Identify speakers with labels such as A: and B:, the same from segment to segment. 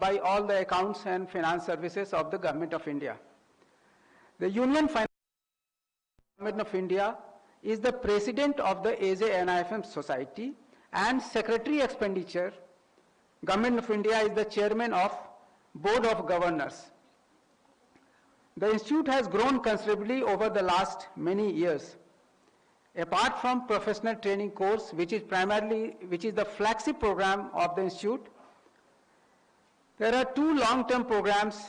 A: by all the accounts and finance services of the Government of India. The Union Finance Government of India is the President of the AJ-NIFM Society and Secretary Expenditure. Government of India is the Chairman of Board of Governors. The institute has grown considerably over the last many years. Apart from professional training course, which is the flagship program of the institute, there are two long-term programs,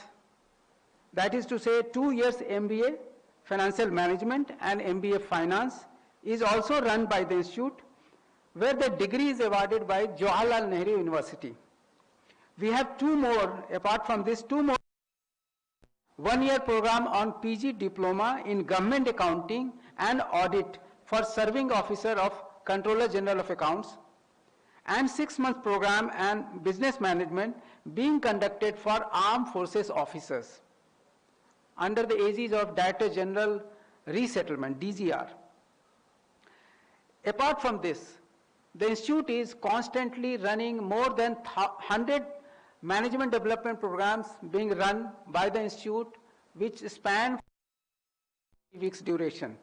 A: that is to say 2 years MBA, Financial Management, and MBA Finance is also run by the institute, where the degree is awarded by Jawaharlal Nehru University. We have two more, apart from this, 1-year program on PG Diploma in Government Accounting and Audit for Serving Officer of Controller General of Accounts, and 6-month program and Business Management being conducted for Armed Forces Officers under the aegis of Director General Resettlement, DGR. Apart from this, the institute is constantly running more than 100 management development programs being run by the institute, which span 3 weeks duration.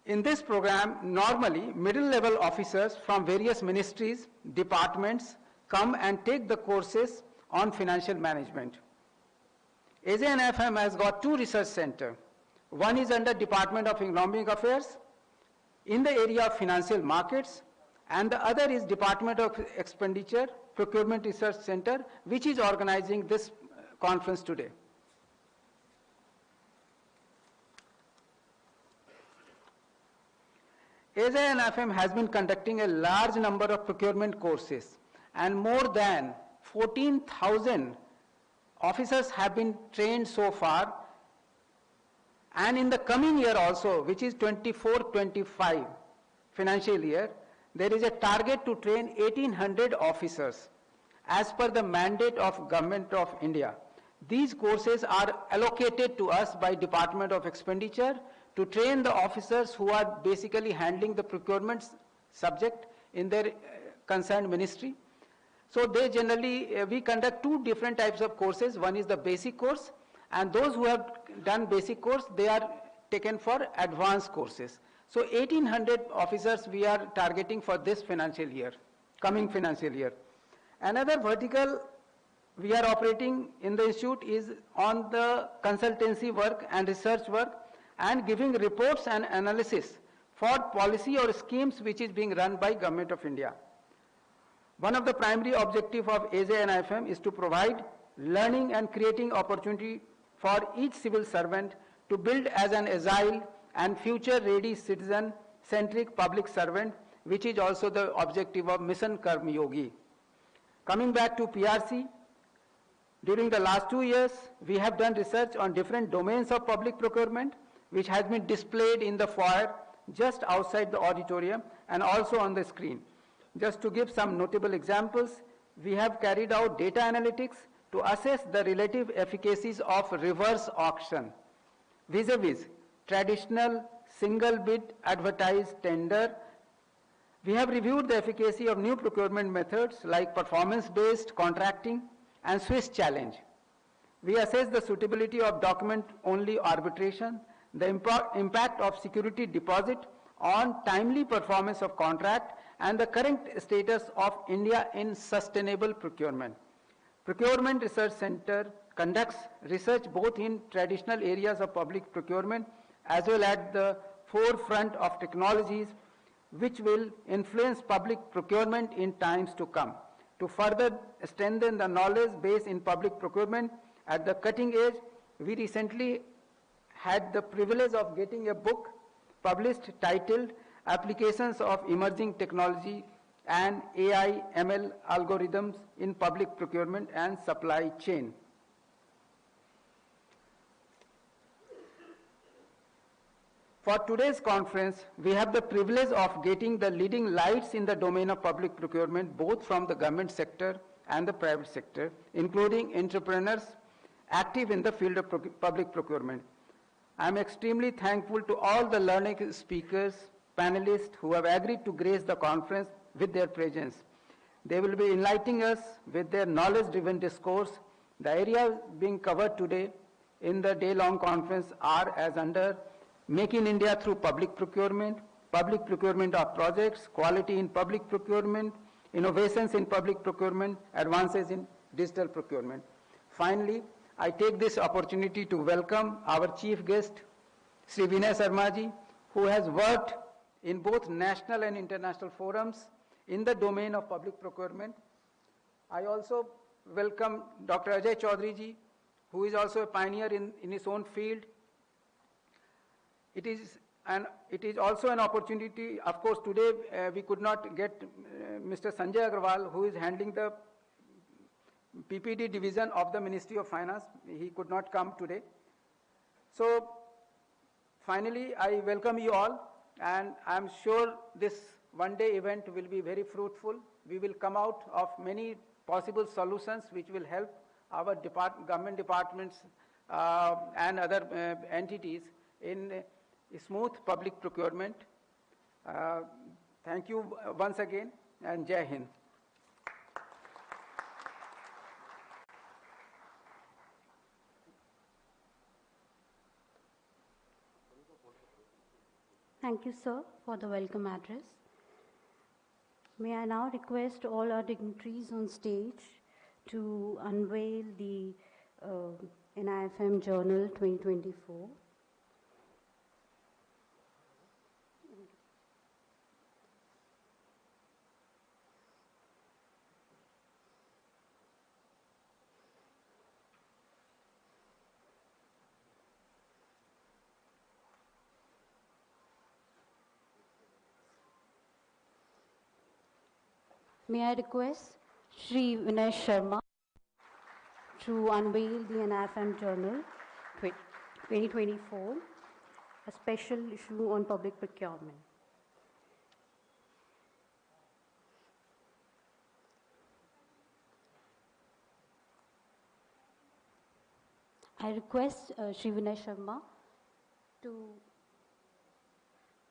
A: In this program, normally middle-level officers from various ministries, departments come and take the courses on financial management. AJ-NIFM has got 2 research centers. One is under Department of Economic Affairs in the area of financial markets, and the other is Department of Expenditure, Procurement Research Center, which is organizing this conference today. AJ-NIFM has been conducting a large number of procurement courses, and more than 14,000 officers have been trained so far, and in the coming year also, which is 24-25 financial year, there is a target to train 1,800 officers as per the mandate of Government of India. These courses are allocated to us by Department of Expenditure to train the officers who are basically handling the procurement subject in their concerned ministry. So they generally, we conduct 2 different types of courses. One is the basic course, and those who have done basic course, they are taken for advanced courses. So 1,800 officers we are targeting for this financial year, coming financial year. Another vertical we are operating in the institute is on the consultancy work and research work, and giving reports and analysis for policy or schemes which is being run by Government of India. One of the primary objectives of AJ-NIFM is to provide learning and creating opportunity for each civil servant to build as an agile and future-ready citizen-centric public servant, which is also the objective of Mission Karma Yogi. Coming back to PRC, during the last 2 years, we have done research on different domains of public procurement, which has been displayed in the foyer just outside the auditorium and also on the screen. Just to give some notable examples, we have carried out data analytics to assess the relative efficacies of reverse auction vis-a-vis traditional single bid advertised tender. We have reviewed the efficacy of new procurement methods like performance-based contracting and Swiss challenge. We assess the suitability of document-only arbitration, the impact of security deposit on timely performance of contract, and the current status of India in sustainable procurement. Procurement Research Center conducts research both in traditional areas of public procurement as well as the forefront of technologies which will influence public procurement in times to come. To further strengthen the knowledge base in public procurement at the cutting edge, we recently had the privilege of getting a book published titled Applications of Emerging Technology and AI/ML Algorithms in Public Procurement and Supply Chain. For today's conference, we have the privilege of getting the leading lights in the domain of public procurement, both from the government sector and the private sector, including entrepreneurs active in the field of public procurement. I am extremely thankful to all the learned speakers, panelists who have agreed to grace the conference with their presence. They will be enlightening us with their knowledge-driven discourse. The areas being covered today in the day-long conference are as under Make in India through public procurement of projects, quality in public procurement, innovations in public procurement, advances in digital procurement. Finally, I take this opportunity to welcome our chief guest, Sri Vinay Sarmaji, who has worked in both national and international forums in the domain of public procurement. I also welcome Dr. Ajay Chaudhary ji, who is also a pioneer in his own field. It is also an opportunity, of course, today we could not get Mr. Sanjay Agarwal, who is handling the PPD division of the Ministry of Finance. He could not come today. So, finally, I welcome you all, and I am sure this one-day event will be very fruitful. We will come out of many possible solutions which will help our government departments and other entities in smooth public procurement. Thank you once again, and Jai Hind.
B: Thank you, sir, for the welcome address. May I now request all our dignitaries on stage to unveil the NIFM Journal 2024. May I request Sri Vinay Sharma to unveil the NIFM Journal 2024, a special issue on public procurement. I request Sri Vinay Sharma to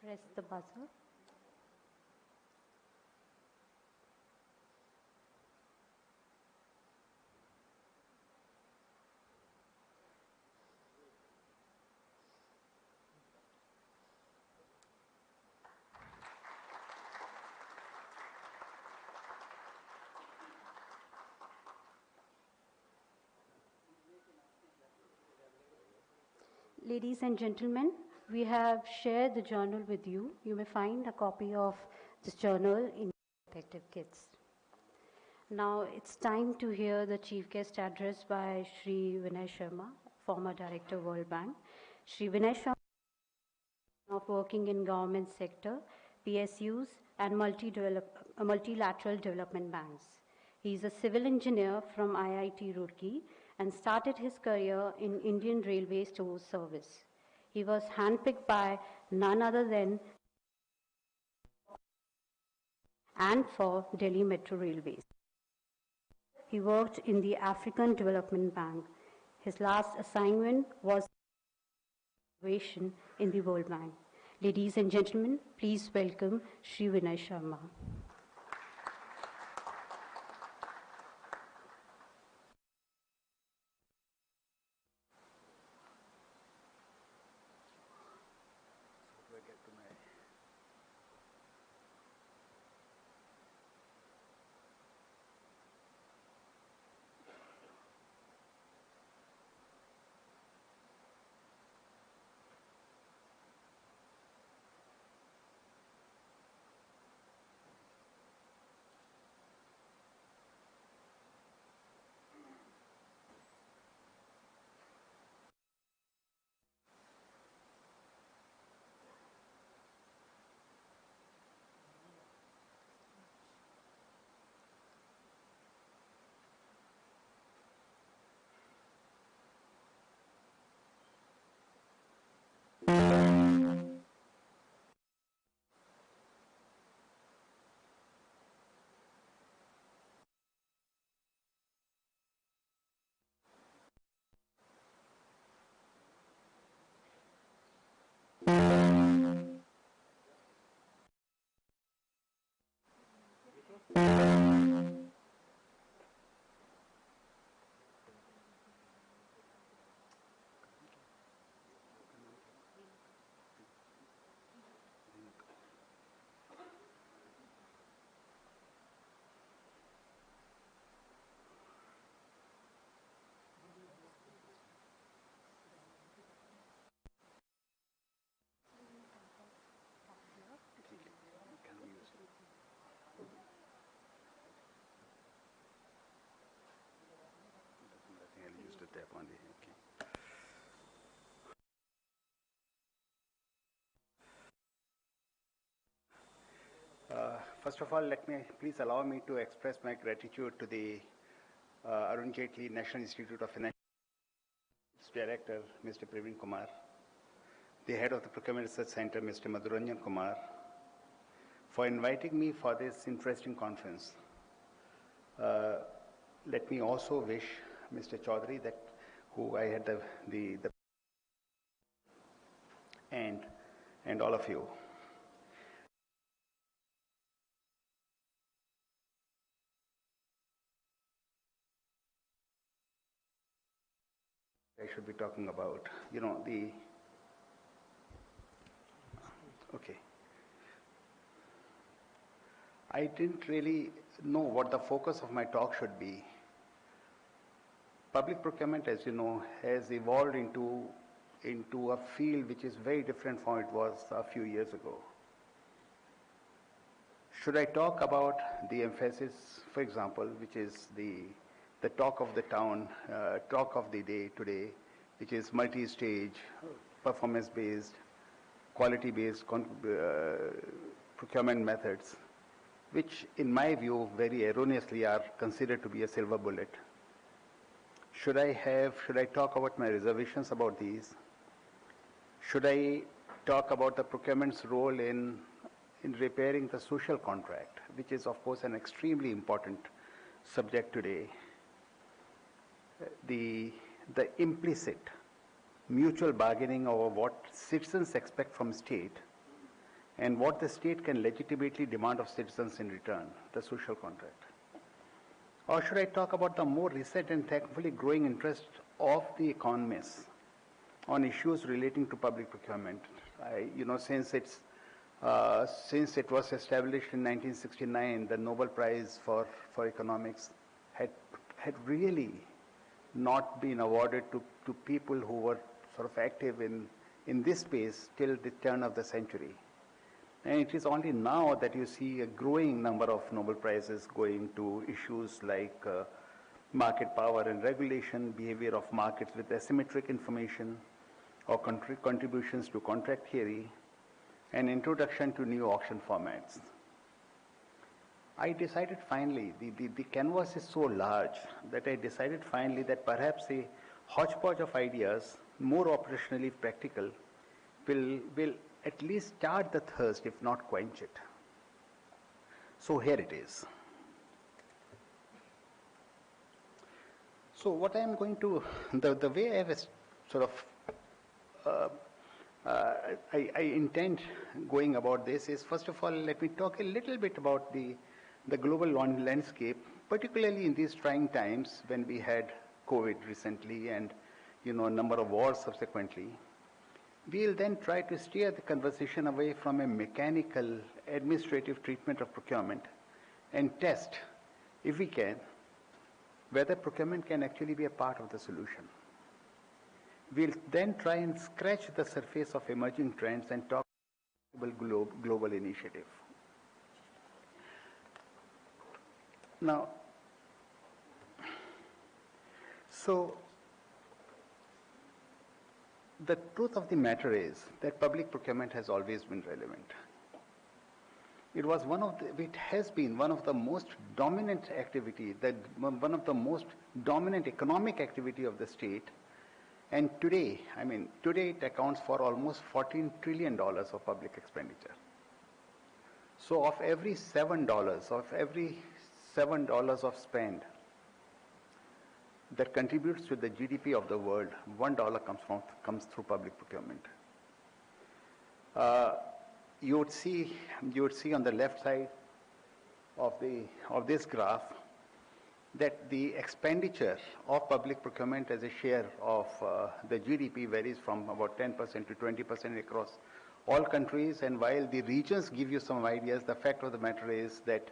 B: press the buzzer. Ladies and gentlemen, we have shared the journal with you. You may find a copy of this journal in respective kits. Now it's time to hear the chief guest address by Sri Vinay Sharma, former Director, World Bank. Sri Vinay Sharma of working in government sector, PSUs and multilateral development banks. He is a civil engineer from IIT Roorkee and started his career in Indian Railway Stores Service. He was handpicked by none other than and for Delhi Metro Railways. He worked in the African Development Bank. His last assignment was in the World Bank. Ladies and gentlemen, please welcome Sri Vinay Sharma.
C: First of all, please allow me to express my gratitude to the Arun Jaitley National Institute of Finance Director, Mr. Praveen Kumar, the head of the Procurement Research Center, Mr. Madhuranjan Kumar, for inviting me for this interesting conference. Let me also wish Mr. Chaudhary, who I had and all of you. I should be talking about, okay. I didn't really know what the focus of my talk should be. Public procurement, as you know, has evolved into a field which is very different from it was a few years ago. Should I talk about the emphasis, for example, which is the talk of the town, talk of the day today, which is multi-stage, performance-based, quality-based procurement methods, which in my view very erroneously are considered to be a silver bullet. Should I talk about my reservations about these? Should I talk about the procurement's role in repairing the social contract, which is of course an extremely important subject today? The implicit mutual bargaining over what citizens expect from state and what the state can legitimately demand of citizens in return, the social contract. Or should I talk about the more recent and thankfully growing interest of the economists on issues relating to public procurement? Since it was established in 1969, the Nobel Prize for economics had really not been awarded to people who were sort of active in this space till the turn of the century. And it is only now that you see a growing number of Nobel Prizes going to issues like market power and regulation, behavior of markets with asymmetric information, or contributions to contract theory, and introduction to new auction formats. I decided finally, the canvas is so large that I decided finally that perhaps a hodgepodge of ideas, more operationally practical, will at least start the thirst, if not quench it. So here it is. So what I am going to, the way I was sort of, I intend going about this is, first of all, let me talk a little bit about the global landscape, particularly in these trying times when we had COVID recently and, a number of wars subsequently. We'll then try to steer the conversation away from a mechanical administrative treatment of procurement and test, if we can, whether procurement can actually be a part of the solution. We'll then try and scratch the surface of emerging trends and talk about global initiative. Now, so the truth of the matter is that public procurement has always been relevant. It has been one of the most dominant activity, one of the most dominant economic activity of the state. And today it accounts for almost $14 trillion of public expenditure. So of every $7 of spend that contributes to the GDP of the world, $1 comes through public procurement. You would see on the left side of this graph that the expenditure of public procurement as a share of the GDP varies from about 10% to 20% across all countries. And while the regions give you some ideas, the fact of the matter is that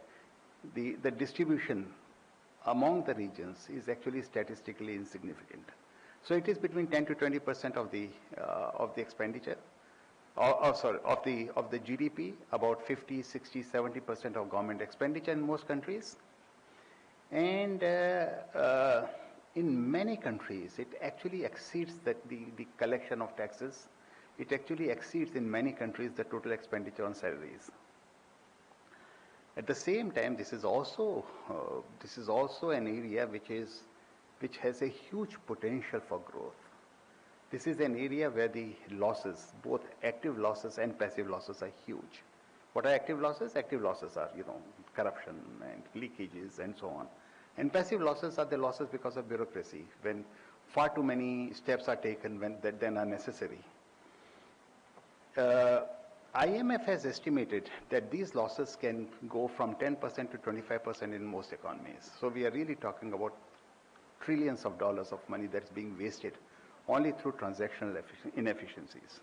C: the distribution among the regions is actually statistically insignificant. So it is between 10 to 20% of the expenditure, of the GDP, about 50, 60, 70% of government expenditure in most countries. And in many countries, it actually exceeds the collection of taxes. It actually exceeds in many countries the total expenditure on salaries. At the same time, this is also an area which has a huge potential for growth. This is an area where the losses, both active losses and passive losses, are huge. What are active losses? Active losses are, corruption and leakages and so on. And passive losses are the losses because of bureaucracy, when far too many steps are taken that then are necessary. IMF has estimated that these losses can go from 10% to 25% in most economies. So we are really talking about trillions of dollars of money that's being wasted only through transactional inefficiencies.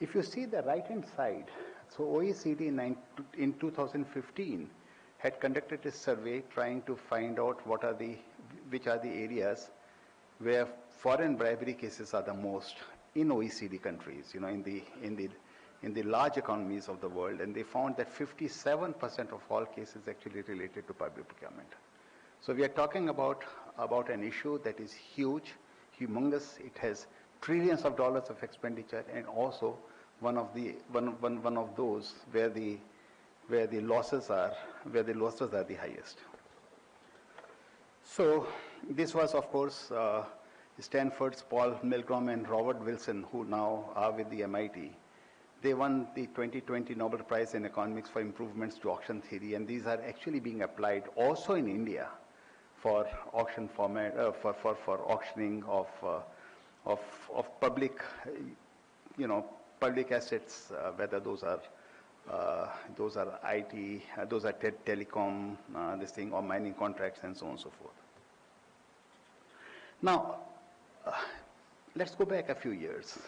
C: If you see the right-hand side, so OECD in 2015 had conducted a survey trying to find out which are the areas where foreign bribery cases are the most in OECD countries, in the large economies of the world, and they found that 57% of all cases actually related to public procurement. So we are talking about an issue that is huge, humongous. It has trillions of dollars of expenditure, and also one of those where the losses are the highest. So this was, of course, Stanford's Paul Milgrom and Robert Wilson, who now are with the MIT. They won the 2020 Nobel Prize in Economics for improvements to auction theory, and these are actually being applied also in India for auction format, for auctioning of public, public assets, whether those are IT, those are telecom, this thing, or mining contracts, and so on and so forth. Now, let's go back a few years.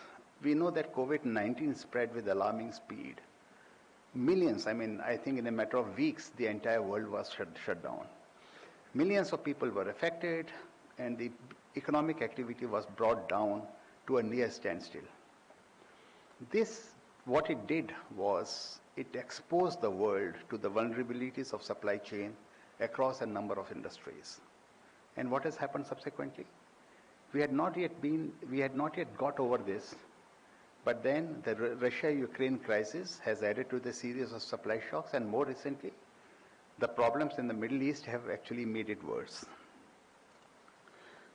C: We know that COVID-19 spread with alarming speed. Millions, I think in a matter of weeks, the entire world was shut down. Millions of people were affected, and the economic activity was brought down to a near standstill. What it did was, it exposed the world to the vulnerabilities of supply chain across a number of industries. And what has happened subsequently? We had not yet got over this, but then the Russia-Ukraine crisis has added to the series of supply shocks, and more recently, the problems in the Middle East have actually made it worse.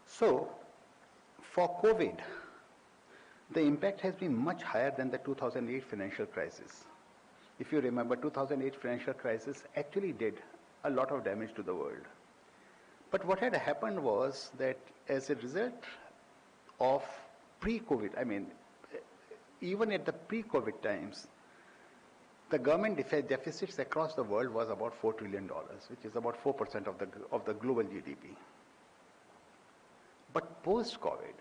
C: So, for COVID, the impact has been much higher than the 2008 financial crisis. If you remember, 2008 financial crisis actually did a lot of damage to the world. But what had happened was that as a result of pre-COVID, even at the pre-COVID times, the government deficits across the world was about $4 trillion, which is about 4% of the global GDP. But post-COVID,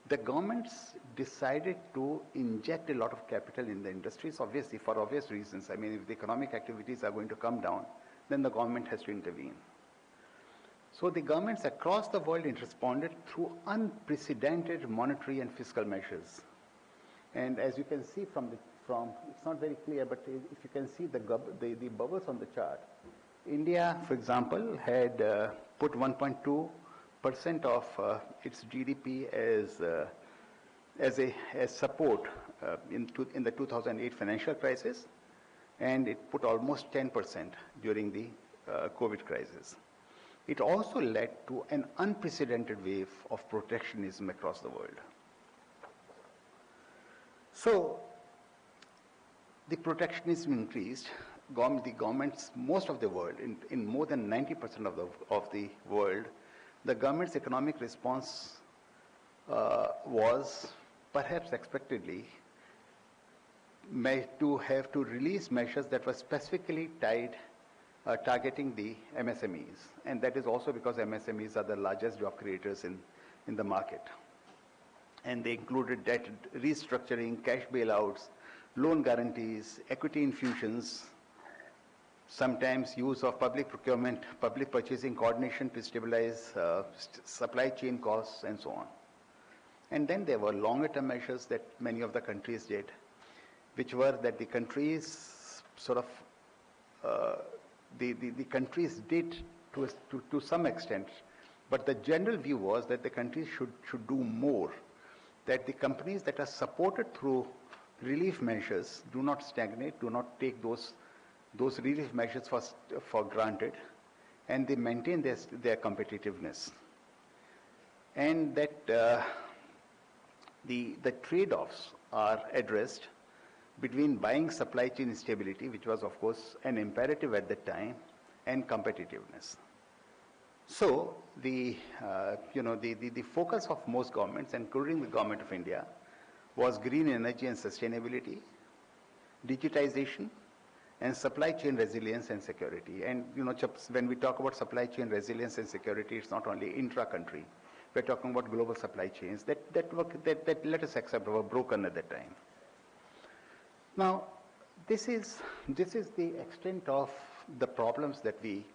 C: the governments decided to inject a lot of capital in the industries, obviously, for obvious reasons. If the economic activities are going to come down, then the government has to intervene. So the governments across the world responded through unprecedented monetary and fiscal measures. And as you can see it's not very clear, but if you can see the bubbles on the chart, India, for example, had put 1.2% of its GDP as support in the 2008 financial crisis, and it put almost 10% during the COVID crisis. It also led to an unprecedented wave of protectionism across the world. So, the protectionism increased. The governments, most of the world, in more than 90% of the world, the government's economic response was, perhaps expectedly, to have to release measures that were specifically targeting the MSMEs. And that is also because MSMEs are the largest job creators in the market. And they included debt restructuring, cash bailouts, loan guarantees, equity infusions, sometimes use of public procurement, public purchasing coordination to stabilize supply chain costs, and so on. And then there were longer term measures that many of the countries did, which were that the countries the countries did to some extent, but the general view was that the countries should do more, that the companies that are supported through relief measures do not stagnate, do not take those those relief measures for granted, and they maintain their competitiveness. And that the trade-offs are addressed between buying supply chain stability, which was of course an imperative at that time, and competitiveness. So the focus of most governments, including the government of India, was green energy and sustainability, digitization, and supply chain resilience and security. And when we talk about supply chain resilience and security, it's not only intra-country. We're talking about global supply chains that let us accept were broken at that time. Now, this is the extent of the problems that we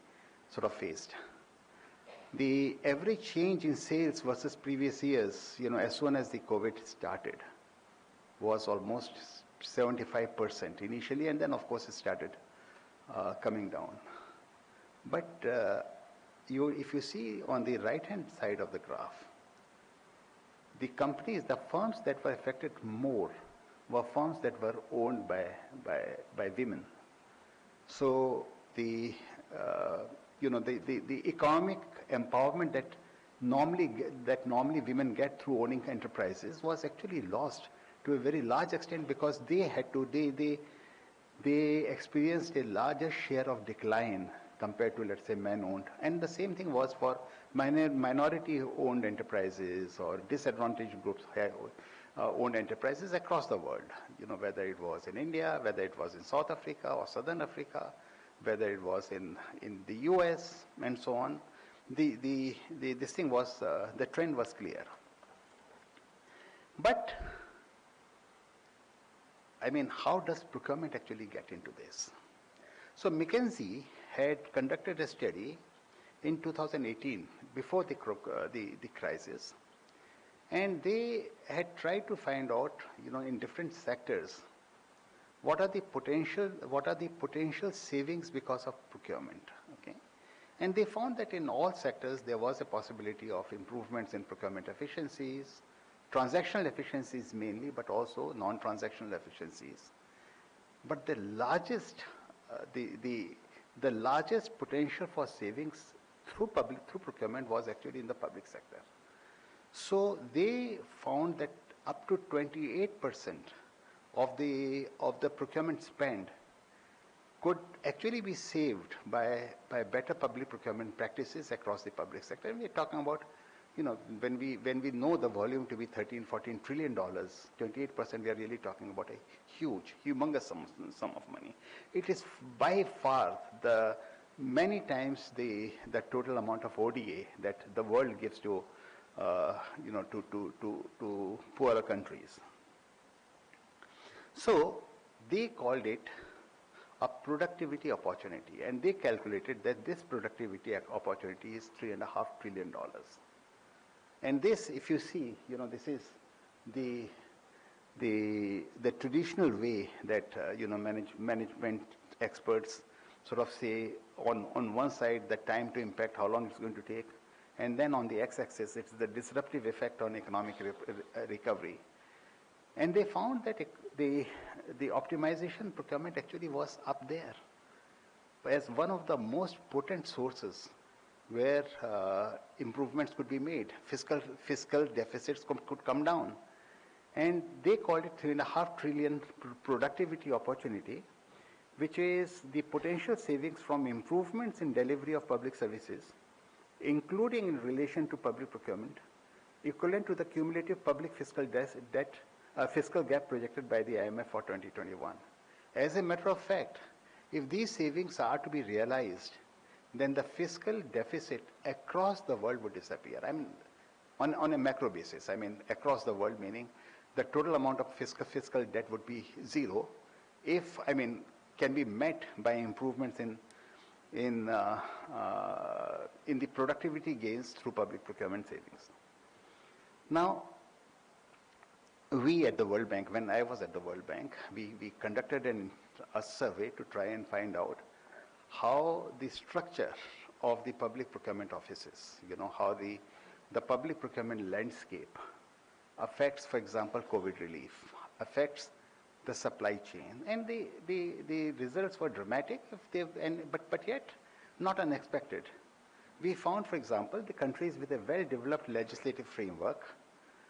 C: sort of faced. The average change in sales versus previous years, as soon as the COVID started, was almost 75% initially, and then of course it started coming down. But if you see on the right-hand side of the graph, the firms that were affected more were firms that were owned by women. So the economic empowerment that normally women get through owning enterprises was actually lost to a very large extent, because they experienced a larger share of decline compared to, let's say, men-owned. And the same thing was for minority-owned enterprises or disadvantaged groups owned enterprises across the world. Whether it was in India, whether it was in South Africa or Southern Africa, whether it was in the US and so on. The trend was clear. But I mean, how does procurement actually get into this? So McKinsey had conducted a study in 2018, before the crisis, and they had tried to find out, in different sectors, what are the potential savings because of procurement. Okay, and they found that in all sectors there was a possibility of improvements in procurement efficiencies, transactional efficiencies mainly, but also non-transactional efficiencies. But the largest potential for savings through procurement was actually in the public sector. So they found that up to 28% of the procurement spend could actually be saved by better public procurement practices across the public sector. And we're talking about, when we know the volume to be $13-14 trillion, 28%, we are really talking about a humongous sum of money. It is by far many times the total amount of ODA that the world gives to poorer countries. So they called it a productivity opportunity, and they calculated that this productivity opportunity is $3.5 trillion. And this, if you see, this is the traditional way that management experts sort of say, on one side the time to impact, how long it's going to take, and then on the x-axis it's the disruptive effect on economic recovery. And they found that the optimization procurement actually was up there as one of the most potent sources where improvements could be made, fiscal deficits could come down. And they called it $3.5 trillion productivity opportunity, which is the potential savings from improvements in delivery of public services, including in relation to public procurement, equivalent to the cumulative public fiscal gap projected by the IMF for 2021. As a matter of fact, if these savings are to be realized, then the fiscal deficit across the world would disappear. I mean, on a macro basis, I mean, across the world, meaning the total amount of fiscal debt would be zero if, can be met by improvements in the productivity gains through public procurement savings. Now, we at the World Bank, when I was at the World Bank, we conducted a survey to try and find out how the structure of the public procurement offices, how the public procurement landscape affects, for example, COVID relief, affects the supply chain. And the results were dramatic, but yet not unexpected. We found, for example, the countries with a well-developed legislative framework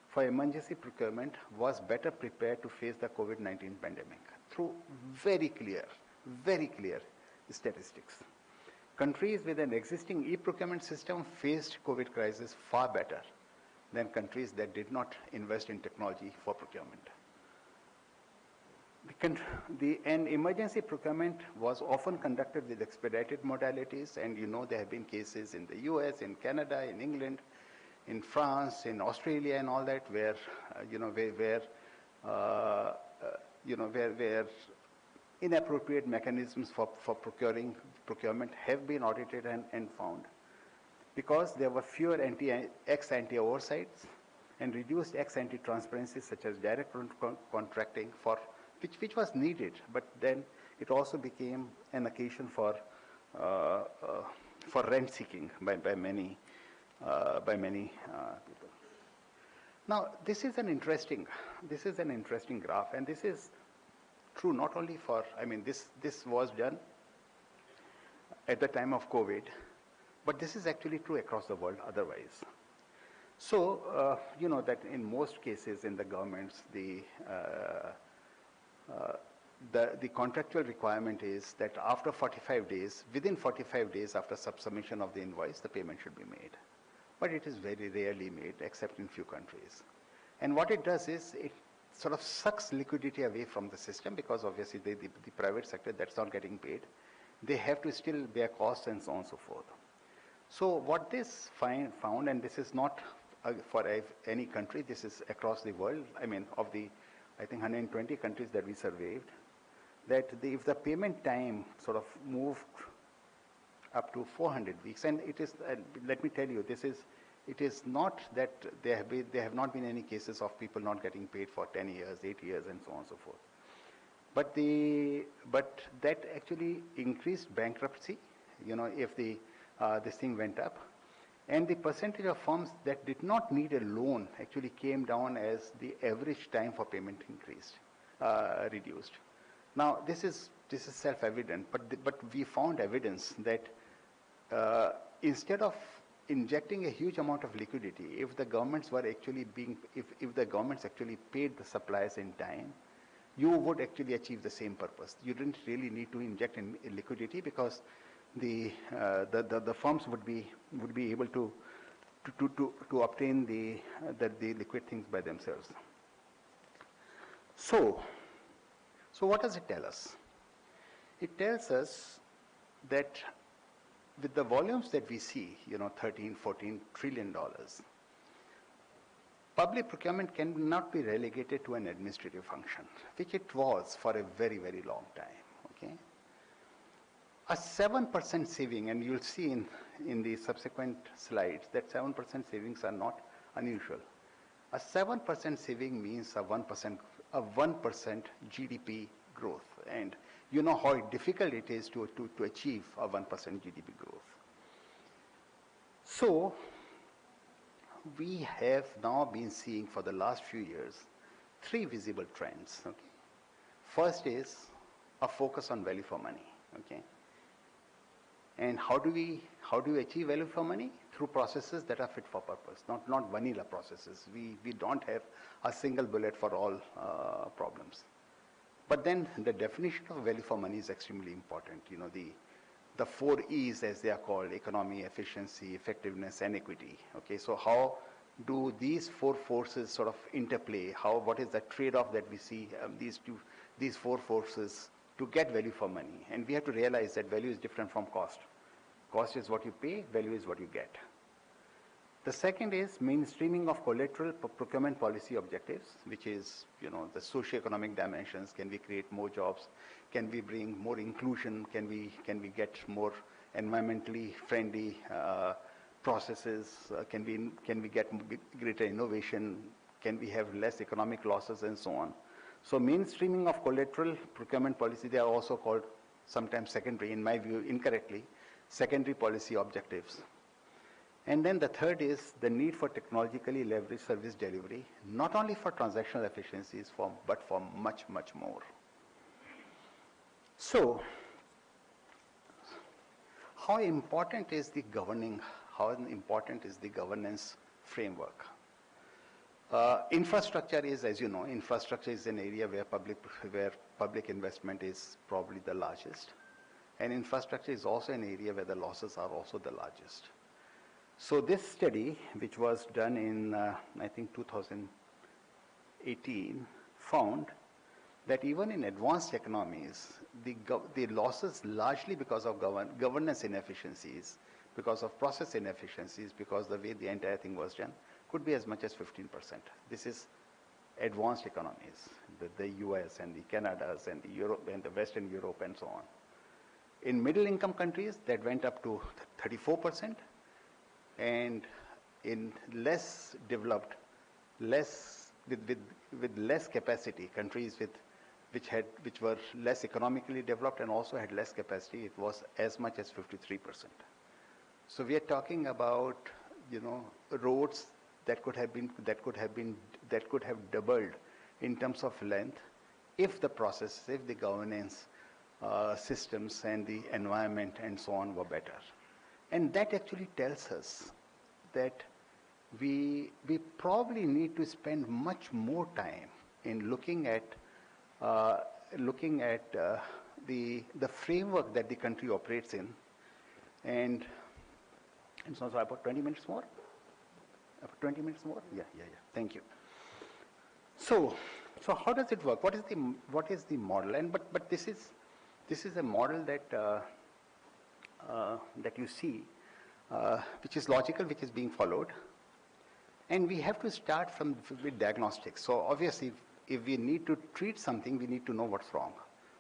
C: for emergency procurement was better prepared to face the COVID-19 pandemic through very clear statistics. Countries with an existing e-procurement system faced COVID crisis far better than countries that did not invest in technology for procurement. And emergency procurement was often conducted with expedited modalities, and you know there have been cases in the US, in Canada, in England, in France, in Australia, and all that, where where inappropriate mechanisms for procurement have been audited and found, because there were fewer ex-ante oversights and reduced ex-ante transparency, such as direct contracting, which was needed, but then it also became an occasion for rent seeking by many people. Now, this is an interesting graph, and this is true not only for, this was done at the time of COVID, but this is actually true across the world otherwise. So, you know that in most cases in the governments, the contractual requirement is that after 45 days, within 45 days after submission of the invoice, the payment should be made. But it is very rarely made, except in few countries. And what it does is, it sort of sucks liquidity away from the system, because obviously the private sector that's not getting paid, they have to still bear costs and so on and so forth. So what this found, and this is not for any country, this is across the world, of the, I think 120 countries that we surveyed, that if the payment time sort of moved up to 400 weeks, and it is, let me tell you, it is not that there have not been any cases of people not getting paid for 10 years, 8 years, and so on and so forth. But that actually increased bankruptcy, if this thing went up. And the percentage of firms that did not need a loan actually came down as the average time for payment reduced. Now, this is self-evident, but we found evidence that instead of injecting a huge amount of liquidity, if the governments were actually if the governments actually paid the suppliers in time, you would actually achieve the same purpose. You didn't really need to inject in liquidity, because the firms would be able to obtain the liquid things by themselves. So what does it tell us? It tells us that with the volumes that we see, $13, $14 trillion, public procurement cannot be relegated to an administrative function, which it was for a very, very long time. Okay. A 7% saving, and you'll see in the subsequent slides that 7% savings are not unusual. A 7% saving means a 1% GDP growth, and you know how difficult it is to achieve a 1% GDP growth. So we have now been seeing for the last few years 3 visible trends. Okay? First is a focus on value for money. Okay? And how do we achieve value for money? Through processes that are fit for purpose, not vanilla processes. We don't have a single bullet for all problems. But then the definition of value for money is extremely important. The 4 E's, as they are called: economy, efficiency, effectiveness, and equity. Okay, so how do these 4 forces sort of interplay? What is the trade-off that we see these 4 forces to get value for money? And we have to realize that value is different from cost. Cost is what you pay, value is what you get. The second is mainstreaming of collateral procurement policy objectives, which is, the socio-economic dimensions. Can we create more jobs? Can we bring more inclusion? Can we get more environmentally friendly processes? Can we get greater innovation? Can we have less economic losses, and so on? So mainstreaming of collateral procurement policy, they are also called sometimes secondary, in my view incorrectly, secondary policy objectives. And then the third is the need for technologically leveraged service delivery, not only for transactional efficiencies, but for much, much more. So, how important is the governance framework? Infrastructure is, as you know, infrastructure is an area where public investment is probably the largest. And infrastructure is also an area where the losses are also the largest. So this study, which was done in, I think, 2018, found that even in advanced economies, the losses largely because of governance inefficiencies, because of process inefficiencies, because the way the entire thing was done, could be as much as 15%. This is advanced economies, the US and the Canadas and the Europe and the Western Europe and so on. In middle income countries, that went up to 34%, and in less developed, with less capacity, countries which were less economically developed and also had less capacity, it was as much as 53%. So we are talking about, roads that could have doubled in terms of length if the process, if the governance systems and the environment and so on were better. And that actually tells us that we probably need to spend much more time in looking at the framework that the country operates in. And so about 20 minutes more? About 20 minutes more? Yeah. Thank you. So how does it work? What is the model? And but this is a model that that you see, which is logical, which is being followed. And we have to start with diagnostics. So obviously, if we need to treat something, we need to know what's wrong.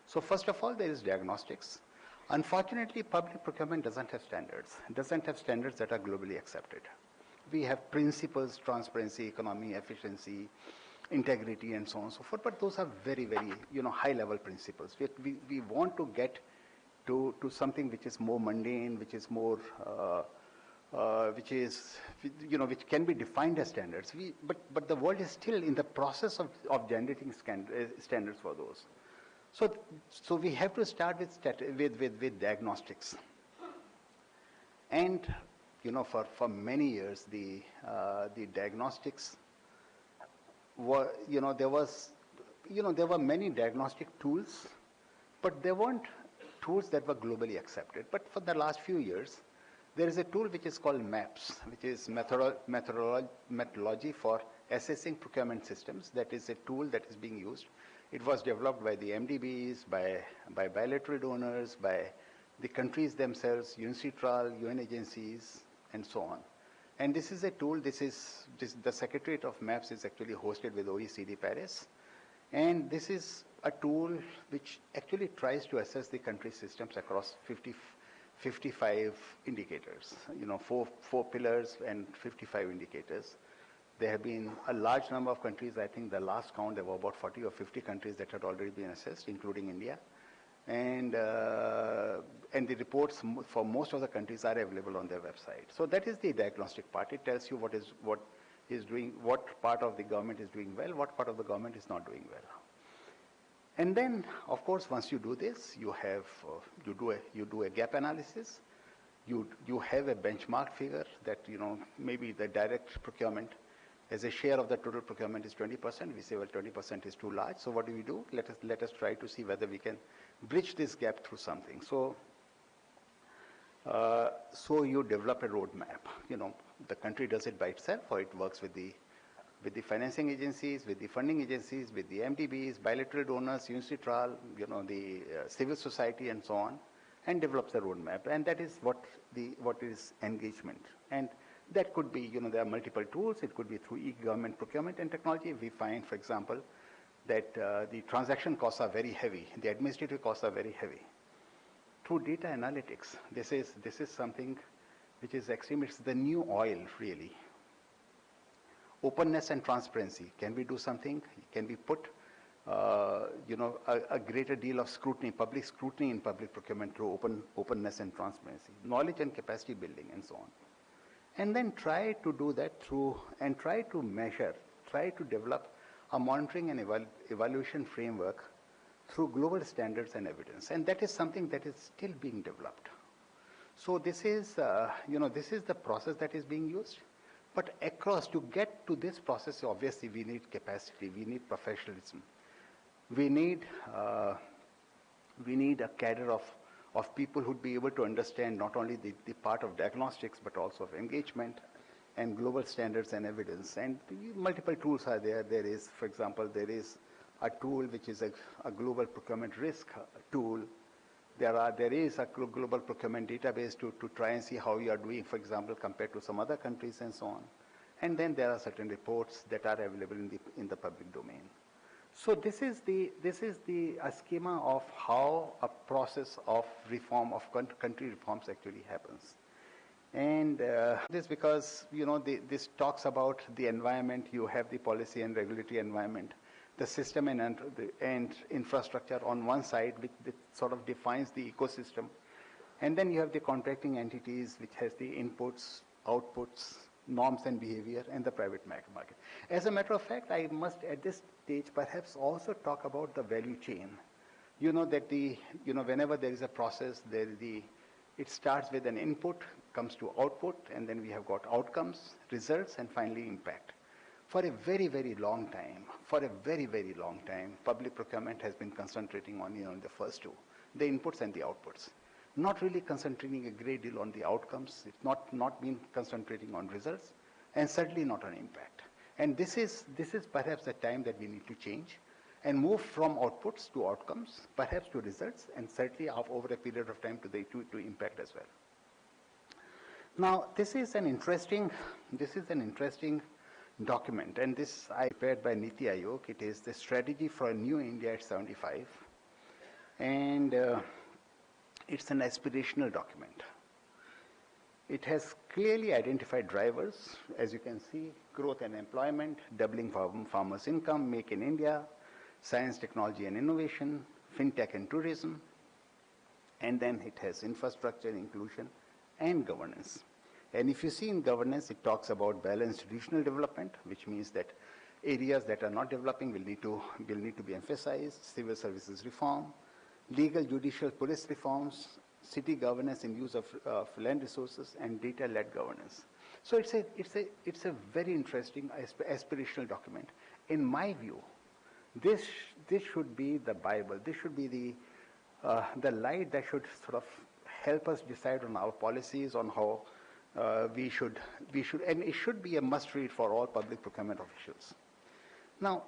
C: So first of all, there is diagnostics. Unfortunately, public procurement doesn't have standards. It doesn't have standards that are globally accepted. We have principles, transparency, economy, efficiency, integrity, and so on and so forth, but those are very, very, high-level principles. We want to get to something which is more mundane, which is more, which can be defined as standards. But the world is still in the process of generating standards for those. So we have to start with diagnostics. And for many years the diagnostics were, there were many diagnostic tools, but there weren't tools that were globally accepted. But for the last few years, there is a tool which is called MAPS, which is methodology for assessing procurement systems. That is a tool that is being used. It was developed by the MDBs, by bilateral donors, by the countries themselves, UNCITRAL, UN agencies, and so on. And this is a tool, the Secretariat of MAPS is actually hosted with OECD Paris. And this is a tool which actually tries to assess the country systems across 55 indicators, four pillars and 55 indicators. There have been a large number of countries. I think the last count, there were about 40 or 50 countries that had already been assessed, including India. And the reports for most of the countries are available on their website. So that is the diagnostic part. It tells you what part of the government is doing well, what part of the government is not doing well. And then, of course, once you do this, you do a gap analysis. You have a benchmark figure that maybe the direct procurement as a share of the total procurement is 20%. We say, well, 20% is too large. So what do? Let us try to see whether we can bridge this gap through something. So you develop a roadmap. The country does it by itself, or it works with the financing agencies, with the funding agencies, with the MDBs, bilateral donors, UNCITRAL, the civil society, and so on, and develops a roadmap. And that is what is engagement. And that could be, there are multiple tools. It could be through e-government procurement and technology. We find, for example, that the transaction costs are very heavy. The administrative costs are very heavy. Through data analytics, this is something which is extreme. It's the new oil, really. Openness and transparency. Can we do something? Can we put, a greater deal of scrutiny, public scrutiny in public procurement through openness and transparency, knowledge and capacity building, and so on. and then try to do that through, and try to measure, try to develop a monitoring and evaluation framework through global standards and evidence. And that is something that is still being developed. So this is, this is the process that is being used. But across, to get to this process, obviously we need capacity, we need professionalism, we need a cadre of people who'd be able to understand not only the part of diagnostics, but also of engagement and global standards and evidence. And multiple tools are there. There is, for example, there is a tool which is a global procurement risk tool. There is a global procurement database to try and see how you are doing, for example, compared to some other countries and so on. And then there are certain reports that are available in the public domain. So this is a schema of how a process of reform, of country reforms actually happens. And this because, this talks about the environment. You have the policy and regulatory environment, the system and infrastructure on one side, which sort of defines the ecosystem. And then you have the contracting entities, which has the inputs, outputs, norms and behavior, and the private market. As a matter of fact, I must at this stage perhaps also talk about the value chain. You know that whenever there is a process, it starts with an input, comes to output, and then we have got outcomes, results, and finally impact. For a very, very long time, public procurement has been concentrating on, the first two, the inputs and the outputs. Not really concentrating a great deal on the outcomes. It's not been concentrating on results, and certainly not on impact. And this is perhaps the time that we need to change and move from outputs to outcomes, perhaps to results, and certainly over a period of time to impact as well. Now, this is an interesting document, and this I prepared by Niti Aayog. It is the strategy for a new India at 75, and it's an aspirational document. It has clearly identified drivers, as you can see: growth and employment, doubling farmers' income, make in India, science, technology and innovation, fintech and tourism, and then it has infrastructure, inclusion, and governance. And if you see in governance, it talks about balanced regional development, which means that areas that are not developing will need to be emphasized, civil services reform, legal, judicial, police reforms, city governance in use of land resources, and data-led governance. So it's a very interesting aspirational document. In my view, this should be the Bible. This should be the light that should sort of help us decide on our policies, on how we should, and it should be a must-read for all public procurement officials. Now,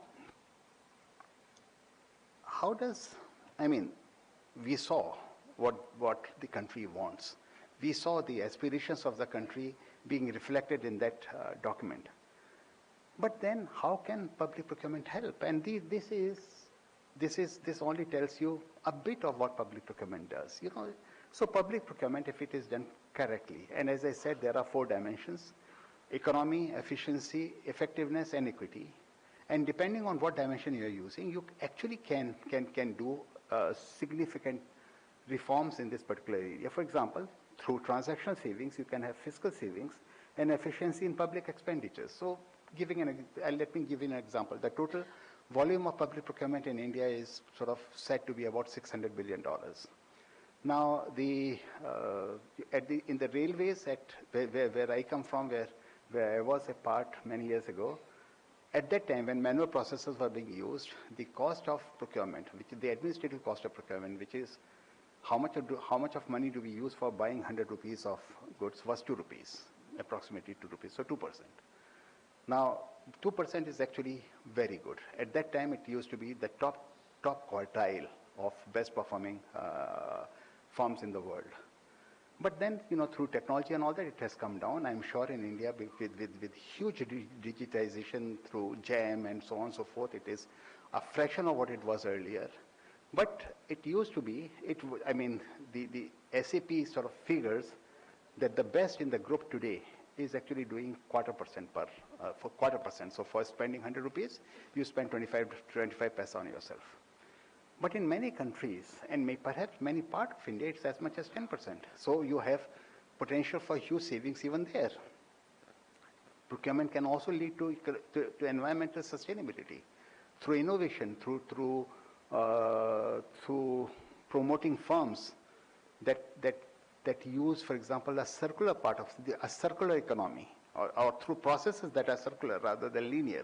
C: we saw what the country wants. We saw the aspirations of the country being reflected in that document. But then, how can public procurement help? And this only tells you a bit of what public procurement does. So public procurement, if it is done correctly, and as I said, there are 4 dimensions: economy, efficiency, effectiveness, and equity. And depending on what dimension you are using, you actually can do significant reforms in this particular area. For example, through transactional savings, you can have fiscal savings and efficiency in public expenditures. So let me give you an example. The total volume of public procurement in India is sort of said to be about $600 billion. Now, in the railways where I come from, where I was a part many years ago, at that time when manual processes were being used, the cost of procurement, which is the administrative cost of procurement, which is how much of money do we use for buying 100 rupees of goods, was 2 rupees, approximately 2 rupees, so 2%. Now, 2% is actually very good. At that time, it used to be the top quartile of best performing firms in the world. But then, through technology and all that, it has come down. I'm sure in India, with huge digitization through GEM and so on and so forth, it is a fraction of what it was earlier. But it used to be, the SAP sort of figures that the best in the group today is actually doing 0.25%. So for spending 100 rupees, you spend 25 paisa on yourself. But in many countries, and perhaps many parts of India, it's as much as 10%. So you have potential for huge savings even there. Procurement can also lead to environmental sustainability through innovation, through promoting firms that use, for example, a circular part of a circular economy, or through processes that are circular rather than linear,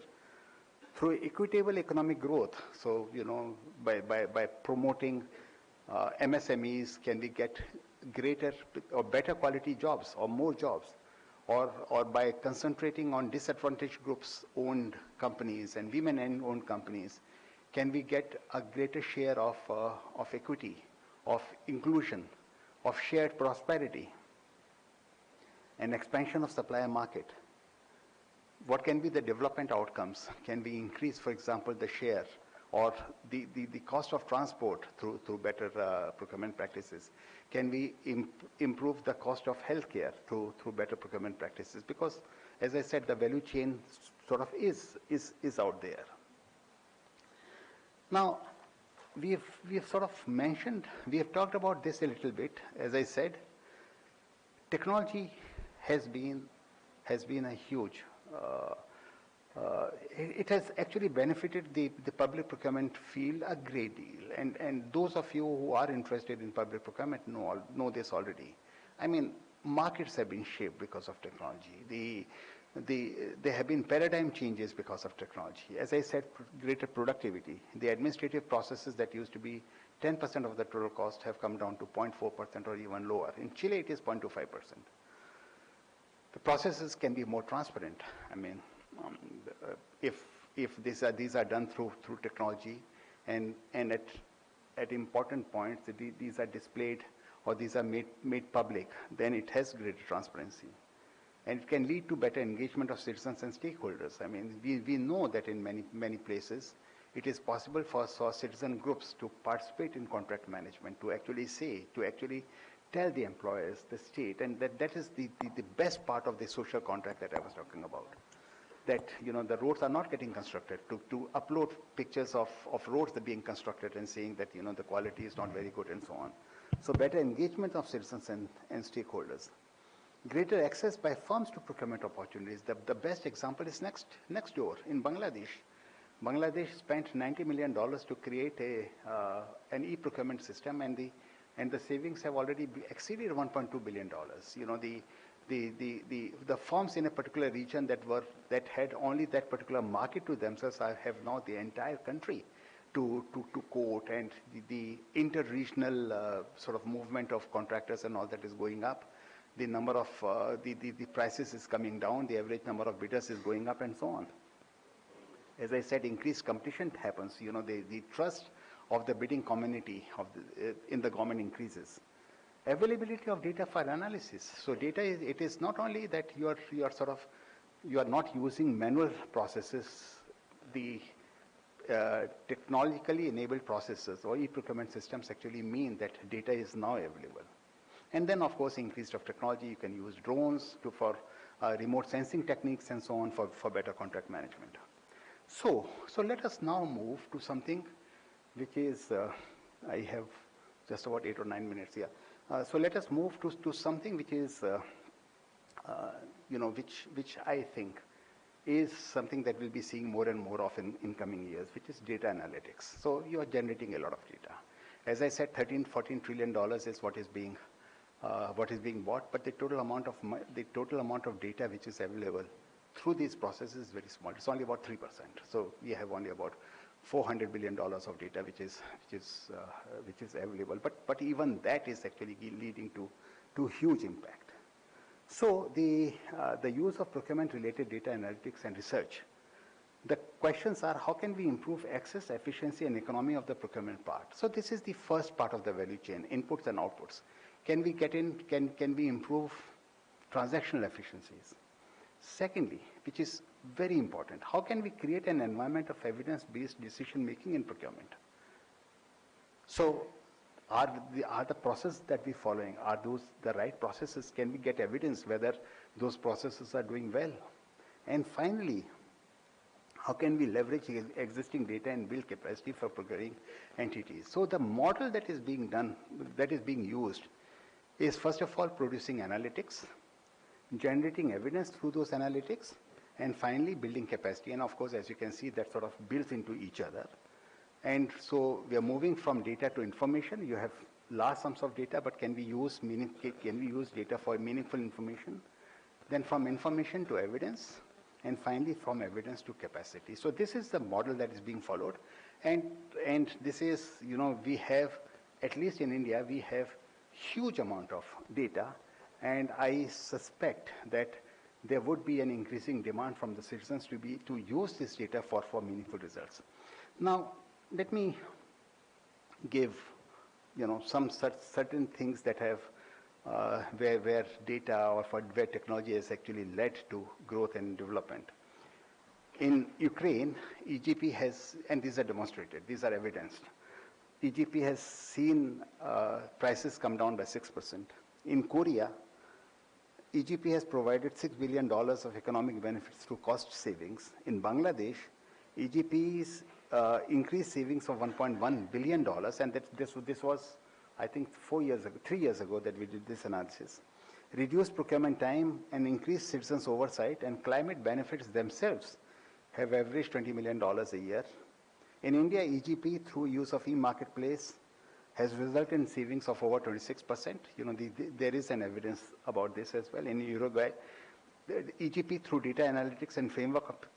C: through equitable economic growth. So, by promoting MSMEs, can we get greater or better quality jobs or more jobs? Or by concentrating on disadvantaged groups owned companies and women owned companies, can we get a greater share of equity, of inclusion, of shared prosperity, and expansion of supplier market? What can be the development outcomes? Can we increase, for example, the share or the cost of transport through better procurement practices? Can we improve the cost of healthcare through better procurement practices? Because, as I said, the value chain sort of is out there. Now, we have sort of mentioned, we have talked about this a little bit. As I said, technology has been a huge. It has actually benefited the public procurement field a great deal. And those of you who are interested in public procurement know this already. I mean, markets have been shaped because of technology. There have been paradigm changes because of technology. As I said, greater productivity. The administrative processes that used to be 10% of the total cost have come down to 0.4% or even lower. In Chile, it is 0.25%. The processes can be more transparent. I mean, if these are done through technology, and at important points these are displayed or these are made public, then it has greater transparency, and it can lead to better engagement of citizens and stakeholders. I mean, we know that in many places it is possible for citizen groups to participate in contract management, to actually tell the employers, the state, and that is the best part of the social contract that I was talking about. That, the roads are not getting constructed, to upload pictures of roads that are being constructed and saying that, the quality is not very good and so on. So better engagement of citizens and stakeholders. Greater access by firms to procurement opportunities. The best example is next door in Bangladesh. Bangladesh spent $90 million to create an e-procurement system, and the savings have already exceeded $1.2 billion. The firms in a particular region that had only that particular market to themselves have now the entire country to quote, and the inter-regional sort of movement of contractors and all that is going up. The number of the prices is coming down. The average number of bidders is going up, and so on. As I said, increased competition happens. The trust of the bidding community in the government increases. Availability of data for analysis. So data it is not only that you are not using manual processes. The technologically enabled processes or e-procurement systems actually mean that data is now available. And then, of course, increase of technology. You can use drones for remote sensing techniques and so on for better contract management. So let us now move to something which is, I have just about 8 or 9 minutes here. So let us move to something which is, which I think is something that we'll be seeing more and more of in coming years, which is data analytics. So you are generating a lot of data. As I said, $13-14 trillion is what is being bought, but the total amount of data which is available through these processes is very small. It's only about 3%. So we have only about $400 billion of data which is available. But even that is actually leading to huge impact. So the use of procurement-related data analytics and research. The questions are, how can we improve access, efficiency, and economy of the procurement part? So this is the first part of the value chain, inputs and outputs. Can we can we improve transactional efficiencies? Secondly, which is very important, how can we create an environment of evidence-based decision-making in procurement? So are the processes that we're following, are those the right processes? Can we get evidence whether those processes are doing well? And finally, how can we leverage existing data and build capacity for procuring entities? So the model that is being done, that is being used, is first of all producing analytics, generating evidence through those analytics, And finally, building capacity. And of course, as you can see, that sort of builds into each other. And so we are moving from data to information. You have large sums of data, but can we use data for meaningful information? Then from information to evidence, and finally from evidence to capacity. So this is the model that is being followed. And this is, we have, at least in India, we have huge amount of data, and I suspect that there would be an increasing demand from the citizens to use this data for meaningful results. Now, let me give, some certain things that have where data or where technology has actually led to growth and development. In Ukraine, EGP has, and these are demonstrated, these are evidenced. EGP has seen prices come down by 6%. In Korea, EGP has provided $6 billion of economic benefits through cost savings. In Bangladesh, EGP's increased savings of $1.1 billion, and this was, I think, 3 years ago that we did this analysis. Reduced procurement time and increased citizens' oversight, and climate benefits themselves have averaged $20 million a year. In India, EGP, through use of e-marketplace, has resulted in savings of over 26%. There is an evidence about this as well. In Uruguay, the EGP, through data analytics and framework,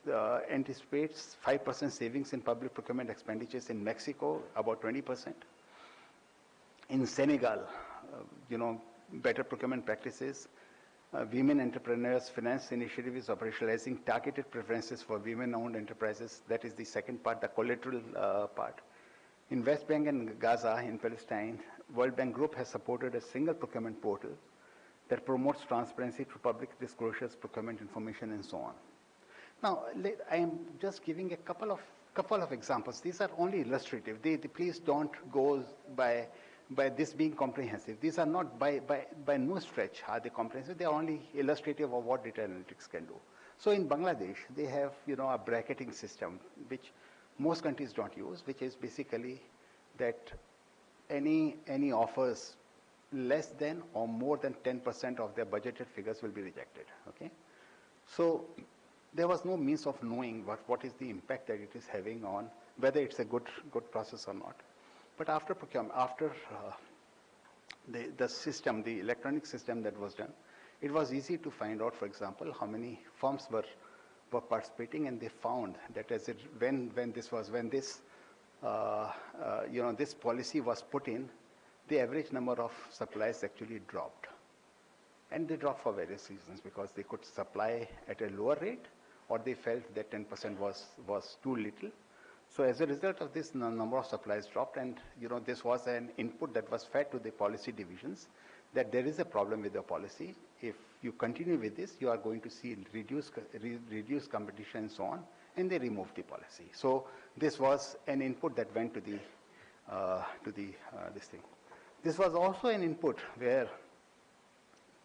C: anticipates 5% savings in public procurement expenditures. In Mexico, about 20%. In Senegal, better procurement practices. Women Entrepreneurs Finance Initiative is operationalizing targeted preferences for women-owned enterprises. That is the second part, the collateral part. In West Bank and Gaza, in Palestine, World Bank Group has supported a single procurement portal that promotes transparency through public disclosures, procurement information, and so on. Now, I am just giving a couple of examples. These are only illustrative. Please don't go by this being comprehensive. These are not by no stretch are they comprehensive. They are only illustrative of what data analytics can do. So in Bangladesh, they have a bracketing system which most countries don't use, which is basically that any offers less than or more than 10% of their budgeted figures will be rejected. Okay, so there was no means of knowing what is the impact that it is having on whether it's a good process or not. But after procurement, after the system, the electronic system that was done, it was easy to find out, for example, how many firms were participating, and they found that when this this policy was put in, the average number of supplies actually dropped, and they dropped for various reasons, because they could supply at a lower rate, or they felt that 10% was too little. So as a result of this, the number of supplies dropped, and this was an input that was fed to the policy divisions that there is a problem with the policy. If you continue with this, you are going to see reduced competition and so on, and they removed the policy. So this was an input that went to this thing. This was also an input where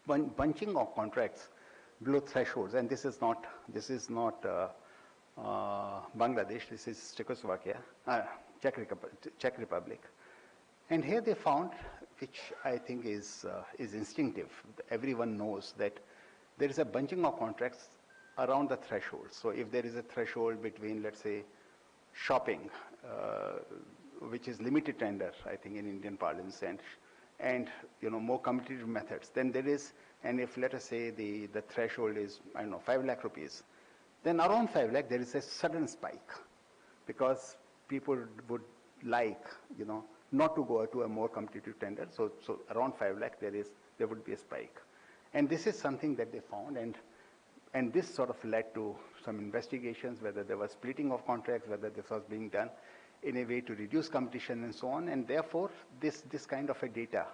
C: bunching of contracts below thresholds, and this is not Bangladesh, this is Czechoslovakia, Czech Republic. And here they found, which I think is instinctive, everyone knows that there is a bunching of contracts around the threshold. So if there is a threshold between, let's say, shopping, which is limited tender, I think in Indian parlance, and more competitive methods, then there is, and if let us say the threshold is, 5 lakh rupees, then around 5 lakh there is a sudden spike, because people would like, not to go to a more competitive tender. So around 5 lakh there would be a spike, and this is something that they found, and this sort of led to some investigations, whether there was splitting of contracts, whether this was being done in a way to reduce competition and so on. And therefore, this kind of a data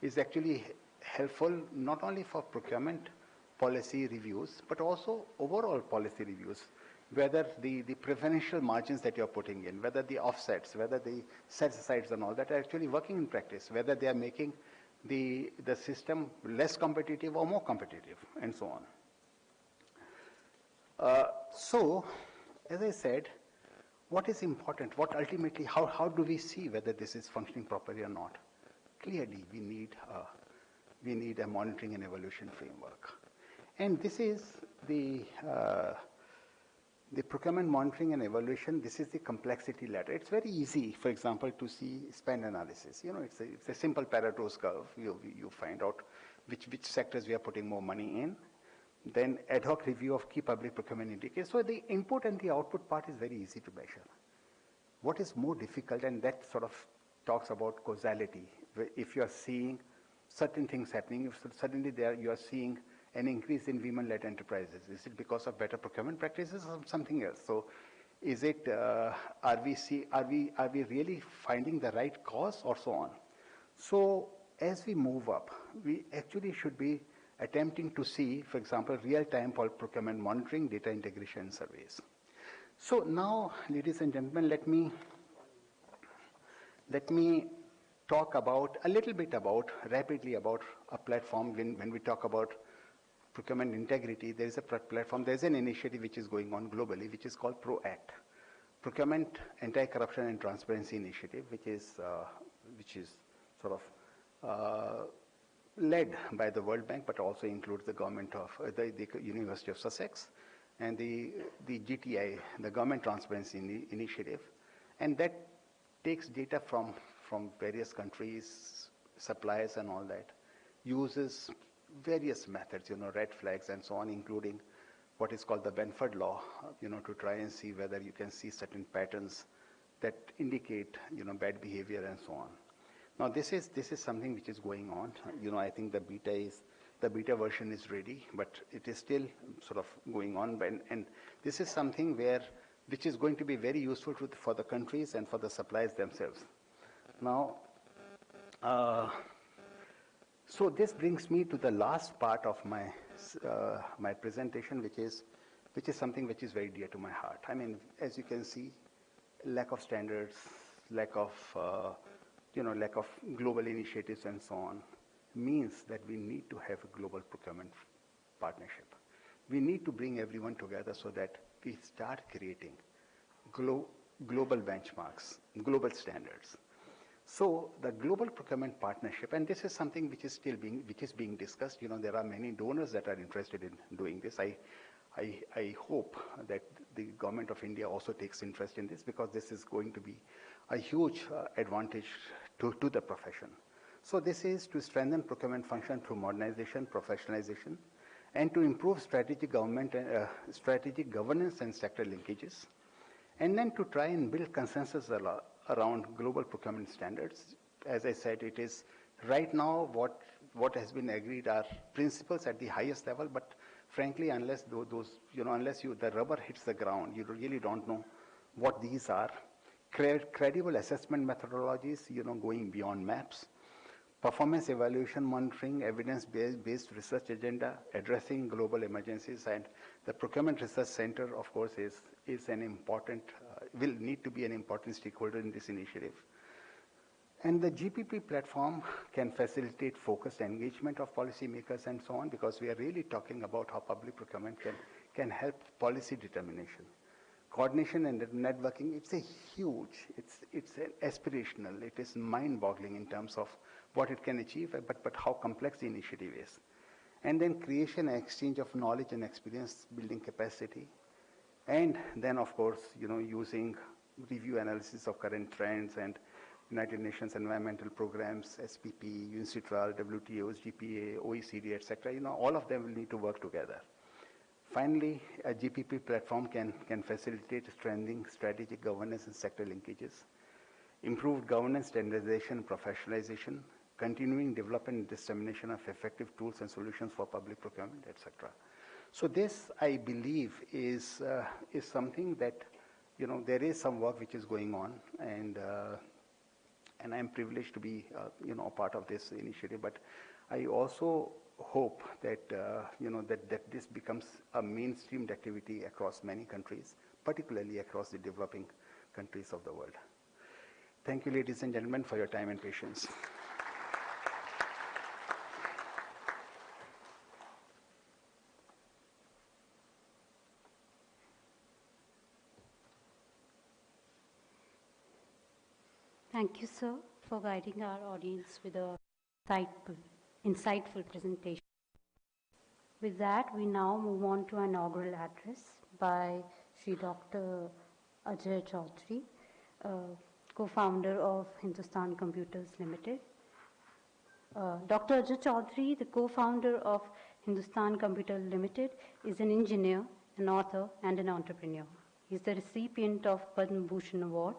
C: is actually helpful not only for procurement policy reviews, but also overall policy reviews, whether the preferential margins that you're putting in, whether the offsets, whether the set-asides and all that are actually working in practice, whether they are making the system less competitive or more competitive, and so on. So, as I said, what is important? What ultimately, how do we see whether this is functioning properly or not? Clearly, we need a monitoring and evaluation framework. And this is the The procurement monitoring and evaluation, this is the complexity ladder. It's very easy, for example, to see spend analysis. You know, it's a simple Pareto's curve. You find out which sectors we are putting more money in. Then ad hoc review of key public procurement indicators. So the input and the output part is very easy to measure. What is more difficult, and that sort of talks about causality. If you are seeing certain things happening, if suddenly you are seeing an increase in women-led enterprises, is it because of better procurement practices or something else? So, is it are we really finding the right cause or so on? So, as we move up, we actually should be attempting to see, for example, real-time procurement monitoring, data integration surveys. So now, ladies and gentlemen, let me talk about a little bit rapidly about a platform. When we talk about procurement integrity, there is a platform, there is an initiative which is going on globally, which is called ProAct, Procurement Anti-Corruption and Transparency Initiative, which is sort of led by the World Bank, but also includes the government of the University of Sussex and the GTI, the Government Transparency Initiative, and that takes data from various countries, suppliers and all that, uses various methods, you know, red flags and so on, including what is called the Benford law, you know, to try and see whether you can see certain patterns that indicate, you know, bad behavior and so on. Now this is something which is going on. You know, I think the beta version is ready, but it is still sort of going on. And this is something which is going to be very useful for the countries and for the suppliers themselves. Now, so this brings me to the last part of my presentation, which is something which is very dear to my heart. I mean, as you can see, lack of standards, lack of global initiatives and so on, means that we need to have a global procurement partnership. We need to bring everyone together so that we start creating global benchmarks, global standards. So the global procurement partnership, and this is something which is being discussed. You know, there are many donors that are interested in doing this. I hope that the government of India also takes interest in this, because this is going to be a huge advantage to the profession. So this is to strengthen procurement function through modernization, professionalization, and to improve strategic governance and sector linkages, and then to try and build consensus around global procurement standards. As I said, it is right now what has been agreed are principles at the highest level, but frankly, unless the rubber hits the ground, you really don't know what these are. Credible assessment methodologies, you know, going beyond maps, performance evaluation monitoring, evidence-based research agenda, addressing global emergencies, and the Procurement Research Center, of course, is an important, will need to be an important stakeholder in this initiative. And the GPP platform can facilitate focused engagement of policymakers and so on, because we are really talking about how public procurement can help policy determination. Coordination and networking, it's a huge, it's an aspirational, it is mind-boggling in terms of what it can achieve, but how complex the initiative is. And then creation and exchange of knowledge and experience, building capacity. And then, of course, you know, using review analysis of current trends and United Nations environmental programs, SPP, UNCITRAL, WTOs, GPA, OECD, etc. You know, all of them will need to work together. Finally, a GPP platform can facilitate strengthening strategic governance and sector linkages, improved governance, standardization, professionalization, continuing development and dissemination of effective tools and solutions for public procurement, etc. So this, I believe, is something that, you know, there is some work which is going on, and I'm privileged to be, you know, a part of this initiative. But I also hope that, you know, that this becomes a mainstreamed activity across many countries, particularly across the developing countries of the world. Thank you, ladies and gentlemen, for your time and patience.
B: Thank you, sir, for guiding our audience with a insightful presentation. With that, we now move on to an inaugural address by Shri Dr. Ajay Chaudhary, co-founder of Hindustan Computers Limited. Dr. Ajay Chaudhary, the co-founder of Hindustan Computer Limited, is an engineer, an author, and an entrepreneur. He is the recipient of Padma Bhushan Award.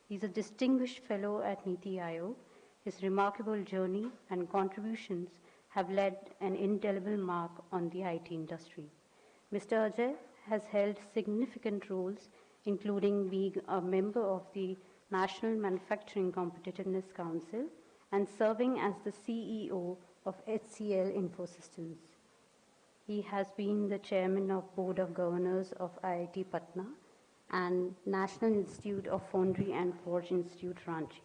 B: He is a distinguished fellow at Niti Aayog. His remarkable journey and contributions have led an indelible mark on the IT industry. Mr. Ajay has held significant roles, including being a member of the National Manufacturing Competitiveness Council and serving as the CEO of HCL Infosystems. He has been the chairman of Board of Governors of IIT Patna and National Institute of Foundry and Forge Institute, Ranchi.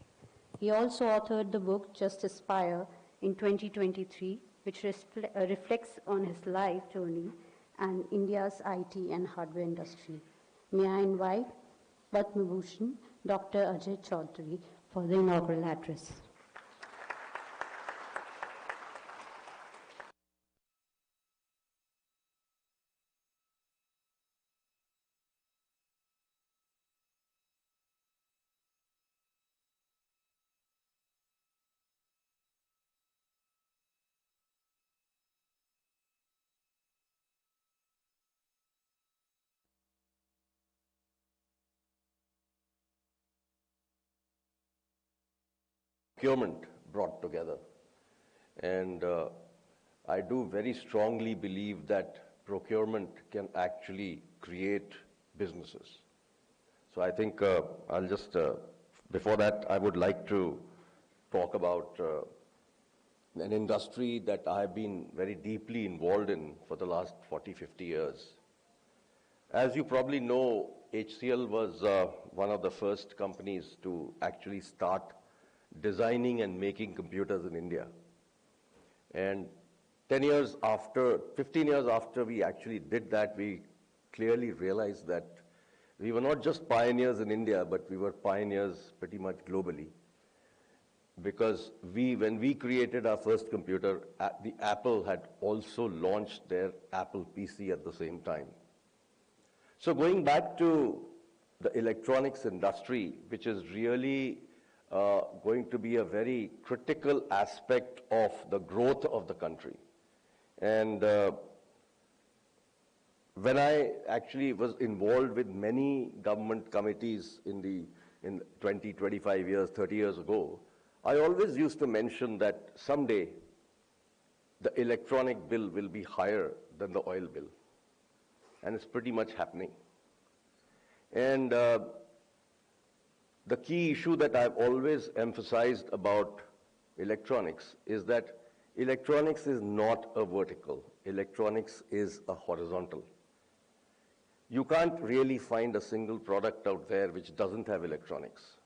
B: He also authored the book Just Aspire in 2023, which reflects on his life journey and India's IT and hardware industry. May I invite Padma Bhushan, Dr. Ajay Chaudhary, for the inaugural address.
D: Procurement brought together. And I do very strongly believe that procurement can actually create businesses. So I think I'll just, before that, I would like to talk about an industry that I've been very deeply involved in for the last 40, 50 years. As you probably know, HCL was one of the first companies to actually start designing and making computers in India. And 10 years after, 15 years after we actually did that, we clearly realized that we were not just pioneers in India, but we were pioneers pretty much globally. Because when we created our first computer, the Apple had also launched their Apple PC at the same time. So going back to the electronics industry, which is really going to be a very critical aspect of the growth of the country. And when I actually was involved with many government committees in 20, 25 years, 30 years ago, I always used to mention that someday the electronic bill will be higher than the oil bill. And it's pretty much happening. And the key issue that I've always emphasized about electronics is that electronics is not a vertical. Electronics is a horizontal. You can't really find a single product out there which doesn't have electronics.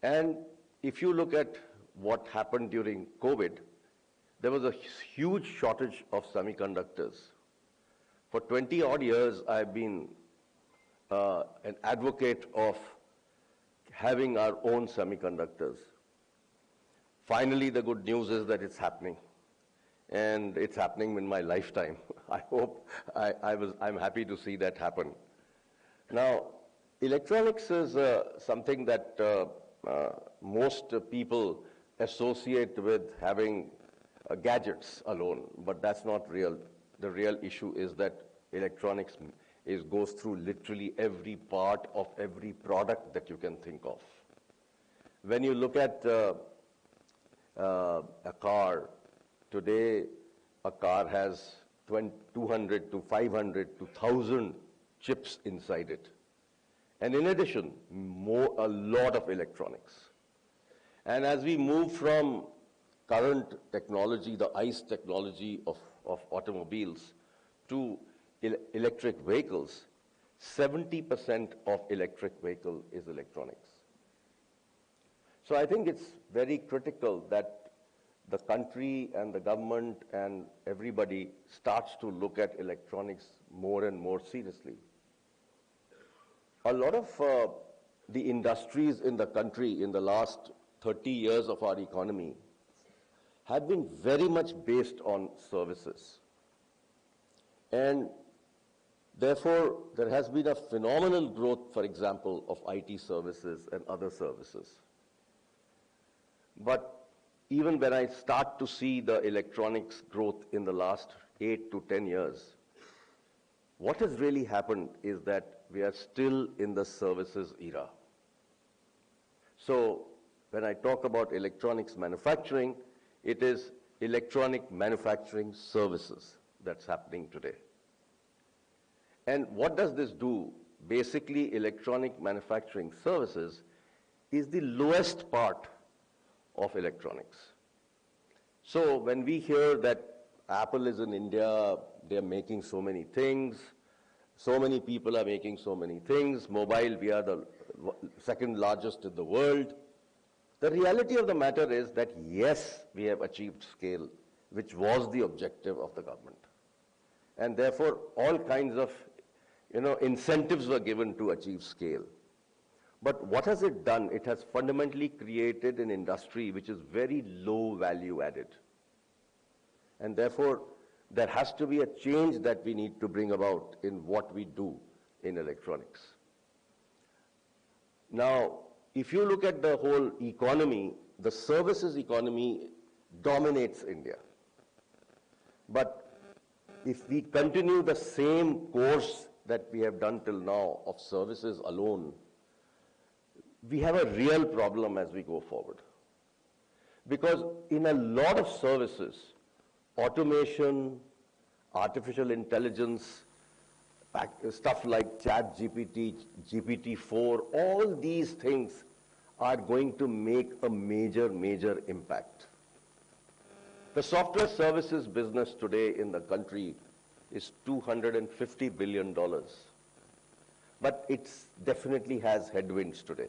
D: And if you look at what happened during COVID, there was a huge shortage of semiconductors. For 20 odd years, I've been an advocate of having our own semiconductors. Finally, the good news is that it's happening. And it's happening in my lifetime. I hope, I'm happy to see that happen. Now, electronics is something that most people associate with having gadgets alone, but that's not real. The real issue is that electronics goes through literally every part of every product that you can think of. When you look at a car, today a car has 200 to 500 to 1,000 chips inside it. And in addition, a lot of electronics. And as we move from current technology, the ICE technology of automobiles, to electric vehicles, 70% of electric vehicle is electronics. So I think it's very critical that the country and the government and everybody starts to look at electronics more and more seriously. A lot of the industries in the country in the last 30 years of our economy have been very much based on services. And Therefore, there has been a phenomenal growth, for example, of IT services and other services. But even when I start to see the electronics growth in the last 8 to 10 years, what has really happened is that we are still in the services era. So when I talk about electronics manufacturing, it is electronic manufacturing services that's happening today. And what does this do? Basically, electronic manufacturing services is the lowest part of electronics. So when we hear that Apple is in India, they're making so many things, so many people are making so many things, mobile, we are the second largest in the world. The reality of the matter is that yes, we have achieved scale, which was the objective of the government. And therefore, all kinds of incentives were given to achieve scale. But what has it done? It has fundamentally created an industry which is very low value added. And therefore, there has to be a change that we need to bring about in what we do in electronics. Now, if you look at the whole economy, the services economy dominates India. But if we continue the same course that we have done till now of services alone, we have a real problem as we go forward. Because in a lot of services, automation, artificial intelligence, stuff like ChatGPT, GPT-4, all these things are going to make a major, major impact. The software services business today in the country is $250 billion. But it definitely has headwinds today.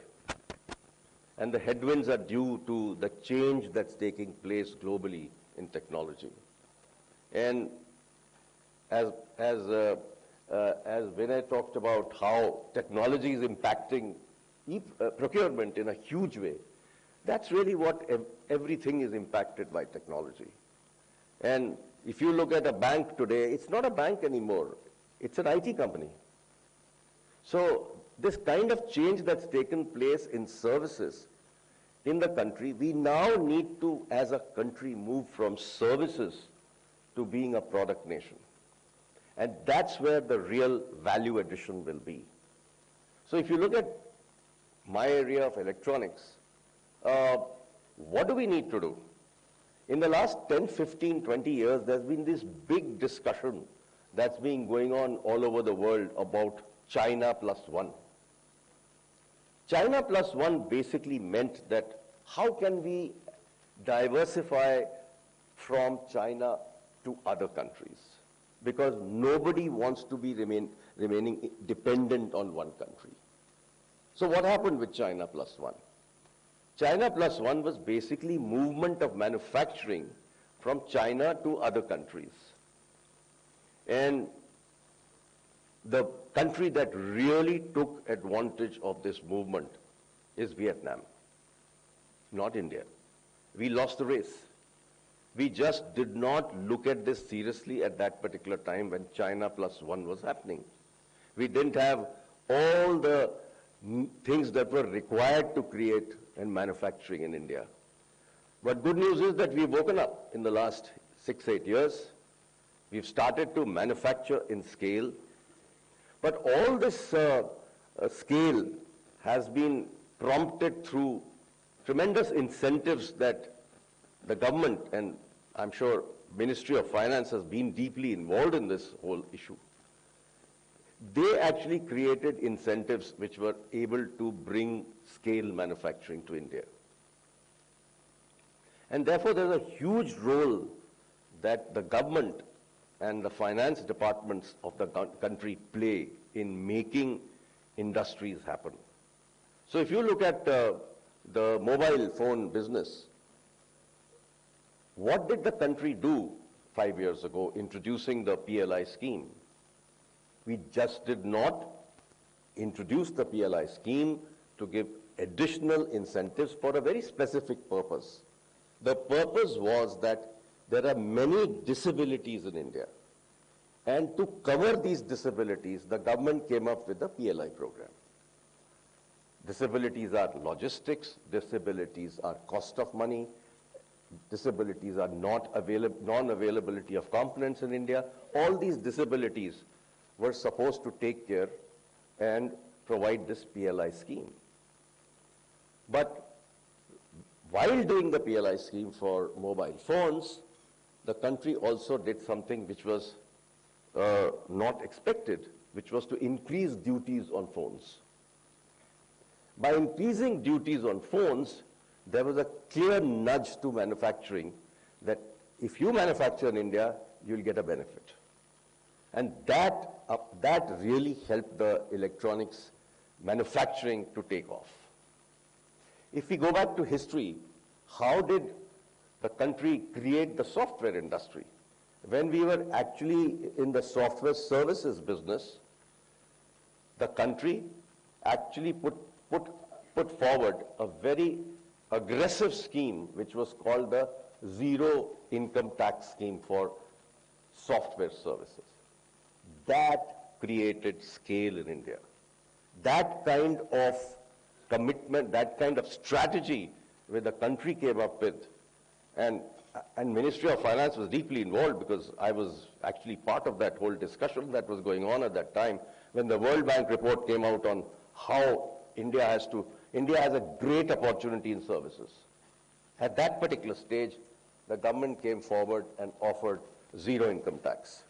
D: And the headwinds are due to the change that's taking place globally in technology. And as Vinay talked about how technology is impacting procurement in a huge way, that's really what everything is impacted by technology. And if you look at a bank today, it's not a bank anymore. It's an IT company. So this kind of change that's taken place in services in the country, we now need to, as a country, move from services to being a product nation. And that's where the real value addition will be. So if you look at my area of electronics, what do we need to do? In the last 10, 15, 20 years, there's been this big discussion that's been going on all over the world about China plus one. China plus one basically meant that how can we diversify from China to other countries? Because nobody wants to be remaining dependent on one country. So what happened with China plus one? China plus one was basically movement of manufacturing from China to other countries. And the country that really took advantage of this movement is Vietnam, not India. We lost the race. We just did not look at this seriously at that particular time when China plus one was happening. We didn't have all the things that were required to create and manufacturing in India. But good news is that we've woken up in the last 6, 8 years. We've started to manufacture in scale. But all this scale has been prompted through tremendous incentives that the government, and I'm sure Ministry of Finance has been deeply involved in this whole issue. They actually created incentives which were able to bring scale manufacturing to India. And therefore, there's a huge role that the government and the finance departments of the country play in making industries happen. So if you look at the mobile phone business, what did the country do 5 years ago, introducing the PLI scheme? We just did not introduce the PLI scheme to give additional incentives for a very specific purpose. The purpose was that there are many disabilities in India. And to cover these disabilities, the government came up with the PLI program. Disabilities are logistics, disabilities are cost of money, disabilities are non-availability of components in India. All these disabilities were supposed to take care and provide this PLI scheme. But while doing the PLI scheme for mobile phones, the country also did something which was not expected, which was to increase duties on phones. By increasing duties on phones, there was a clear nudge to manufacturing that if you manufacture in India, you'll get a benefit. And that really helped the electronics manufacturing to take off. If we go back to history, how did the country create the software industry? When we were actually in the software services business, the country actually put forward a very aggressive scheme which was called the zero income tax scheme for software services. That created scale in India. That kind of commitment, that kind of strategy where the country came up with, and Ministry of Finance was deeply involved because I was actually part of that whole discussion that was going on at that time when the World Bank report came out on how India has a great opportunity in services. At that particular stage, the government came forward and offered zero income tax.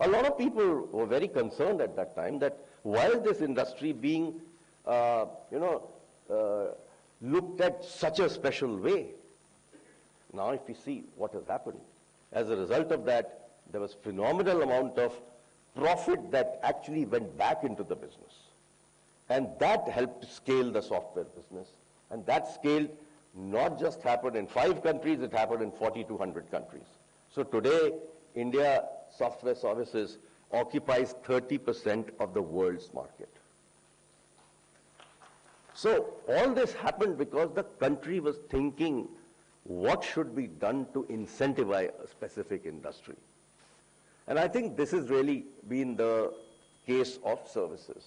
D: A lot of people were very concerned at that time that why is this industry being, looked at such a special way? Now, if you see what has happened, as a result of that, there was phenomenal amount of profit that actually went back into the business. And that helped scale the software business. And that scale not just happened in 5 countries, it happened in 4,200 countries. So today, India software services occupies 30% of the world's market. So all this happened because the country was thinking what should be done to incentivize a specific industry. And I think this has really been the case of services.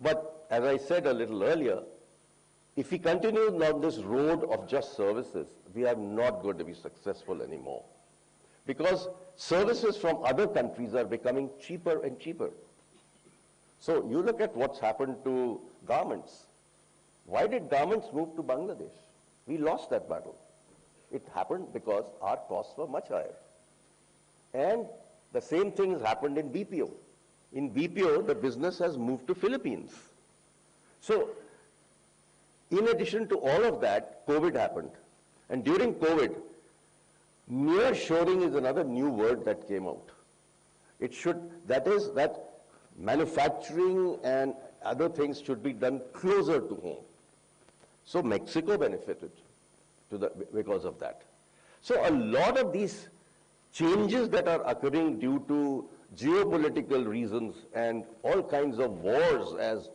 D: But as I said a little earlier, if we continue down this road of just services, we are not going to be successful anymore. Because services from other countries are becoming cheaper and cheaper. So you look at what's happened to garments. Why did garments move to Bangladesh? We lost that battle. It happened because our costs were much higher. And the same thing has happened in BPO. In BPO, the business has moved to Philippines. So, in addition to all of that, COVID happened. And during COVID, nearshoring is another new word that came out. That is that manufacturing and other things should be done closer to home. So Mexico benefited because of that. So a lot of these changes that are occurring due to geopolitical reasons and all kinds of wars, as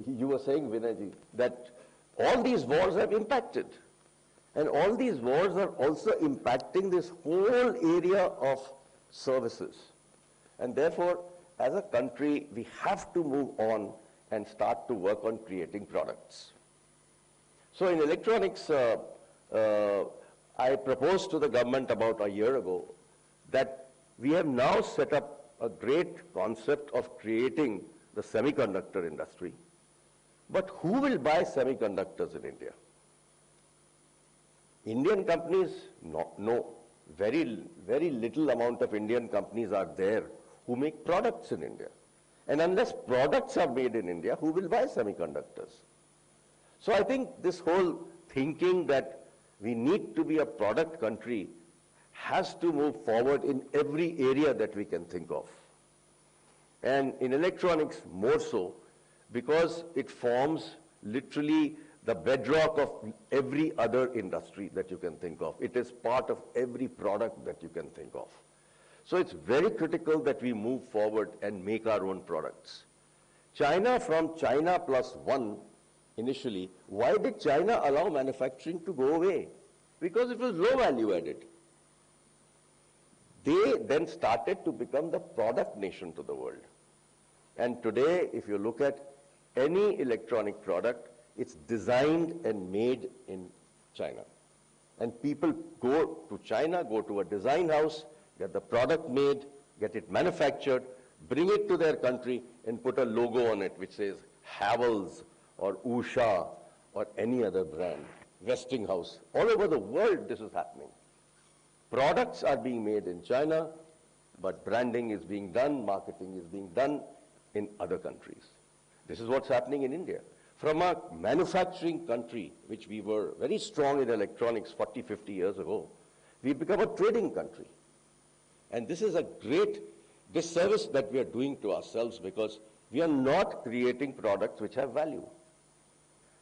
D: you were saying, Vinayji, that all these wars have impacted. And all these wars are also impacting this whole area of services. And therefore, as a country, we have to move on and start to work on creating products. So in electronics, I proposed to the government about a year ago that we have now set up a great concept of creating the semiconductor industry. But who will buy semiconductors in India? Indian companies? No. Very little amount of Indian companies are there who make products in India. And unless products are made in India, who will buy semiconductors? So I think this whole thinking that we need to be a product country has to move forward in every area that we can think of. And in electronics more so, because it forms literally the bedrock of every other industry that you can think of. It is part of every product that you can think of. So it's very critical that we move forward and make our own products. China, from China plus one initially, why did China allow manufacturing to go away? Because it was low value added. They then started to become the product nation to the world. And today, if you look at any electronic product, it's designed and made in China. And people go to China, go to a design house, get the product made, get it manufactured, bring it to their country, and put a logo on it which says Havells or Usha or any other brand, Westinghouse. All over the world, this is happening. Products are being made in China, but branding is being done, marketing is being done in other countries. This is what's happening in India. From a manufacturing country, which we were very strong in electronics 40, 50 years ago, we've become a trading country. And this is a great disservice that we are doing to ourselves because we are not creating products which have value.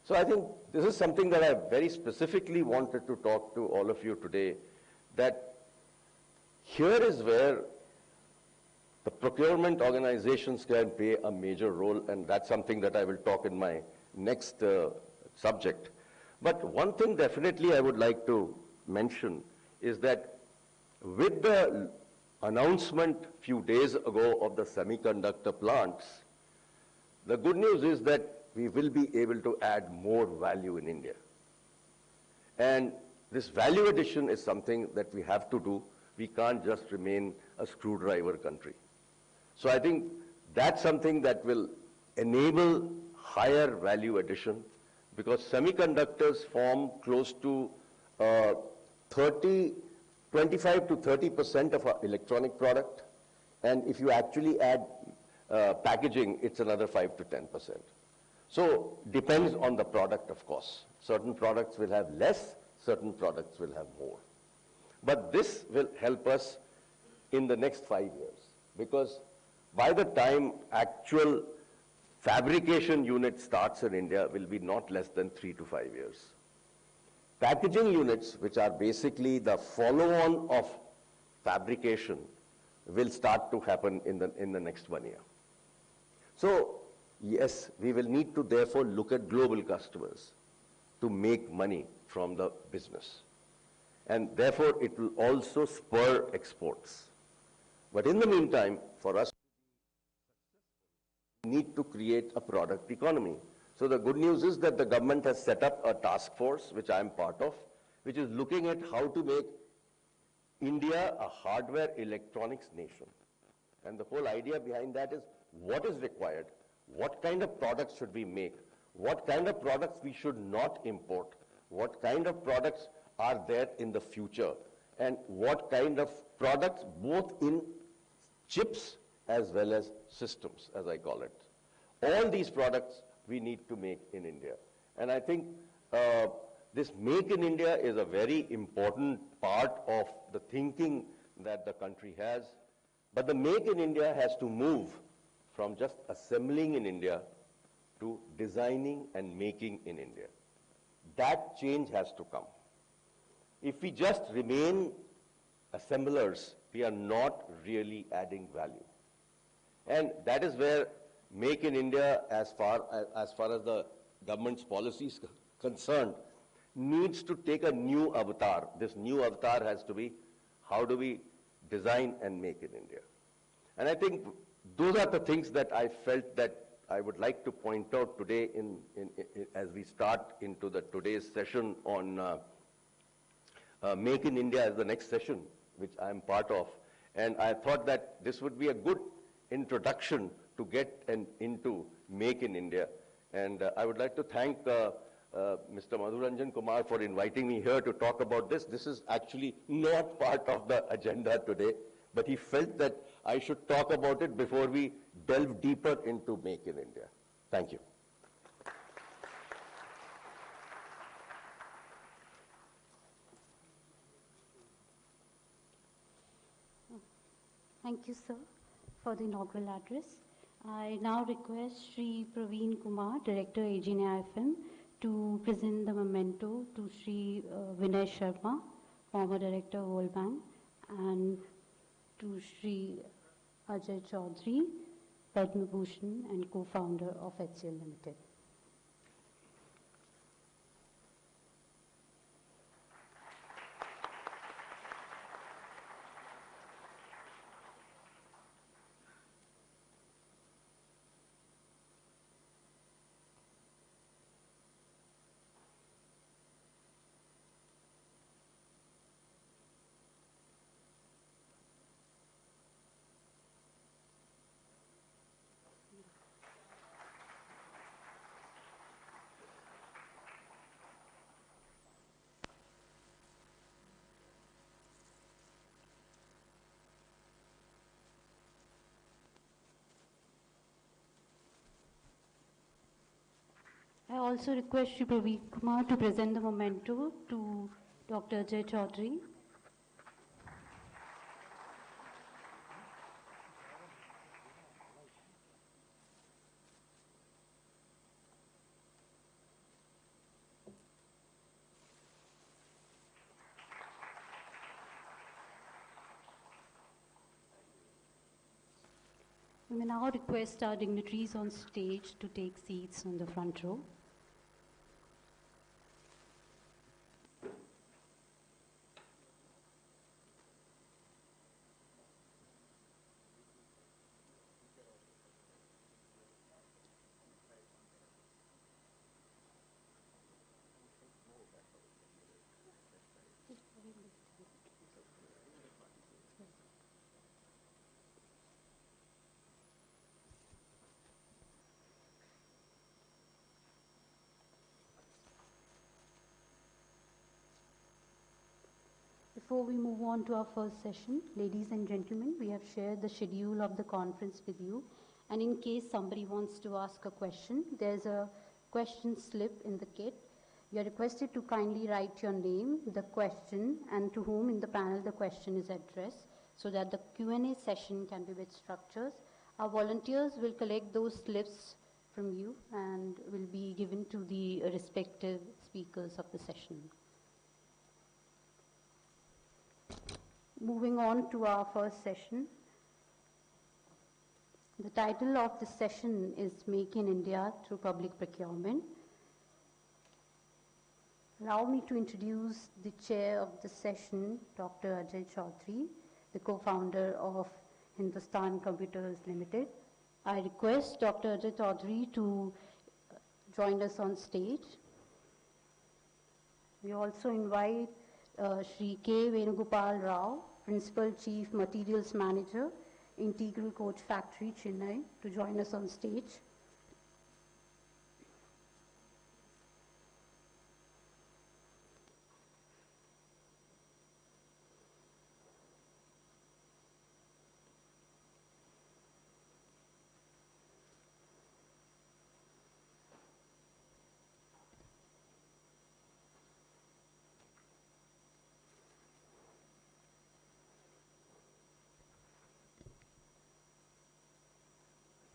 D: So I think this is something that I very specifically wanted to talk to all of you today, that here is where the procurement organizations can play a major role, and that's something that I will talk in my next subject. But one thing definitely I would like to mention is that with the announcement a few days ago of the semiconductor plants, the good news is that we will be able to add more value in India. And this value addition is something that we have to do. We can't just remain a screwdriver country. So I think that's something that will enable higher value addition, because semiconductors form close to 25 to 30% of our electronic product. And if you actually add packaging, it's another 5 to 10%. So depends on the product, of course. Certain products will have less, certain products will have more. But this will help us in the next 5 years, because by the time actual fabrication unit starts in India will be not less than 3 to 5 years. Packaging units, which are basically the follow-on of fabrication, will start to happen in the next 1 year. So, yes, we will need to therefore look at global customers to make money from the business. And therefore, it will also spur exports. But in the meantime, for us, we need to create a product economy. So the good news is that the government has set up a task force, which I am part of, which is looking at how to make India a hardware electronics nation. And the whole idea behind that is what is required, what kind of products should we make, what kind of products we should not import, what kind of products are there in the future, and what kind of products, both in chips as well as systems, as I call it. All these products we need to make in India. And I think this Make in India is a very important part of the thinking that the country has. But the Make in India has to move from just assembling in India to designing and making in India. That change has to come. If we just remain assemblers, we are not really adding value. And that is where Make in India, as far as the government's policies concerned, needs to take a new avatar. This new avatar has to be, how do we design and make in India? And I think those are the things that I felt that I would like to point out today as we start into today's session on Make in India as the next session, which I am part of. And I thought that this would be a good introduction to get into Make in India. And I would like to thank Mr. Madhuranjan Kumar for inviting me here to talk about this. This is actually not part of the agenda today, but he felt that I should talk about it before we delve deeper into Make in India. Thank you.
B: Thank you, sir, for the inaugural address. I now request Shri Praveen Kumar, Director, AGNI IFM, to present the memento to Shri Vinay Sharma, former Director, World Bank, and to Shri Ajay Chaudhary, Padma Bhushan and co-founder of HCL Limited. also request Shri Praveer Kumar to present the memento to Dr. Ajay Chaudhary. We may now request our dignitaries on stage to take seats on the front row. Before we move on to our first session, ladies and gentlemen, we have shared the schedule of the conference with you. And in case somebody wants to ask a question, there's a question slip in the kit. You are requested to kindly write your name, the question, and to whom in the panel the question is addressed, so that the Q&A session can be with structures. Our volunteers will collect those slips from you and will be given to the respective speakers of the session. Moving on to our first session. The title of the session is Make in India Through Public Procurement. Allow me to introduce the chair of the session, Dr. Ajay Chaudhary, the co-founder of Hindustan Computers Limited. I request Dr. Ajay Chaudhary to join us on stage. We also invite Shri K. Venugopal Rao, Principal Chief Materials Manager, Integral Coach Factory, Chennai, to join us on stage.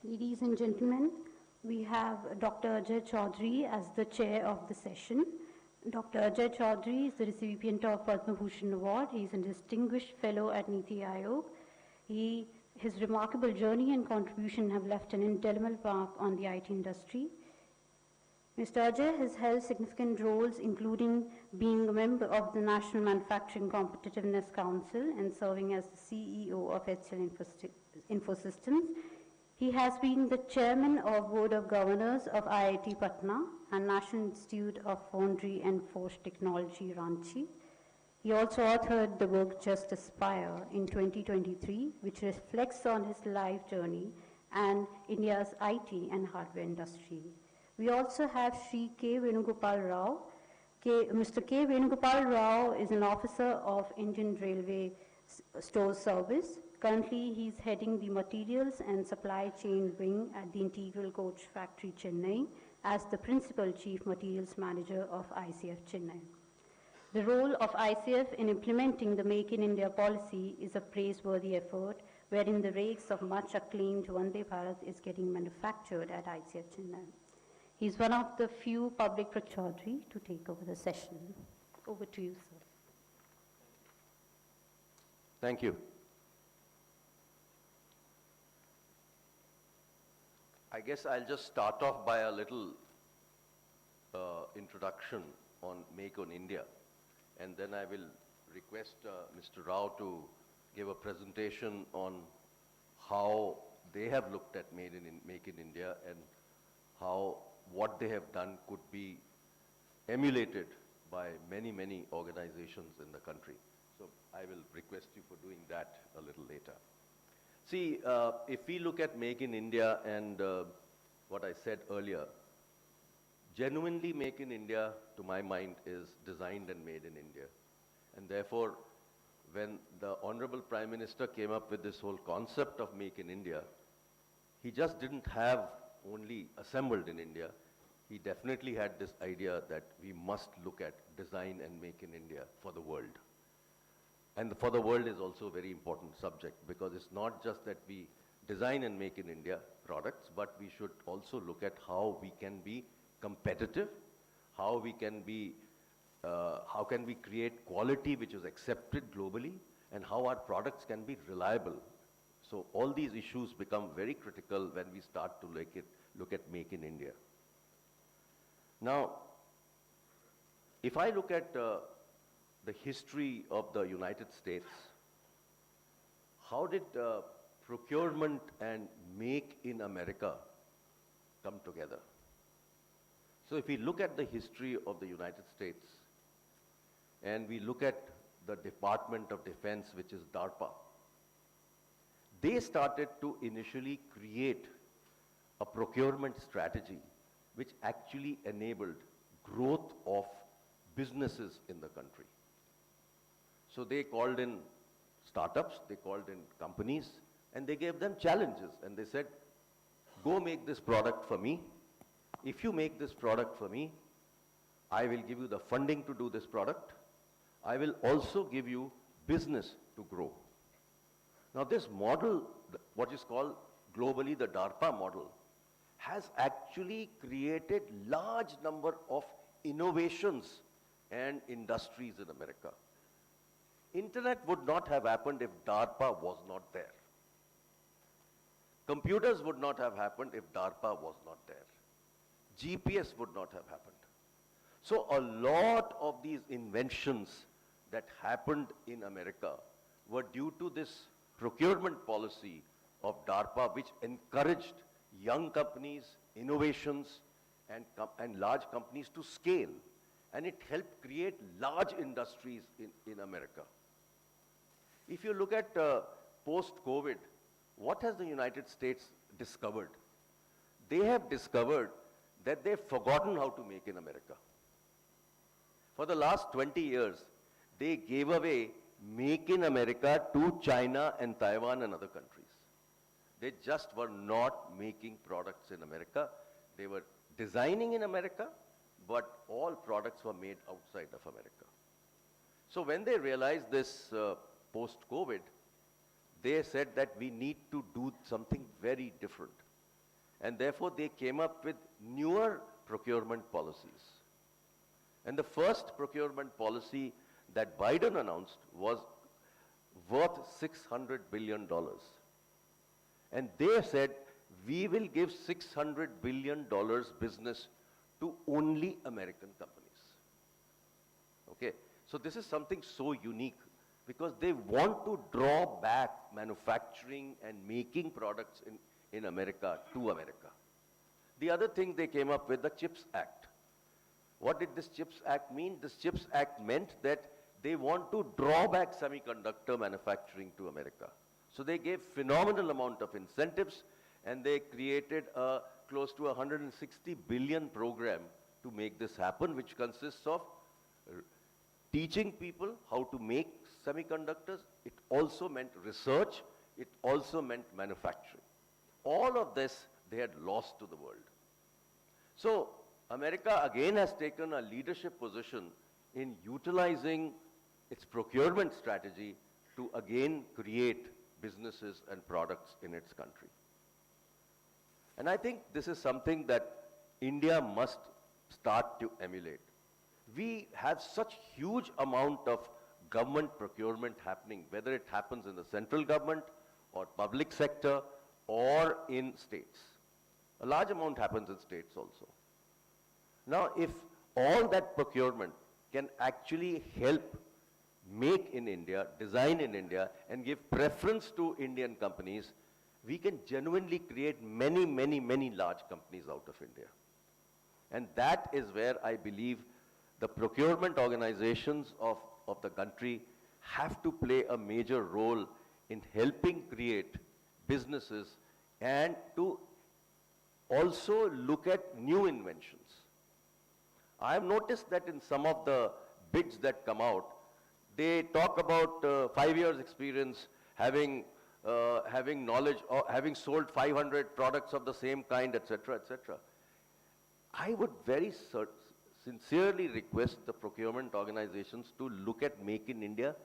B: Ladies and gentlemen, we have Dr. Ajay Chaudhary as the chair of the session. Dr. Ajay Chaudhary is the recipient of Padma Bhushan Award. He is a distinguished fellow at Niti Aayog. His remarkable journey and contribution have left an indelible mark on the IT industry. Mr. Ajay has held significant roles, including being a member of the National Manufacturing Competitiveness Council and serving as the CEO of HCL Infosystems. He has been the chairman of Board of Governors of IIT Patna and National Institute of Foundry and Forge Technology, Ranchi. He also authored the book Just Aspire in 2023, which reflects on his life journey and India's IT and hardware industry. We also have Shri K. Venugopal Rao. Mr. K. Venugopal Rao is an officer of Indian Railway Store Service. Currently, he is heading the Materials and Supply Chain Wing at the Integral Coach Factory, Chennai, as the Principal Chief Materials Manager of ICF Chennai. The role of ICF in implementing the Make in India policy is a praiseworthy effort, wherein the rakes of much acclaimed Vande Bharat is getting manufactured at ICF Chennai. He is one of the few public Chaudhary to take over the session. Over to you, sir.
D: Thank you. I guess I'll just start off by a little introduction on Make in India, and then I will request Mr. Rao to give a presentation on how they have looked at Make in India and how what they have done could be emulated by many, many organizations in the country. So I will request you for doing that a little later. See, if we look at Make in India and what I said earlier, genuinely Make in India, to my mind, is designed and made in India. And therefore, when the Honorable Prime Minister came up with this whole concept of Make in India, he just didn't have only assembled in India. he definitely had this idea that we must look at design and make in India for the world. And for the world is also a very important subject, because it's not just that we design and make in India products, but we should also look at how we can be competitive, how we can be, how can we create quality which is accepted globally, and how our products can be reliable. So all these issues become very critical when we start to look at make in India. Now, if I look at the history of the United States, how did procurement and make in America come together? So if we look at the history of the United States, and we look at the Department of Defense, which is DARPA, they started to initially create a procurement strategy which actually enabled growth of businesses in the country. So they called in startups, they called in companies, and they gave them challenges. And they said, go make this product for me. If you make this product for me, I will give you the funding to do this product. I will also give you business to grow. Now this model, what is called globally the DARPA model, has actually created large number of innovations and industries in America. Internet would not have happened if DARPA was not there. Computers would not have happened if DARPA was not there. GPS would not have happened. So a lot of these inventions that happened in America were due to this procurement policy of DARPA, which encouraged young companies, innovations, and large companies to scale. And it helped create large industries in America. If you look at post-COVID, what has the United States discovered? They have discovered that they've forgotten how to make in America. For the last 20 years, they gave away make in America to China and Taiwan and other countries. They just were not making products in America. They were designing in America, but all products were made outside of America. So when they realized this post-COVID, they said that we need to do something very different. And therefore they came up with newer procurement policies. And the first procurement policy that Biden announced was worth $600 billion. And they said, we will give $600 billion business to only American companies. Okay, so this is something so unique because they want to draw back manufacturing and making products in America to America. The other thing they came up with, the CHIPS Act. What did this CHIPS Act mean? This CHIPS Act meant that they want to draw back semiconductor manufacturing to America. So they gave phenomenal amount of incentives, and they created a close to $160 billion program to make this happen, which consists of teaching people how to make semiconductors. It also meant research. It also meant manufacturing. All of this they had lost to the world. So America again has taken a leadership position in utilizing its procurement strategy to again create businesses and products in its country. And I think this is something that India must start to emulate. We have such huge amount of government procurement happening, whether it happens in the central government or public sector or in states. A large amount happens in states also. Now, if all that procurement can actually help make in India, design in India, and give preference to Indian companies, we can genuinely create many, many, many large companies out of India. And that is where I believe the procurement organizations of the country have to play a major role in helping create businesses and to also look at new inventions. I have noticed that in some of the bids that come out, they talk about 5 years experience, having knowledge, or having sold 500 products of the same kind, etc., etc. I would very sincerely request the procurement organizations to look at Make in India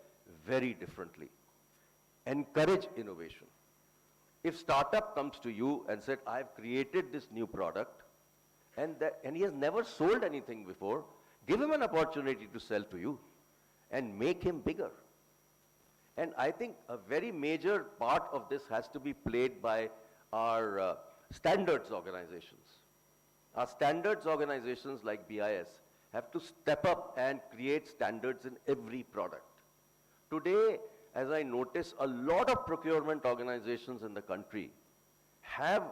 D: very differently. Encourage innovation. If startup comes to you and said, I've created this new product, and he has never sold anything before, give him an opportunity to sell to you and make him bigger. And I think a very major part of this has to be played by our standards organizations. Our standards organizations like BIS have to step up and create standards in every product. Today, as I notice, a lot of procurement organizations in the country have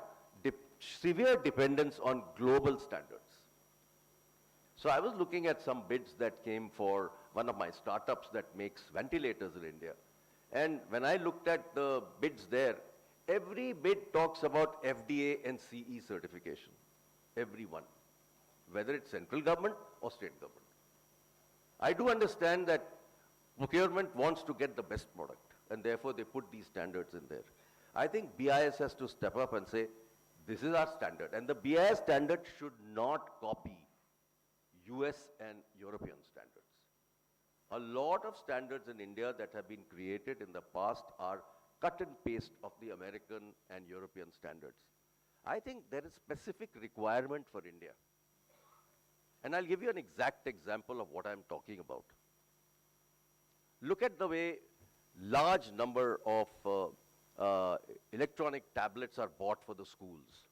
D: severe dependence on global standards. So I was looking at some bids that came for one of my startups that makes ventilators in India. And when I looked at the bids there, every bid talks about FDA and CE certification. Every one, whether it's central government or state government. I do understand that procurement wants to get the best product, and therefore they put these standards in there. I think BIS has to step up and say, this is our standard. And the BIS standard should not copy US and European standards. A lot of standards in India that have been created in the past are cut and paste of the American and European standards. I think there is specific requirement for India. And I'll give you an exact example of what I'm talking about. Look at the way large number of electronic tablets are bought for the schools.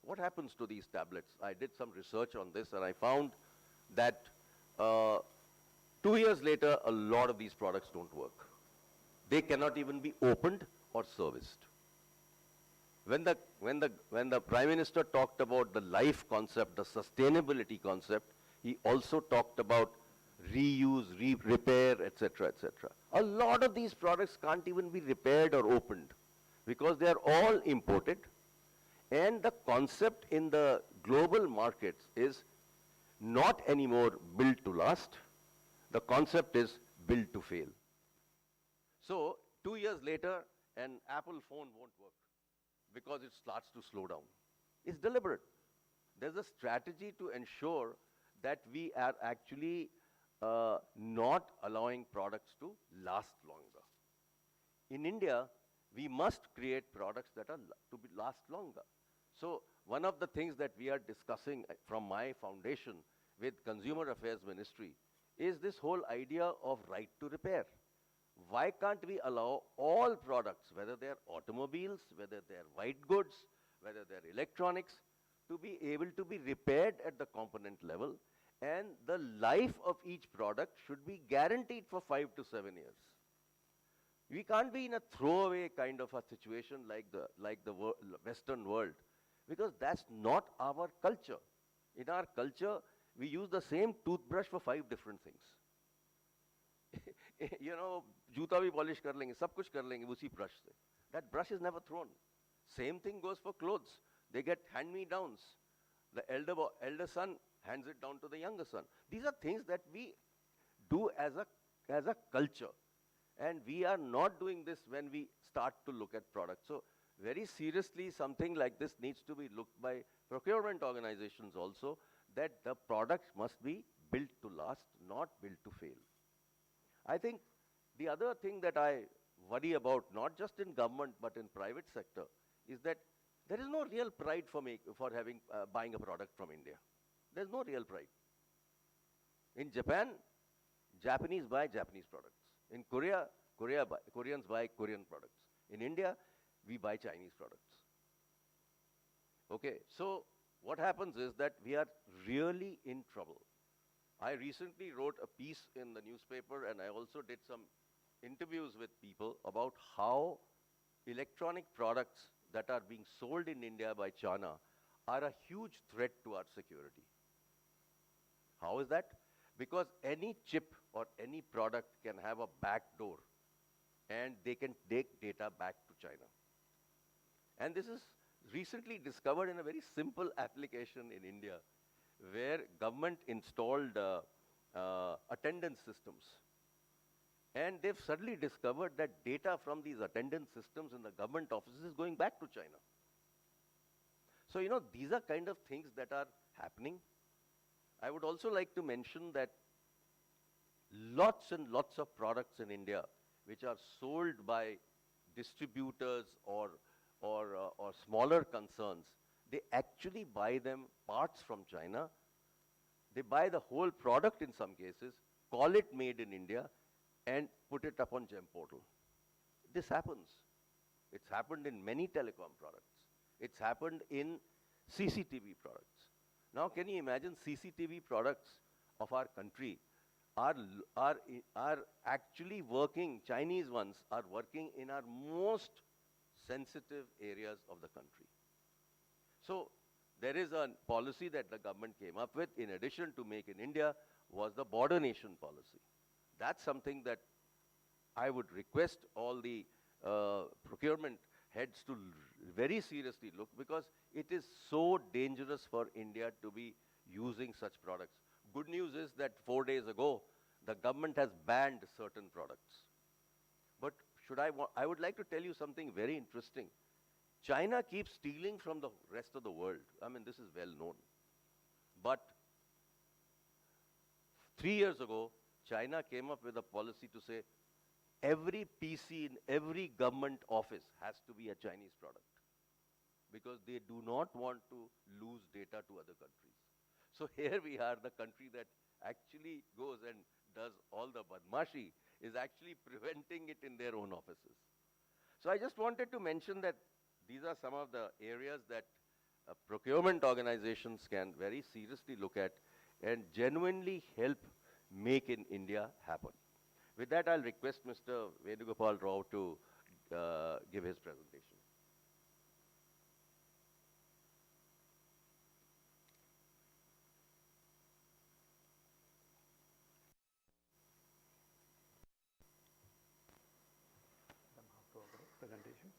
D: What happens to these tablets? I did some research on this and I found that 2 years later, a lot of these products don't work. They cannot even be opened or serviced. When the Prime Minister talked about the life concept, the sustainability concept, he also talked about reuse, repair, etc., etc. A lot of these products can't even be repaired or opened because they are all imported. And the concept in the global markets is not anymore built to last. The concept is built to fail. So 2 years later, an Apple phone won't work because it starts to slow down. It's deliberate. There's a strategy to ensure that we are actually not allowing products to last longer. In India, we must create products that are to last longer. So one of the things that we are discussing from my foundation with Consumer Affairs Ministry is this whole idea of right to repair. Why can't we allow all products, whether they're automobiles, whether they're white goods, whether they're electronics, to be able to be repaired at the component level, and the life of each product should be guaranteed for 5 to 7 years. We can't be in a throwaway kind of a situation like the Western world, because that's not our culture. In our culture, we use the same toothbrush for 5 different things. You know, जूता भी polish कर लेंगे, सब कुछ कर लेंगे उसी brush से. That brush is never thrown. Same thing goes for clothes. They get hand-me-downs. The elder son hands it down to the younger son. These are things that we do as a culture. And we are not doing this when we start to look at products. So very seriously, something like this needs to be looked by procurement organizations also, that the products must be built to last, not built to fail. I think the other thing that I worry about, not just in government but in private sector, is that there is no real pride for buying a product from India. There's no real pride. In Japan, Japanese buy Japanese products. In Korea, Koreans buy Korean products. In India, we buy Chinese products. Okay, so what happens is that we are really in trouble. I recently wrote a piece in the newspaper, and I also did some interviews with people about how electronic products that are being sold in India by China are a huge threat to our security. How is that? Because any chip or any product can have a back door, and they can take data back to China. And this is recently discovered in a very simple application in India, where government installed attendance systems. And they've suddenly discovered that data from these attendance systems in the government offices is going back to China. So, these are kind of things that are happening. I would also like to mention that lots and lots of products in India which are sold by distributors or smaller concerns, they actually buy them parts from China. They buy the whole product in some cases, call it made in India, and put it up on Gem portal. This happens. It's happened in many telecom products. It's happened in CCTV products. Now, can you imagine CCTV products of our country are actually working, Chinese ones are working in our most sensitive areas of the country. So, there is a policy that the government came up with, in addition to Make in India, was the border nation policy. That's something that I would request all the procurement heads to very seriously look, because it is so dangerous for India to be using such products. Good news is that 4 days ago, the government has banned certain products. But I would like to tell you something very interesting. China keeps stealing from the rest of the world. I mean, this is well known. But 3 years ago, China came up with a policy to say every PC in every government office has to be a Chinese product, because they do not want to lose data to other countries. So here we are, the country that actually goes and does all the badmashi is actually preventing it in their own offices. So I just wanted to mention that these are some of the areas that procurement organizations can very seriously look at and genuinely help make in India happen. With that, I'll request Mr. Venugopal Rao to give his presentation.
C: Presentation.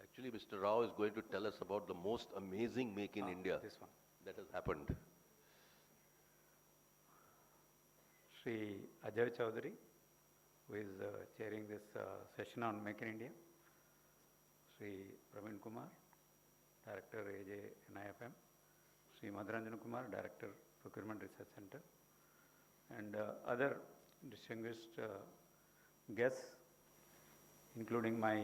D: Actually, Mr. Rao is going to tell us about the most amazing Make in India that has happened.
E: Sri Ajay Chaudhary, who is chairing this session on Make in India. Sri Praveen Kumar, Director AJ NIFM. Sri Madharanjan Kumar, Director Procurement Research Center. And other distinguished guests, including my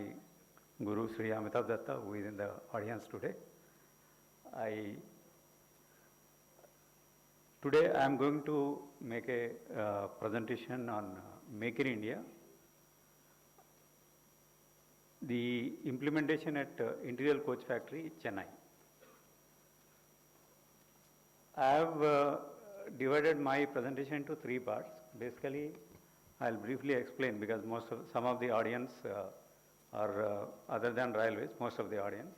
E: Guru Sri Amitabh Datta, who is in the audience today. Today I am going to make a presentation on Make in India, the implementation at Integral Coach Factory, Chennai. I have divided my presentation into 3 parts. Basically, I will briefly explain, because some of the audience are other than railways, most of the audience.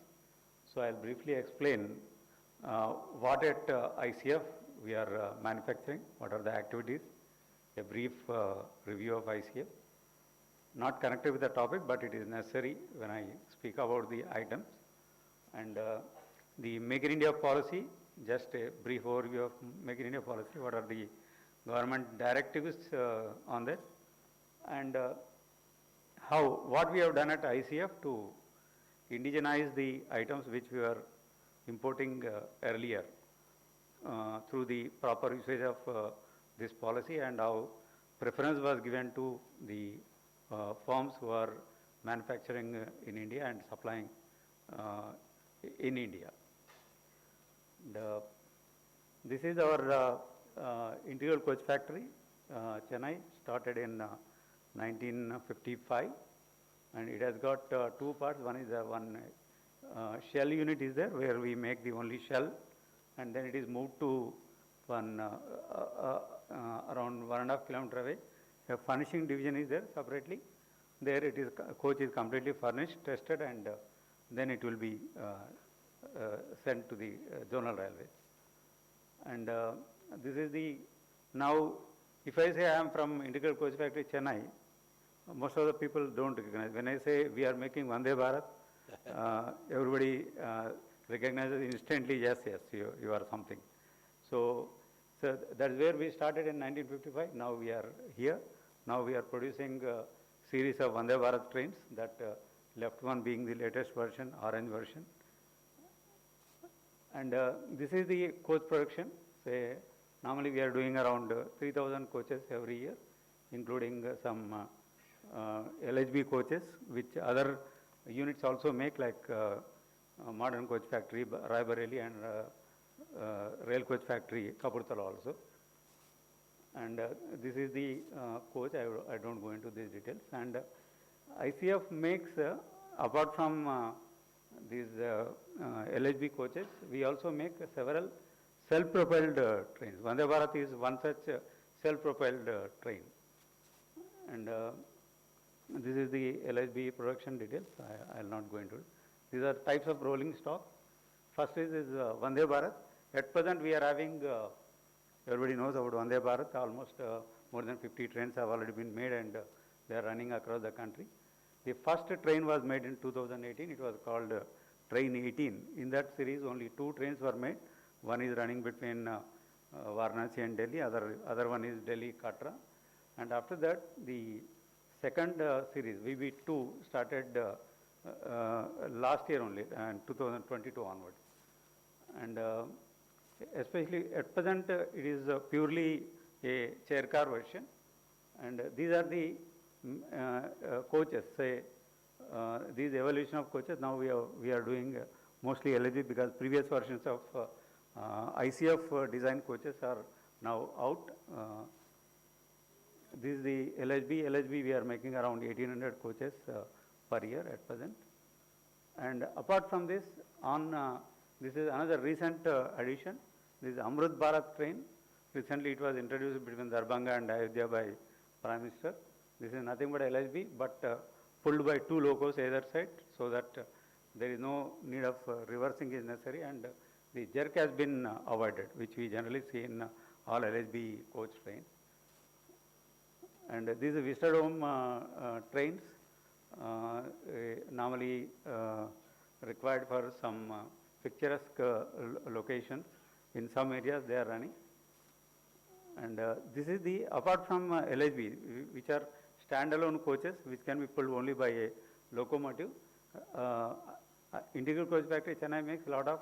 E: So I will briefly explain what at ICF we are manufacturing, what are the activities, a brief review of ICF. Not connected with the topic, but it is necessary when I speak about the items. And the Make in India policy, just a brief overview of Make in India policy, what are the government directives on that, and what we have done at ICF to indigenize the items which we were importing earlier through the proper usage of this policy, and how preference was given to the firms who are manufacturing in India and supplying in India. This is our Integral Coach Factory, Chennai, started in 1955, and it has got 2 parts. One is one shell unit is there, where we make the only shell, and then it is moved to one around 1.5 kilometer away. A furnishing division is there separately. There it is, coach is completely furnished, tested, and then it will be sent to the zonal railways. And this is the, now if I say I am from Integral Coach Factory, Chennai, most of the people don't recognize. When I say we are making Vande Bharat, everybody recognizes instantly, yes, yes, you are something. So that's where we started in 1955. Now we are here. Now we are producing a series of Vande Bharat trains, that left one being the latest version, orange version. And this is the coach production. Say, normally we are doing around 3,000 coaches every year, including some LHB coaches, which other units also make, like Modern Coach Factory, Raebareli, and Rail Coach Factory, Kapurthala also. And this is the coach. I don't go into these details. And ICF makes, apart from these LHB coaches, we also make several self-propelled trains. Vande Bharat is one such self-propelled train. And this is the LHB production details. I will not go into it. These are types of rolling stock. First is Vande Bharat. At present, we are having, everybody knows about Vande Bharat. Almost more than 50 trains have already been made, and they are running across the country. The first train was made in 2018. It was called Train 18. In that series, only 2 trains were made. One is running between Varanasi and Delhi. Other one is Delhi Katra. And after that, the second series, VB2, started last year only, and 2022 onwards. And especially at present, it is purely a chair car version. And these are the coaches. Say, these evolution of coaches. Now we are doing mostly LHB, because previous versions of ICF design coaches are now out. This is the LHB. LHB, we are making around 1,800 coaches per year at present. And apart from this, this is another recent addition. This is Amrit Bharat train. Recently, it was introduced between Darbhanga and Ayodhya by Prime Minister. This is nothing but LHB, but pulled by 2 locos either side, so that there is no need of reversing is necessary, and the jerk has been avoided, which we generally see in all LHB coach trains. And these are Vistadome trains, normally required for some picturesque locations. In some areas they are running. And this is the, apart from LHB, which are standalone coaches, which can be pulled only by a locomotive. Integral Coach Factory, Chennai makes a lot of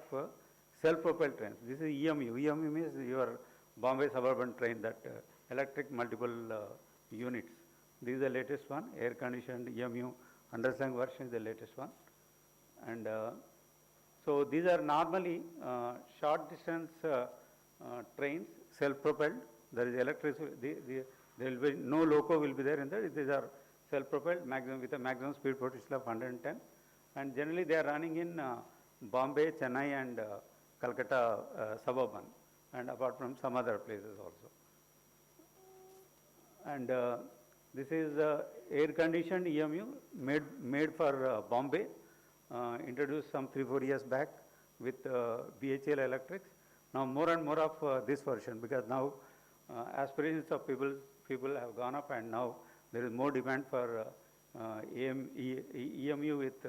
E: self-propelled trains. This is EMU. EMU means your Bombay Suburban train, that electric multiple units. This is the latest one, air-conditioned EMU underslang version is the latest one. And so these are normally short distance trains, self-propelled. There is electricity. There will be no loco will be there in there. These are self-propelled, maximum with a maximum speed potential of 110. And generally they are running in Bombay, Chennai, and Calcutta suburban, and apart from some other places also. And this is air-conditioned EMU made for Bombay, introduced some 3-4 years back with BHEL Electrics. Now more and more of this version, because now aspirations of people have gone up, and now there is more demand for EMU with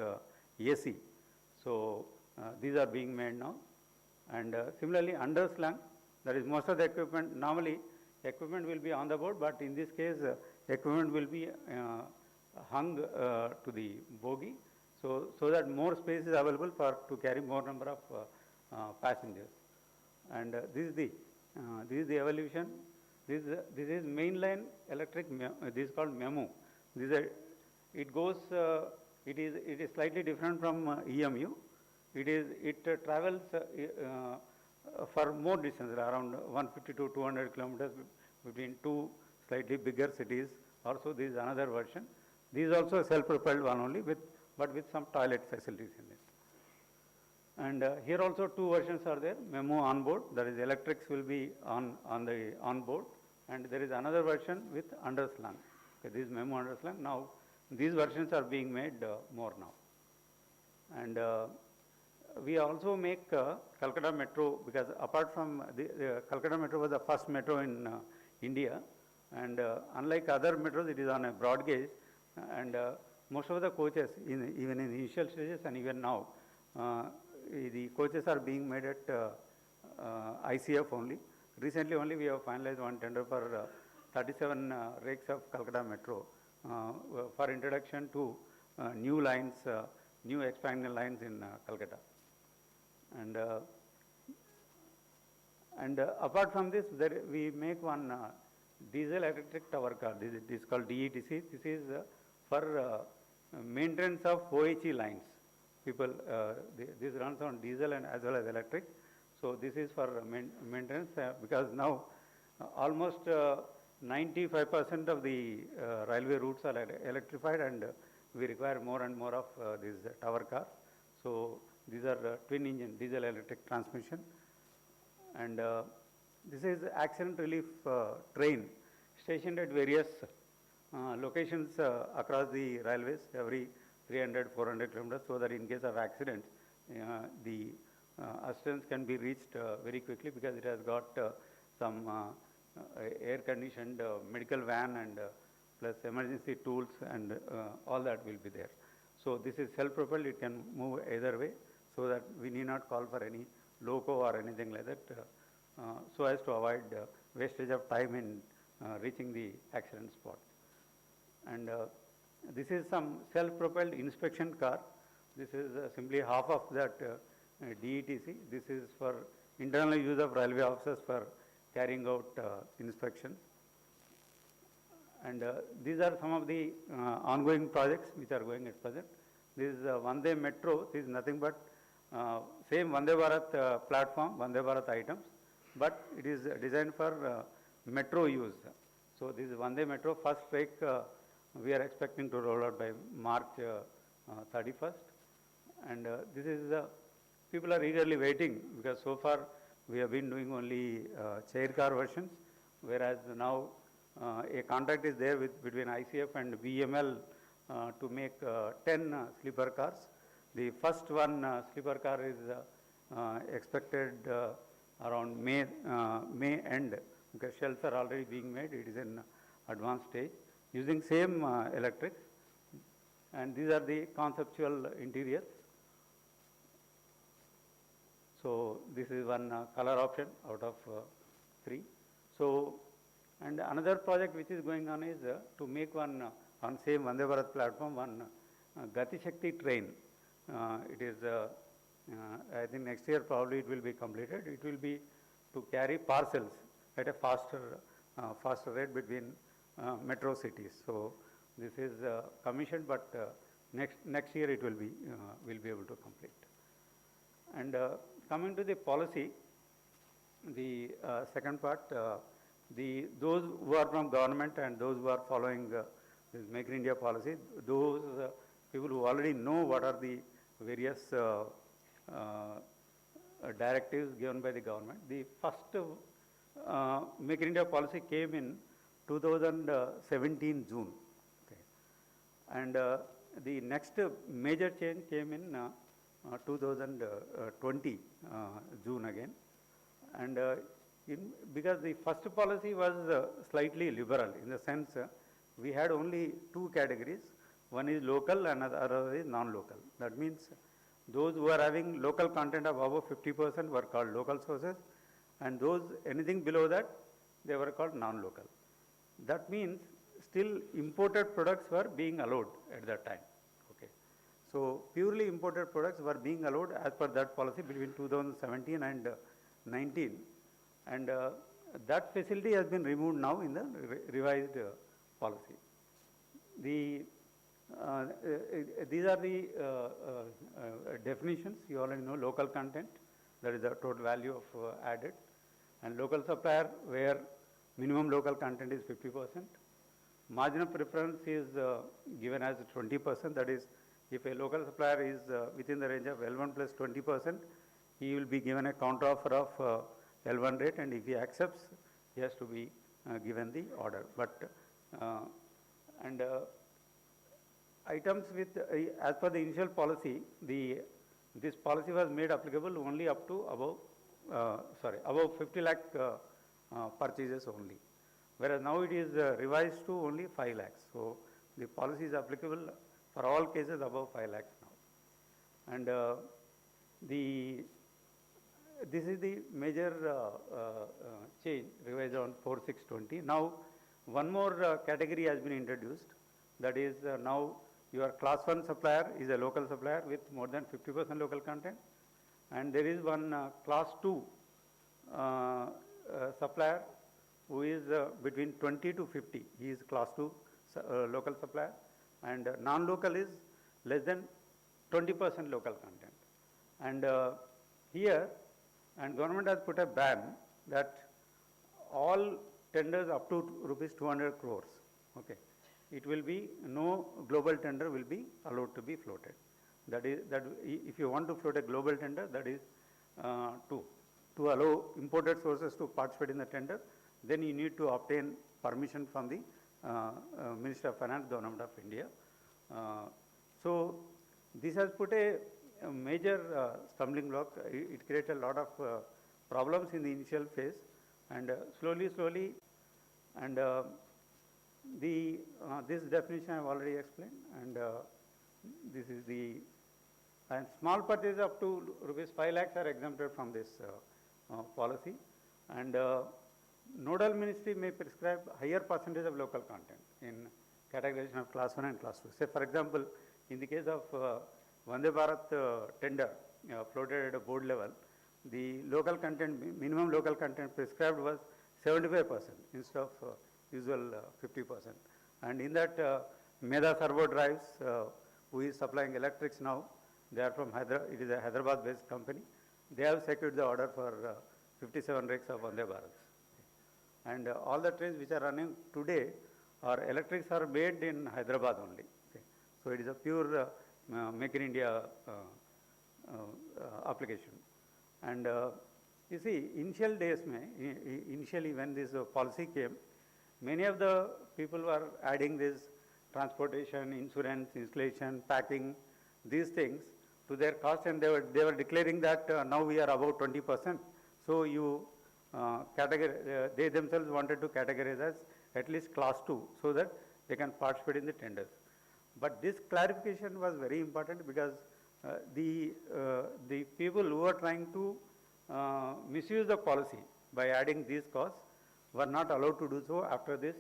E: AC. So these are being made now. And similarly, underslang, that is most of the equipment, normally equipment will be on the board, but in this case, equipment will be hung to the bogie, so that more space is available to carry more number of passengers. And this is the evolution. This is mainline electric. This is called MEMU. It goes. It is slightly different from EMU. It travels for more distance, around 150 to 200 kilometers between 2 slightly bigger cities. Also, this is another version. This is also a self-propelled one only, but with some toilet facilities in it. And here also 2 versions are there. MEMU on board, that is electrics will be on board, and there is another version with underslang. Okay, this is MEMU underslang. Now these versions are being made more now. And we also make Calcutta Metro, because apart from the Calcutta Metro was the first metro in India, and unlike other metros, it is on a broad gauge, and most of the coaches, even in initial stages and even now, the coaches are being made at ICF only. Recently only we have finalized one tender for 37 rakes of Calcutta Metro for introduction to new lines, new expanding lines in Calcutta. And apart from this, we make one diesel electric tower car. This is called DETC. This is for maintenance of OHE lines. People, this runs on diesel and as well as electric. So this is for maintenance because now almost 95% of the railway routes are electrified, and we require more and more of these tower cars. So these are twin engine diesel electric transmission. And this is accident relief train stationed at various locations across the railways every 300, 400 kilometers, so that in case of accident, the assistance can be reached very quickly, because it has got some air-conditioned medical van and plus emergency tools, and all that will be there. So this is self-propelled, it can move either way, so that we need not call for any loco or anything like that, so as to avoid wastage of time in reaching the accident spot. And this is some self-propelled inspection car. This is simply half of that DETC. This is for internal use of railway officers for carrying out inspection. And these are some of the ongoing projects which are going at present. This is Vande Metro. This is nothing but same Vande Bharat platform, Vande Bharat items, but it is designed for metro use. So this is Vande Metro. First rake we are expecting to roll out by March 31st. And this is, people are eagerly waiting, because so far we have been doing only chair car versions, whereas now a contract is there between ICF and VML to make 10 sleeper cars. The first one sleeper car is expected around May end, because shells are already being made. It is in advanced stage, using same electrics. And these are the conceptual interiors. So this is one color option out of 3. So, and another project which is going on is to make one on same Vande Bharat platform, one Gati Shakti train. It is, I think next year probably it will be completed. It will be to carry parcels at a faster rate between metro cities. So this is commissioned, but next year it will be able to complete. And coming to the policy, the second part, those who are from government and those who are following this Make in India policy, those people who already know what are the various directives given by the government. The first Make in India policy came in 2017 June. Okay. And the next major change came in 2020 June again. And because the first policy was slightly liberal, in the sense we had only 2 categories. One is local and other is non-local. That means those who are having local content of above 50% were called local sources, and those anything below that, they were called non-local. That means still imported products were being allowed at that time. Okay. So purely imported products were being allowed as per that policy between 2017 and 19. And that facility has been removed now in the revised policy. These are the definitions. You already know local content, that is the total value of added, and local supplier where minimum local content is 50%. Marginal preference is given as 20%, that is, if a local supplier is within the range of L1 plus 20%, he will be given a counter offer of L1 rate, and if he accepts, he has to be given the order. But items with, as per the initial policy, this policy was made applicable only up to above 50 lakh purchases only, whereas now it is revised to only 5 lakhs. So the policy is applicable for all cases above 5 lakhs now. And The this is the major change revised on 4/6/20. Now, one more category has been introduced. That is now your class 1 supplier is a local supplier with more than 50% local content, and there is one class 2 supplier who is between 20 to 50. He is class 2 local supplier, and non-local is less than 20% local content. And here, and government has put a ban that all tenders up to rupees 200 crores, okay, it will be no global tender will be allowed to be floated. That is, that if you want to float a global tender, that is to allow imported sources to participate in the tender, then you need to obtain permission from the Ministry of Finance, Government of India. So this has put a major stumbling block. It created a lot of problems in the initial phase, and slowly, and this definition I have already explained, and this is the, and small purchases up to rupees 5 lakhs are exempted from this policy, and nodal ministry may prescribe higher percentage of local content in categorization of class 1 and class 2. Say for example, in the case of Vande Bharat tender floated at a board level, the local content, minimum local content prescribed was 75% instead of usual 50%. And in that, Meda Servo Drives, who is supplying electrics now, they are from Hyderabad, it is a Hyderabad-based company. They have secured the order for 57 rakes of Vande Bharat. And all the trains which are running today are electrics are made in Hyderabad only. Okay. So it is a pure Make in India application. And you see, initial days, initially when this policy came, many of the people were adding this transportation, insurance, installation, packing, these things to their cost, and they were declaring that now we are about 20%. So you they themselves wanted to categorize as at least class 2 so that they can participate in the tenders. But this clarification was very important because the people who are trying to misuse the policy by adding these costs were not allowed to do so after this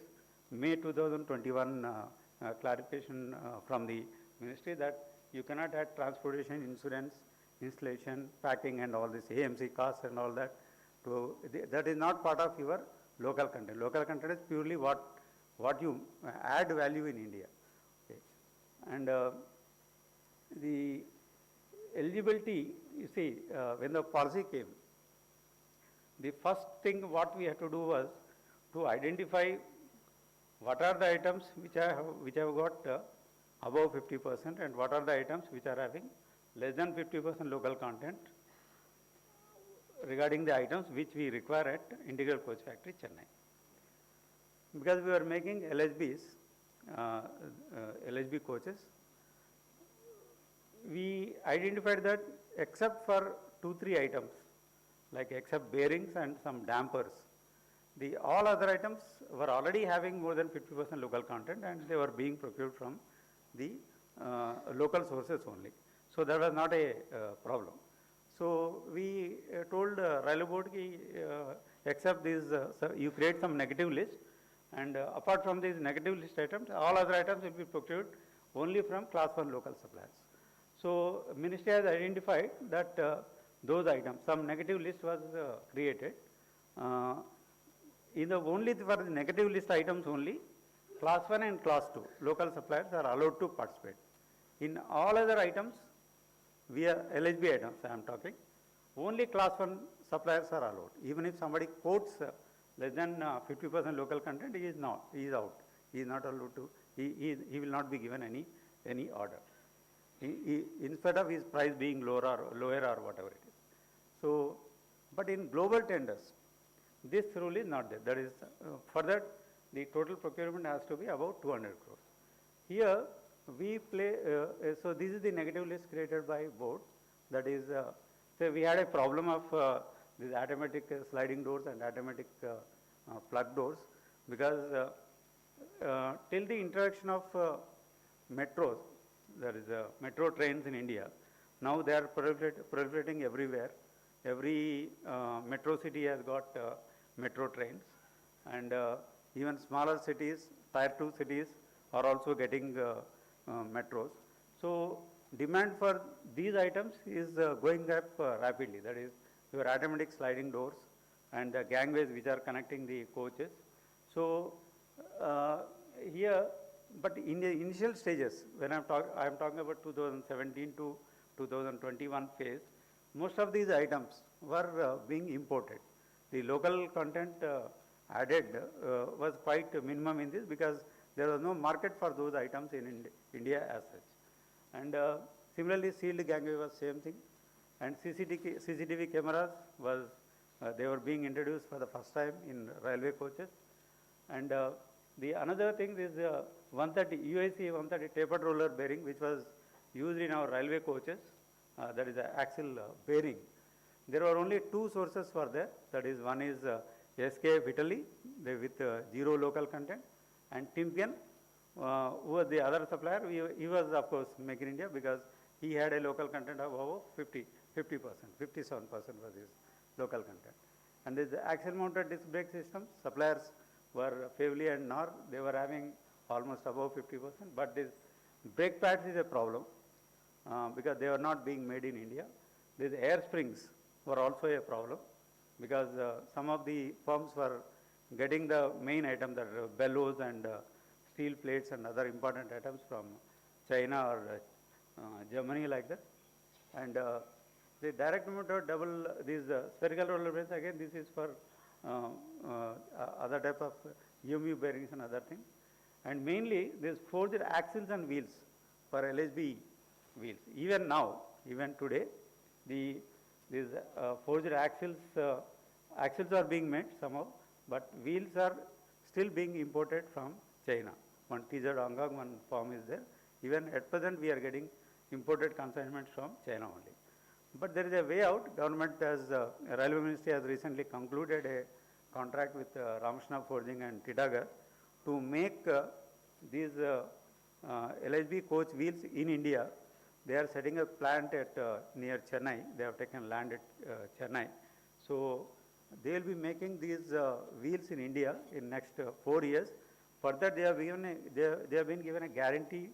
E: May 2021 clarification from the ministry that you cannot add transportation, insurance, installation, packing and all this AMC costs and all that. So that is not part of your local content. Local content is purely what you add value in India. Okay. And the eligibility, you see, when the policy came, the first thing what we had to do was to identify what are the items which have got above 50% and what are the items which are having less than 50% local content regarding the items which we require at Integral Coach Factory, Chennai. Because we were making LHBs, LHB coaches, we identified that except for 2-3 items, like except bearings and some dampers, the all other items were already having more than 50% local content and they were being procured from the local sources only. So that was not a problem. So we told Railway Board except these, so you create some negative list, and apart from these negative list items, all other items will be procured only from class 1 local suppliers. So ministry has identified that those items, some negative list was created. In the only for the negative list items only, class 1 and class 2 local suppliers are allowed to participate. In all other items, we are LHB items I am talking, only class 1 suppliers are allowed. Even if somebody quotes less than 50% local content, he is out. He is not allowed to, he will not be given any order. Instead of his price being lower or whatever it is. So, but in global tenders, this rule is not there. That is, for that, the total procurement has to be about 200 crores. Here, we play, so this is the negative list created by board. That is, say we had a problem of these automatic sliding doors and automatic plug doors, because till the introduction of metros, there is metro trains in India, Now they are proliferating everywhere. Every metro city has got metro trains, and even smaller cities, tier 2 cities, are also getting metros. So demand for these items is going up rapidly. That is, your automatic sliding doors and the gangways which are connecting the coaches. So here, but in the initial stages, when I am talking about 2017 to 2021 phase, most of these items were being imported. The local content added was quite minimum in this, because there was no market for those items in India as such. And similarly, sealed gangway was same thing. And CCTV cameras was, they were being introduced for the first time in railway coaches. And the another thing is 130 UIC 130 tapered roller bearing, which was used in our railway coaches. That is the axle bearing. There were only two sources for that. That is, one is SKF Italy with zero local content, and Timken, who was the other supplier. He was, of course, Make in India, because he had a local content of over 50%, 57% was his local content. And this axle mounted disc brake system, suppliers were Fevli and Nor, they were having almost above 50%, but this brake pads is a problem because they were not being made in India. These air springs were also a problem, because some of the firms were getting the main item, that bellows and steel plates and other important items from China or Germany, like that. And the direct motor double, these spherical roller bearings, again this is for other type of UMU bearings and other things. And mainly these forged axles and wheels for LHB wheels. Even now, even today, these forged axles are being made somehow, but wheels are still being imported from China. One TZ Angong, one firm is there. Even at present, we are getting imported consignments from China only. But there is a way out. Government has, Railway Ministry has recently concluded a contract with Ramkrishna Forging and Titagarh to make these LHB coach wheels in India. They are setting a plant at near Chennai. They have taken land at Chennai. So they will be making these wheels in India in next 4 years. Further, they have been given a guarantee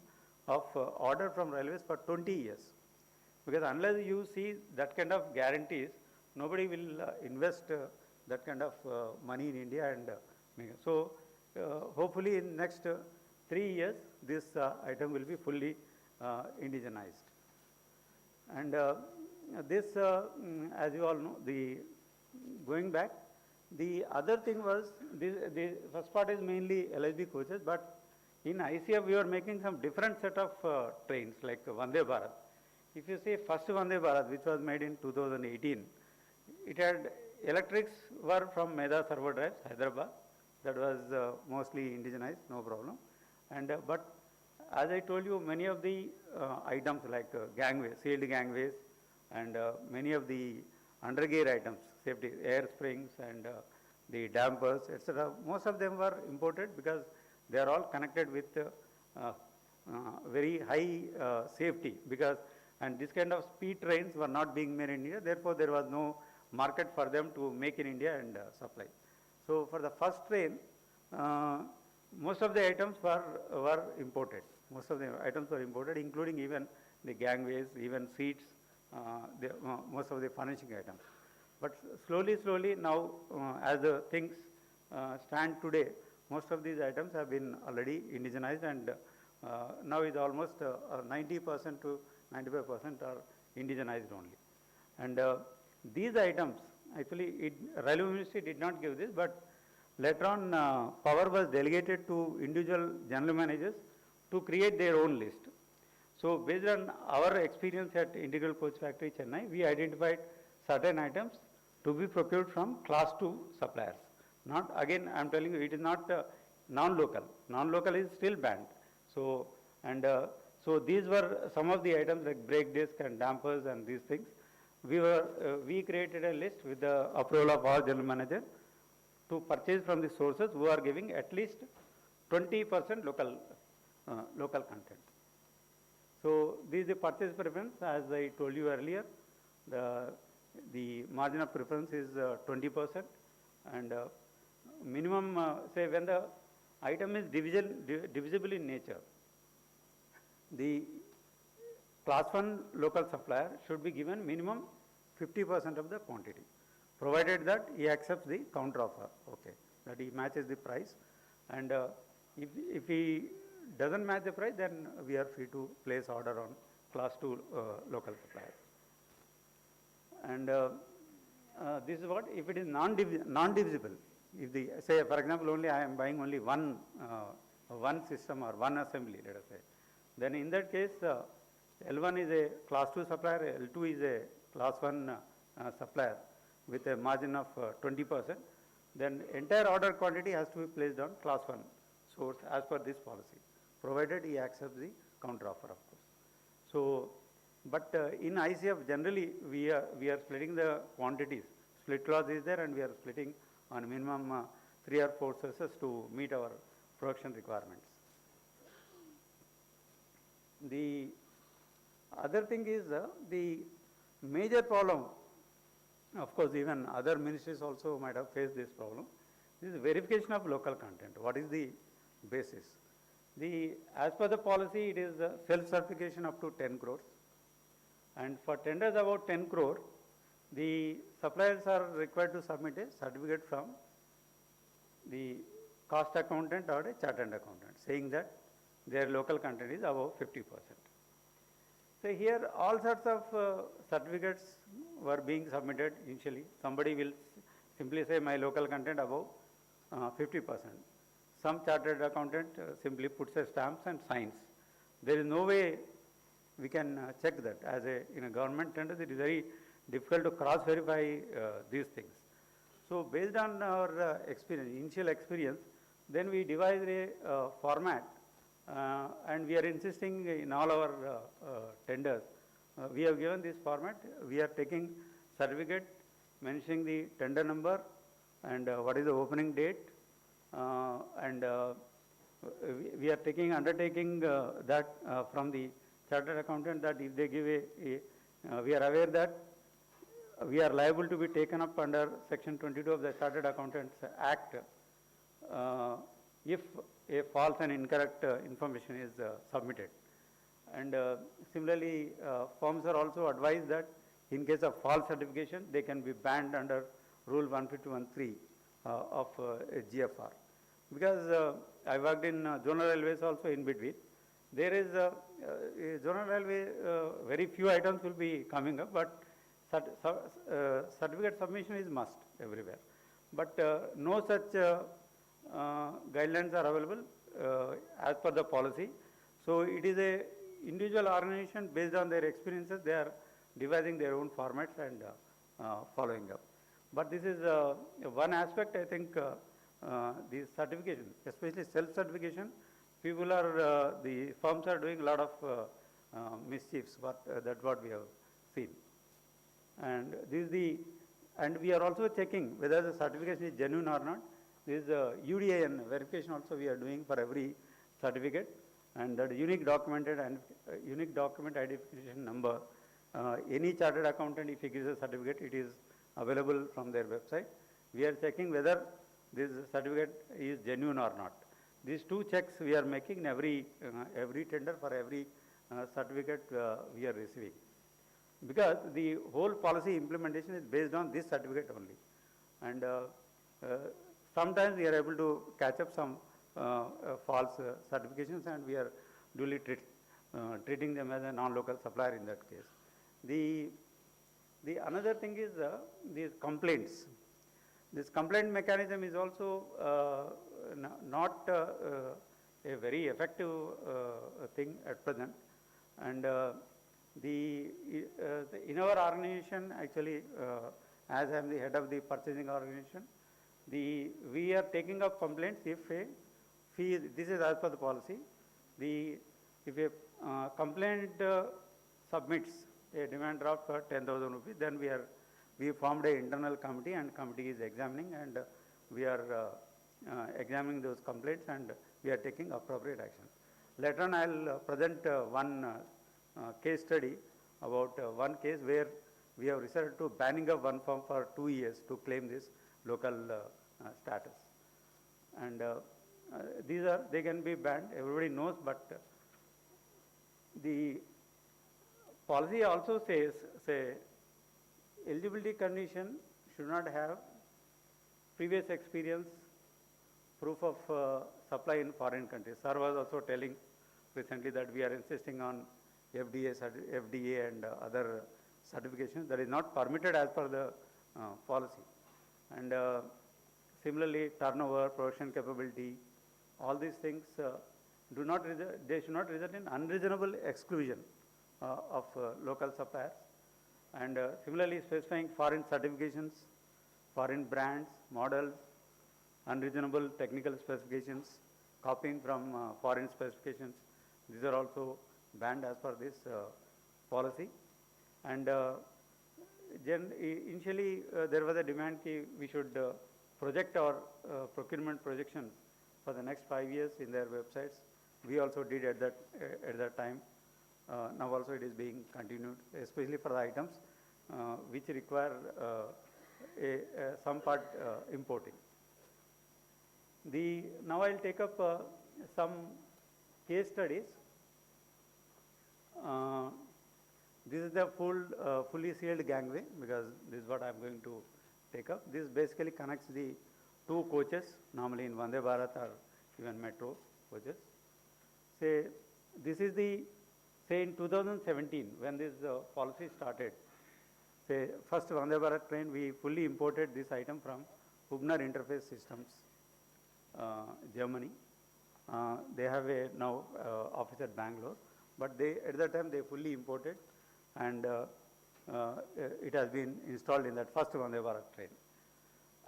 E: of order from railways for 20 years. Because unless you see that kind of guarantees, nobody will invest that kind of money in India. And so hopefully in next 3 years, this item will be fully indigenized. And this, as you all know, going back, the other thing was, the first part is mainly LHB coaches, but in ICF we were making some different set of trains, like Vande Bharat. If you see first Vande Bharat, which was made in 2018, it had electrics were from Meda Servo Drives, Hyderabad. That was mostly indigenized, no problem. And but as I told you, many of the items like gangways, sealed gangways, and many of the undergear items, safety, air springs and the dampers, etc., most of them were imported, because they are all connected with very high safety, because and this kind of speed trains were not being made in India, therefore there was no market for them to make in India and supply. So for the first train, most of the items were imported. Most of the items were imported, including even the gangways, even seats, most of the furnishing items. But slowly now, as the things stand today, most of these items have been already indigenized, and now is almost 90% to 95% are indigenized only. And these items, actually, Railway Ministry did not give this, but later on, power was delegated to individual general managers to create their own list. So based on our experience at Integral Coach Factory, Chennai, we identified certain items to be procured from class 2 suppliers. Not, again, I am telling you, it is not non-local. Non-local is still banned. So, and so these were some of the items like brake disc and dampers and these things. We created a list with the approval of our general manager to purchase from the sources who are giving at least 20% local content. So this is the purchase preference. As I told you earlier, the margin of preference is 20%, and minimum, say when the item is divisible in nature, the class 1 local supplier should be given minimum 50% of the quantity, provided that he accepts the counter offer, okay, that he matches the price. And if he doesn't match the price, then we are free to place order on class 2 local supplier. And this is what, if it is non-divisible, if the, say for example, only I am buying only one system or one assembly, let us say, then in that case, L1 is a class 2 supplier, L2 is a class 1 supplier with a margin of 20%, then entire order quantity has to be placed on class 1 source as per this policy, provided he accepts the counter offer, of course. So, but in ICF generally we are splitting the quantities. Split clause is there, and we are splitting on minimum 3 or 4 sources to meet our production requirements. The other thing is the major problem, of course even other ministries also might have faced this problem, this is verification of local content. What is the basis? As per the policy, it is self-certification up to 10 crores. And for tenders about 10 crore, the suppliers are required to submit a certificate from the cost accountant or a chartered accountant, saying that their local content is above 50%. So here all sorts of certificates were being submitted initially. Somebody will simply say my local content above 50%. Some chartered accountant simply puts a stamps and signs. There is no way we can check that. As in a government tender, it is very difficult to cross-verify these things. So based on our initial experience, then we devised a format, and we are insisting in all our tenders. We have given this format. We are taking certificate mentioning the tender number and what is the opening date, and we are undertaking that from the chartered accountant, that if they give we are aware that we are liable to be taken up under section 22 of the Chartered Accountants Act if a false and incorrect information is submitted. And similarly, firms are also advised that in case of false certification, they can be banned under Rule 151(3) of GFR. Because I worked in zonal railways also in between. There is zonal railway, very few items will be coming up, but certificate submission is must everywhere. But no such guidelines are available as per the policy. So it is a individual organization based on their experiences. They are devising their own formats and following up. But this is one aspect. I think the certification, especially self-certification, people are the firms are doing a lot of mischiefs. But that's what we have seen. And this is and we are also checking whether the certification is genuine or not. This is UDIN verification also we are doing for every certificate, and that unique document identification number. Any chartered accountant, if he gives a certificate, it is available from their website. We are checking whether this certificate is genuine or not. These two checks we are making in every tender for every certificate we are receiving. Because the whole policy implementation is based on this certificate only. And sometimes we are able to catch up some false certifications, and we are duly treating them as a non-local supplier in that case. The another thing is these complaints. This complaint mechanism is also not a very effective thing at present. And in our organization, actually, as I am the head of the purchasing organization, we are taking up complaints if a fee, this is as per the policy, if a complaint submits a demand draft for 10,000 rupees, then we formed an internal committee, and committee is examining, and we are examining those complaints, and we are taking appropriate action. Later on, I will present one case study about one case where we have resorted to banning of one firm for 2 years to claim this local status. And they can be banned, everybody knows, but the policy also says, eligibility condition should not have previous experience, proof of supply in foreign countries. Sir was also telling recently that we are insisting on FDA and other certifications that is not permitted as per the policy. And similarly, turnover, production capability, all these things they should not result in unreasonable exclusion of local suppliers. And similarly, specifying foreign certifications, foreign brands, models, unreasonable technical specifications, copying from foreign specifications. These are also banned as per this policy. And initially there was a demand that we should project our procurement projections for the next 5 years in their websites. We also did at that time. Now also it is being continued, especially for the items which require some part importing. Now I'll take up some case studies. This is the fully sealed gangway, because this is what I'm going to take up. This basically connects the two coaches, normally in Vande Bharat or even metro coaches. This is say in 2017 when this policy started. First Vande Bharat train, we fully imported this item from Hubner Interface Systems, Germany. They have now office at Bangalore, but at that time they fully imported, and it has been installed in that first Vande Bharat train.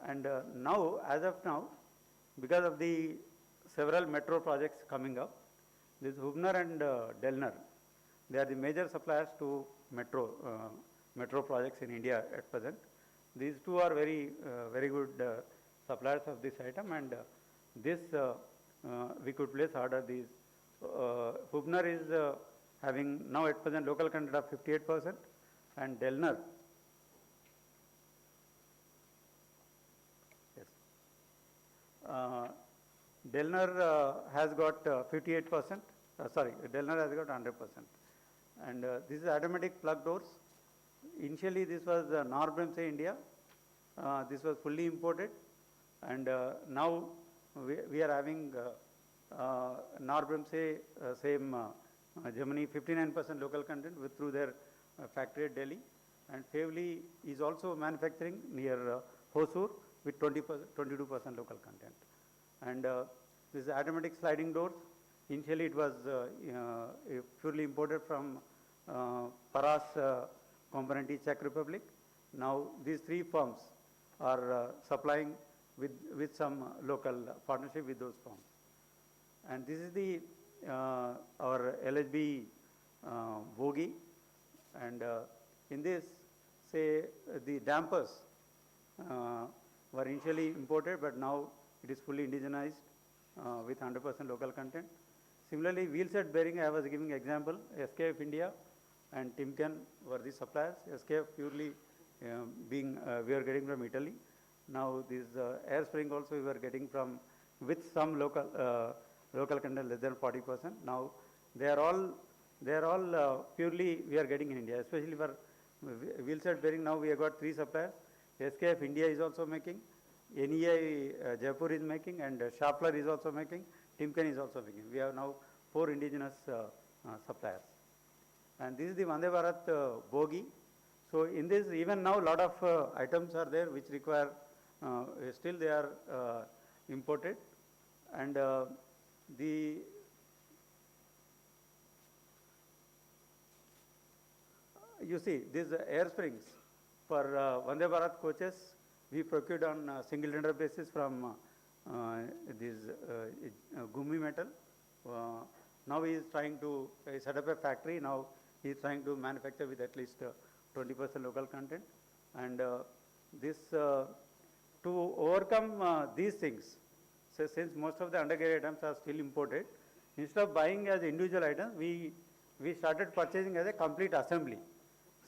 E: And now, as of now, because of the several metro projects coming up, this Hubner and Delner, they are the major suppliers to metro projects in India at present. These two are very good suppliers of this item, and this we could place order. These Hubner is having now at present local content of 58%, and Delner, Delner has got 58%. Delner has got 100%. And this is automatic plug doors. Initially, this was Norbremse India. This was fully imported, and now we are having Norbremse same Germany 59% local content through their factory at Delhi, and Favely is also manufacturing near Hosur with 22% local content. And this is automatic sliding doors. Initially, it was purely imported from Paras Componenti, Czech Republic. Now, these three firms are supplying with some local partnership with those firms. And this is our LHB bogie, and in this, the dampers were initially imported, but now it is fully indigenized with 100% local content. Similarly, wheel set bearing, I was giving example, SKF India and Timken were the suppliers. SKF purely we are getting from Italy. Now this air spring also we were getting from with some local content less than 40%. Now they are all purely we are getting in India, especially for wheel set bearing. Now we have got 3 suppliers. SKF India is also making, NEI Jaipur is making, and Schaeffler is also making, Timken is also making. We have now 4 indigenous suppliers. And this is the Vande Bharat bogie. So in this, even now, lot of items are there which require, still they are imported. And you see, these air springs for Vande Bharat coaches, we procured on single tender basis from this Gumi metal. Now he is trying to set up a factory. Now he is trying to manufacture with at least 20% local content. And this to overcome these things, so since most of the undercarriage items are still imported, instead of buying as individual items, we we started purchasing as a complete assembly.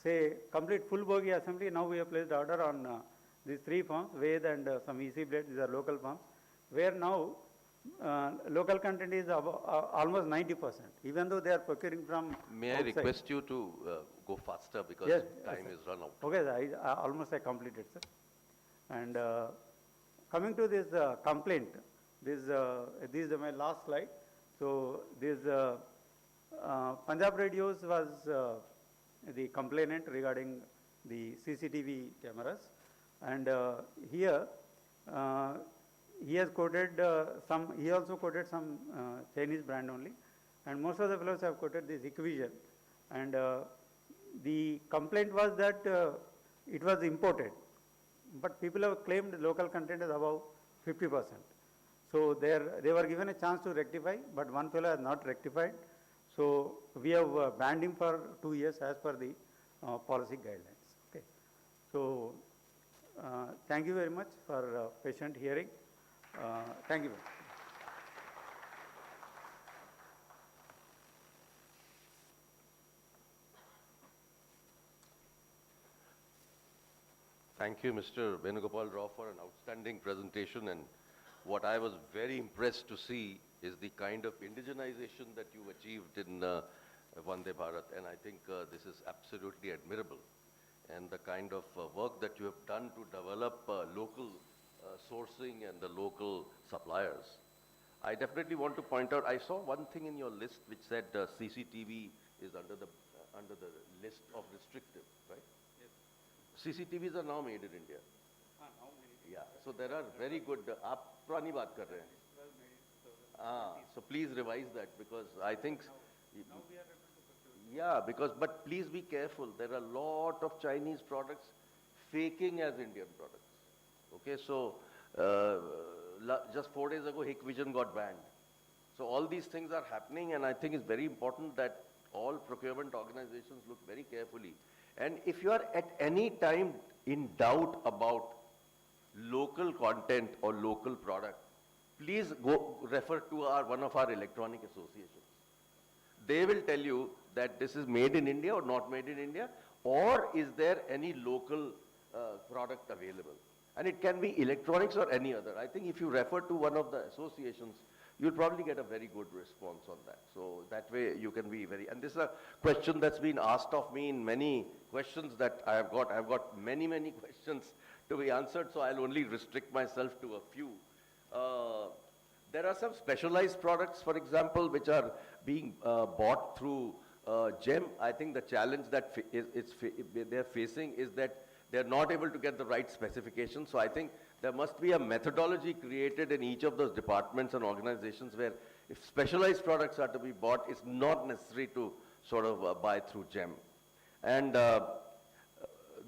E: Say, complete full bogie assembly, now we have placed order on these 3 firms, Ved and some EC Blade, these are local firms, where now local content is almost 90%, even though they are procuring from
D: May
E: outside.
D: I request you to go faster because
E: Yes,
D: time
E: yes,
D: is run out.
E: Okay, sir, almost I completed, sir. And coming to this complaint, this is my last slide. So this Punjab Radios was the complainant regarding the CCTV cameras, and here he has quoted some. He also quoted some Chinese brand only, and most of the fellows have quoted this Equivision, and the complaint was that it was imported, but people have claimed local content is above 50%. So they were given a chance to rectify, but one fellow has not rectified. So we have banned him for 2 years as per the policy guidelines. Okay. So thank you very much for patient hearing. Thank you very much.
D: Thank you, Mr. Venugopal Rao, for an outstanding presentation. And what I was very impressed to see is the kind of indigenization that you achieved in Vande Bharat. And I think this is absolutely admirable. And the kind of work that you have done to develop local sourcing and the local suppliers. I definitely want to point out, I saw one thing in your list which said CCTV is under the list of restrictive, right? CCTVs are now made in India. Yeah, so there are very good. आप पुरानी बात कर रहे हैं. So please revise that because I think. Yeah, because but please be careful. There are a lot of Chinese products faking as Indian products. Okay, so just 4 days ago, Hikvision got banned. So all these things are happening, and I think it's very important that all procurement organizations look very carefully. And if you are at any time in doubt about local content or local product, please go refer to one of our electronic associations. They will tell you that this is made in India or not made in India, or is there any local product available. And it can be electronics or any other. I think if you refer to one of the associations, you'll probably get a very good response on that. So that way you can be very, and this is a question that's been asked of me in many questions that I have got. I've got many, many questions to be answered, so I'll only restrict myself to a few. There are some specialized products, for example, which are being bought through GEM. I think the challenge that they're facing is that they're not able to get the right specifications. So I think there must be a methodology created in each of those departments and organizations where if specialized products are to be bought, it's not necessary to sort of buy through GEM. And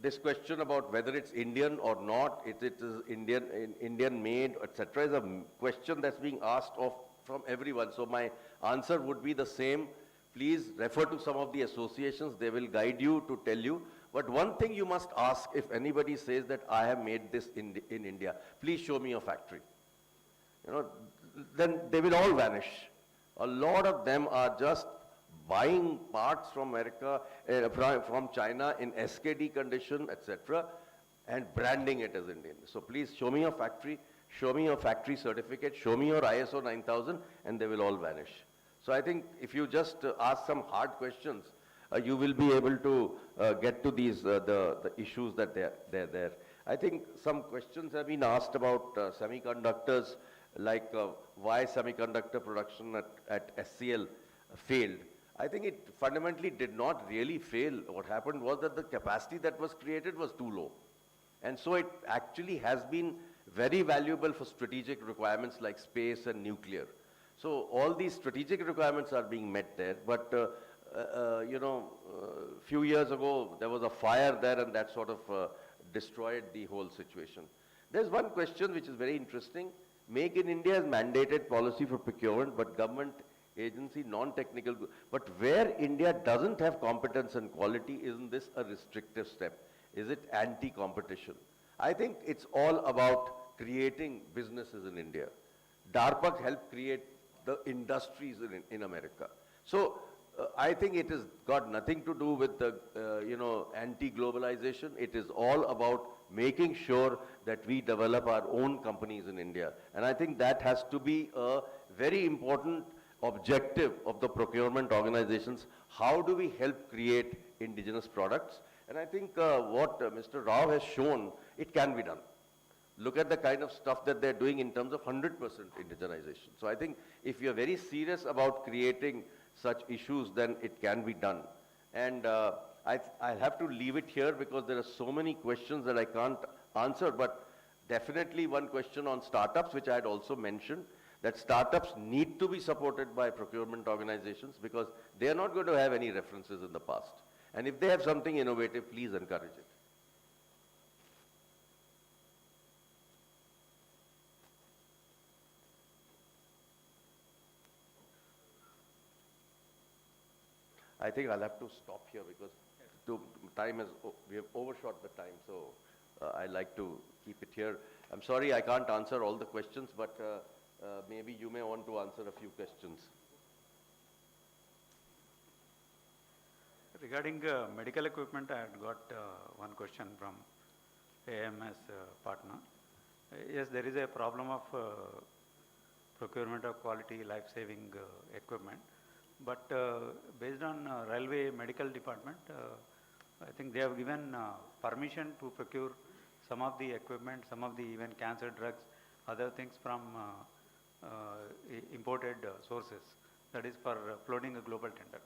D: this question about whether it's Indian or not, it is Indian made, etc., is a question that's being asked from everyone. So my answer would be the same. Please refer to some of the associations. They will guide you to tell you. But one thing you must ask, if anybody says that I have made this in India, please show me your factory. You know, then they will all vanish. A lot of them are just buying parts from America, from China in SKD condition, etc., and branding it as Indian. So please show me your factory, show me your factory certificate, show me your ISO 9000, and they will all vanish. So I think if you just ask some hard questions, you will be able to get to these the issues that they're there. I think some questions have been asked about semiconductors, like why semiconductor production at SCL failed. I think it fundamentally did not really fail. What happened was that the capacity that was created was too low. And so it actually has been very valuable for strategic requirements like space and nuclear. So all these strategic requirements are being met there, but you know, few years ago there was a fire there and that sort of destroyed the whole situation. There's one question which is very interesting. Make in India is mandated policy for procurement, but government agency, non-technical, but where India doesn't have competence and quality, isn't this a restrictive step? Is it anti-competition? I think it's all about creating businesses in India. DARPA helped create the industries in America. So I think it has got nothing to do with the, anti-globalization. It is all about making sure that we develop our own companies in India. And I think that has to be a very important objective of the procurement organizations. How do we help create indigenous products? And I think what Mr. Rao has shown, it can be done. Look at the kind of stuff that they're doing in terms of 100% indigenization. So I think if you're very serious about creating such issues, then it can be done. And I'll have to leave it here because there are so many questions that I can't answer, but definitely one question on startups, which I had also mentioned, that startups need to be supported by procurement organizations because they are not going to have any references in the past. And if they have something innovative, please encourage it. I think I'll have to stop here because we have overshot the time, so I like to keep it here. I'm sorry I can't answer all the questions, but maybe you may want to answer a few questions.
E: Regarding medical equipment, I had got one question from AMS partner. Yes, there is a problem of procurement of quality life-saving equipment. But based on railway medical department, I think they have given permission to procure some of the equipment, some of the even cancer drugs, other things from imported sources. That is for floating a global tender.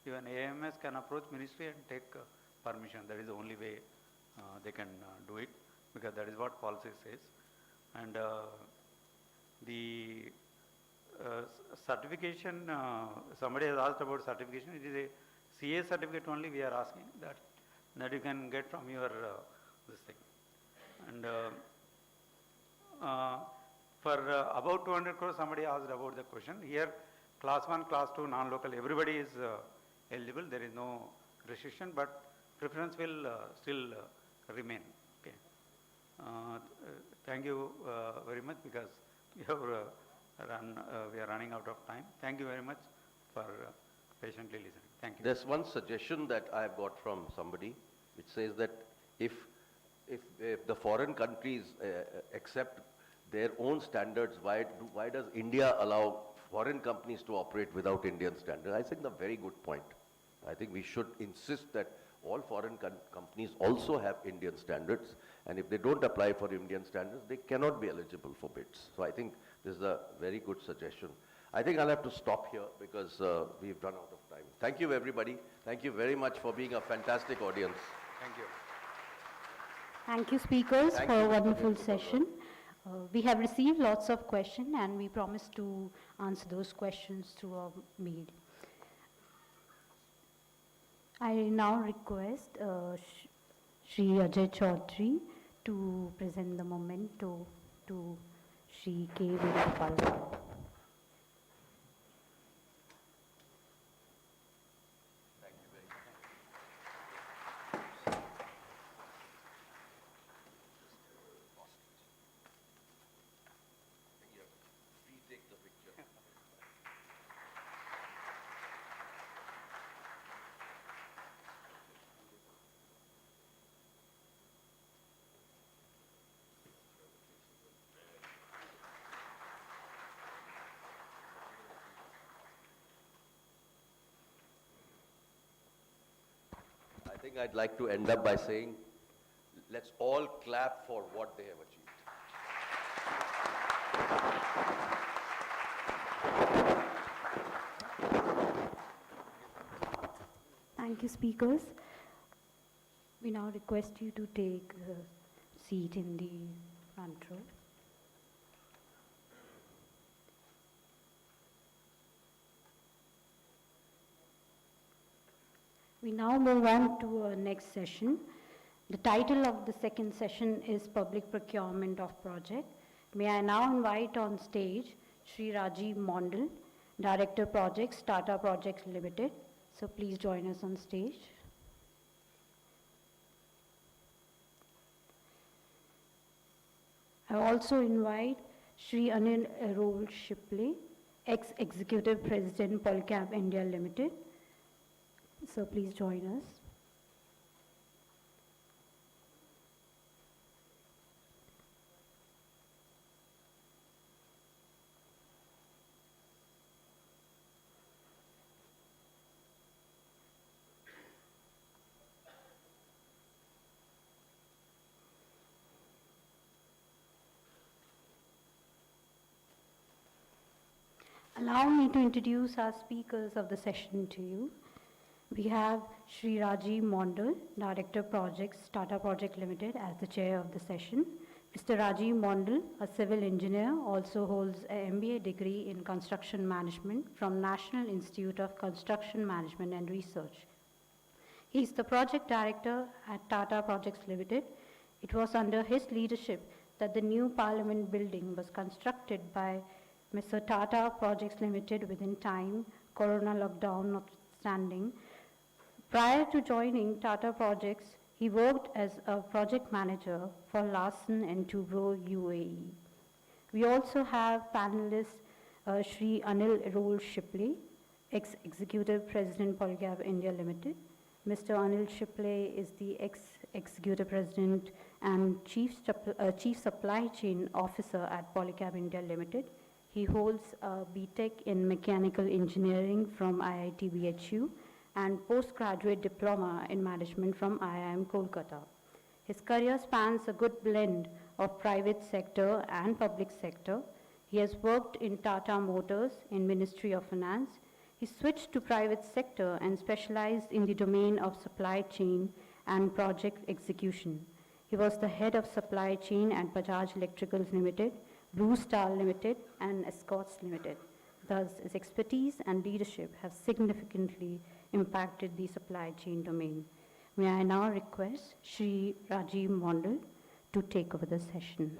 E: Even AMS can approach ministry and take permission. That is the only way they can do it because that is what policy says. And the certification, somebody has asked about certification. It is a CA certificate only we are asking that you can get from your this thing. And for about 200 crores, somebody asked about the question. Here, class 1, class 2, non-local, everybody is eligible. There is no restriction, but preference will still remain. Okay. Thank you very much because we have we are running out of time. Thank you very much for patiently listening. Thank you.
D: There's one suggestion that I have got from somebody, which says that if the foreign countries accept their own standards, why does India allow foreign companies to operate without Indian standards? I think a very good point. I think we should insist that all foreign companies also have Indian standards, and if they don't apply for Indian standards, they cannot be eligible for bids. So I think this is a very good suggestion. I think I'll have to stop here because we've run out of time. Thank you, everybody. Thank you very much for being a fantastic audience.
E: Thank you.
B: Thank you, speakers, for a wonderful session. We have received lots of questions and we promise to answer those questions through our mail. I now request Shri Ajay Chaudhary to present the memento to Shri K. Venugopal.
D: I think I'd like to end up by saying, let's all clap for what they have achieved.
B: Thank you, speakers. We now request you to take a seat in the front row. We now move on to our next session. The title of the second session is Public Procurement of Project. May I now invite on stage Shri Rajiv Mondal, Director Projects, Tata Projects Limited. So please join us on stage. I also invite Shri Anil Arol Shiple, Ex-Executive President, Polycab India Limited. So please join us. Allow me to introduce our speakers of the session to you. We have Shri Rajiv Mondal, Director Projects, Tata Project Limited, as the chair of the session. Mr. Rajiv Mondal, a civil engineer, also holds an MBA degree in construction management from National Institute of Construction Management and Research. He is the project director at Tata Projects Limited. It was under his leadership that the new Parliament building was constructed by Mr. Tata Projects Limited within time, Corona lockdown notwithstanding. Prior to joining Tata Projects, he worked as a project manager for Larsen & Toubro UAE. We also have panelists Shri Anil Roll Shipley, ex-executive president Polycab India Limited. Mr. Anil Shipley is the ex-executive president and chief supply chain officer at Polycab India Limited. He holds a BTech in mechanical engineering from IIT BHU and postgraduate diploma in management from IIM Kolkata. His career spans a good blend of private sector and public sector. He has worked in Tata Motors in Ministry of Finance. He switched to private sector and specialized in the domain of supply chain and project execution. He was the head of supply chain at Bajaj Electricals Limited, Blue Star Limited, and Escorts Limited. Thus, his expertise and leadership have significantly impacted the supply chain domain. May I now request Shri Rajiv Mondal to take over the session.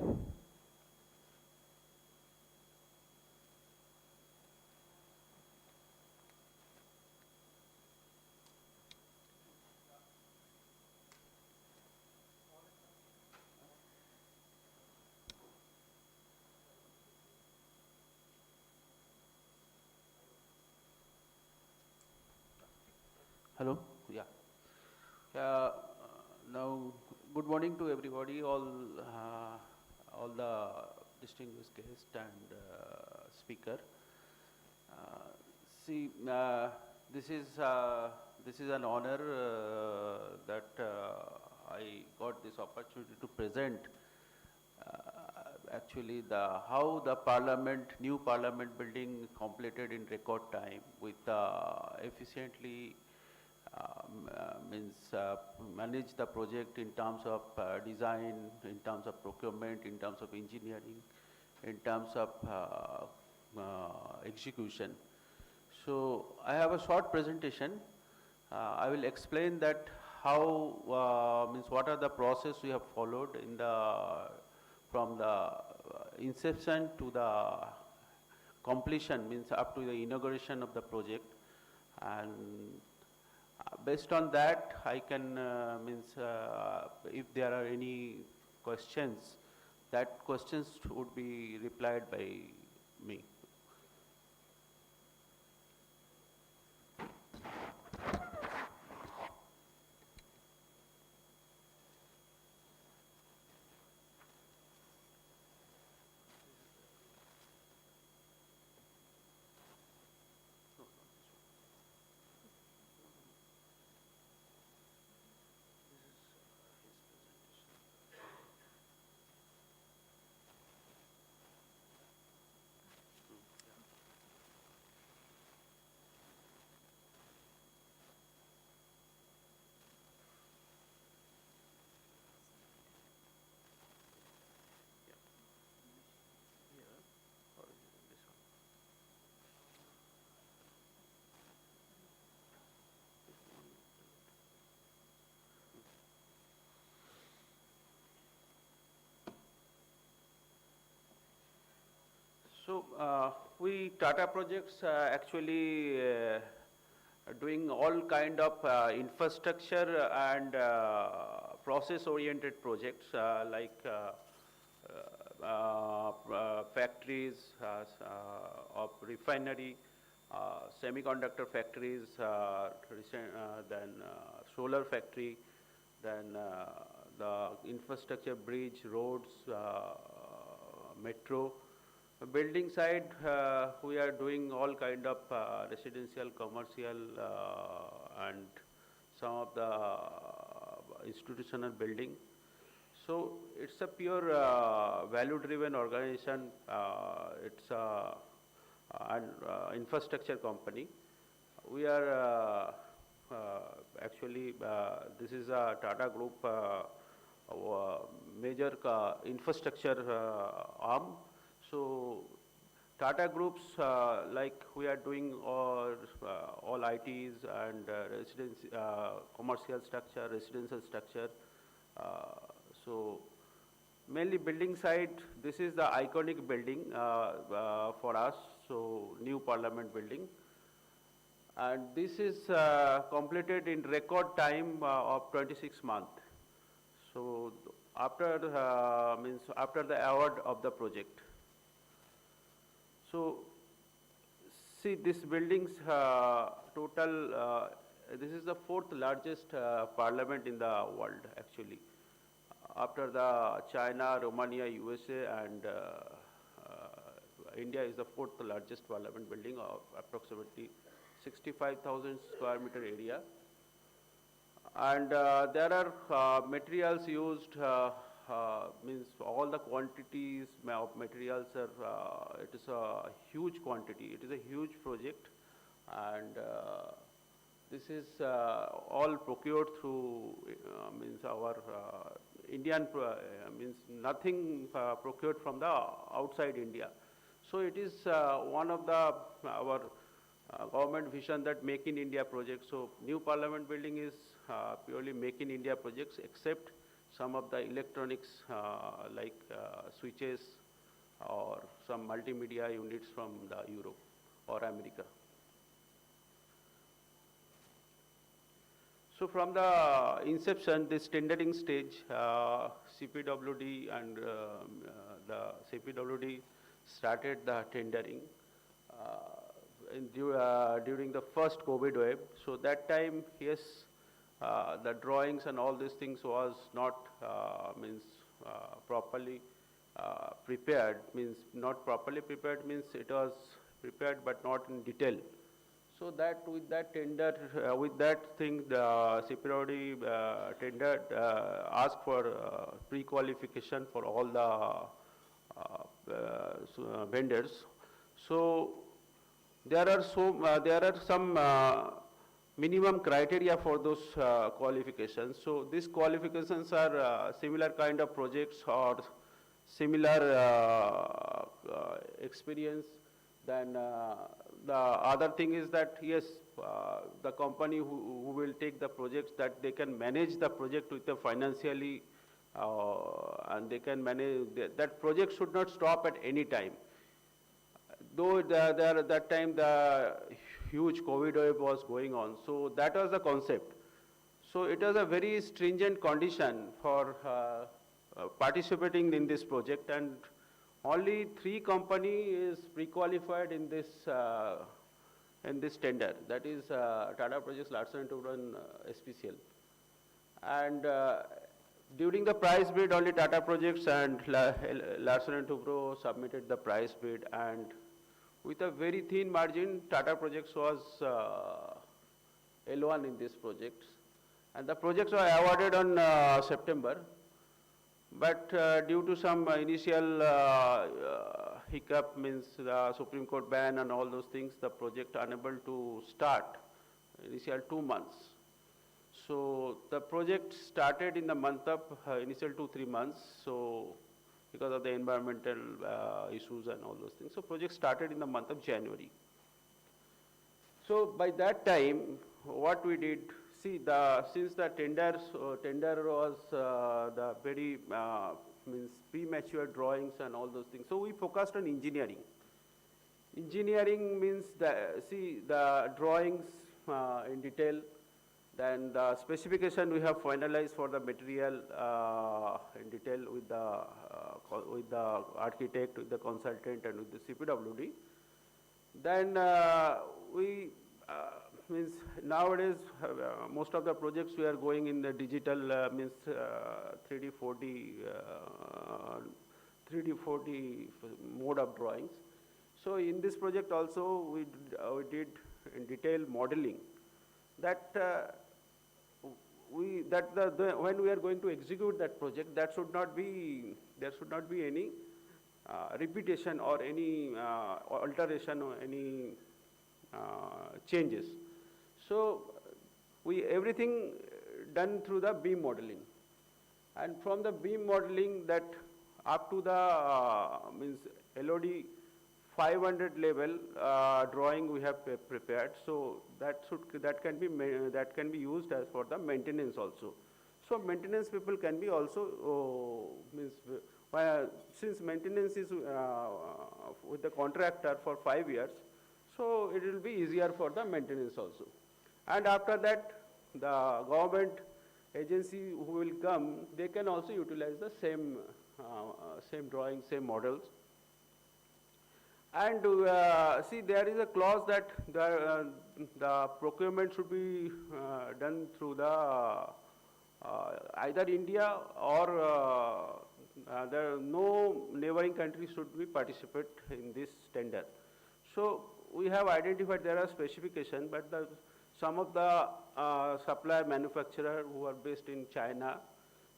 F: Hello. Yeah. Now, good morning to everybody, all the distinguished guests and speaker. See, this is an honor that I got this opportunity to present. Actually, how the new Parliament building completed in record time with efficiently. Manage the project in terms of design, in terms of procurement, in terms of engineering, in terms of execution. So I have a short presentation. I will explain that how what are the process we have followed in from the inception to the completion, means up to the inauguration of the project, and based on that, I can if there are any questions, that questions would be replied by me. So we Tata Projects actually doing all kind of infrastructure and process-oriented projects like factories of refinery, semiconductor factories, then solar factory, then the infrastructure, bridge, roads, metro. Building side, we are doing all kind of residential, commercial, and some of the institutional building. So it's a pure value-driven organization. It's an infrastructure company. We are actually, this is a Tata Group major infrastructure arm. So Tata Groups, like we are doing all ITs and commercial structure, residential structure. So mainly building side, this is the iconic building for us, so new Parliament building. And this is completed in record time of 26 months. So after after the award of the project. So see this building's total, this is the fourth largest parliament in the world actually. After the China, Romania, USA and India is the fourth largest parliament building of approximately 65,000 square meter area. And there are materials used, means all the quantities of materials are, it is a huge quantity, it is a huge project, and this is all procured through, means our Indian, means nothing procured from the outside India. So it is one of the, our government vision that Make in India project. So new Parliament building is purely Make in India projects, except some of the electronics like switches or some multimedia units from the Europe or America. So from the inception, this tendering stage, CPWD and the CPWD started the tendering during the first COVID wave. So that time, yes, the drawings and all these things was not properly prepared. Means not properly prepared means it was prepared but not in detail. So that with that tender, with that thing, the CPWD tender asked for pre-qualification for all the vendors. So there are some minimum criteria for those qualifications. So these qualifications are similar kind of projects or similar experience. Then the other thing is that yes, the company who will take the projects, that they can manage the project with the financially and they can manage that project should not stop at any time. Though there at that time the huge COVID wave was going on, so that was the concept. So it was a very stringent condition for participating in this project, and only 3 companies is pre-qualified in this tender. That is Tata Projects, Larsen & Toubro, and SPCL. And during the price bid, only Tata Projects and Larsen & Toubro submitted the price bid, and with a very thin margin, Tata Projects was L1 in these projects. And the projects were awarded on September. But due to some initial hiccup, means the Supreme Court ban and all those things, the project unable to start initial 2 months. So the project started in the month of initial 2-3 months. So because of the environmental issues and all those things, so project started in the month of January. So by that time, what we did. See, since the tender was the very means premature drawings and all those things, so we focused on engineering. Engineering means the drawings in detail, then the specification we have finalized for the material in detail with the architect, with the consultant, and with the CPWD. Then we means nowadays most of the projects we are going in the digital means 3D 4D 3D 4D mode of drawings. So in this project also we did in detail modeling that when we are going to execute that project, there should not be any repetition or any alteration or any changes. So everything done through the beam modeling, and from the beam modeling that up to the means LOD 500 level drawing we have prepared. So that can be used as for the maintenance also. So maintenance people can be also since maintenance is with the contractor for 5 years, so it will be easier for the maintenance also. And after that, the government agency who will come, they can also utilize the same drawing, same models. And see, there is a clause that the procurement should be done through the either India or no neighboring countries should be participate in this tender. So we have identified there are specifications, but some of the supplier manufacturer who are based in China,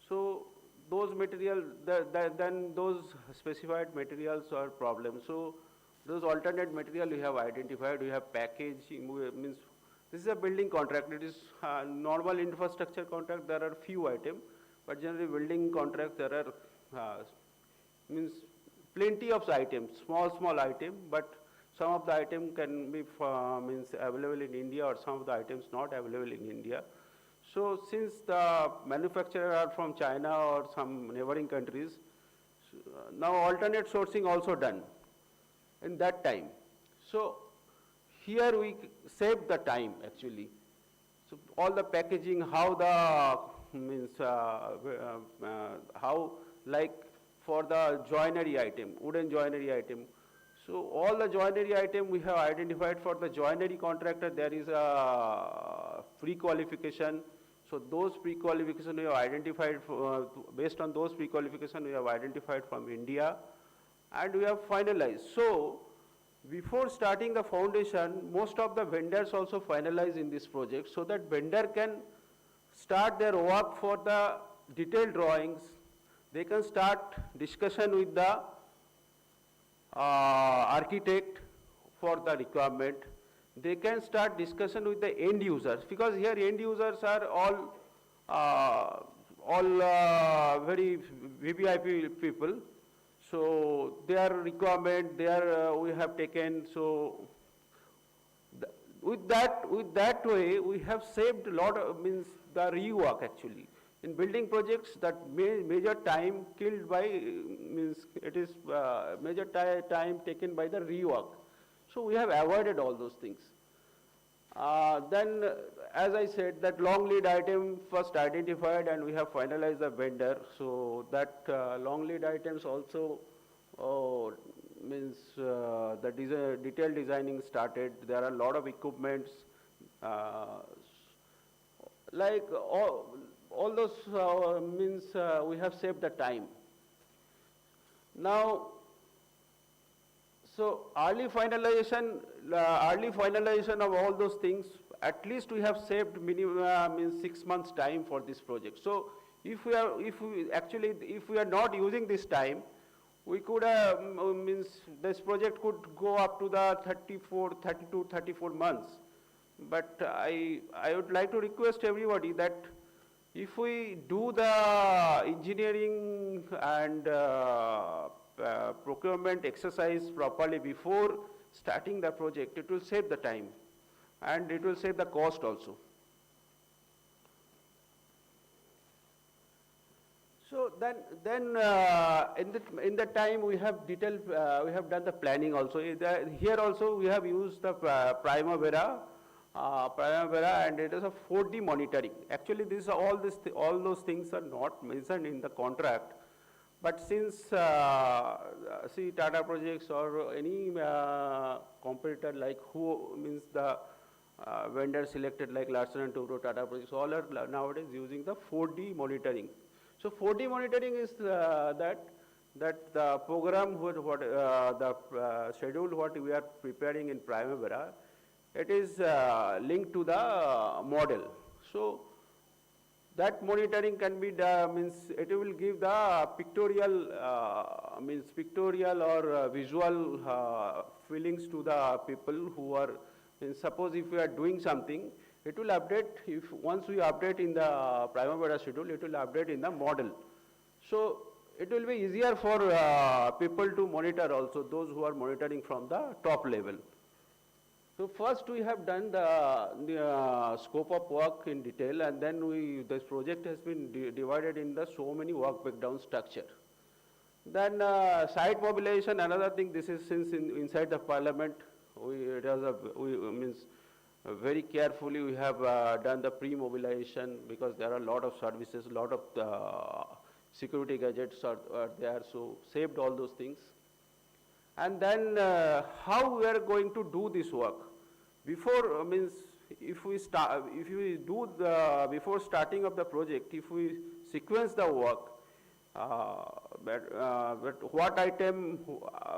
F: so those material, then those specified materials are problems. So those alternate material we have identified, we have packaged, means this is a building contract. It is normal infrastructure contract, there are few items, but generally building contract there are means plenty of items, small item, but some of the item can be means available in India, or some of the items not available in India. So since the manufacturer are from China or some neighboring countries, now alternate sourcing also done in that time. So here we save the time actually. So all the packaging, how the means how like for the joinery item, wooden joinery item. So all the joinery item we have identified for the joinery contractor, there is a pre-qualification. So those pre-qualification we have identified, based on those pre-qualification we have identified from India, and we have finalized. So before starting the foundation, most of the vendors also finalize in this project, so that vendor can start their work for the detailed drawings. They can start discussion with the architect for the requirement. They can start discussion with the end users, because here end users are all very VVIP people. So their requirement, we have taken. So with that way, we have saved a lot of, means the rework actually. In building projects, that major time killed by, means it is major time taken by the rework. So we have avoided all those things. Then, as I said, that long lead item first identified, and we have finalized the vendor. So that long lead items also means the detailed designing started. There are a lot of equipments, like all those means we have saved the time. Now, so early finalization of all those things, at least we have saved minimum means 6 months time for this project. So if we are not using this time, we could means this project could go up to the 32, 34 months. But I would like to request everybody that if we do the engineering and procurement exercise properly before starting the project, it will save the time and it will save the cost also. So then in the time we have detailed, we have done the planning also. Here also we have used the Primavera, and it is a 4D monitoring. Actually, all those things are not mentioned in the contract, But since, see, Tata Projects or any competitor like who means the vendor selected like Larsen and Toubro, Tata Projects, all are nowadays using the 4D monitoring. So 4D monitoring is that the program the schedule what we are preparing in Primavera, it is linked to the model. So that monitoring can be means it will give the pictorial or visual feelings to the people who are, suppose if we are doing something, it will update, if once we update in the Primavera schedule, it will update in the model. So it will be easier for people to monitor also, those who are monitoring from the top level. So first we have done the scope of work in detail, and then this project has been divided in the so many work breakdown structure. Then site mobilization, another thing, this is since inside the parliament, very carefully we have done the pre-mobilization, because there are a lot of services, a lot of security gadgets are there, so saved all those things. And then how we are going to do this work? Before, if we do before starting of the project, if we sequence the work, but what item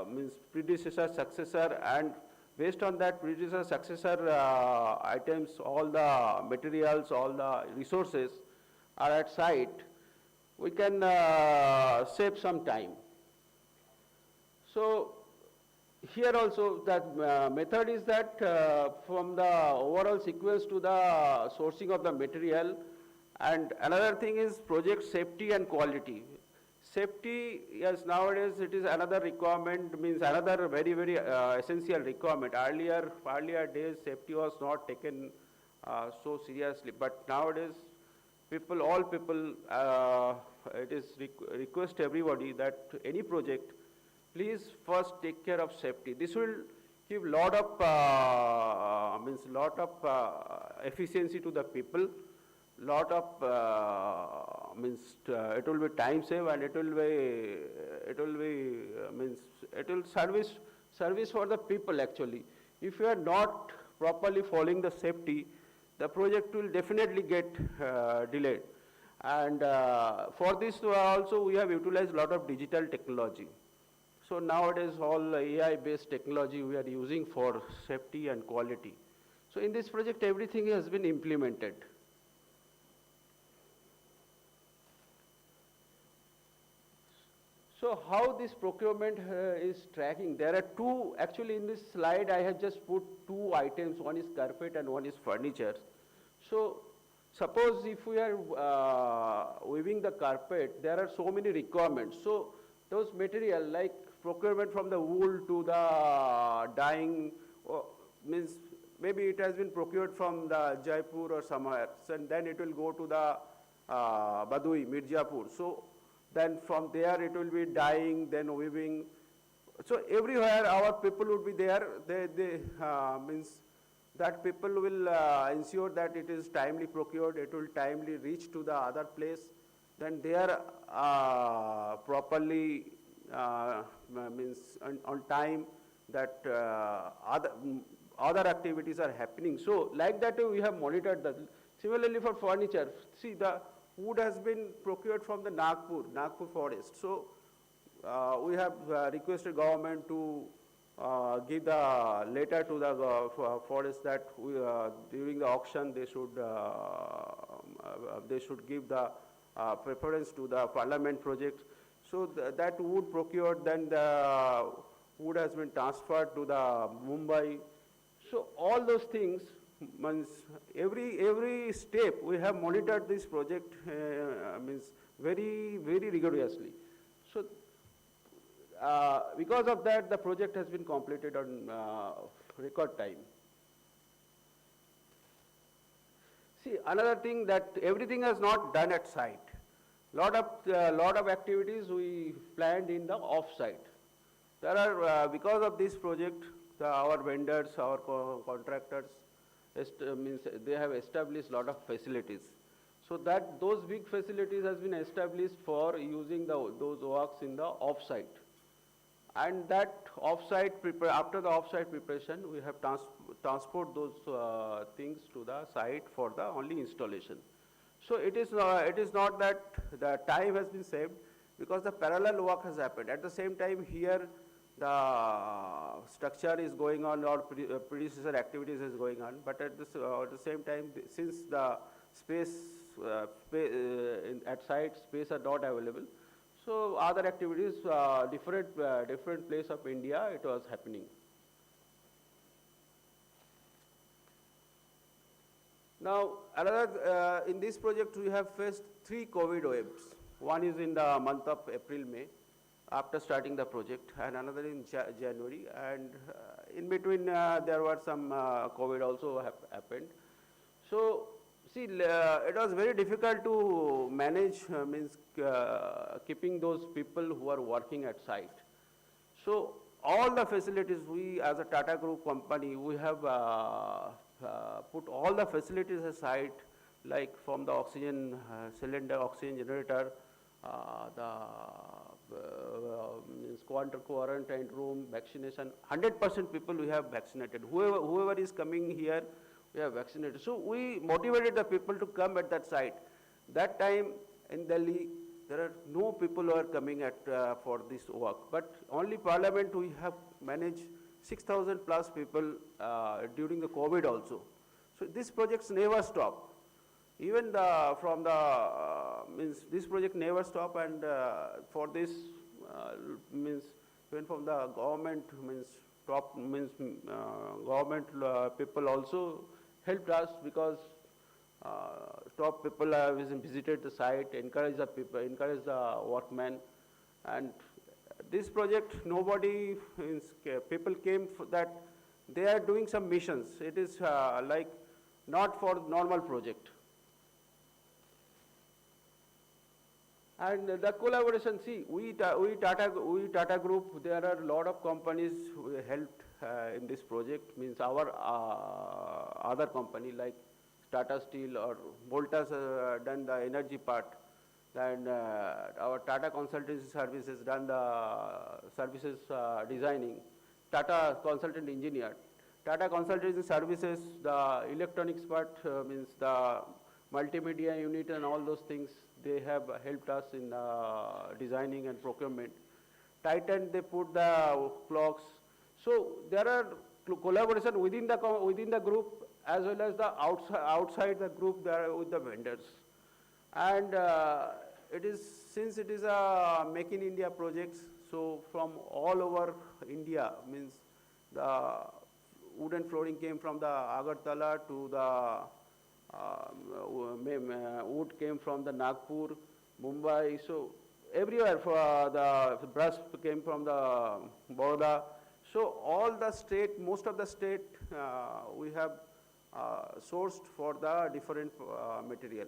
F: means predecessor, successor, and based on that predecessor, successor items, all the materials, all the resources are at site, we can save some time. So here also that method is that from the overall sequence to the sourcing of the material, and another thing is project safety and quality. Safety, yes, nowadays it is another requirement, means another very, very essential requirement. Earlier days safety was not taken so seriously, but nowadays all people, it is request everybody that any project, please first take care of safety. This will give lot of efficiency to the people, lot of it will be time save, and it will service for the people actually. If you are not properly following the safety, the project will definitely get delayed. And for this also we have utilized a lot of digital technology. So nowadays all AI-based technology we are using for safety and quality. So in this project everything has been implemented. So how this procurement is tracking? There are two, actually in this slide I have just put two items, one is carpet and one is furniture. So suppose if we are weaving the carpet, there are so many requirements. So those material like procurement from the wool to the dyeing, means maybe it has been procured from the Jaipur or somewhere, and then it will go to the Badui, Mirzapur. So then from there it will be dyeing, then weaving. So everywhere our people would be there. They means that people will ensure that it is timely procured, it will timely reach to the other place. Then they are properly means on time, that other activities are happening. So like that we have monitored that. Similarly for furniture, see the wood has been procured from the Nagpur forest. So we have requested government to give the letter to the forest that during the auction they should give the preference to the parliament project. So that wood procured, then the wood has been transferred to the Mumbai. So all those things, means every step we have monitored this project means very, very rigorously. So because of that, the project has been completed on record time. See, another thing, that everything is not done at site. Lot of activities we planned in the off-site. There are because of this project, our vendors, our contractors, means they have established lot of facilities. So that those big facilities has been established for using those works in the off-site. And that off-site, after the off-site preparation, we have transport those things to the site for the only installation. So it is not that the time has been saved, because the parallel work has happened. At the same time here, the structure is going on, or predecessor activities is going on, but at the same time, since the at site space are not available, so other activities, different place of India, it was happening. Now, another, in this project we have faced 3 COVID waves. One is in the month of April, May, after starting the project, and another in January, and in between there were some COVID also happened. So, see, it was very difficult to manage, keeping those people who are working at site. So, all the facilities, we as a Tata Group company, we have put all the facilities aside, like from the oxygen cylinder, oxygen generator, quarantine room, vaccination, 100% people we have vaccinated. Whoever is coming here, we have vaccinated. So we motivated the people to come at that site. That time in Delhi, there are no people who are coming at for this work. But only Parliament, we have managed 6,000 plus people during the COVID also. So these projects never stop. Even this project never stop, and for this even from the government government people also helped us, because top people have visited the site, encourage the people, encourage the workmen, and this project nobody people came for that they are doing some missions. It is like not for normal project. And the collaboration, see, we Tata Group, there are a lot of companies who helped in this project, means our other company like Tata Steel or Voltas done the energy part, and our Tata Consultancy Services done the services designing, Tata Consultant Engineer. Tata Consultancy Services, the electronics part, means the multimedia unit and all those things, they have helped us in designing and procurement. Titan, they put the clocks. So there are collaboration within the group as well as the outside the group there with the vendors. And it is, since it is a Make in India projects, so from all over India, means the wooden flooring came from the Agartala to the wood came from the Nagpur, Mumbai, so everywhere for the brush came from the Baroda. So all the state, most of the state, we have sourced for the different material.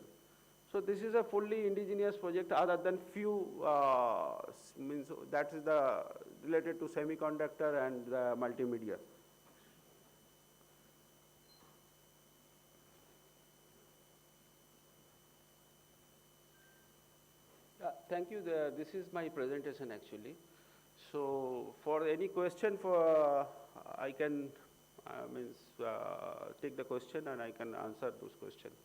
F: So this is a fully indigenous project, other than few means that is the related to semiconductor and the multimedia. Thank you. This is my presentation actually. So for any question, I can take the question and I can answer those questions.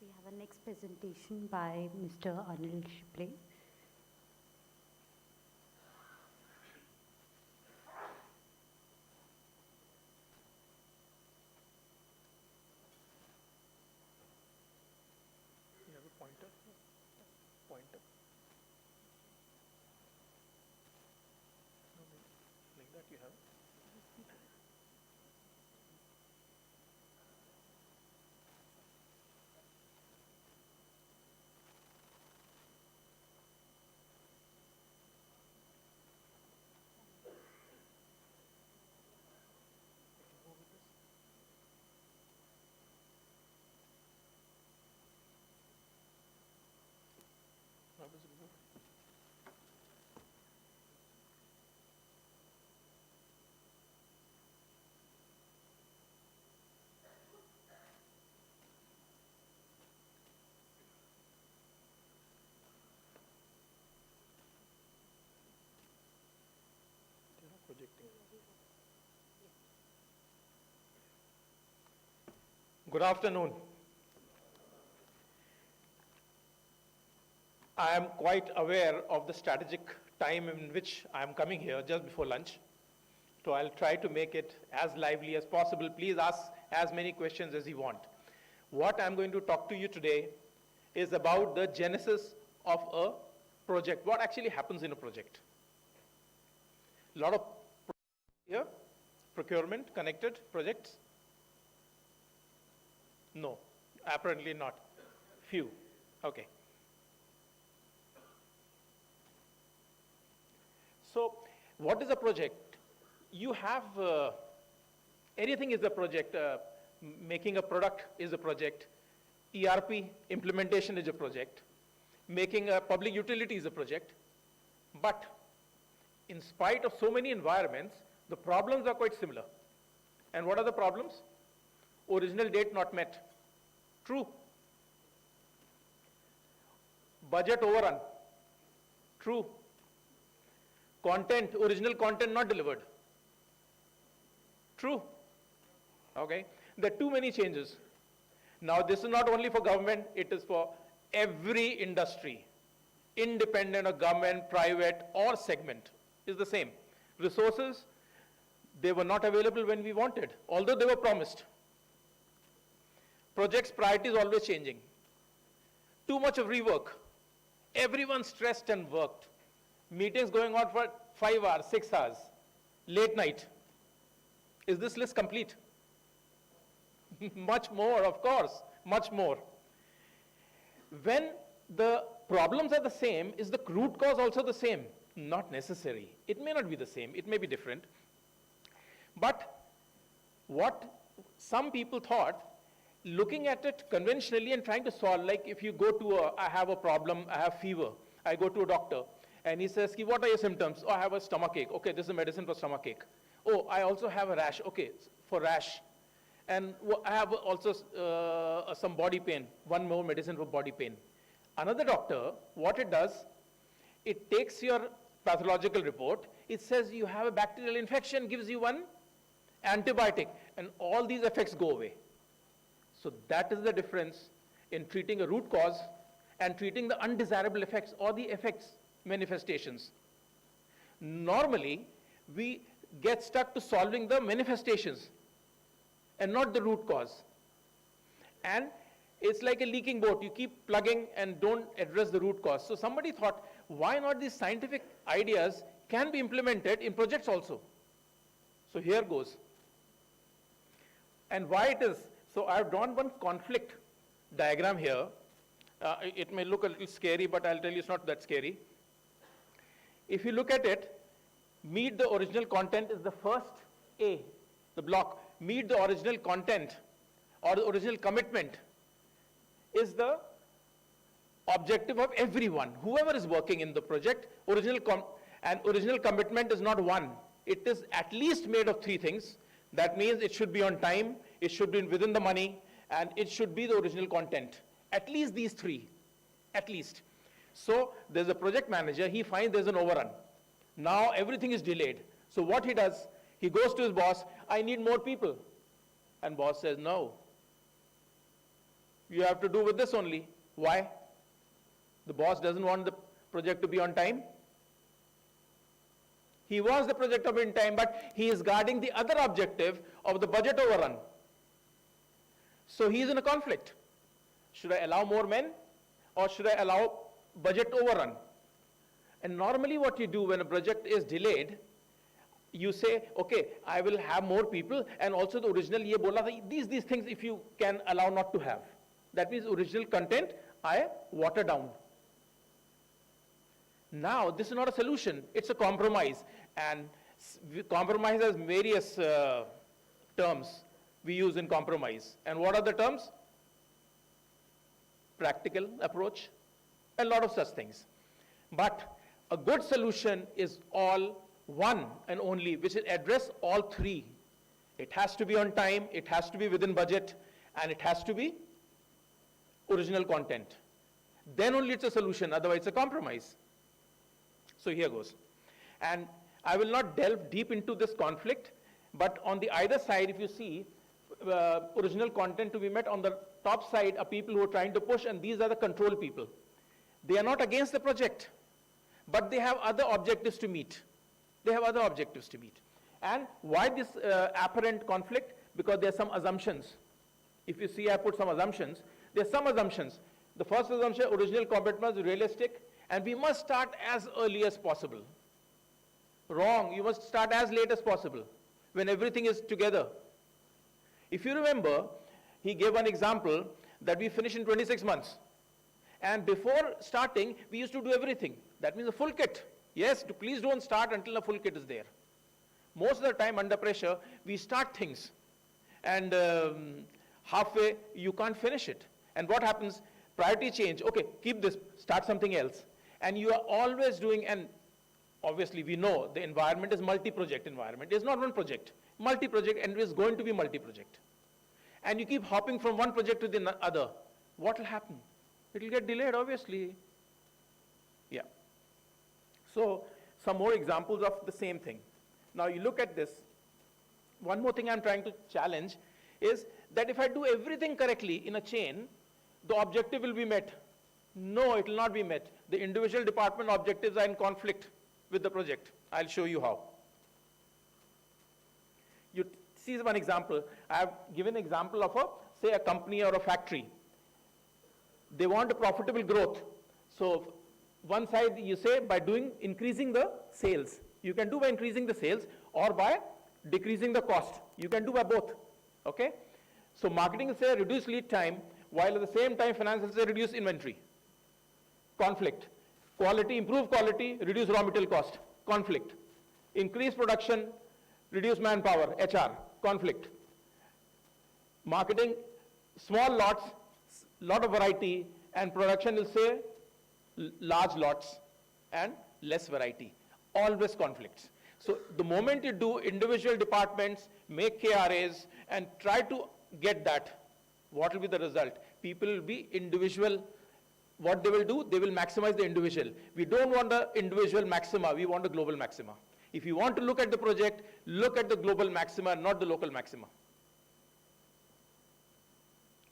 B: We have a next presentation by Mr. Anil Shiple.
G: Good afternoon. I am quite aware of the strategic time in which I am coming here just before lunch. So I'll try to make it as lively as possible. Please ask as many questions as you want. What I'm going to talk to you today is about the genesis of a project. What actually happens in a project? A lot of here, procurement connected projects? No, apparently not. Few. Okay. So what is a project? You have, anything is a project. Making a product is a project. ERP implementation is a project. Making a public utility is a project. But in spite of so many environments, the problems are quite similar. And what are the problems? Original date not met. True. Budget overrun. True. Content, original content not delivered. True. Okay. There are too many changes. Now this is not only for government, it is for every industry, independent of government, private or segment, is the same. Resources, they were not available when we wanted, although they were promised. Projects priorities always changing. Too much of rework. Everyone stressed and worked. Meetings going on for 5 hours, 6 hours, late night. Is this list complete? Much more, of course, much more. When the problems are the same, is the root cause also the same? Not necessary. It may not be the same, it may be different. But what some people thought, looking at it conventionally and trying to solve, like if you go to I have a problem, I have fever, I go to a doctor, and he says, what are your symptoms? Oh, I have a stomach ache. Okay, this is a medicine for stomach ache. Oh, I also have a rash. Okay, for rash. And I have also some body pain. One more medicine for body pain. Another doctor, what it does, it takes your pathological report. It says you have a bacterial infection, gives you one antibiotic, and all these effects go away. So that is the difference in treating a root cause and treating the undesirable effects or the effects manifestations. Normally, we get stuck to solving the manifestations and not the root cause. And it's like a leaking boat. You keep plugging and don't address the root cause. So somebody thought, why not these scientific ideas can be implemented in projects also? So here goes. And why it is. So I've drawn one conflict diagram here. It may look a little scary, but I'll tell you it's not that scary. If you look at it, meet the original content is the first A, the block. Meet the original content or the original commitment is the objective of everyone, whoever is working in the project. Original commitment is not one. It is at least made of 3 things. That means it should be on time, it should be within the money, and it should be the original content. At least these 3, at least. So there's a project manager, he finds there's an overrun. Now everything is delayed. So what he does, he goes to his boss, I need more people. And boss says, no. You have to do with this only. Why? The boss doesn't want the project to be on time. He wants the project to be in time, but he is guarding the other objective of the budget overrun. So he is in a conflict. Should I allow more men or should I allow budget overrun? And normally what you do when a project is delayed, you say, okay, I will have more people, and also the original ye bola tha, these things if you can allow not to have. That means original content, I water down. Now, this is not a solution, it's a compromise. And compromise has various terms we use in compromise. And what are the terms? Practical approach, a lot of such things. But a good solution is all one and only, which will address all 3. It has to be on time, it has to be within budget, and it has to be original content. Then only it's a solution, otherwise it's a compromise. So here goes. And I will not delve deep into this conflict, but on the either side, if you see, original content to be met. On the top side are people who are trying to push, and these are the control people. They are not against the project, but they have other objectives to meet. They have other objectives to meet. And why this apparent conflict? Because there are some assumptions. If you see, I put some assumptions. There are some assumptions. The first assumption, original commitment is realistic, and we must start as early as possible. Wrong, you must start as late as possible, when everything is together. If you remember, he gave an example that we finish in 26 months. And before starting, we used to do everything. That means a full kit. Yes, please don't start until a full kit is there. Most of the time, under pressure, we start things. And halfway, you can't finish it. And what happens? Priority change. Okay, keep this, start something else. And you are always doing, and obviously we know the environment is multi-project environment. It's not one project. Multi-project, and it is going to be multi-project. And you keep hopping from one project to the other. What will happen? It will get delayed, obviously. Yeah. So, some more examples of the same thing. Now you look at this. One more thing I'm trying to challenge is that if I do everything correctly in a chain, the objective will be met. No, it will not be met. The individual department objectives are in conflict with the project. I'll show you how. You see one example. I have given an example of say a company or a factory. They want a profitable growth. So one side you say by increasing the sales. You can do by increasing the sales or by decreasing the cost. You can do by both. Okay? So marketing will say reduce lead time, while at the same time finance will say reduce inventory. Conflict. Quality, improve quality, reduce raw material cost. Conflict. Increase production, reduce manpower, HR. Conflict. Marketing, small lots, lot of variety, and production will say large lots and less variety. Always conflicts. So the moment you do individual departments, make KRAs, and try to get that, what will be the result? People will be individual. What they will do? They will maximize the individual. We don't want the individual maxima, we want the global maxima. If you want to look at the project, look at the global maxima, not the local maxima.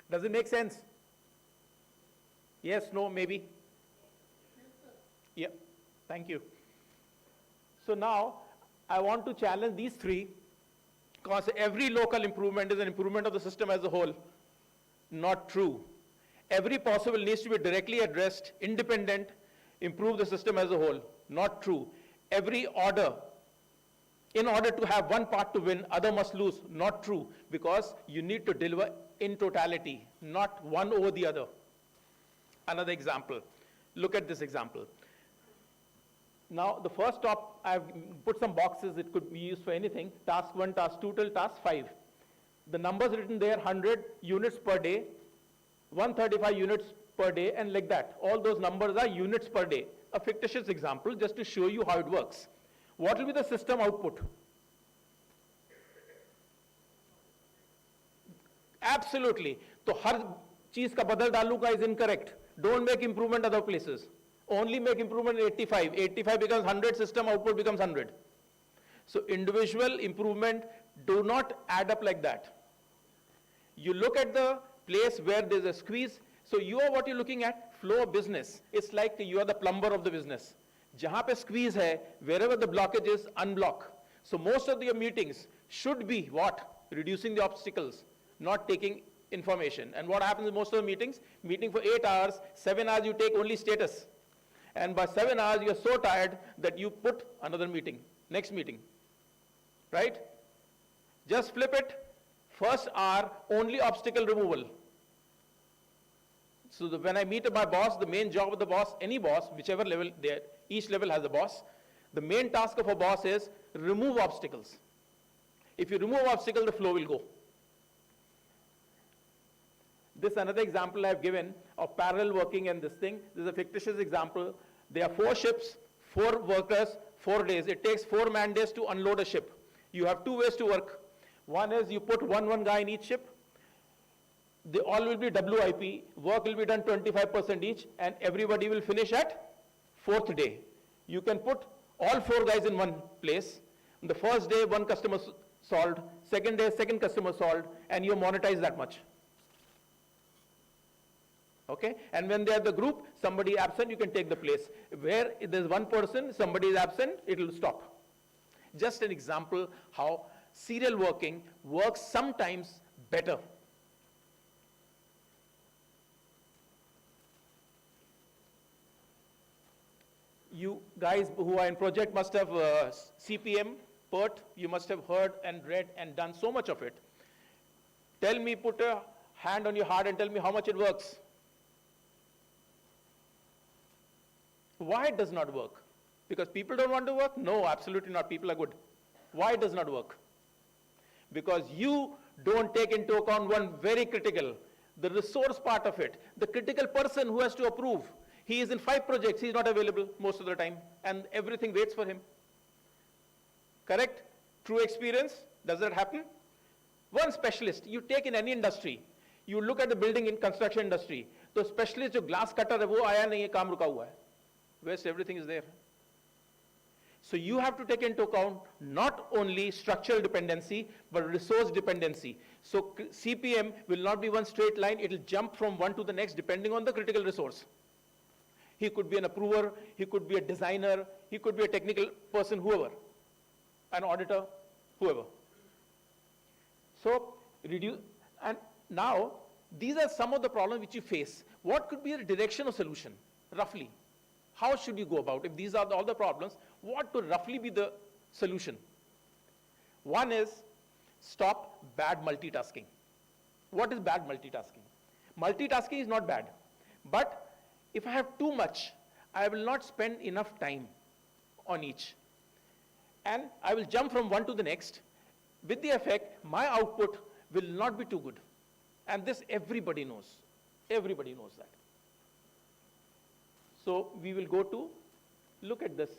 G: Does it make sense? Yes, no, maybe? Yeah, thank you. So now, I want to challenge these three, because every local improvement is an improvement of the system as a whole. Not true. Every possible needs to be directly addressed, independent, improve the system as a whole. Not true. Every order, in order to have one part to win, other must lose. Not true, because you need to deliver in totality, not one over the other. Another example. Look at this example. Now, the first top, I've put some boxes. It could be used for anything. Task 1, task 2 till task 5. The numbers written there, 100 units per day, 135 units per day, and like that. All those numbers are units per day. A fictitious example just to show you how it works. What will be the system output? Absolutely. So, हर चीज का बदल डालू का is incorrect. Don't make improvement other places. Only make improvement in 85. 85 becomes 100, system output becomes 100. So individual improvement do not add up like that. You look at the place where there's a squeeze. So you are what you're looking at, flow of business. It's like you are the plumber of the business. Jahan pe squeeze hai, wherever the blockage is, unblock. So most of your meetings should be what? Reducing the obstacles, not taking information. And what happens in most of the meetings? Meeting for 8 hours, 7 hours you take only status. And by 7 hours you're so tired that you put another meeting, next meeting. Right? Just flip it. First hour, only obstacle removal. So when I meet my boss, the main job of the boss, any boss, whichever level, each level has a boss, the main task of a boss is remove obstacles. If you remove obstacles, the flow will go. This is another example I've given of parallel working and this thing. This is a fictitious example. There are 4 ships, 4 workers, 4 days. It takes 4 man days to unload a ship. You have 2 ways to work. One is you put one guy in each ship. They all will be WIP. Work will be done 25% each, and everybody will finish at 4th day. You can put all 4 guys in one place. On the first day, one customer solved, second day, second customer solved, and you monetize that much. Okay? And when they are the group, somebody absent, you can take the place. Where if there's one person, somebody is absent, it will stop. Just an example how serial working works sometimes better. You guys who are in project must have CPM, PERT, you must have heard and read and done so much of it. Tell me, put a hand on your heart and tell me how much it works. Why it does not work? Because people don't want to work? No, absolutely not. People are good. Why it does not work? Because you don't take into account one very critical, the resource part of it, the critical person who has to approve. He is in 5 projects, he is not available most of the time, and everything waits for him. Correct? True experience? Does that happen? One specialist, you take in any industry, you look at the building in construction industry, the specialist जो glass cutter है वो आया नहीं है, काम रुका हुआ है. Whereas everything is there. So you have to take into account not only structural dependency, but resource dependency. So CPM will not be one straight line, it will jump from one to the next depending on the critical resource. He could be an approver, he could be a designer, he could be a technical person, whoever, an auditor, whoever. So reduce, and now these are some of the problems which you face. What could be the direction of solution, roughly? How should you go about? If these are all the problems, what could roughly be the solution? One is stop bad multitasking. What is bad multitasking? Multitasking is not bad, but if I have too much, I will not spend enough time on each. And I will jump from one to the next. With the effect, my output will not be too good. And this everybody knows. Everybody knows that. So we will go to look at this.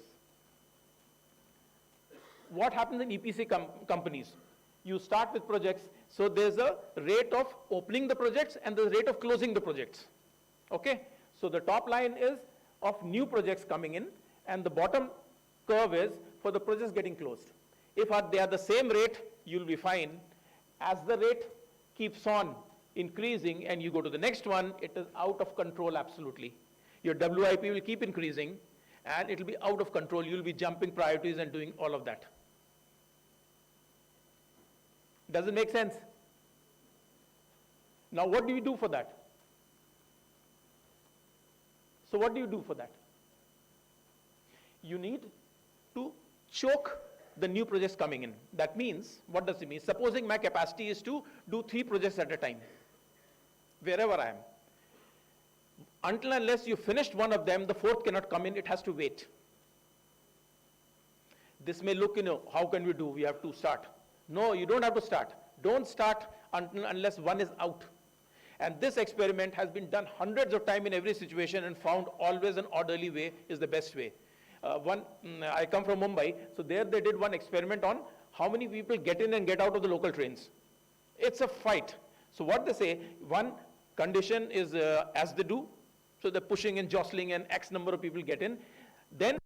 G: What happens in EPC companies? You start with projects, so there's a rate of opening the projects and the rate of closing the projects. Okay? So the top line is of new projects coming in, and the bottom curve is for the projects getting closed. If they are the same rate, you'll be fine. As the rate keeps on increasing and you go to the next one, it is out of control absolutely. Your WIP will keep increasing and it will be out of control. You'll be jumping priorities and doing all of that. Does it make sense? Now what do you do for that? So what do you do for that? You need to choke the new projects coming in. That means, what does it mean? Supposing my capacity is to do 3 projects at a time, wherever I am. Until unless you finished one of them, the 4th cannot come in, it has to wait. This may look, how can we do? We have to start. No, you don't have to start. Don't start until unless one is out. And this experiment has been done hundreds of times in every situation and found always an orderly way is the best way. I come from Mumbai, so there they did one experiment on how many people get in and get out of the local trains. It's a fight. So what they say, one condition is as they do, so they're pushing and jostling and X number of people get in. Then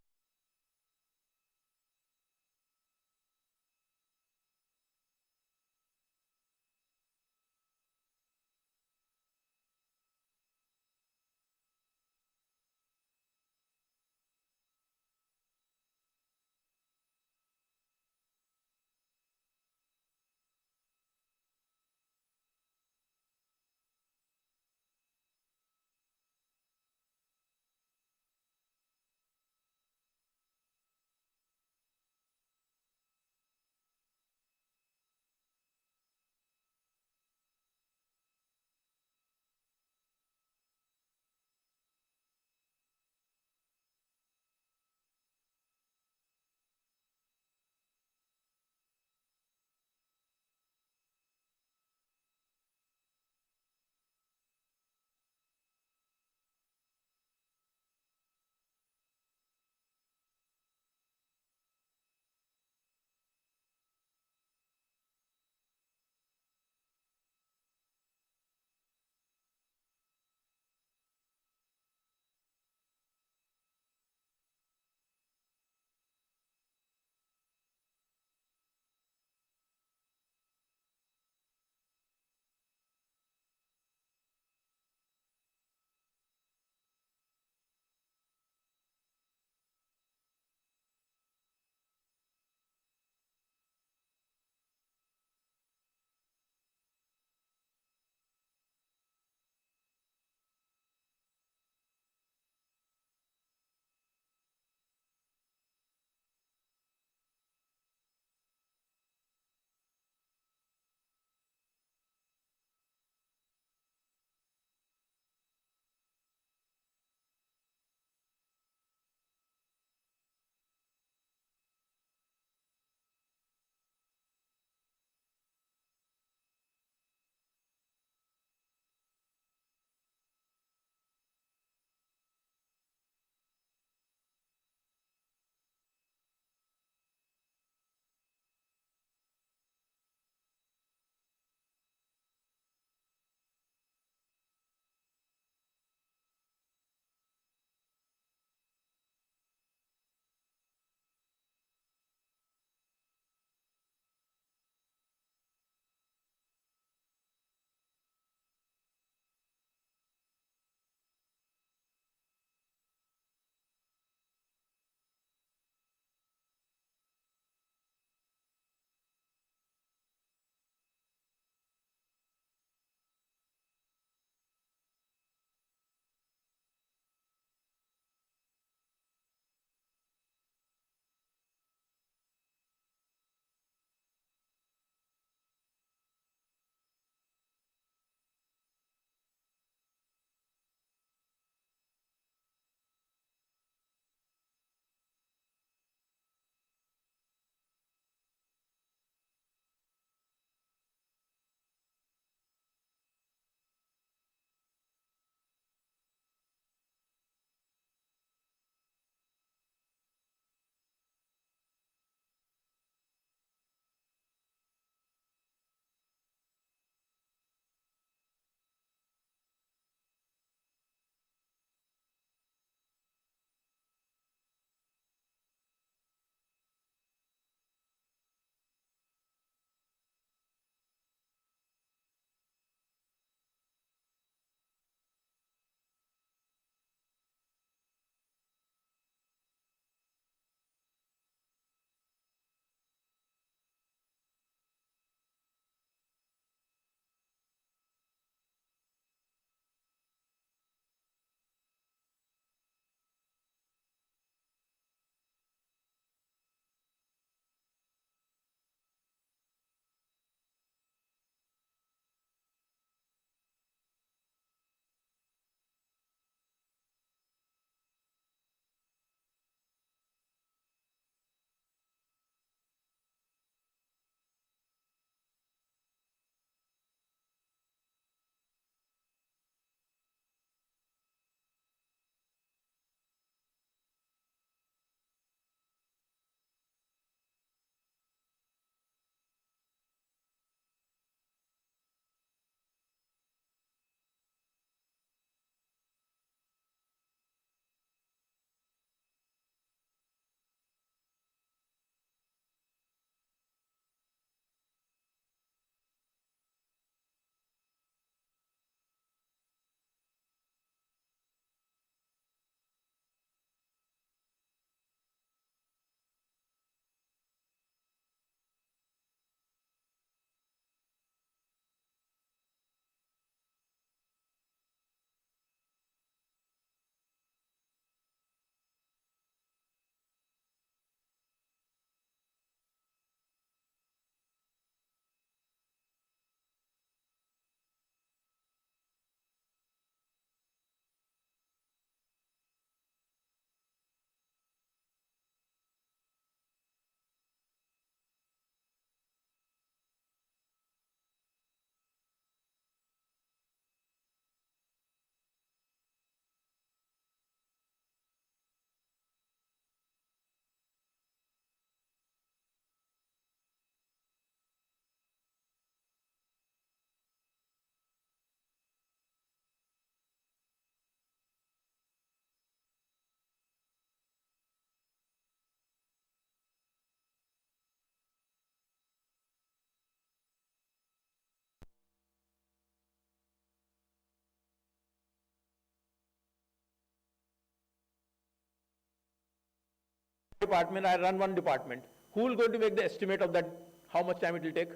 G: department, I run one department. Who will going to make the estimate of that, how much time it will take?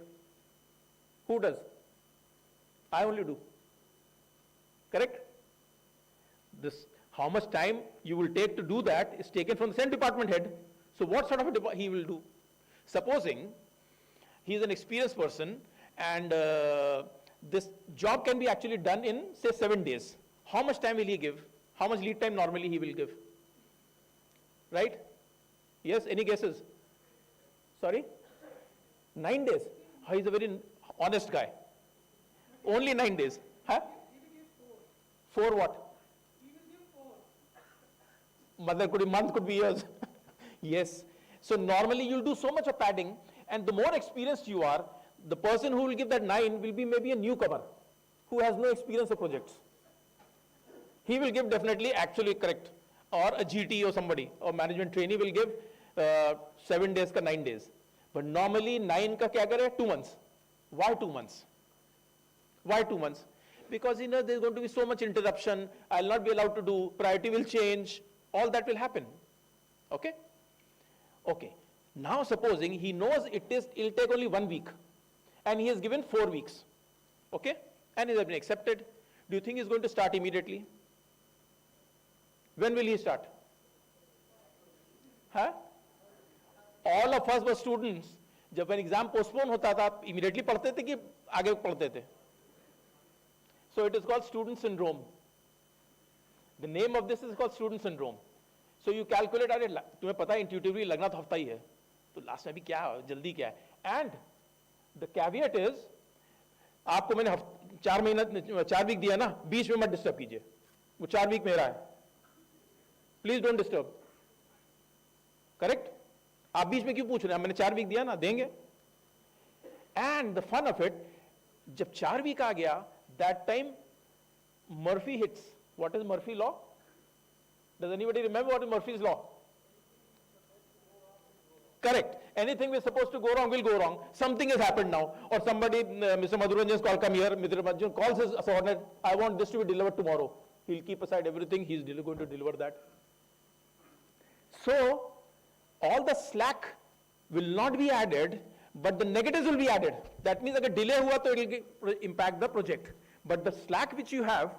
G: Who does? I only do. Correct? This, how much time you will take to do that is taken from the same department head. So what sort of a he will do? Supposing he is an experienced person and this job can be actually done in, say, 7 days. How much time will he give? How much lead time normally he will give? Right? Yes, any guesses? Sorry? 9 days. He's a very honest guy. Only 9 days. Huh? 4 what? Mother could be month, could be years. Yes. So normally you'll do so much of padding, and the more experienced you are, the person who will give that 9 will be maybe a newcomer who has no experience of projects. He will give definitely actually correct, or a GT or somebody, or management trainee will give 7 days ka 9 days. But normally 9 ka kya kare? 2 months. Why 2 months? Why 2 months? Because there's going to be so much interruption, I'll not be allowed to do, priority will change, all that will happen. Okay? Okay. Now supposing he knows it'll take only 1 week, and he has given 4 weeks. Okay? And it has been accepted. Do you think he's going to start immediately? When will he start? Huh? All of us were students. जब an exam postpone होता था, immediately पढ़ते थे कि आगे पढ़ते थे? So it is called student syndrome. The name of this is called student syndrome. So you calculate, अरे तुम्हें पता है intuitively लगना तो हफ्ता ही है, तो last में भी क्या जल्दी क्या है? And the caveat is, आपको मैंने 4 वीक दिया ना, बीच में मत डिस्टर्ब कीजिए, वो 4 वीक मेरा है. Please don't disturb. Correct? आप बीच में क्यों पूछ रहे हैं? मैंने 4 वीक दिया ना, देंगे. And the fun of it, जब 4 वीक आ गया, that time Murphy hits. What is Murphy law? Does anybody remember what is Murphy's law? Correct. Anything we're supposed to go wrong will go wrong. Something has happened now. Or somebody, Mr. Madhuranjan's call, come here. Mr. Madhuranjan calls his subordinate, I want this to be delivered tomorrow. He'll keep aside everything. He's going to deliver that. So, all the slack will not be added, but the negatives will be added. That means if a delay hua, to it will impact the project. But the slack which you have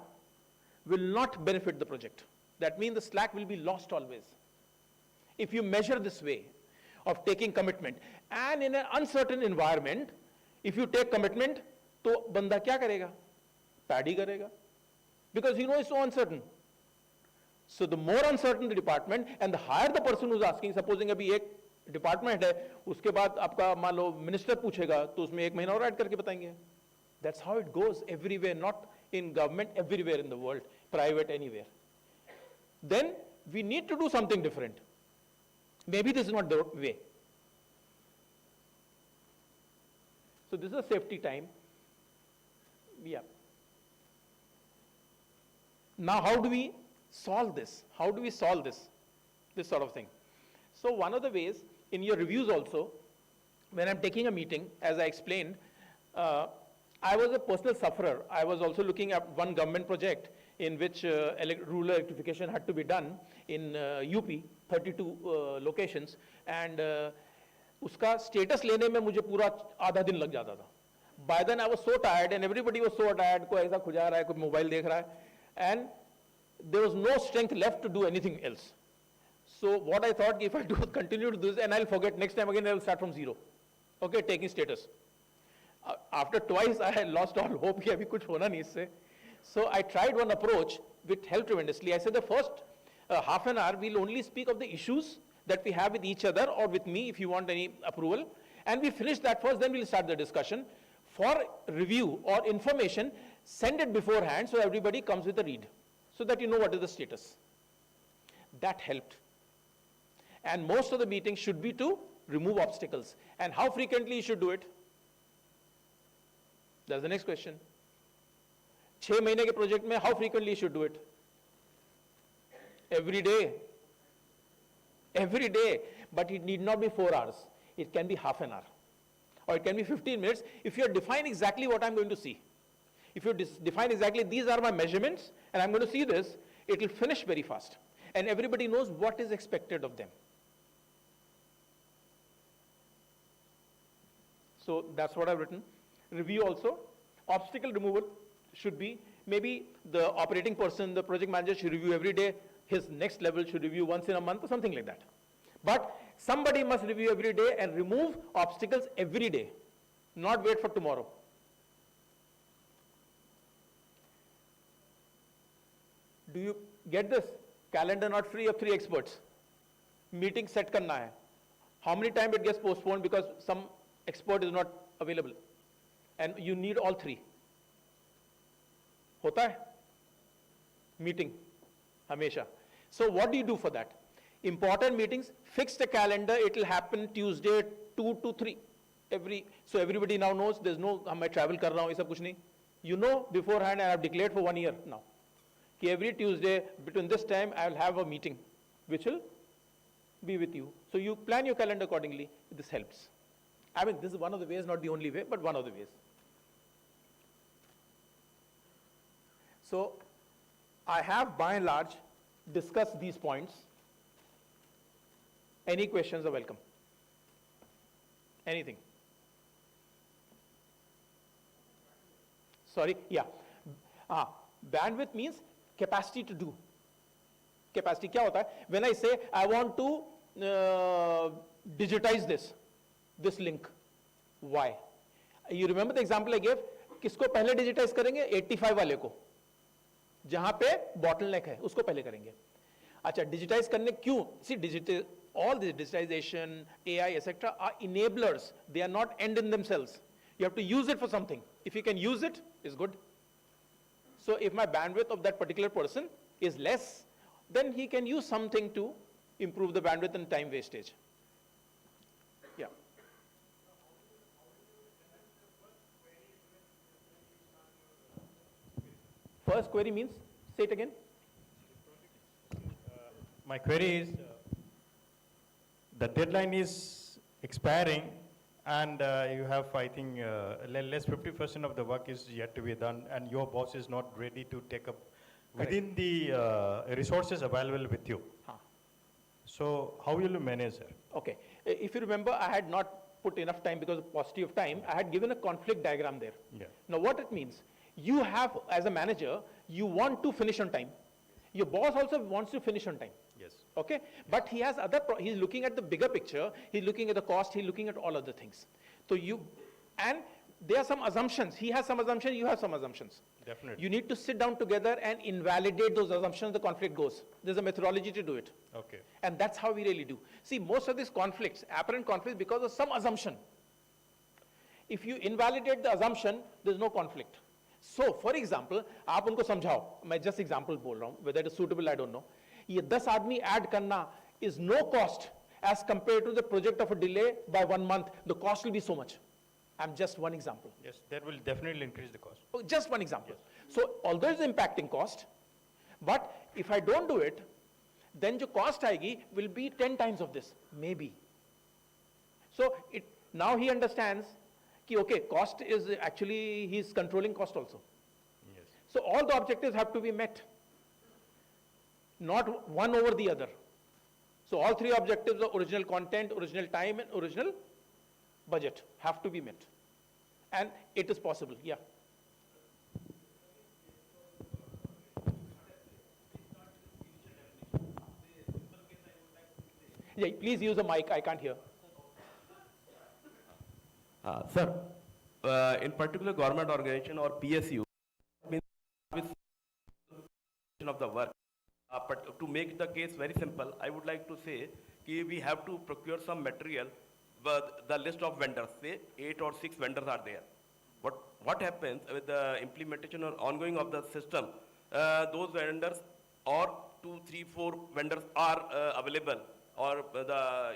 G: will not benefit the project. That means the slack will be lost always. If you measure this way of taking commitment, and in an uncertain environment, if you take commitment, to banda kya karega? Paddy karega. Because it's so uncertain. So the more uncertain the department, and the higher the person who's asking, supposing अभी एक department है, उसके बाद आपका मान लो minister पूछेगा, तो उसमें 1 महीना और add करके बताएंगे. That's how it goes everywhere, not in government, everywhere in the world, private, anywhere. Then we need to do something different. Maybe this is not the way. So this is a safety time. Yeah. Now how do we solve this? How do we solve this sort of thing? So one of the ways, in your reviews also, when I'm taking a meeting, as I explained, I was a personal sufferer. I was also looking at one government project in which rural electrification had to be done in UP, 32 locations, and uska status lene mein mujhe pura आधा दिन लग जाता था. By then I was so tired, and everybody was so tired, कोई ऐसा खुजा रहा है, कोई मोबाइल देख रहा है, and there was no strength left to do anything else. So what I thought, if I continue to do this, and I'll forget, next time again I'll start from zero. Okay, taking status. After twice I had lost all hope कि अभी कुछ होना नहीं इससे. So I tried one approach which helped tremendously. I said the first half an hour we'll only speak of the issues that we have with each other or with me if you want any approval. And we finish that first, then we'll start the discussion. For review or information, send it beforehand so everybody comes with a read, so that you know what is the status. That helped. And most of the meetings should be to remove obstacles. And how frequently you should do it? That's the next question. 6 महीने के project में how frequently you should do it? Every day. Every day. But it need not be 4 hours. It can be half an hour. Or it can be 15 minutes if you define exactly what I'm going to see. If you define exactly these are my measurements and I'm going to see this, it will finish very fast. And everybody knows what is expected of them. So that's what I've written. Review also. Obstacle removal should be, maybe the operating person, the project manager should review every day. His next level should review once in a month or something like that. But somebody must review every day and remove obstacles every day, not wait for tomorrow. Do you get this? Calendar not free of 3 experts. Meeting set karna hai. How many times it gets postponed because some expert is not available? And you need all 3. Hota hai? Meeting. Hamesha. So what do you do for that? Important meetings, fix the calendar, it will happen Tuesday 2 to 3. So everybody now knows there's no, I travel kar raha hu, aisa kuch nahi. You know beforehand, I have declared for 1 year now. Every Tuesday, between this time, I will have a meeting, which will be with you. So you plan your calendar accordingly. This helps. I mean, this is one of the ways, not the only way, but one of the ways. So I have, by and large, discussed these points. Any questions are welcome. Anything? Sorry, yeah. Bandwidth means capacity to do. Capacity kya hota hai? When I say I want to digitize this link, why? You remember the example I gave? किसको पहले digitize करेंगे? 85 वाले को, जहां पे bottleneck है, उसको पहले करेंगे. अच्छा, digitize करने क्यों? See, all the digitization, AI, etc. are enablers. They are not end in themselves. You have to use it for something. If you can use it, it's good. So if my bandwidth of that particular person is less, then he can use something to improve the bandwidth and time wastage. Yeah. First query means, say it again.
H: My query is, the deadline is expiring and you have, I think, less 50% of the work is yet to be done and your boss is not ready to take up within the resources available with you. So how will you manage that?
G: Okay. If you remember, I had not put enough time because of paucity of time. I had given a conflict diagram there.
H: Yeah.
G: Now what it means, you have, as a manager, you want to finish on time. Your boss also wants to finish on time.
H: Yes.
G: Okay, but he has he's looking at the bigger picture, he's looking at the cost, he's looking at all other things. So and there are some assumptions, he has some assumptions, you have some assumptions.
H: Definitely.
G: You need to sit down together and invalidate those assumptions, the conflict goes. There's a methodology to do it.
H: Okay.
G: And that's how we really do. See, most of these conflicts, apparent conflicts, because of some assumption. If you invalidate the assumption, there's no conflict. So, for example, आप उनको समझाओ, मैं just example बोल रहा हूँ, whether it is suitable, I don't know. ये 10 आदमी add करना is no cost as compared to the project of a delay by 1 month. The cost will be so much. I'm just one example.
H: Yes, that will definitely increase the cost.
G: Oh, just one example.
H: Yes.
G: So, although it's impacting cost, but if I don't do it, then the cost आएगी will be 10 times of this, maybe. So, now he understands कि okay, cost is actually, he's controlling cost also.
H: Yes.
G: So all the objectives have to be met, not one over the other. So all 3 objectives, the original content, original time, and original budget have to be met. And it is possible, yeah. Yeah, please use a mic, I can't hear.
I: Sir, in particular government organization or PSU, with of the work, but to make the case very simple, I would like to say that we have to procure some material, but the list of vendors, say 8 or 6 vendors are there. What happens with the implementation or ongoing of the system, those vendors or 2, 3, 4 vendors are available, or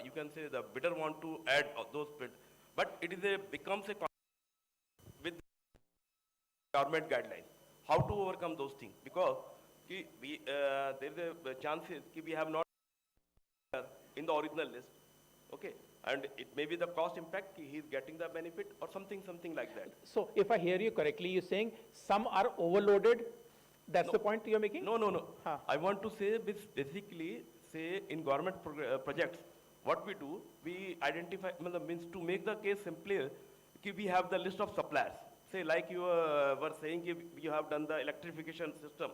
I: you can say the bidder want to add those bids. But it is becomes a with government guidelines. How to overcome those things? Because there is a chances we have not in the original list. Okay, and it may be the cost impact. He is getting the benefit or something like that.
G: So if I hear you correctly, you're saying some are overloaded. That's the point you're making?
I: No. I want to say this basically say in government projects. What we do, we identify, means to make the case simpler, we have the list of suppliers. Say, like you were saying, you have done the electrification system.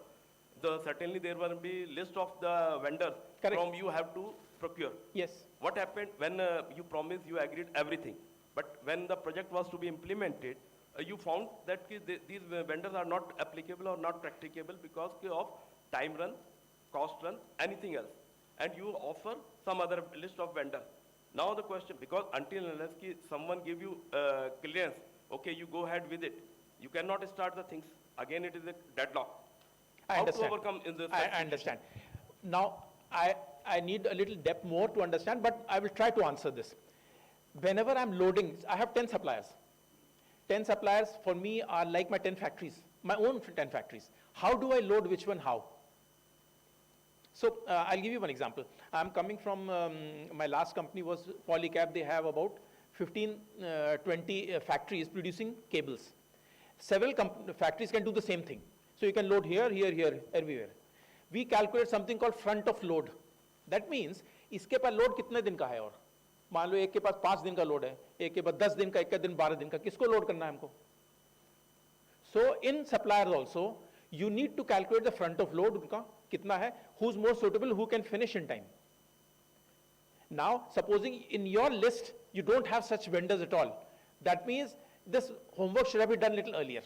I: Certainly there will be list of the vendors
G: Correct.
I: from you have to procure.
G: Yes.
I: What happened when you promised, you agreed everything, but when the project was to be implemented, you found that these vendors are not applicable or not practicable because of time run, cost run, anything else, and you offer some other list of vendors. Now the question, because until unless someone give you clearance, okay, you go ahead with it, you cannot start the things. Again, it is a deadlock.
G: I understand.
I: How to overcome in this?
G: I understand. Now, I need a little depth more to understand, but I will try to answer this. Whenever I'm loading, I have 10 suppliers. 10 suppliers for me are like my 10 factories, my own 10 factories. How do I load which one how? So I'll give you one example. I'm coming from, my last company was Polycab. They have about 15, 20 factories producing cables. Several factories can do the same thing. So you can load here, here, here, everywhere. We calculate something called front of load. That means, इसके पास load कितने दिन का है और? मान लो एक के पास 5 दिन का लोड है, एक के पास 10 दिन का, एक के दिन 12 दिन का, किसको लोड करना है हमको? So in suppliers also, you need to calculate the front of load उनका कितना है, who's more suitable, who can finish in time. Now, supposing in your list, you don't have such vendors at all. That means this homework should have been done a little earlier,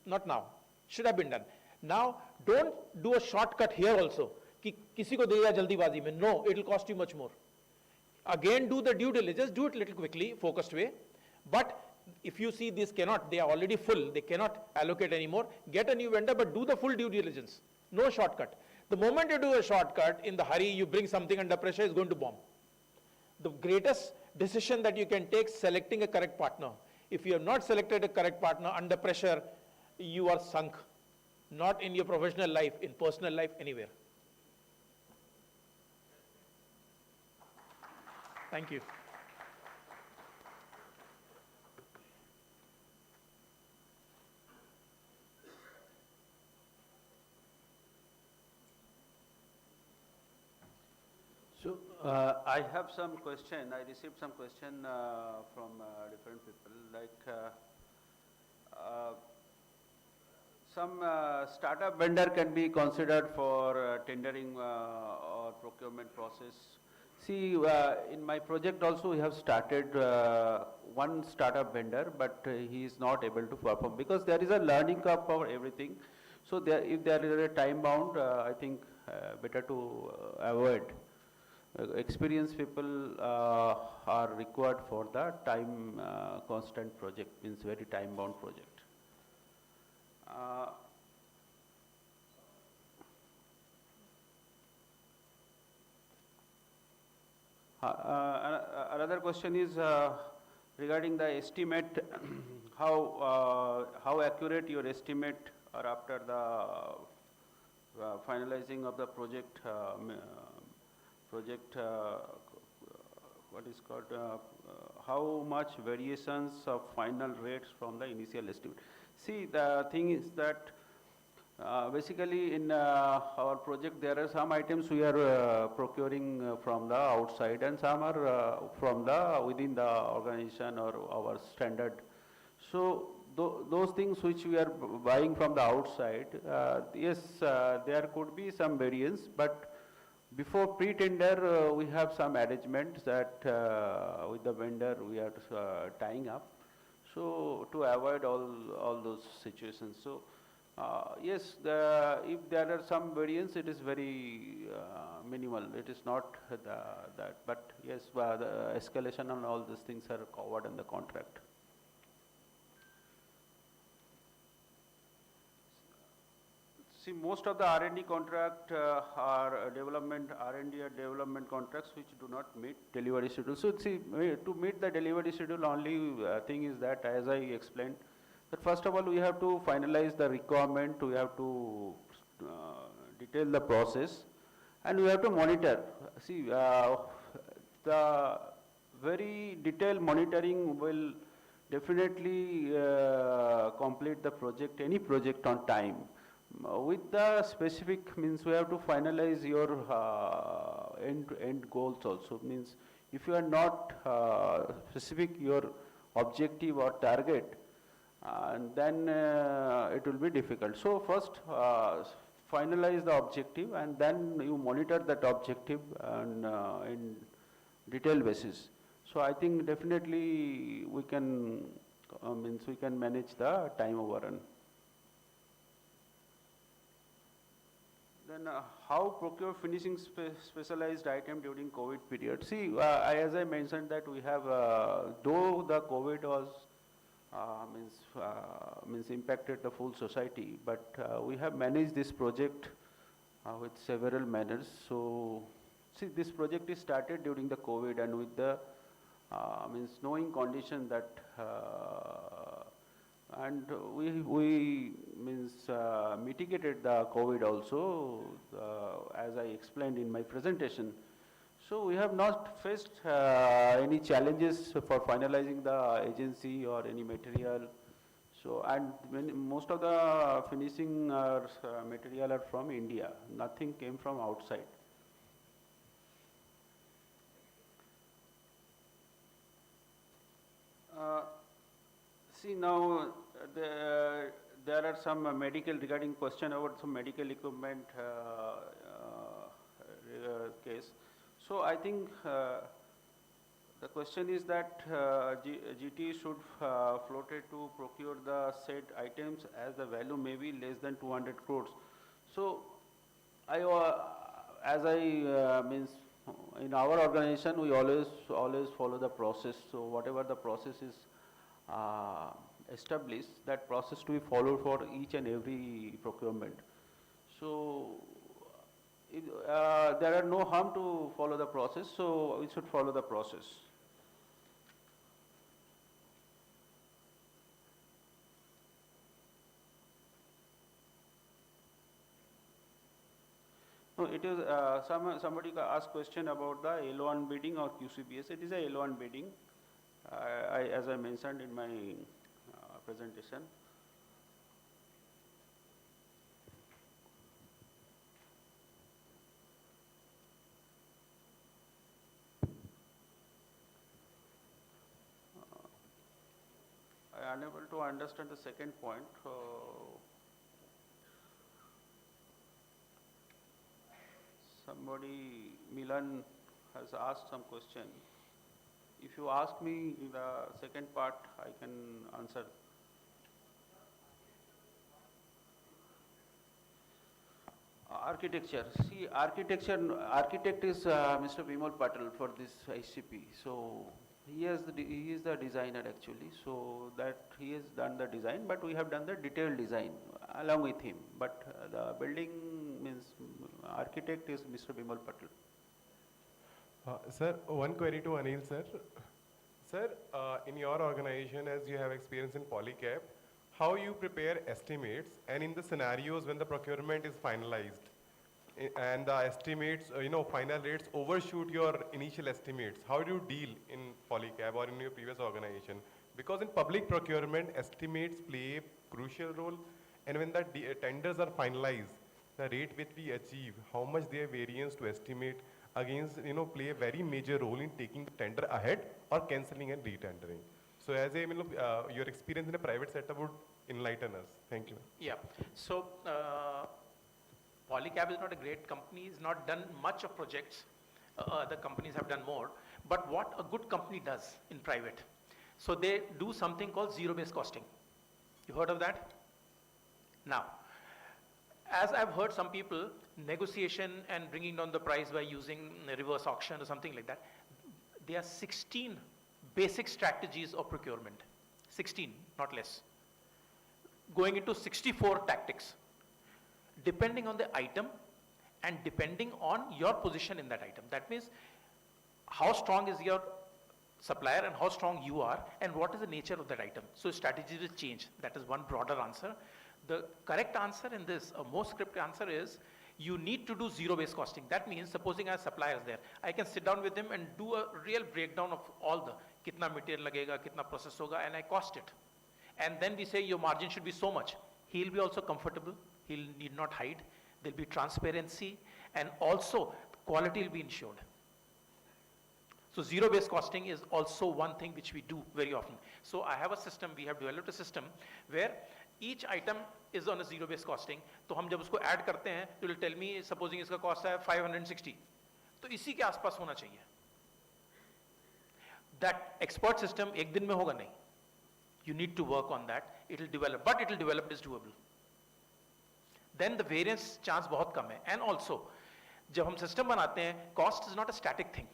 G: not now. Should have been done. Now, don't do a shortcut here also. कि किसी को देगा जल्दीबाजी में. No, it will cost you much more. Again, do the due diligence, do it a little quickly, focused way. But if you see this cannot, they are already full, they cannot allocate anymore, get a new vendor, but do the full due diligence. No shortcut. The moment you do a shortcut, in the hurry, you bring something under pressure, is going to bomb. The greatest decision that you can take, selecting a correct partner. If you have not selected a correct partner under pressure, you are sunk. Not in your professional life, in personal life, anywhere. Thank you.
F: So I have some question. I received some question from different people. Like some startup vendor can be considered for tendering or procurement process. See, in my project also we have started one startup vendor, but he is not able to perform because there is a learning curve for everything. So if there is a time bound, I think better to avoid. Experienced people are required for the time constant project, means very time bound project. Another question is regarding the estimate, how accurate your estimate are after the finalizing of the project, what is called, how much variations of final rates from the initial estimate. See, the thing is that basically in our project there are some items we are procuring from the outside and some are from the within the organization or our standard. So those things which we are buying from the outside, yes, there could be some variance, but before pre-tender we have some arrangements that with the vendor we are tying up, so to avoid all those situations. So yes, if there are some variance, it is very minimal. It is not that, but yes, the escalation and all these things are covered in the contract. See, most of the R&D contract are development, R&D or development contracts which do not meet delivery schedule. So see, to meet the delivery schedule, only thing is that, as I explained, that first of all we have to finalize the requirement, we have to detail the process, and we have to monitor. See, the very detailed monitoring will definitely complete the project, any project on time. With the specific means we have to finalize your end goals also. Means if you are not specific your objective or target, and then it will be difficult. So first finalize the objective, and then you monitor that objective and in detail basis. So I think definitely we can we can manage the time overrun. Then how procure finishing specialized item during COVID period? See, as I mentioned that we have, though the COVID was means impacted the full society, but we have managed this project with several manners. So, see, this project is started during the COVID, and with the knowing condition that and we mitigated the COVID also, as I explained in my presentation. So we have not faced any challenges for finalizing the agency or any material. So, and most of the finishing material are from India. Nothing came from outside. See, now there are some medical regarding question about some medical equipment case. So I think the question is that GT should floated to procure the said items as the value may be less than 200 crores. So as I means in our organization we always follow the process. So whatever the process is established, that process to be followed for each and every procurement. So there are no harm to follow the process, so we should follow the process. No, it is somebody asked question about the L1 bidding or QCBS. It is a L1 bidding, as I mentioned in my presentation. I am unable to understand the second point. Somebody, Milan, has asked some question. If you ask me the second part, I can answer. Architecture. See, architect is Mr. Bimal Patel for this ICP. So he is the designer actually. So that he has done the design, but we have done the detailed design along with him. But the building means architect is Mr. Bimal Patel.
J: Sir, one query to Anil sir. Sir, in your organization, as you have experience in Polycab, how you prepare estimates and in the scenarios when the procurement is finalized and the estimates, final rates overshoot your initial estimates, how do you deal in Polycab or in your previous organization? Because in public procurement, estimates play a crucial role, and when the tenders are finalized, the rate which we achieve, how much their variance to estimate against, play a very major role in taking the tender ahead or cancelling and re-tendering. So as a, your experience in a private setup would enlighten us. Thank you.
G: Yeah. So Polycab is not a great company. It's not done much of projects. Other companies have done more. But what a good company does in private, so they do something called zero-based costing. You heard of that? Now, as I've heard some people, negotiation and bringing down the price by using reverse auction or something like that, there are 16 basic strategies of procurement. 16, not less. Going into 64 tactics, depending on the item and depending on your position in that item. That means how strong is your supplier and how strong you are and what is the nature of that item. So strategies will change. That is one broader answer. The correct answer in this, a more script answer is, you need to do zero-based costing. That means, supposing I have suppliers there, I can sit down with him and do a real breakdown of all the, kitna material lagega, kitna process hoga, and I cost it. And then we say your margin should be so much. He'll be also comfortable. He'll need not hide. There'll be transparency, and also quality will be ensured. So zero-based costing is also one thing which we do very often. So I have a system, we have developed a system where each item is on a zero-based costing. तो हम जब उसको add करते हैं, it will tell me, supposing इसका cost है 560, तो इसी के आसपास होना चाहिए. That expert system एक दिन में होगा नहीं. You need to work on that. It will develop, but it will develop is doable. Then the variance chance बहुत कम है. And also, जब हम system बनाते हैं, cost is not a static thing.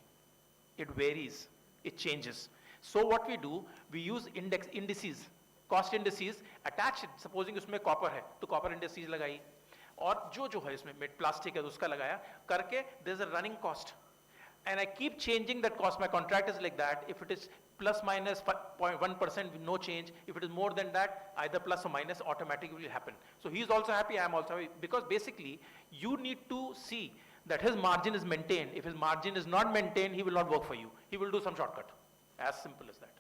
G: It varies, it changes. So what we do, we use indices, cost indices, attach it, supposing उसमें copper है, तो copper indices लगाई, और जो है इसमें plastic है तो उसका लगाया, करके there's a running cost. And I keep changing that cost. My contract is like that. If it is plus minus 0.1% with no change, if it is more than that, either plus or minus automatically will happen. So he is also happy, I am also happy, because basically you need to see that his margin is maintained. If his margin is not maintained, he will not work for you. He will do some shortcut. As simple as that.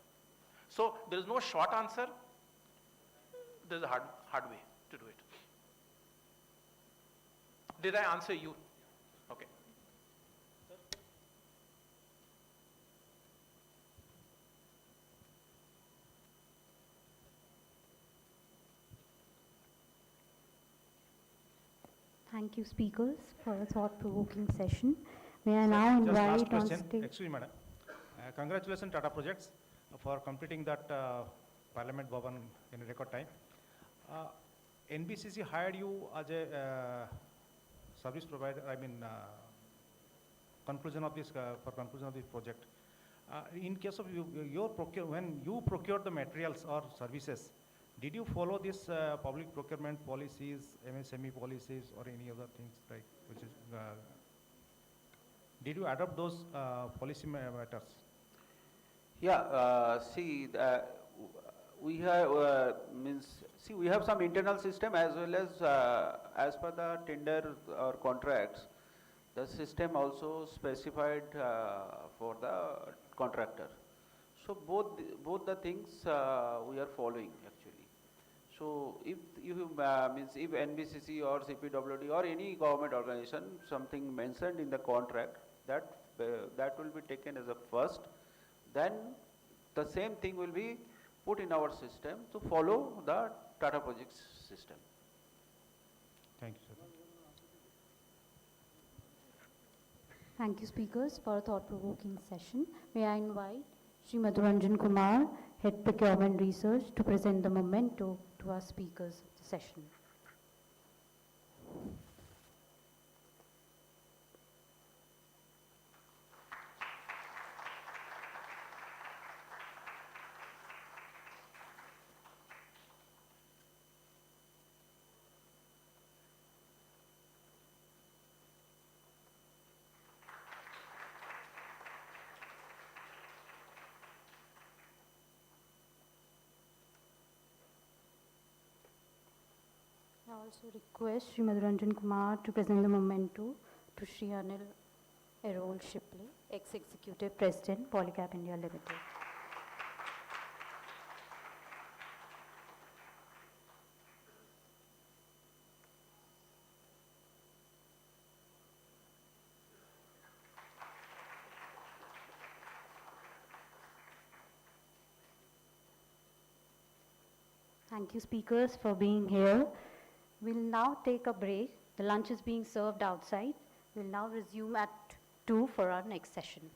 G: So there is no short answer. There is a hard way to do it. Did I answer you? Okay.
B: Thank you, speakers, for a thought-provoking session. May I now
H: Just last
B: invite on
H: question.
B: stage.
H: Excuse me, madam. Congratulations, Tata Projects, for completing that Parliament Bhavan in record time. NBCC hired you as a service provider, conclusion of this, for conclusion of this project. In case of when you procure the materials or services, did you follow this public procurement policies, MSME policies, or any other things like which is? Did you adopt those policy matters?
F: Yeah, we have we have some internal system as well as per the tender or contracts, the system also specified for the contractor. So both the things we are following actually. So if if NBCC or CPWD or any government organization something mentioned in the contract, that will be taken as a first. Then the same thing will be put in our system to follow the Tata Projects system.
H: Thank you, sir.
B: Thank you, speakers, for a thought-provoking session. May I invite Sri Madhuranjan Kumar, Head Procurement Research, to present the memento to our speakers of the session. I also request Sri Madhuranjan Kumar to present the memento to Sri Anil Errol Shipley, Ex-Executive President, Polycab India Limited. Thank you, speakers, for being here. We'll now take a break. The lunch is being served outside. We'll now resume at 2 for our next session.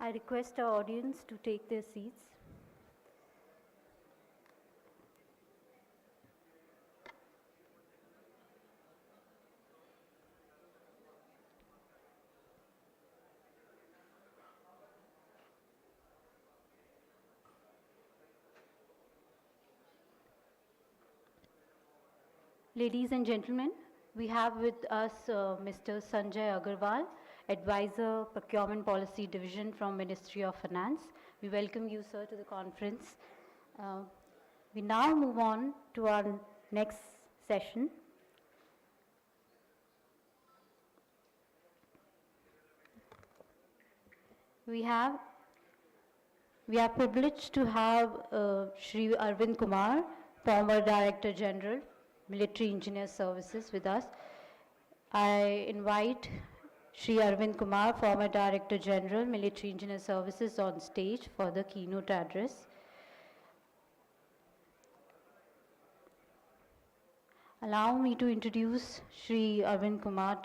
B: I request our audience to take their seats. Ladies and gentlemen, we have with us Mr. Sanjay Agarwal, Advisor, Procurement Policy Division from Ministry of Finance. We welcome you, sir, to the conference. We now move on to our next session. We are privileged to have Shri Arvind Kumar, former Director General, Military Engineer Services with us. I invite Shri Arvind Kumar, former Director General, Military Engineer Services on stage for the keynote address. Allow me to introduce Shri Arvind Kumar,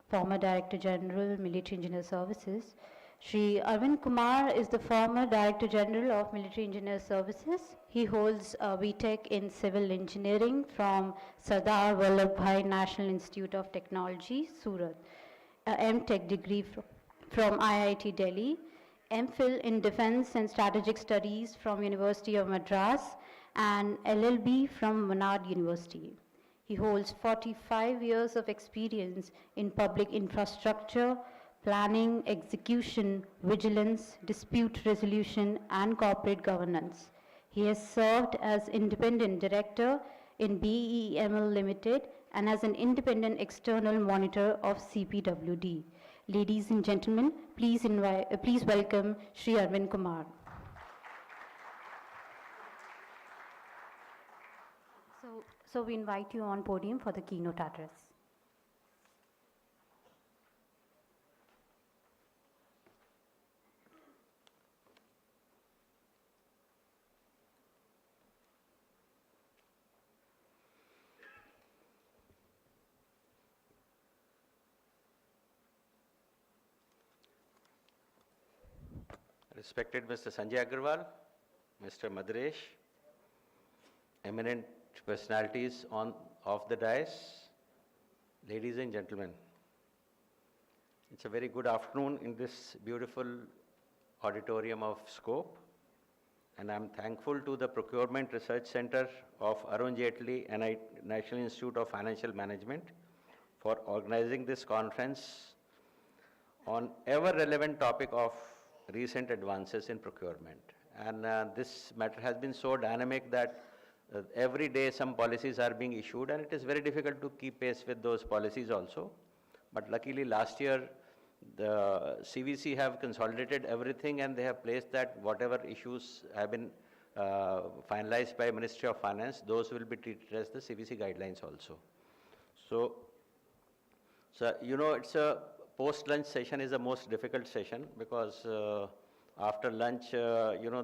B: former Director General, Military Engineer Services. Shri Arvind Kumar is the former Director General of Military Engineer Services. He holds a BTech in Civil Engineering from Sardar Vallabhbhai National Institute of Technology, Surat, a MTech degree from IIT Delhi, MPhil in Defense and Strategic Studies from University of Madras, and LLB from Manad University. He holds 45 years of experience in public infrastructure, planning, execution, vigilance, dispute resolution, and corporate governance. He has served as independent director in BEML Limited and as an independent external monitor of CPWD. Ladies and gentlemen, please welcome Shri Arvind Kumar. So we invite you on podium for the keynote address.
K: Respected Mr. Sanjay Agarwal, Mr. Madresh, eminent personalities of the dais, ladies and gentlemen. It's a very good afternoon in this beautiful auditorium of Scope, and I'm thankful to the Procurement Research Center of Arun Jaitley and National Institute of Financial Management for organizing this conference on ever relevant topic of recent advances in procurement. And this matter has been so dynamic that every day some policies are being issued, and it is very difficult to keep pace with those policies also. But luckily last year the CVC have consolidated everything, and they have placed that whatever issues have been finalized by Ministry of Finance, those will be treated as the CVC guidelines also. So you know, it's a post-lunch session is the most difficult session because after lunch, you know,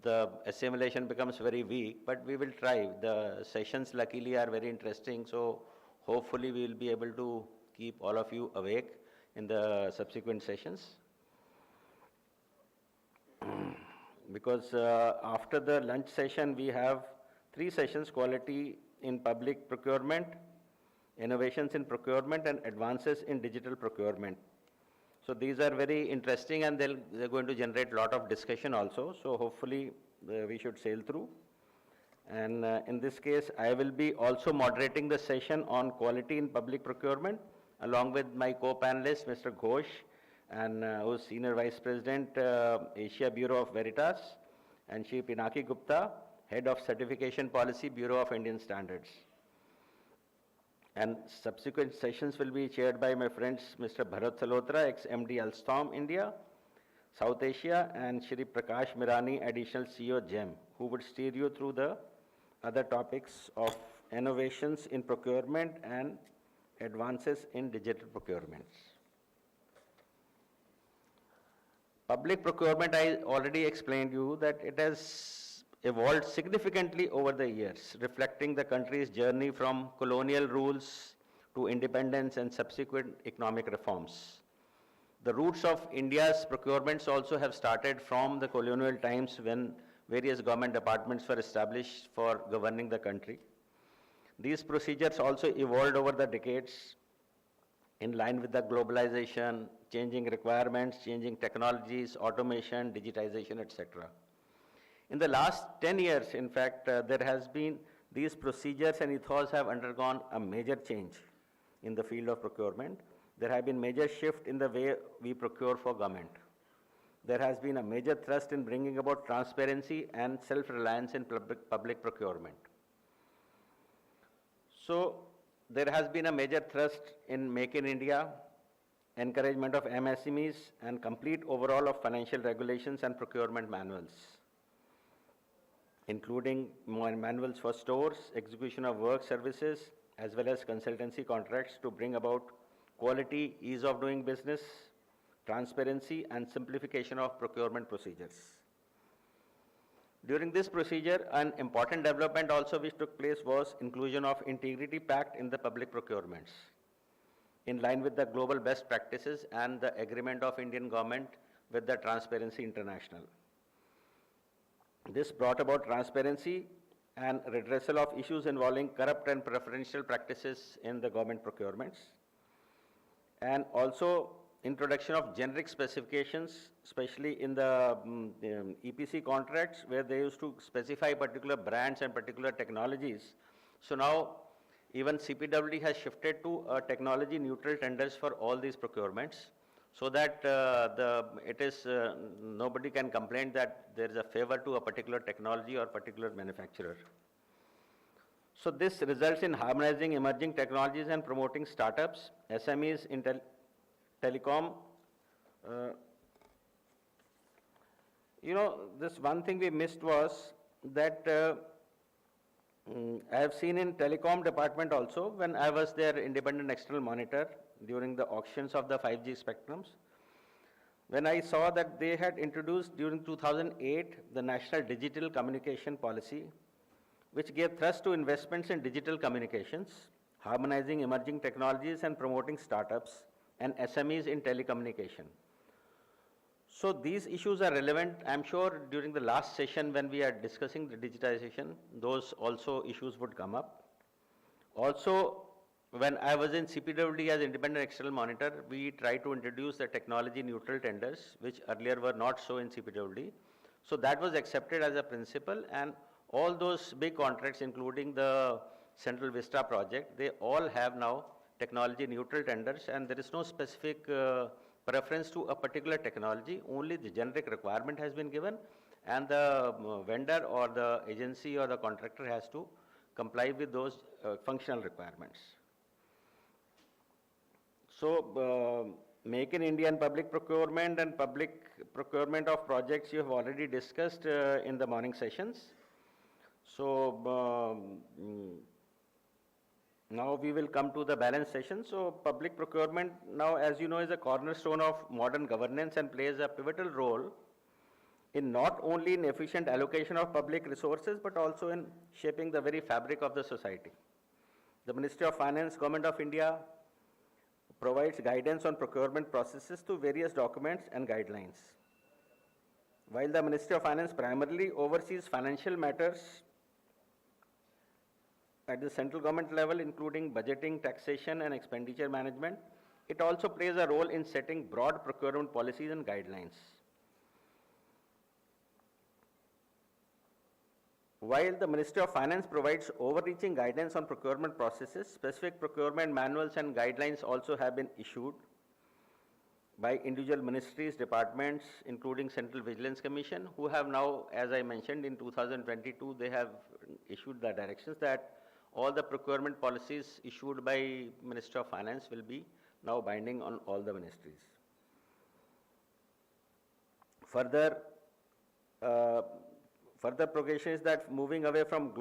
K: the assimilation becomes very weak, but we will try. The sessions luckily are very interesting, so hopefully we will be able to keep all of you awake in the subsequent sessions. Because after the lunch session, we have 3 sessions: quality in public procurement, innovations in procurement, and advances in digital procurement. So these are very interesting, and they're going to generate a lot of discussion also. So hopefully we should sail through. And in this case, I will be also moderating the session on quality in public procurement, along with my co-panelist, Mr. Ghosh, and who's Senior Vice President, Asia Bureau of Veritas, and Shri Pinaki Gupta, Head of Certification Policy, Bureau of Indian Standards. And subsequent sessions will be chaired by my friends Mr. Bharat Salotra, ex-MD Alstom India, South Asia, and Shri Prakash Mirani, Additional CEO GEM, who would steer you through the other topics of innovations in procurement and advances in digital procurements. Public procurement, I already explained you that it has evolved significantly over the years, reflecting the country's journey from colonial rules to independence and subsequent economic reforms. The roots of India's procurements also have started from the colonial times when various government departments were established for governing the country. These procedures also evolved over the decades in line with the globalization, changing requirements, changing technologies, automation, digitization, etc. In the last 10 years, in fact, there has been these procedures and ethos have undergone a major change in the field of procurement. There have been major shift in the way we procure for government. There has been a major thrust in bringing about transparency and self-reliance in public procurement. So there has been a major thrust in Make in India, encouragement of MSMEs, and complete overhaul of financial regulations and procurement manuals, including manuals for stores, execution of work services, as well as consultancy contracts to bring about quality, ease of doing business, transparency, and simplification of procurement procedures. During this procedure, an important development also which took place was inclusion of Integrity Pact in the public procurements, in line with the global best practices and the agreement of Indian government with the Transparency International. This brought about transparency and redressal of issues involving corrupt and preferential practices in the government procurements, and also introduction of generic specifications, especially in the EPC contracts where they used to specify particular brands and particular technologies. So now even CPWD has shifted to technology neutral tenders for all these procurements, so that nobody can complain that there is a favor to a particular technology or particular manufacturer. So this results in harmonizing emerging technologies and promoting startups, SMEs in telecom. This one thing we missed was that I have seen in telecom department also, when I was their independent external monitor during the auctions of the 5G spectrums, when I saw that they had introduced during 2008 the National Digital Communication Policy, which gave thrust to investments in digital communications, harmonizing emerging technologies and promoting startups and SMEs in telecommunication. So these issues are relevant. I'm sure during the last session when we are discussing the digitization, those also issues would come up. Also, when I was in CPWD as independent external monitor, we tried to introduce the technology neutral tenders, which earlier were not so in CPWD. So that was accepted as a principle, and all those big contracts, including the Central Vista project, they all have now technology neutral tenders, and there is no specific preference to a particular technology. Only the generic requirement has been given, and the vendor or the agency or the contractor has to comply with those functional requirements. So Make in India and public procurement and public procurement of projects you have already discussed in the morning sessions. So now we will come to the balance session. So public procurement now, as you know, is a cornerstone of modern governance and plays a pivotal role in not only in efficient allocation of public resources, but also in shaping the very fabric of the society. The Ministry of Finance, Government of India, provides guidance on procurement processes through various documents and guidelines. While the Ministry of Finance primarily oversees financial matters at the central government level, including budgeting, taxation, and expenditure management, it also plays a role in setting broad procurement policies and guidelines. While the Ministry of Finance provides overreaching guidance on procurement processes, specific procurement manuals and guidelines also have been issued by individual ministries, departments, including Central Vigilance Commission, who have now, as I mentioned, in 2022, they have issued the directions that all the procurement policies issued by Ministry of Finance will be now binding on all the ministries. Further progression is that moving away from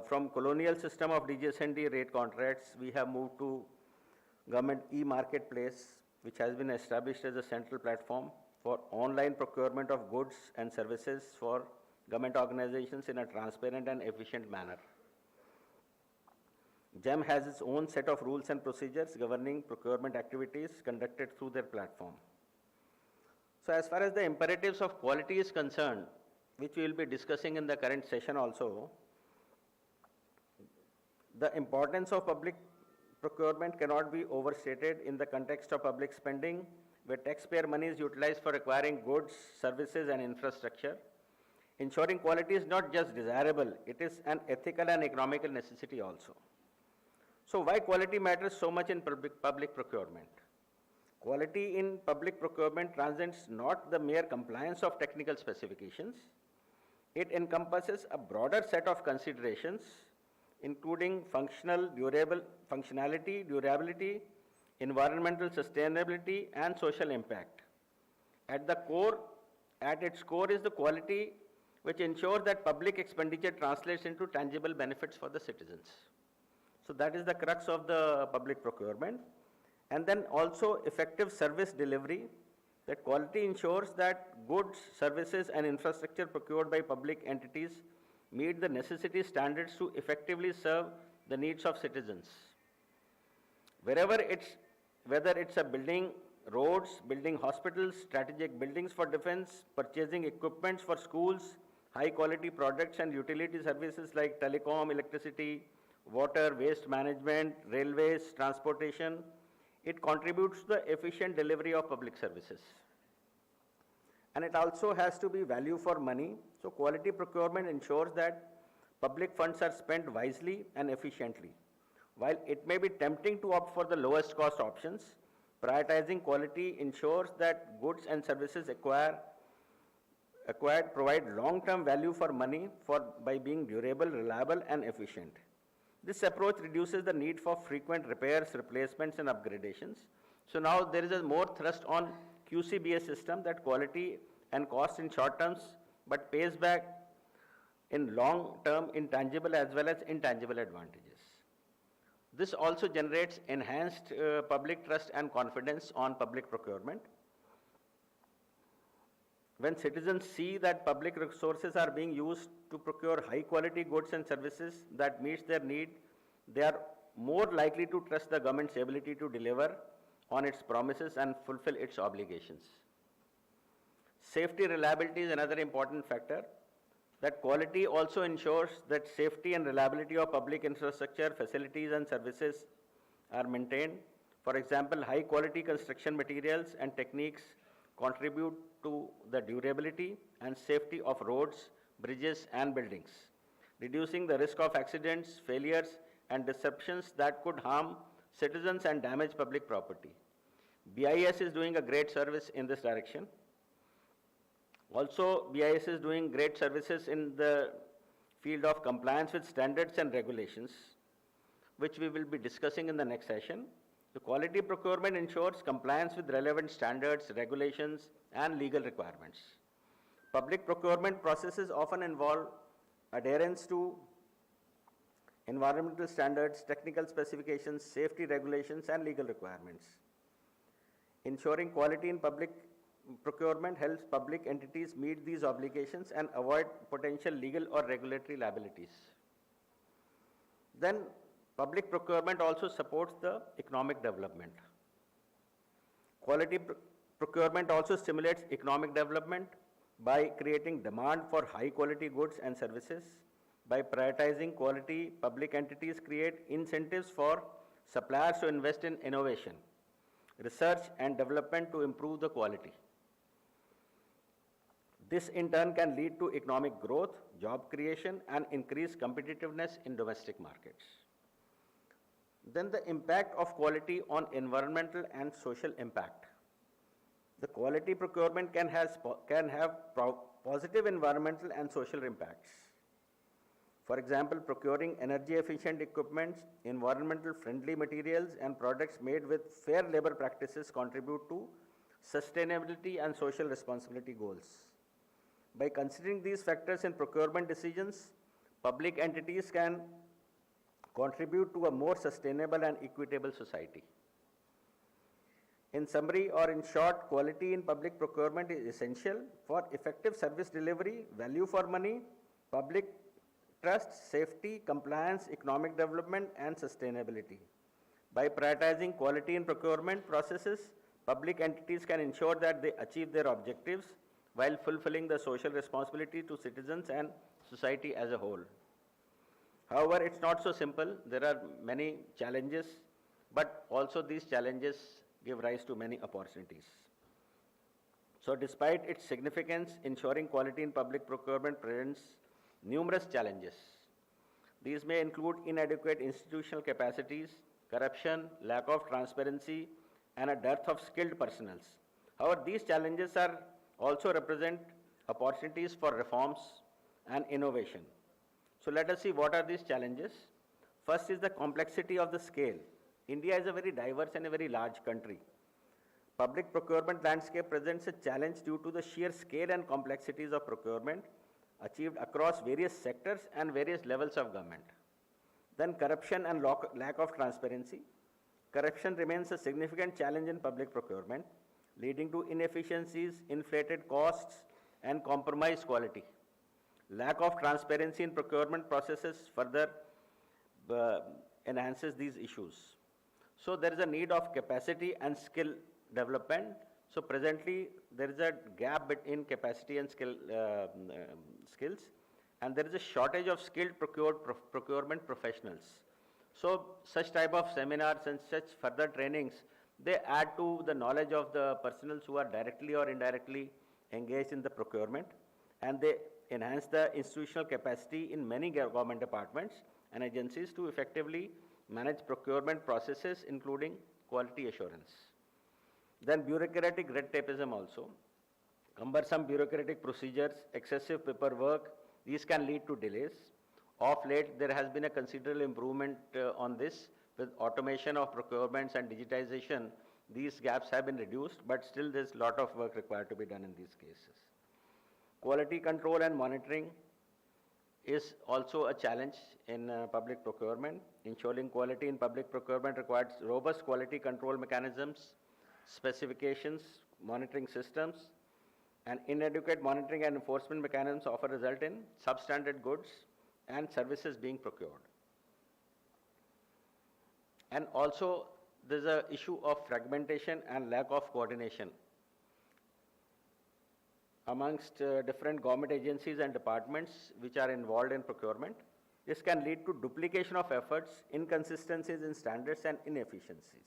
K: from colonial system of DGS&D rate contracts, we have moved to government e-marketplace, which has been established as a central platform for online procurement of goods and services for government organizations in a transparent and efficient manner. GEM has its own set of rules and procedures governing procurement activities conducted through their platform. So as far as the imperatives of quality is concerned, which we will be discussing in the current session also, the importance of public procurement cannot be overstated in the context of public spending, where taxpayer money is utilized for acquiring goods, services, and infrastructure. Ensuring quality is not just desirable, it is an ethical and economical necessity also. So why quality matters so much in public procurement? Quality in public procurement transcends not the mere compliance of technical specifications. It encompasses a broader set of considerations, including functionality, durability, environmental sustainability, and social impact. At its core is the quality which ensures that public expenditure translates into tangible benefits for the citizens. So that is the crux of the public procurement. And then also effective service delivery, that quality ensures that goods, services, and infrastructure procured by public entities meet the necessity standards to effectively serve the needs of citizens. Whether it's a building roads, building hospitals, strategic buildings for defense, purchasing equipments for schools, high quality products and utility services like telecom, electricity, water, waste management, railways, transportation, it contributes to the efficient delivery of public services. And it also has to be value for money. So quality procurement ensures that public funds are spent wisely and efficiently. While it may be tempting to opt for the lowest cost options, prioritizing quality ensures that goods and services acquired provide long-term value for money by being durable, reliable, and efficient. This approach reduces the need for frequent repairs, replacements, and upgradations. So now there is a more thrust on QCBA system, that quality and cost in short terms, but pays back in long term in tangible as well as intangible advantages. This also generates enhanced public trust and confidence on public procurement. When citizens see that public resources are being used to procure high quality goods and services that meets their need, they are more likely to trust the government's ability to deliver on its promises and fulfill its obligations. Safety reliability is another important factor. That quality also ensures that safety and reliability of public infrastructure, facilities and services are maintained. For example, high quality construction materials and techniques contribute to the durability and safety of roads, bridges and buildings, reducing the risk of accidents, failures and disruptions that could harm citizens and damage public property. BIS is doing a great service in this direction. Also, BIS is doing great services in the field of compliance with standards and regulations, which we will be discussing in the next session. The quality procurement ensures compliance with relevant standards, regulations, and legal requirements. Public procurement processes often involve adherence to environmental standards, technical specifications, safety regulations, and legal requirements. Ensuring quality in public procurement helps public entities meet these obligations and avoid potential legal or regulatory liabilities. Then, public procurement also supports the economic development. Quality procurement also stimulates economic development by creating demand for high quality goods and services. By prioritizing quality, public entities create incentives for suppliers to invest in innovation, research and development to improve the quality. This in turn can lead to economic growth, job creation and increased competitiveness in domestic markets. Then the impact of quality on environmental and social impact. The quality procurement can have positive environmental and social impacts. For example, procuring energy efficient equipment, environmental friendly materials and products made with fair labor practices contribute to sustainability and social responsibility goals. By considering these factors in procurement decisions, public entities can contribute to a more sustainable and equitable society. In summary or in short, quality in public procurement is essential for effective service delivery, value for money, public trust, safety, compliance, economic development, and sustainability. By prioritizing quality in procurement processes, public entities can ensure that they achieve their objectives while fulfilling the social responsibility to citizens and society as a whole. However, it's not so simple. There are many challenges, but also these challenges give rise to many opportunities. So despite its significance, ensuring quality in public procurement presents numerous challenges. These may include inadequate institutional capacities, corruption, lack of transparency, and a dearth of skilled personnel. However, these challenges are also represent opportunities for reforms and innovation. So let us see what are these challenges. First is the complexity of the scale. India is a very diverse and a very large country. Public procurement landscape presents a challenge due to the sheer scale and complexities of procurement achieved across various sectors and various levels of government. Then corruption and lack of transparency. Corruption remains a significant challenge in public procurement, leading to inefficiencies, inflated costs, and compromised quality. Lack of transparency in procurement processes further enhances these issues. So there is a need of capacity and skill development. So presently there is a gap between capacity and skills, and there is a shortage of skilled procurement professionals. So such type of seminars and such further trainings, they add to the knowledge of the personnel who are directly or indirectly engaged in the procurement, and they enhance the institutional capacity in many government departments and agencies to effectively manage procurement processes, including quality assurance. Then bureaucratic red tapeism also. Cumbersome bureaucratic procedures, excessive paperwork, these can lead to delays. Of late, there has been a considerable improvement on this with automation of procurements and digitization. These gaps have been reduced, but still there's a lot of work required to be done in these cases. Quality control and monitoring is also a challenge in public procurement. Ensuring quality in public procurement requires robust quality control mechanisms, specifications, monitoring systems, and inadequate monitoring and enforcement mechanisms often result in substandard goods and services being procured. And also, there's an issue of fragmentation and lack of coordination amongst different government agencies and departments which are involved in procurement. This can lead to duplication of efforts, inconsistencies in standards, and inefficiencies.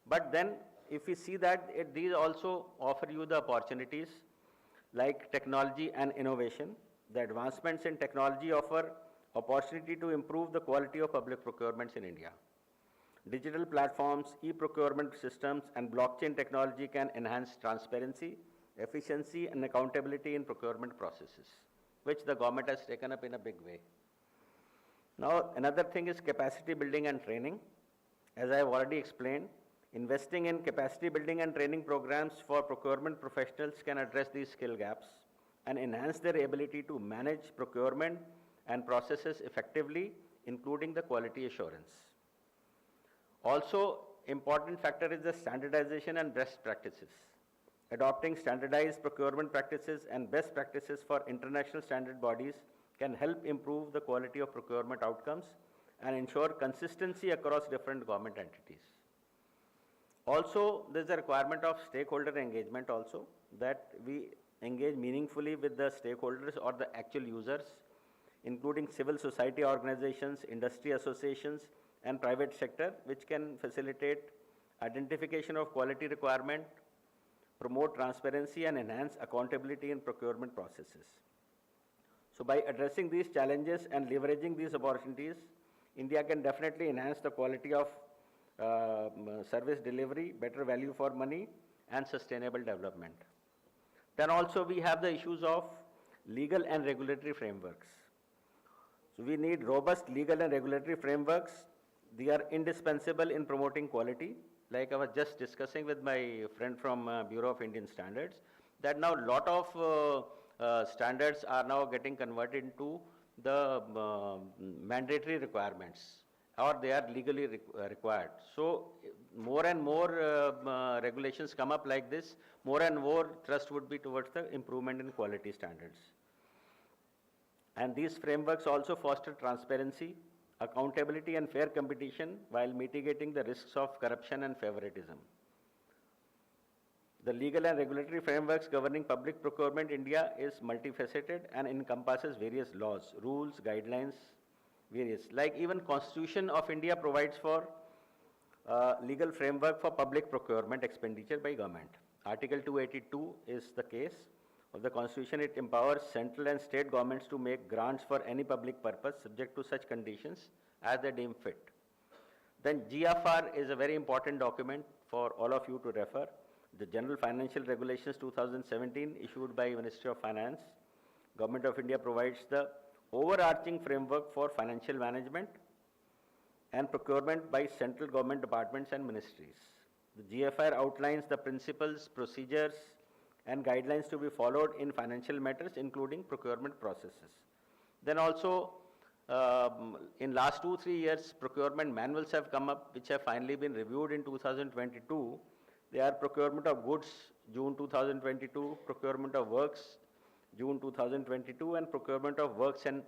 K: But then, if we see that these also offer you the opportunities like technology and innovation. The advancements in technology offer opportunity to improve the quality of public procurements in India. Digital platforms, e-procurement systems, and blockchain technology can enhance transparency, efficiency, and accountability in procurement processes, which the government has taken up in a big way. Now, another thing is capacity building and training. As I have already explained, investing in capacity building and training programs for procurement professionals can address these skill gaps and enhance their ability to manage procurement and processes effectively, including the quality assurance. Also, important factor is the standardization and best practices. Adopting standardized procurement practices and best practices for international standard bodies can help improve the quality of procurement outcomes and ensure consistency across different government entities. Also, there is a requirement of stakeholder engagement also, that we engage meaningfully with the stakeholders or the actual users, including civil society organizations, industry associations, and private sector, which can facilitate identification of quality requirement, promote transparency, and enhance accountability in procurement processes. So by addressing these challenges and leveraging these opportunities, India can definitely enhance the quality of service delivery, better value for money, and sustainable development. Then also we have the issues of legal and regulatory frameworks. So we need robust legal and regulatory frameworks. They are indispensable in promoting quality. Like I was just discussing with my friend from Bureau of Indian Standards, that now a lot of standards are now getting converted into the mandatory requirements, or they are legally required. So more and more regulations come up like this, more and more thrust would be towards the improvement in quality standards. And these frameworks also foster transparency, accountability and fair competition while mitigating the risks of corruption and favoritism. The legal and regulatory frameworks governing public procurement in India is multifaceted and encompasses various laws, rules, guidelines, various. Like even Constitution of India provides for legal framework for public procurement expenditure by government. Article 282 is the case of the Constitution. It empowers central and state governments to make grants for any public purpose subject to such conditions as they deem fit. Then GFR is a very important document for all of you to refer. The General Financial Regulations 2017 issued by Ministry of Finance. Government of India provides the overarching framework for financial management and procurement by central government departments and ministries. The GFR outlines the principles, procedures, and guidelines to be followed in financial matters, including procurement processes. Then also, in last 2-3 years, procurement manuals have come up, which have finally been reviewed in 2022. They are procurement of goods, June 2022, procurement of works, June 2022, and procurement of works and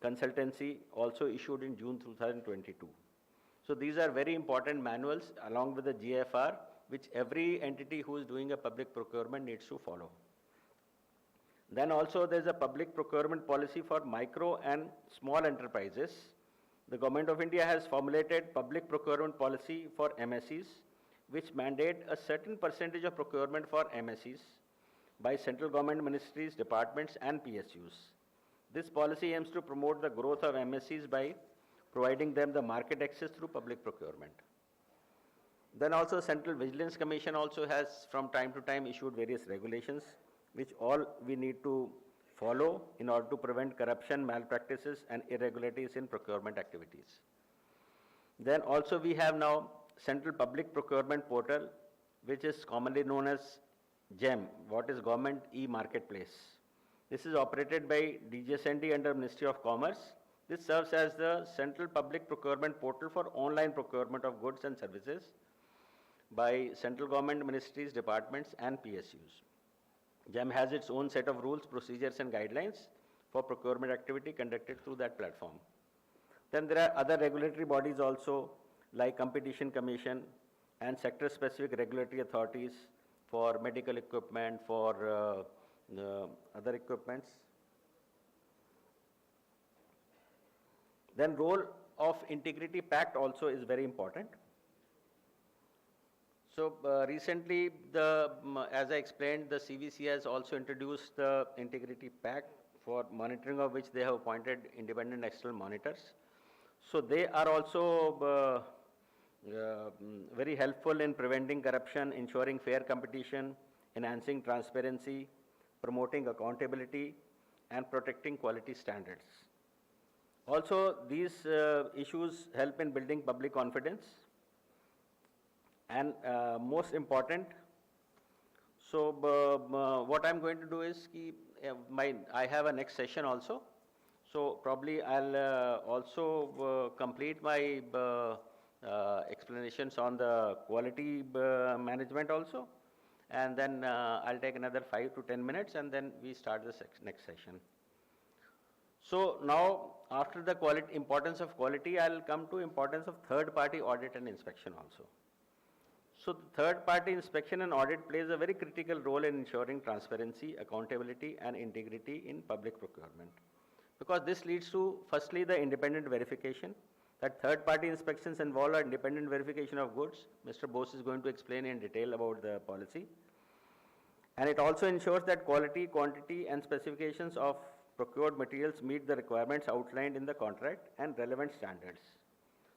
K: consultancy, also issued in June 2022. So these are very important manuals along with the GFR, which every entity who is doing a public procurement needs to follow. Then also there's a public procurement policy for micro and small enterprises. The Government of India has formulated public procurement policy for MSEs, which mandate a certain percentage of procurement for MSEs by central government ministries, departments, and PSUs. This policy aims to promote the growth of MSEs by providing them the market access through public procurement. Then also Central Vigilance Commission also has from time to time issued various regulations, which all we need to follow in order to prevent corruption, malpractices, and irregularities in procurement activities. Then also we have now Central Public Procurement Portal, which is commonly known as GEM, what is Government E-Marketplace. This is operated by DGSND under Ministry of Commerce. This serves as the Central Public Procurement Portal for online procurement of goods and services by central government ministries, departments, and PSUs. GEM has its own set of rules, procedures, and guidelines for procurement activity conducted through that platform. Then there are other regulatory bodies also, like Competition Commission and sector-specific regulatory authorities for medical equipment, for other equipments. Then role of Integrity Pact also is very important. So recently, as I explained, the CVC has also introduced the Integrity Pact, for monitoring of which they have appointed independent external monitors. So they are also very helpful in preventing corruption, ensuring fair competition, enhancing transparency, promoting accountability, and protecting quality standards. Also, these issues help in building public confidence. And most important, so what I'm going to do is, I have a next session also. So probably I'll also complete my explanations on the quality management also. And then I'll take another 5 to 10 minutes and then we start the next session. So now, after the importance of quality, I'll come to importance of third-party audit and inspection also. So the third-party inspection and audit plays a very critical role in ensuring transparency, accountability, and integrity in public procurement. Because this leads to, firstly, the independent verification, that third-party inspections involve an independent verification of goods. Mr. Bose is going to explain in detail about the policy. And it also ensures that quality, quantity, and specifications of procured materials meet the requirements outlined in the contract and relevant standards.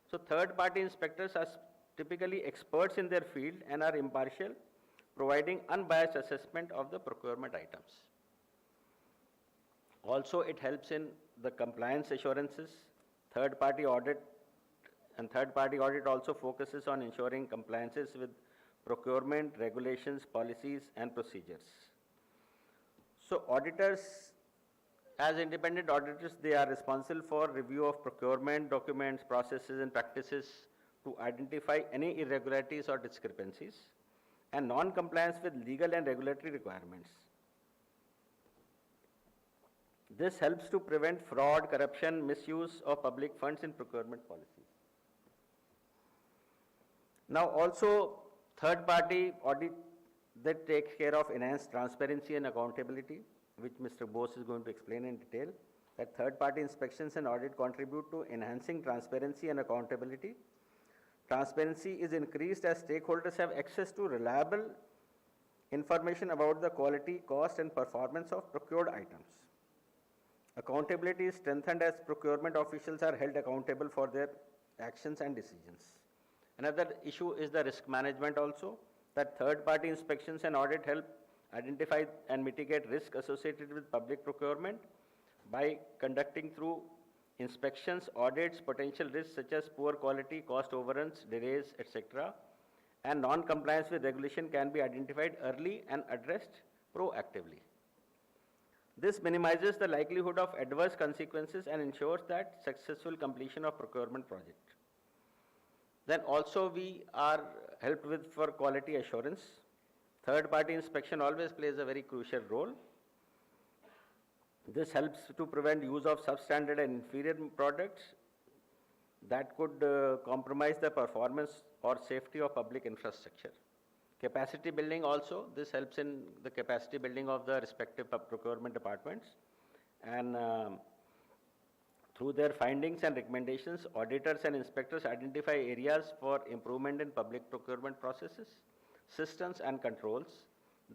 K: So third-party inspectors are typically experts in their field and are impartial, providing unbiased assessment of the procurement items. Also, it helps in the compliance assurances. Third-party audit also focuses on ensuring compliances with procurement, regulations, policies, and procedures. So auditors, as independent auditors, they are responsible for review of procurement documents, processes, and practices to identify any irregularities or discrepancies and non-compliance with legal and regulatory requirements. This helps to prevent fraud, corruption, misuse of public funds in procurement policies. Now also, third-party audit that takes care of enhanced transparency and accountability, which Mr. Bose is going to explain in detail. That third-party inspections and audit contribute to enhancing transparency and accountability. Transparency is increased as stakeholders have access to reliable information about the quality, cost, and performance of procured items. Accountability is strengthened as procurement officials are held accountable for their actions and decisions. Another issue is the risk management also, that third-party inspections and audit help identify and mitigate risk associated with public procurement by conducting through inspections, audits, potential risks such as poor quality, cost overruns, delays, etc. and non-compliance with regulation can be identified early and addressed proactively. This minimizes the likelihood of adverse consequences and ensures that successful completion of procurement project. Then also we are helped with for quality assurance. Third-party inspection always plays a very crucial role. This helps to prevent use of substandard and inferior products that could compromise the performance or safety of public infrastructure. Capacity building also, this helps in the capacity building of the respective procurement departments. And through their findings and recommendations, auditors and inspectors identify areas for improvement in public procurement processes, systems and controls.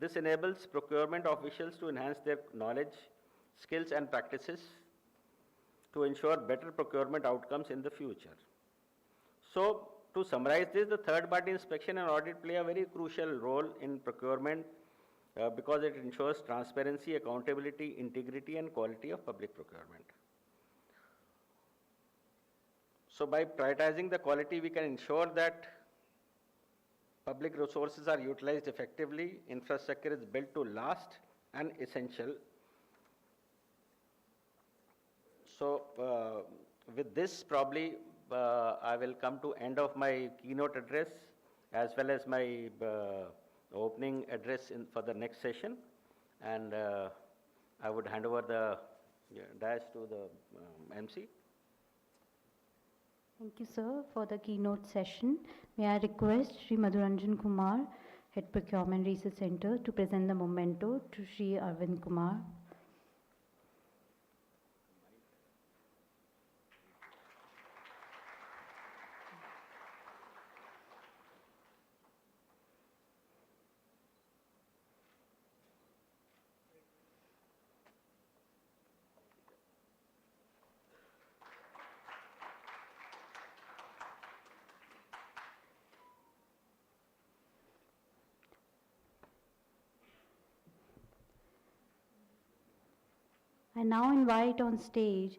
K: This enables procurement officials to enhance their knowledge, skills and practices to ensure better procurement outcomes in the future. So, to summarize this, the third-party inspection and audit play a very crucial role in procurement because it ensures transparency, accountability, integrity and quality of public procurement. So, by prioritizing the quality, we can ensure that public resources are utilized effectively, infrastructure is built to last and essential. So, with this probably I will come to end of my keynote address as well as my opening address for the next session, and I would hand over the dais to the MC.
B: Thank you, sir, for the keynote session. May I request Sri Madhuranjan Kumar, Head Procurement Research Center, to present the memento to Sri Arvind Kumar. I now invite on stage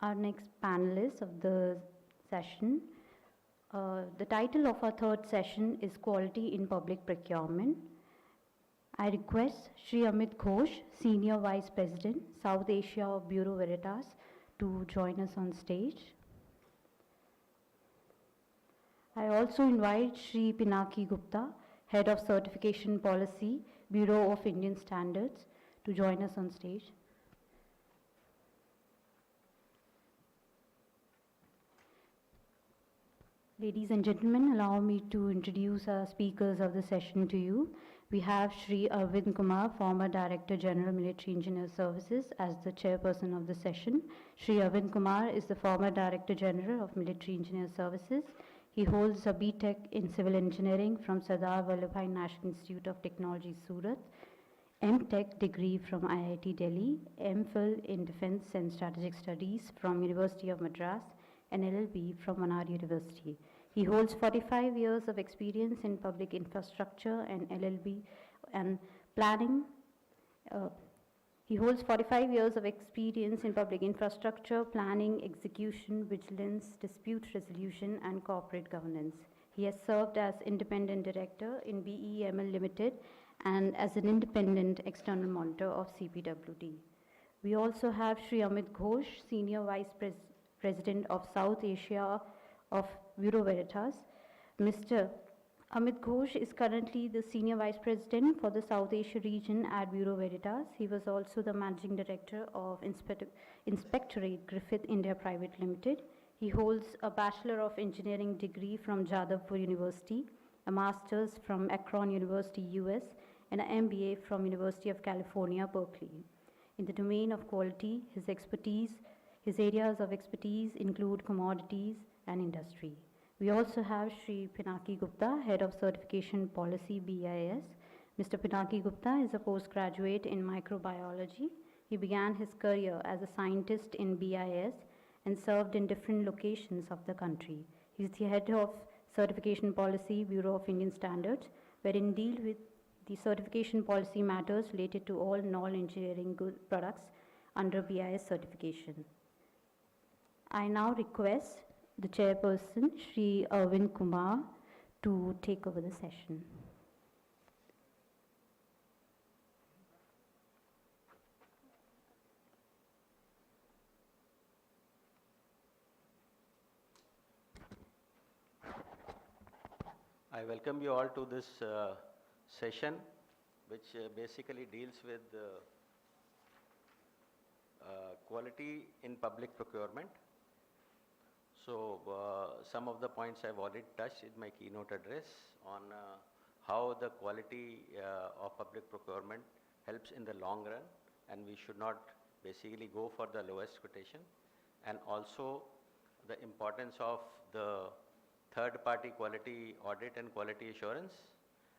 B: our next panelists of the session. The title of our third session is Quality in Public Procurement. I request Sri Amit Ghosh, Senior Vice President, South Asia of Bureau Veritas, to join us on stage. I also invite Sri Pinaki Gupta, Head of Certification Policy, Bureau of Indian Standards, to join us on stage. Ladies and gentlemen, allow me to introduce our speakers of the session to you. We have Sri Arvind Kumar, former Director General, Military Engineer Services, as the chairperson of the session. Sri Arvind Kumar is the former Director General of Military Engineer Services. He holds a B.Tech in Civil Engineering from Sardar Vallabhbhai National Institute of Technology, Surat, M.Tech degree from IIT Delhi, M.Phil in Defense and Strategic Studies from University of Madras, and LLB from Manar University. He holds 45 years of experience in public infrastructure and LLB and planning. He holds 45 years of experience in public infrastructure, planning, execution, vigilance, dispute resolution, and corporate governance. He has served as independent director in BEML Limited and as an independent external monitor of CPWD. We also have Sri Amit Ghosh, Senior Vice President of South Asia of Bureau Veritas. Mr. Amit Ghosh is currently the Senior Vice President for the South Asia region at Bureau Veritas. He was also the Managing Director of Inspectorate Griffith India Private Limited. He holds a Bachelor of Engineering degree from Jadavpur University, a Master's from Akron University, US, and an MBA from University of California, Berkeley. In the domain of quality, his areas of expertise include commodities and industry. We also have Sri Pinaki Gupta, Head of Certification Policy, BIS. Mr. Pinaki Gupta is a postgraduate in microbiology. He began his career as a scientist in BIS and served in different locations of the country. He is the Head of Certification Policy, Bureau of Indian Standards, wherein deal with the certification policy matters related to all non-engineering products under BIS certification. I now request the chairperson, Shri Arvind Kumar, to take over the session.
K: I welcome you all to this session, which basically deals with quality in public procurement. So some of the points I've already touched in my keynote address on how the quality of public procurement helps in the long run, and we should not basically go for the lowest quotation, and also the importance of the third-party quality audit and quality assurance,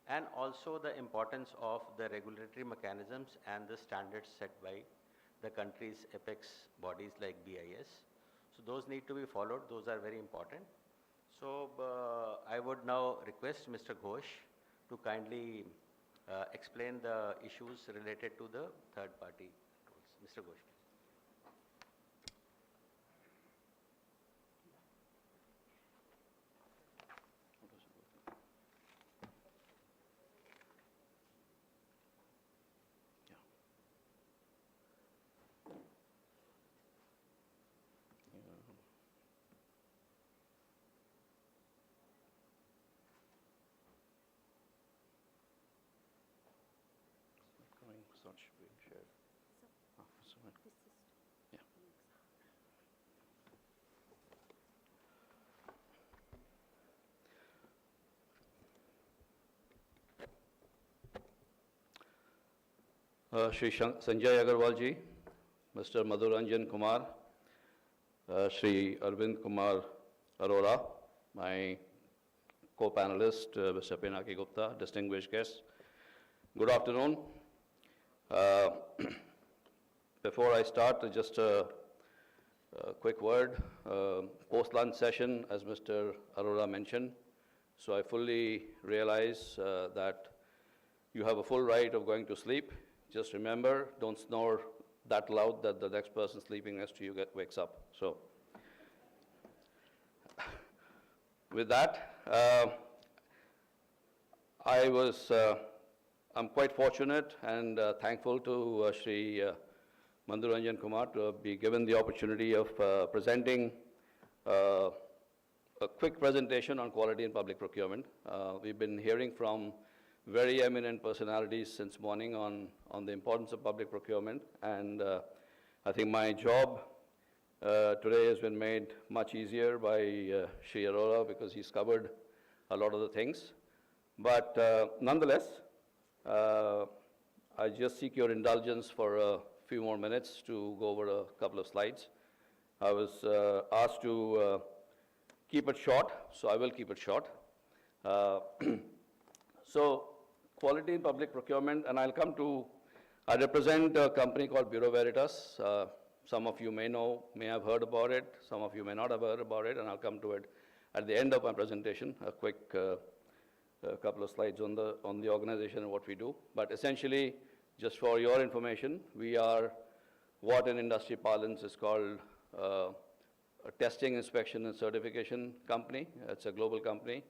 K: and also the importance of the regulatory mechanisms and the standards set by the country's apex bodies like BIS. So those need to be followed, those are very important. So I would now request Mr. Ghosh to kindly explain the issues related to the third party rules. Mr. Ghosh.
L: Shri Sanjay Agarwal ji, Mr. Madhuranjan Kumar, Shri Arvind Kumar Arora, my co-panelist, Mr. Pinaki Gupta, distinguished guests. Good afternoon. Before I start, just a quick word. Post-lunch session, as Mr. Arora mentioned. So I fully realize that you have a full right of going to sleep. Just remember, don't snore that loud that the next person sleeping next to you wakes up. So, with that, I'm quite fortunate and thankful to Shri Madhuranjan Kumar to be given the opportunity of presenting a quick presentation on quality in public procurement. We've been hearing from very eminent personalities since morning on the importance of public procurement, and I think my job today has been made much easier by Shri Arora because he's covered a lot of the things. But nonetheless, I just seek your indulgence for a few more minutes to go over a couple of slides. I was asked to keep it short, so I will keep it short. So, quality in public procurement, and I represent a company called Bureau Veritas. Some of you may have heard about it, some of you may not have heard about it, and I'll come to it at the end of my presentation, a quick couple of slides on the organization and what we do. But essentially, just for your information, we are what in industry parlance is called a testing, inspection, and certification company. It's a global company.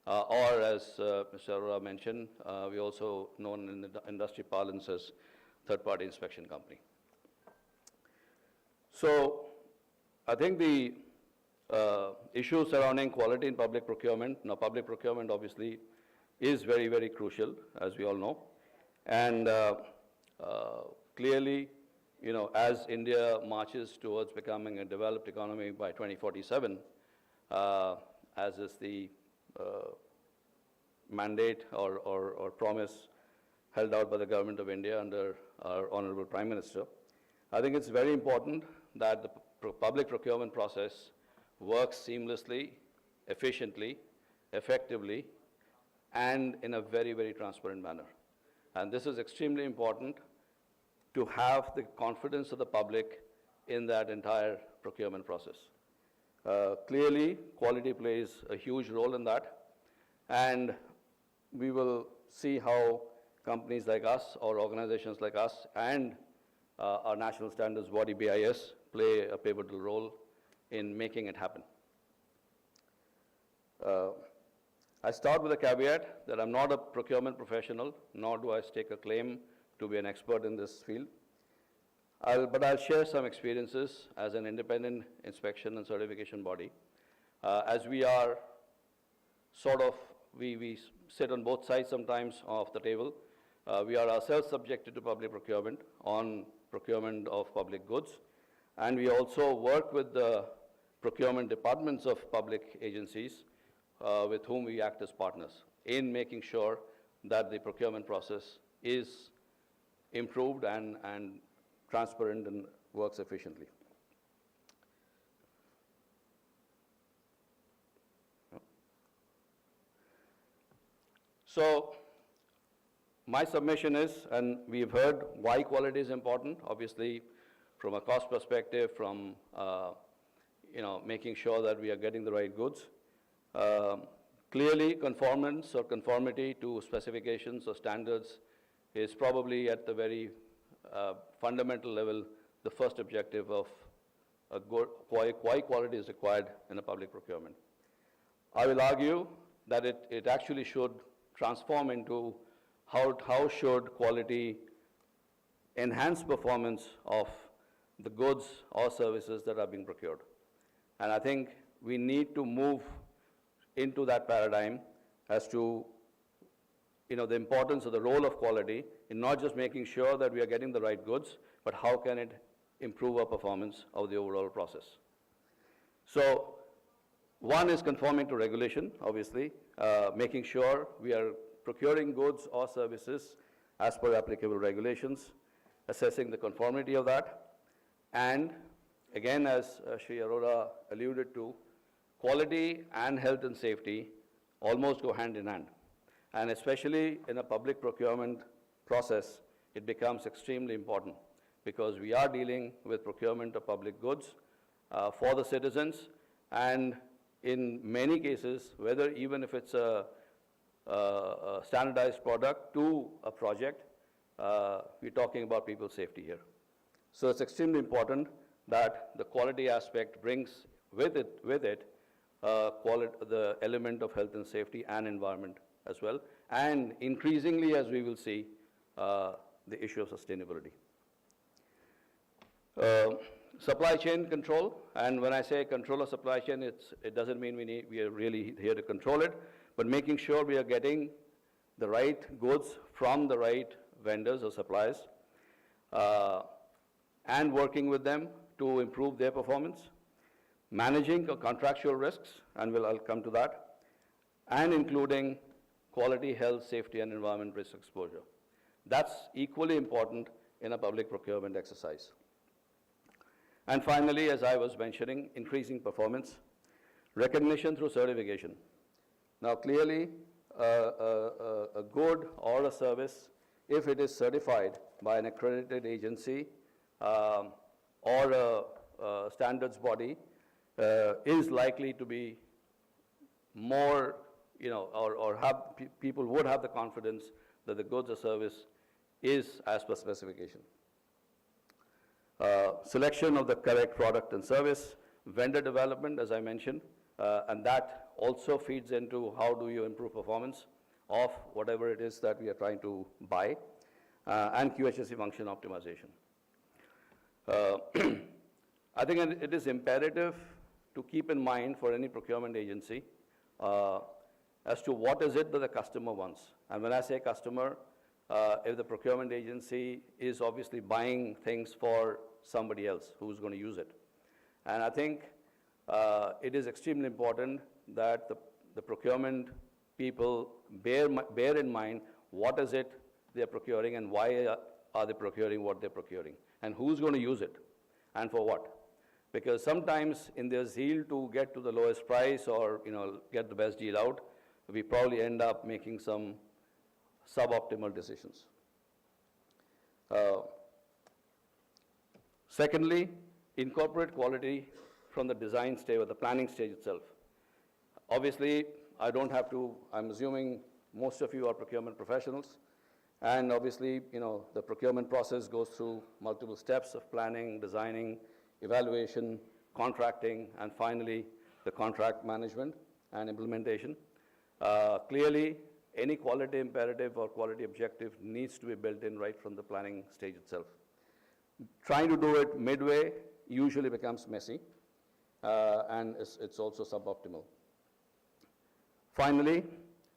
L: Or as Mr. Arora mentioned, we also known in the industry parlance as third-party inspection company. So I think the issues surrounding quality in public procurement, now public procurement obviously is very, very crucial, as we all know. And clearly, you know, as India marches towards becoming a developed economy by 2047, as is the mandate or promise held out by the government of India under our Honorable Prime Minister, I think it's very important that the public procurement process works seamlessly, efficiently, effectively, and in a very, very transparent manner. And this is extremely important to have the confidence of the public in that entire procurement process. Clearly, quality plays a huge role in that, and we will see how companies like us or organizations like us and our national standards body BIS play a pivotal role in making it happen. I start with a caveat that I'm not a procurement professional, nor do I stake a claim to be an expert in this field. But I'll share some experiences as an independent inspection and certification body. As we are sort of, we sit on both sides sometimes of the table. We are ourselves subjected to public procurement on procurement of public goods. And we also work with the procurement departments of public agencies with whom we act as partners in making sure that the procurement process is improved and transparent and works efficiently. So my submission is, and we've heard why quality is important, obviously from a cost perspective, from making sure that we are getting the right goods. Clearly, conformance or conformity to specifications or standards is probably at the very fundamental level the first objective of a good, why quality is required in a public procurement. I will argue that it actually should transform into how should quality enhance performance of the goods or services that are being procured. And I think we need to move into that paradigm as to the importance of the role of quality in not just making sure that we are getting the right goods, but how can it improve our performance of the overall process. So one is conforming to regulation, obviously, making sure we are procuring goods or services as per applicable regulations, assessing the conformity of that, and again, as Shri Arora alluded to, quality and health and safety almost go hand in hand. And especially in a public procurement process, it becomes extremely important because we are dealing with procurement of public goods for the citizens, and in many cases, whether even if it's a standardized product to a project, we're talking about people's safety here. So it's extremely important that the quality aspect brings with it the element of health and safety and environment as well, and increasingly, as we will see, the issue of sustainability. Supply chain control, and when I say control of supply chain, it doesn't mean we are really here to control it, but making sure we are getting the right goods from the right vendors or suppliers, and working with them to improve their performance, managing contractual risks, and I'll come to that, and including quality, health, safety, and environment risk exposure. That's equally important in a public procurement exercise. And finally, as I was mentioning, increasing performance, recognition through certification. Now, clearly, a good or a service, if it is certified by an accredited agency or a standards body, is likely to be more, or people would have the confidence that the goods or service is as per specification. Selection of the correct product and service, vendor development, as I mentioned, and that also feeds into how do you improve performance of whatever it is that we are trying to buy, and QHSE function optimization. I think it is imperative to keep in mind for any procurement agency as to what is it that the customer wants. And when I say customer, if the procurement agency is obviously buying things for somebody else who's going to use it. And I think it is extremely important that the procurement people bear in mind what is it they're procuring and why are they procuring what they're procuring, and who's going to use it and for what. Because sometimes in their zeal to get to the lowest price or get the best deal out, we probably end up making some suboptimal decisions. Secondly, incorporate quality from the design stage or the planning stage itself. Obviously, I don't have to, I'm assuming most of you are procurement professionals, and obviously, the procurement process goes through multiple steps of planning, designing, evaluation, contracting, and finally, the contract management and implementation. Clearly, any quality imperative or quality objective needs to be built in right from the planning stage itself. Trying to do it midway usually becomes messy, and it's also suboptimal. Finally,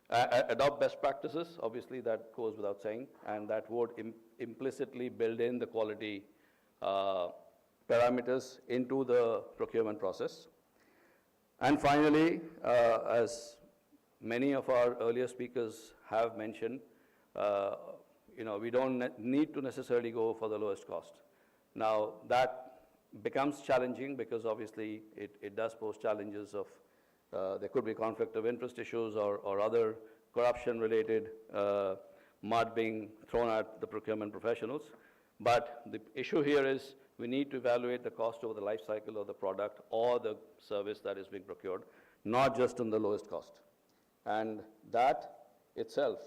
L: adopt best practices. Obviously, that goes without saying, and that would implicitly build in the quality parameters into the procurement process. And finally, as many of our earlier speakers have mentioned, we don't need to necessarily go for the lowest cost. Now, that becomes challenging because obviously it does pose challenges of there could be conflict of interest issues or other corruption-related mud being thrown at the procurement professionals. But the issue here is we need to evaluate the cost over the life cycle of the product or the service that is being procured, not just on the lowest cost. And that itself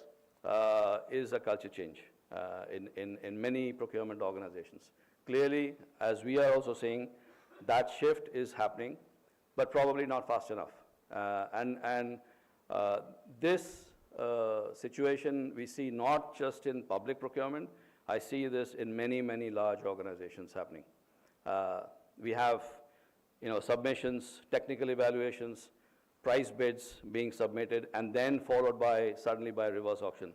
L: is a culture change in many procurement organizations. Clearly, as we are also saying, that shift is happening, but probably not fast enough. This situation we see not just in public procurement, I see this in many, many large organizations happening. We have, submissions, technical evaluations, price bids being submitted, and then followed suddenly by reverse auction.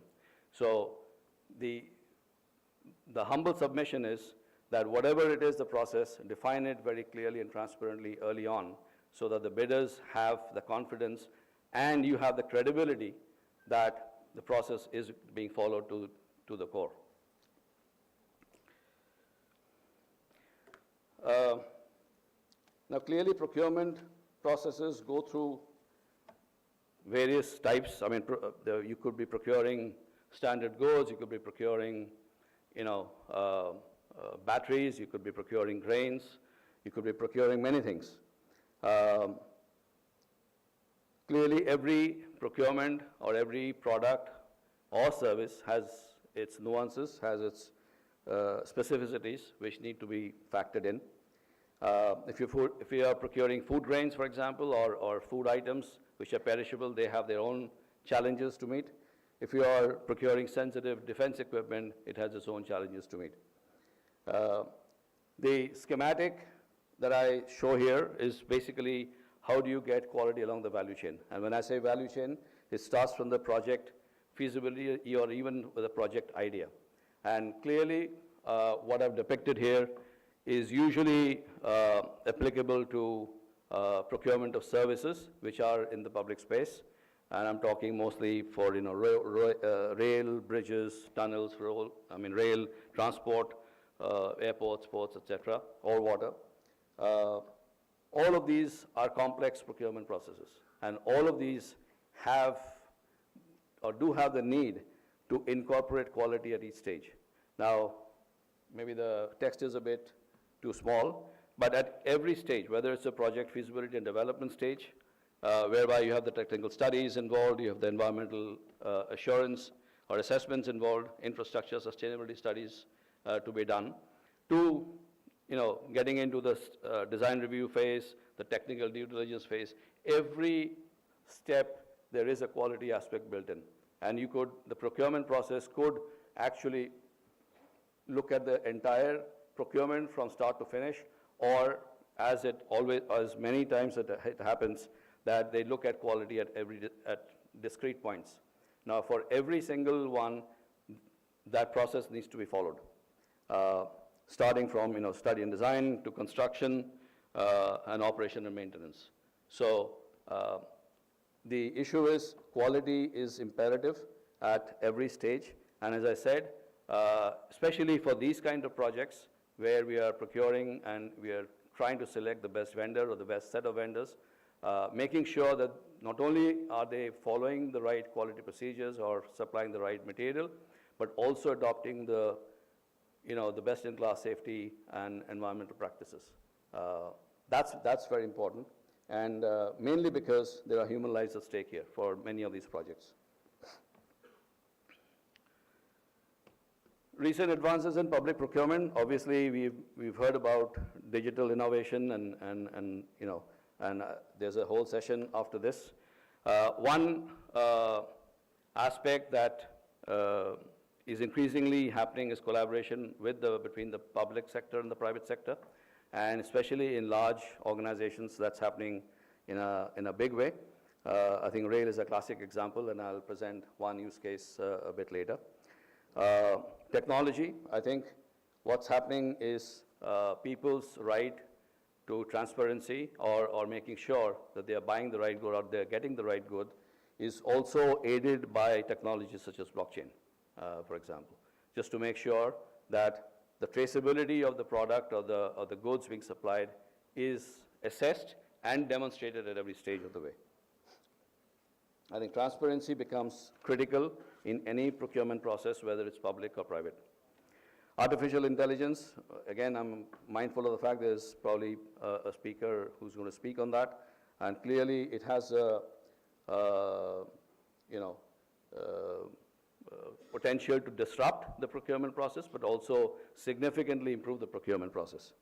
L: So the humble submission is that whatever it is the process, define it very clearly and transparently early on so that the bidders have the confidence and you have the credibility that the process is being followed to the core. Now, clearly, procurement processes go through various types. I mean, you could be procuring standard goods, you could be procuring, batteries, you could be procuring grains, you could be procuring many things. Clearly, every procurement or every product or service has its nuances, has its specificities which need to be factored in. If you are procuring food grains, for example, or food items which are perishable, they have their own challenges to meet. If you are procuring sensitive defense equipment, it has its own challenges to meet. The schematic that I show here is basically how do you get quality along the value chain. And when I say value chain, it starts from the project feasibility or even with a project idea. And clearly, what I've depicted here is usually applicable to procurement of services which are in the public space. And I'm talking mostly for rail, bridges, tunnels, rail, transport, airports, ports, etc., or water. All of these are complex procurement processes, and all of these have or do have the need to incorporate quality at each stage. Now, maybe the text is a bit too small, but at every stage, whether it's a project feasibility and development stage, whereby you have the technical studies involved, you have the environmental assurance or assessments involved, infrastructure sustainability studies to be done, to getting into the design review phase, the technical due diligence phase. Every step, there is a quality aspect built in. And the procurement process could actually look at the entire procurement from start to finish, or as many times it happens, that they look at quality at discrete points. Now, for every single one, that process needs to be followed, starting from study and design to construction and operation and maintenance. So the issue is quality is imperative at every stage. And as I said, especially for these kind of projects where we are procuring and we are trying to select the best vendor or the best set of vendors, making sure that not only are they following the right quality procedures or supplying the right material, but also adopting the, the best-in-class safety and environmental practices. That's very important, and mainly because there are human lives at stake here for many of these projects. Recent advances in public procurement, obviously we've heard about digital innovation and there's a whole session after this. One aspect that is increasingly happening is collaboration between the public sector and the private sector, and especially in large organizations that's happening in a big way. I think rail is a classic example, and I'll present one use case a bit later. Technology, I think what's happening is people's right to transparency or making sure that they are buying the right good or they're getting the right good is also aided by technologies such as blockchain, for example, just to make sure that the traceability of the product or the goods being supplied is assessed and demonstrated at every stage of the way. I think transparency becomes critical in any procurement process, whether it's public or private. Artificial intelligence, again, I'm mindful of the fact there's probably a speaker who's going to speak on that, and clearly it has potential to disrupt the procurement process, but also significantly improve the procurement process.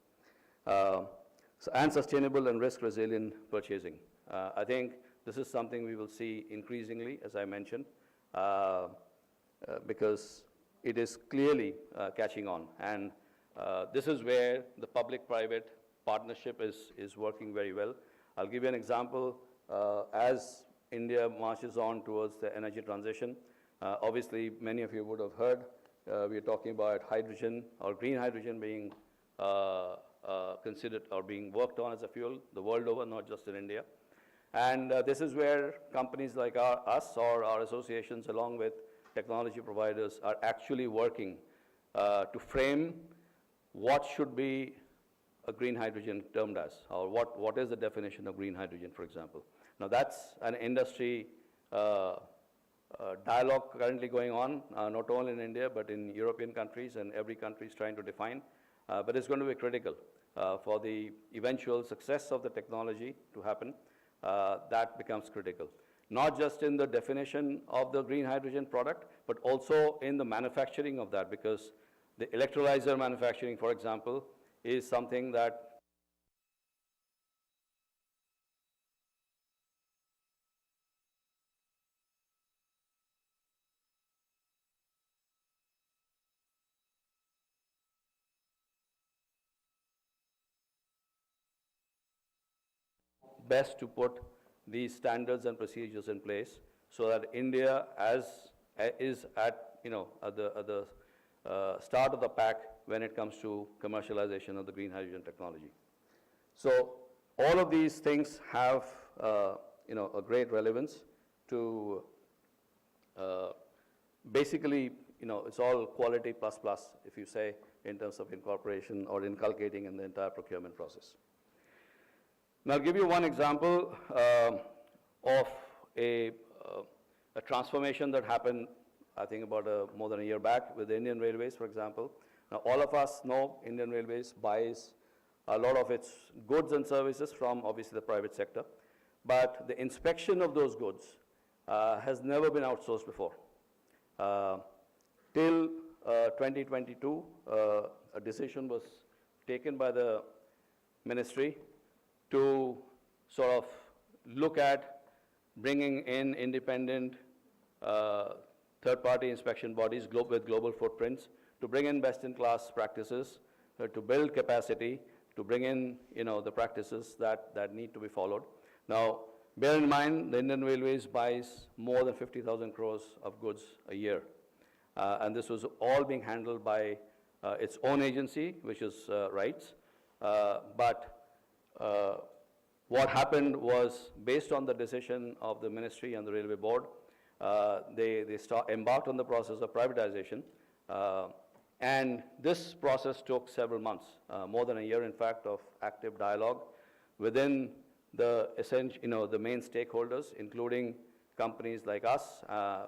L: And sustainable and risk-resilient purchasing. I think this is something we will see increasingly, as I mentioned, because it is clearly catching on. And this is where the public-private partnership is working very well. I'll give you an example. As India marches on towards the energy transition, obviously many of you would have heard, we're talking about hydrogen or green hydrogen being considered or being worked on as a fuel the world over, not just in India. And this is where companies like us or our associations, along with technology providers, are actually working to frame what should be a green hydrogen termed as, or what is the definition of green hydrogen, for example. Now that's an industry dialogue currently going on, not only in India, but in European countries, and every country is trying to define. But it's going to be critical for the eventual success of the technology to happen. That becomes critical. Not just in the definition of the green hydrogen product, but also in the manufacturing of that, because the electrolyzer manufacturing, for example, is something that best to put these standards and procedures in place so that India is at the start of the pack when it comes to commercialization of the green hydrogen technology. So all of these things have a great relevance to basically it's all quality plus plus, if you say, in terms of incorporation or inculcating in the entire procurement process. Now, I'll give you one example of a transformation that happened, I think, about more than a year back with the Indian Railways, for example. Now, all of us know Indian Railways buys a lot of its goods and services from, obviously, the private sector. But the inspection of those goods has never been outsourced before. Till 2022, a decision was taken by the ministry to sort of look at bringing in independent third-party inspection bodies with global footprints to bring in best-in-class practices, to build capacity, to bring in the practices that need to be followed. Now, Bear in mind, the Indian Railways buys more than 50,000 crores of goods a year. And this was all being handled by its own agency, which is RITES. What happened was, based on the decision of the ministry and the railway board, they embarked on the process of privatization. And this process took several months, more than a year, in fact, of active dialogue within the the main stakeholders, including companies like us,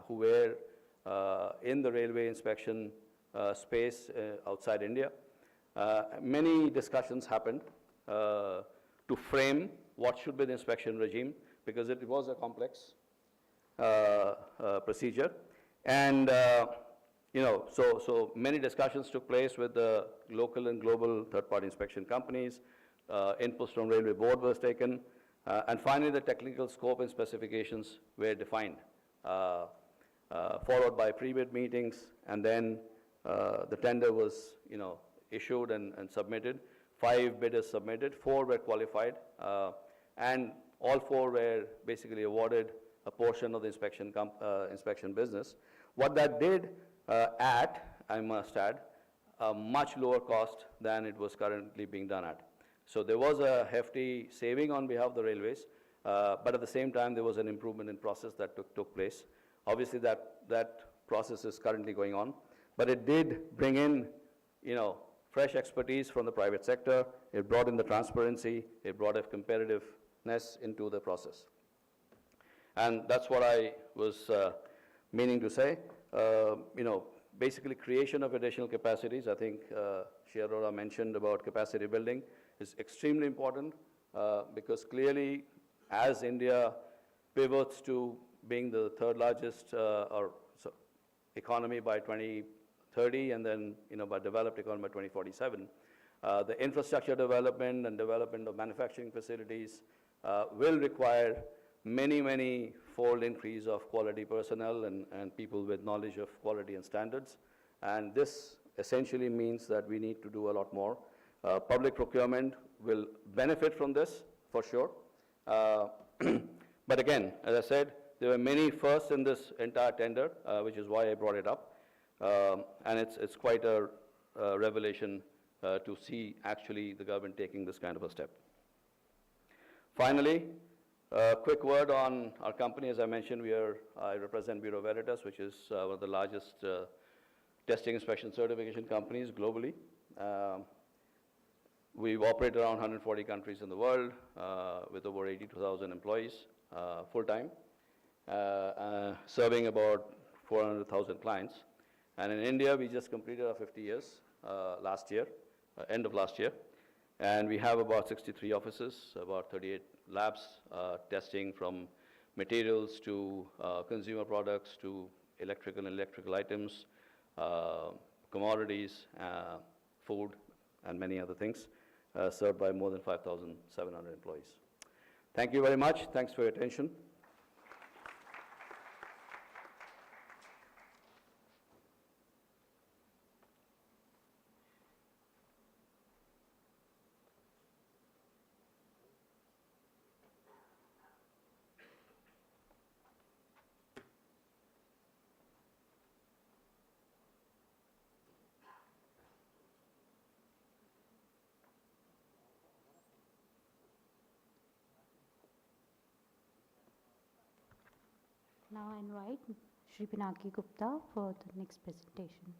L: who were in the railway inspection space outside India. Many discussions happened to frame what should be the inspection regime, because it was a complex procedure. And so many discussions took place with the local and global third-party inspection companies. Inputs from Railway Board was taken, and finally the technical scope and specifications were defined, followed by pre-bid meetings, and then the tender was issued and submitted. 5 bidders submitted, 4 were qualified, and all 4 were basically awarded a portion of the inspection business. What that did I must add, a much lower cost than it was currently being done at. So there was a hefty saving on behalf of the railways, but at the same time there was an improvement in process that took place. Obviously that process is currently going on, but it did bring in fresh expertise from the private sector. It brought in the transparency, it brought a comparativeness into the process. And that's what I was meaning to say. Basically creation of additional capacities. I think Shri Arora mentioned about capacity building is extremely important, because clearly, as India pivots to being the third largest economy by 2030, and then by developed economy by 2047, the infrastructure development and development of manufacturing facilities will require many fold increase of quality personnel and people with knowledge of quality and standards. And this essentially means that we need to do a lot more. Public procurement will benefit from this, for sure. But again, as I said, there were many firsts in this entire tender, which is why I brought it up. And it's quite a revelation to see actually the government taking this kind of a step. Finally, a quick word on our company. As I mentioned, I represent Bureau Veritas, which is one of the largest testing inspection certification companies globally. We operate around 140 countries in the world with over 82,000 employees full-time, serving about 400,000 clients. And in India, we just completed our 50 years last year, end of last year. And we have about 63 offices, about 38 labs, testing from materials to consumer products to electrical items, commodities, food, and many other things, served by more than 5,700 employees. Thank you very much. Thanks for your attention.
B: Now I invite Shri Pinaki Gupta for the next presentation.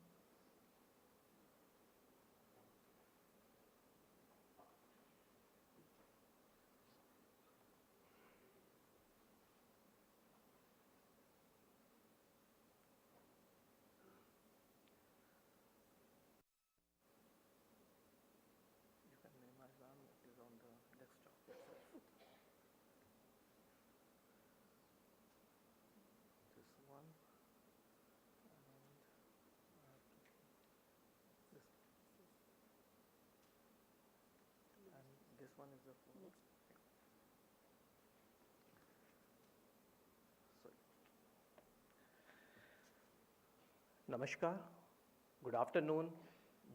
M: Namaskar, good afternoon,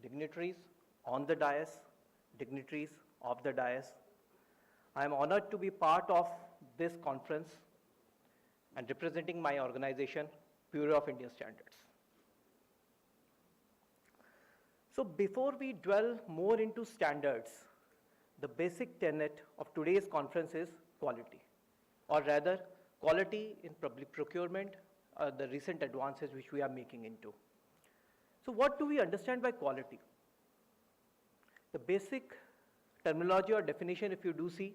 M: dignitaries on the dais, dignitaries of the dais. I am honored to be part of this conference and representing my organization, Bureau of Indian Standards. So before we dwell more into standards, the basic tenet of today's conference is quality, or rather quality in public procurement, the recent advances which we are making into. So what do we understand by quality? The basic terminology or definition, if you do see,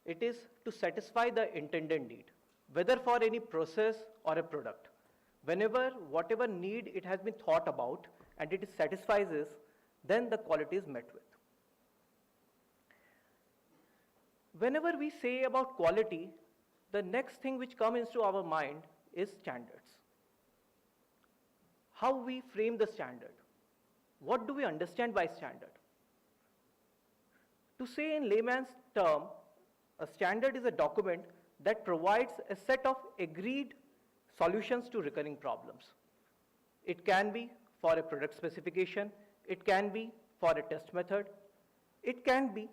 M: it is to satisfy the intended need, whether for any process or a product. Whenever, whatever need it has been thought about and it satisfies this, then the quality is met with. Whenever we say about quality, the next thing which comes into our mind is standards. How we frame the standard. What do we understand by standard? To say in layman's term, a standard is a document that provides a set of agreed solutions to recurring problems. It can be for a product specification, it can be for a test method, it can be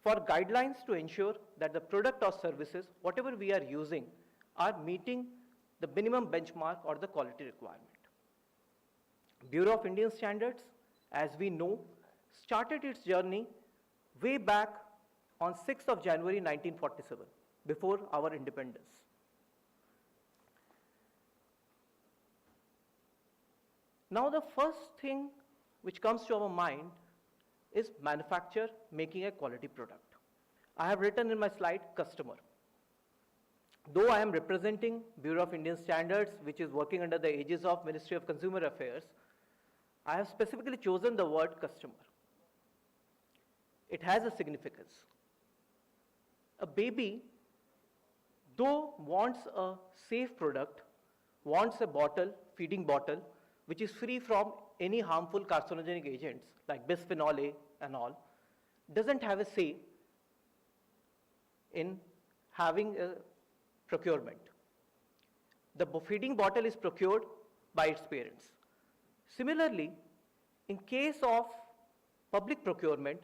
M: for guidelines to ensure that the product or services, whatever we are using, are meeting the minimum benchmark or the quality requirement. Bureau of Indian Standards, as we know, started its journey way back on 6th of January 1947, before our independence. Now the first thing which comes to our mind is manufacturer making a quality product. I have written in my slide customer. Though I am representing Bureau of Indian Standards, which is working under the aegis of Ministry of Consumer Affairs, I have specifically chosen the word customer. It has a significance. A baby, though wants a safe product, wants a bottle, feeding bottle, which is free from any harmful carcinogenic agents like bisphenol A and all, doesn't have a say in having a procurement. The feeding bottle is procured by its parents. Similarly, in case of public procurement,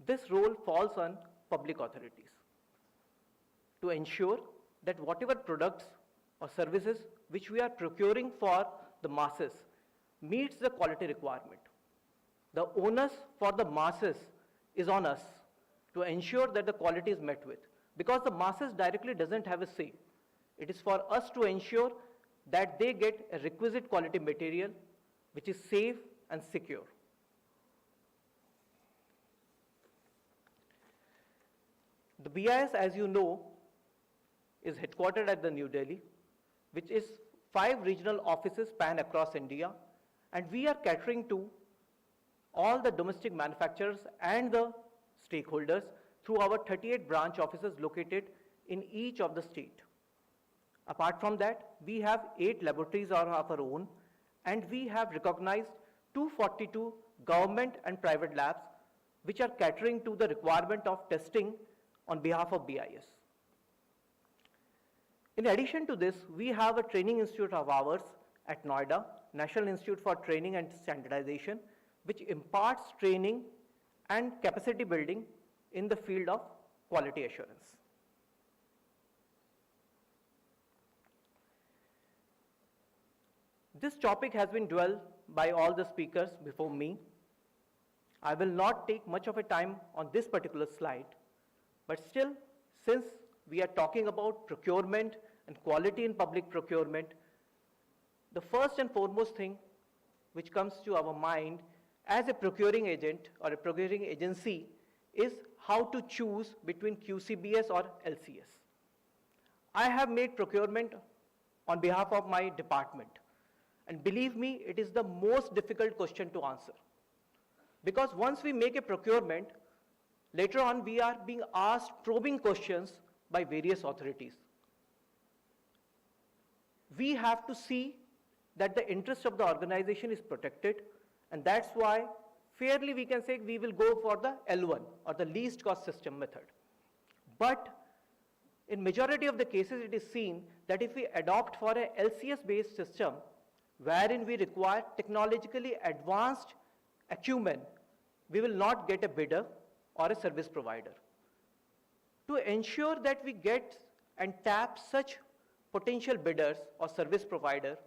M: this role falls on public authorities to ensure that whatever products or services which we are procuring for the masses meets the quality requirement. The onus for the masses is on us to ensure that the quality is met with, because the masses directly doesn't have a say. It is for us to ensure that they get a requisite quality material which is safe and secure. The BIS, as you know, is headquartered at the New Delhi, which is 5 regional offices span across India, and we are catering to all the domestic manufacturers and the stakeholders through our 38 branch offices located in each of the state. Apart from that, we have 8 laboratories of our own, and we have recognized 242 government and private labs which are catering to the requirement of testing on behalf of BIS. In addition to this, we have a training institute of ours at Noida, National Institute for Training and Standardization, which imparts training and capacity building in the field of quality assurance. This topic has been dwelled by all the speakers before me. I will not take much of a time on this particular slide, but still, since we are talking about procurement and quality in public procurement, the first and foremost thing which comes to our mind as a procuring agent or a procuring agency is how to choose between QCBS or LCS. I have made procurement on behalf of my department, and believe me, it is the most difficult question to answer. Because once we make a procurement, later on we are being asked probing questions by various authorities. We have to see that the interest of the organization is protected, and that's why fairly we can say we will go for the L1 or the least cost system method. But in majority of the cases it is seen that if we adopt for a LCS based system wherein we require technologically advanced acumen, we will not get a bidder or a service provider. To ensure that we get and tap such potential bidders or service provider,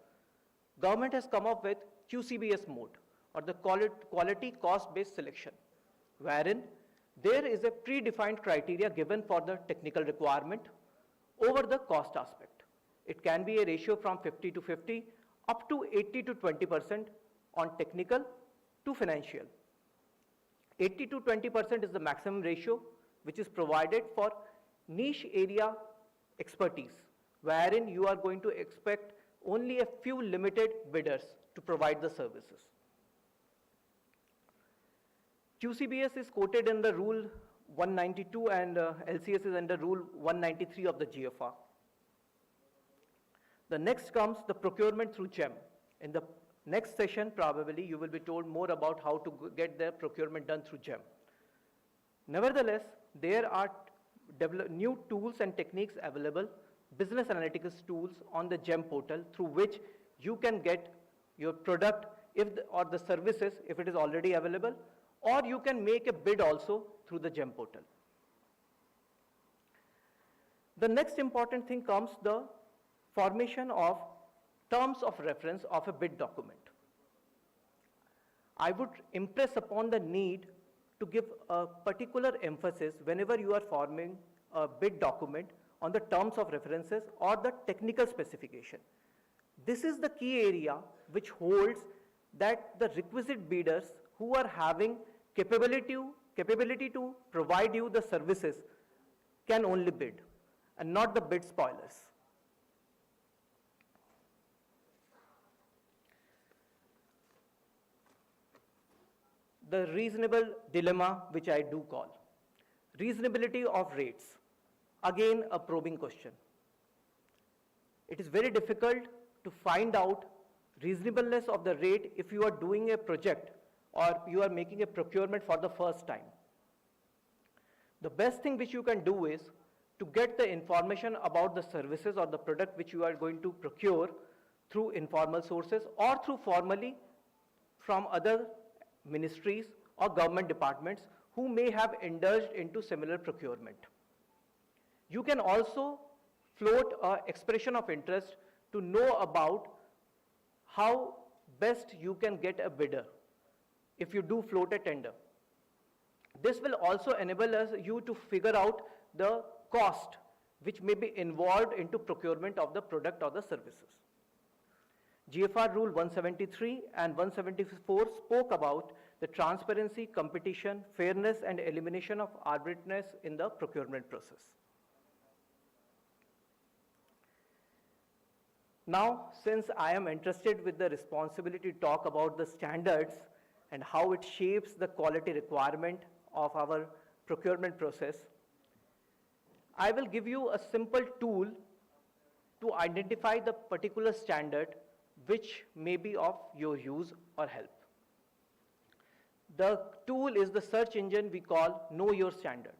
M: government has come up with QCBS mode, or the quality cost-based selection, wherein there is a predefined criteria given for the technical requirement over the cost aspect. It can be a ratio from 50 to 50 up to 80 to 20% on technical to financial. 80 to 20% is the maximum ratio which is provided for niche area expertise, wherein you are going to expect only a few limited bidders to provide the services. QCBS is quoted in the Rule 192 and LCS is under Rule 193 of the GFR. The next comes the procurement through GEM. In the next session, probably, you will be told more about how to get the procurement done through GEM. Nevertheless, there are new tools and techniques available, business analytics tools on the GEM portal through which you can get your product or the services if it is already available, or you can make a bid also through the GEM portal. The next important thing comes the formation of terms of reference of a bid document. I would impress upon the need to give a particular emphasis whenever you are forming a bid document on the terms of references or the technical specification. This is the key area which holds that the requisite bidders who are having capability to provide you the services can only bid, and not the bid spoilers. The reasonable dilemma, which I do call. Reasonability of rates. Again, a probing question. It is very difficult to find out reasonableness of the rate if you are doing a project or you are making a procurement for the first time. The best thing which you can do is to get the information about the services or the product which you are going to procure through informal sources or through formally from other ministries or government departments who may have indulged into similar procurement. You can also float an expression of interest to know about how best you can get a bidder if you do float a tender. This will also enable you to figure out the cost which may be involved into procurement of the product or the services. GFR Rule 173 and 174 spoke about the transparency, competition, fairness, and elimination of arbitrariness in the procurement process. Now, since I am interested with the responsibility to talk about the standards and how it shapes the quality requirement of our procurement process, I will give you a simple tool to identify the particular standard which may be of your use or help. The tool is the search engine we call Know Your Standard.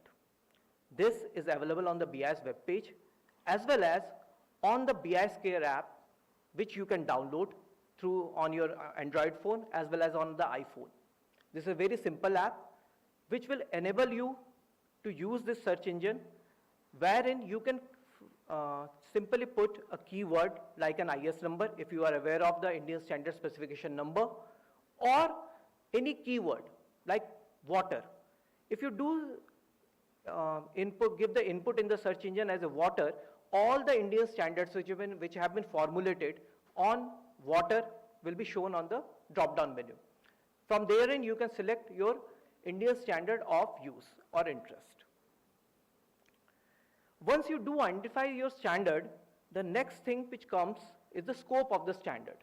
M: This is available on the BIS webpage as well as on the BIS Care app, which you can download through on your Android phone as well as on the iPhone. This is a very simple app which will enable you to use this search engine wherein you can simply put a keyword like an IS number if you are aware of the Indian Standard Specification number, or any keyword like water. If you do give the input in the search engine as a water, all the Indian standards which have been formulated on water will be shown on the drop-down menu. From therein, you can select your Indian standard of use or interest. Once you do identify your standard, the next thing which comes is the scope of the standard.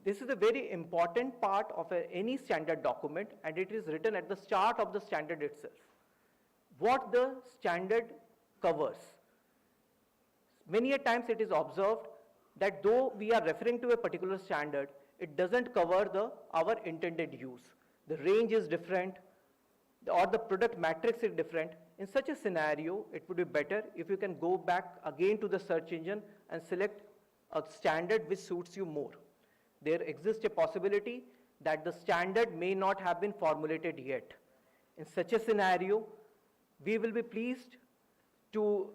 M: This is a very important part of any standard document, and it is written at the start of the standard itself. What the standard covers. Many a times it is observed that though we are referring to a particular standard, it doesn't cover our intended use. The range is different, or the product matrix is different. In such a scenario, it would be better if you can go back again to the search engine and select a standard which suits you more. There exists a possibility that the standard may not have been formulated yet. In such a scenario, we will be pleased to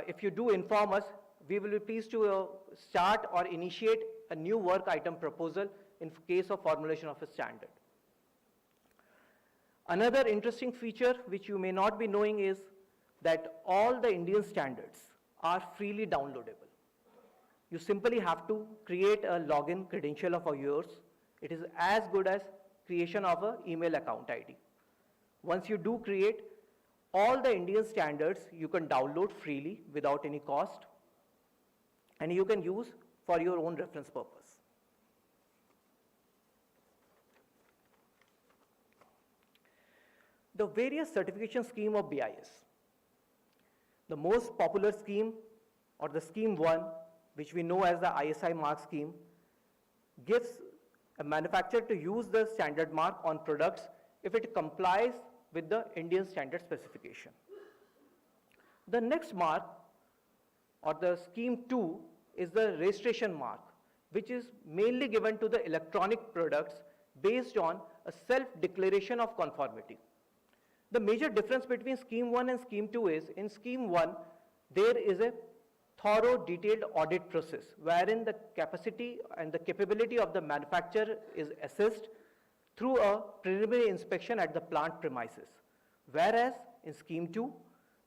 M: if you do inform us, we will be pleased to start or initiate a new work item proposal in case of formulation of a standard. Another interesting feature which you may not be knowing is that all the Indian standards are freely downloadable. You simply have to create a login credential of yours. It is as good as creation of an email account ID. Once you do create, all the Indian standards you can download freely without any cost, and you can use for your own reference purpose. The various certification scheme of BIS. The most popular scheme, or the scheme 1, which we know as the ISI mark scheme, gives a manufacturer to use the standard mark on products if it complies with the Indian standard specification. The next mark, or the scheme 2, is the registration mark, which is mainly given to the electronic products based on a self-declaration of conformity. The major difference between scheme 1 and scheme 2 is, in scheme 1, there is a thorough detailed audit process wherein the capacity and the capability of the manufacturer is assessed through a preliminary inspection at the plant premises. Whereas in scheme 2,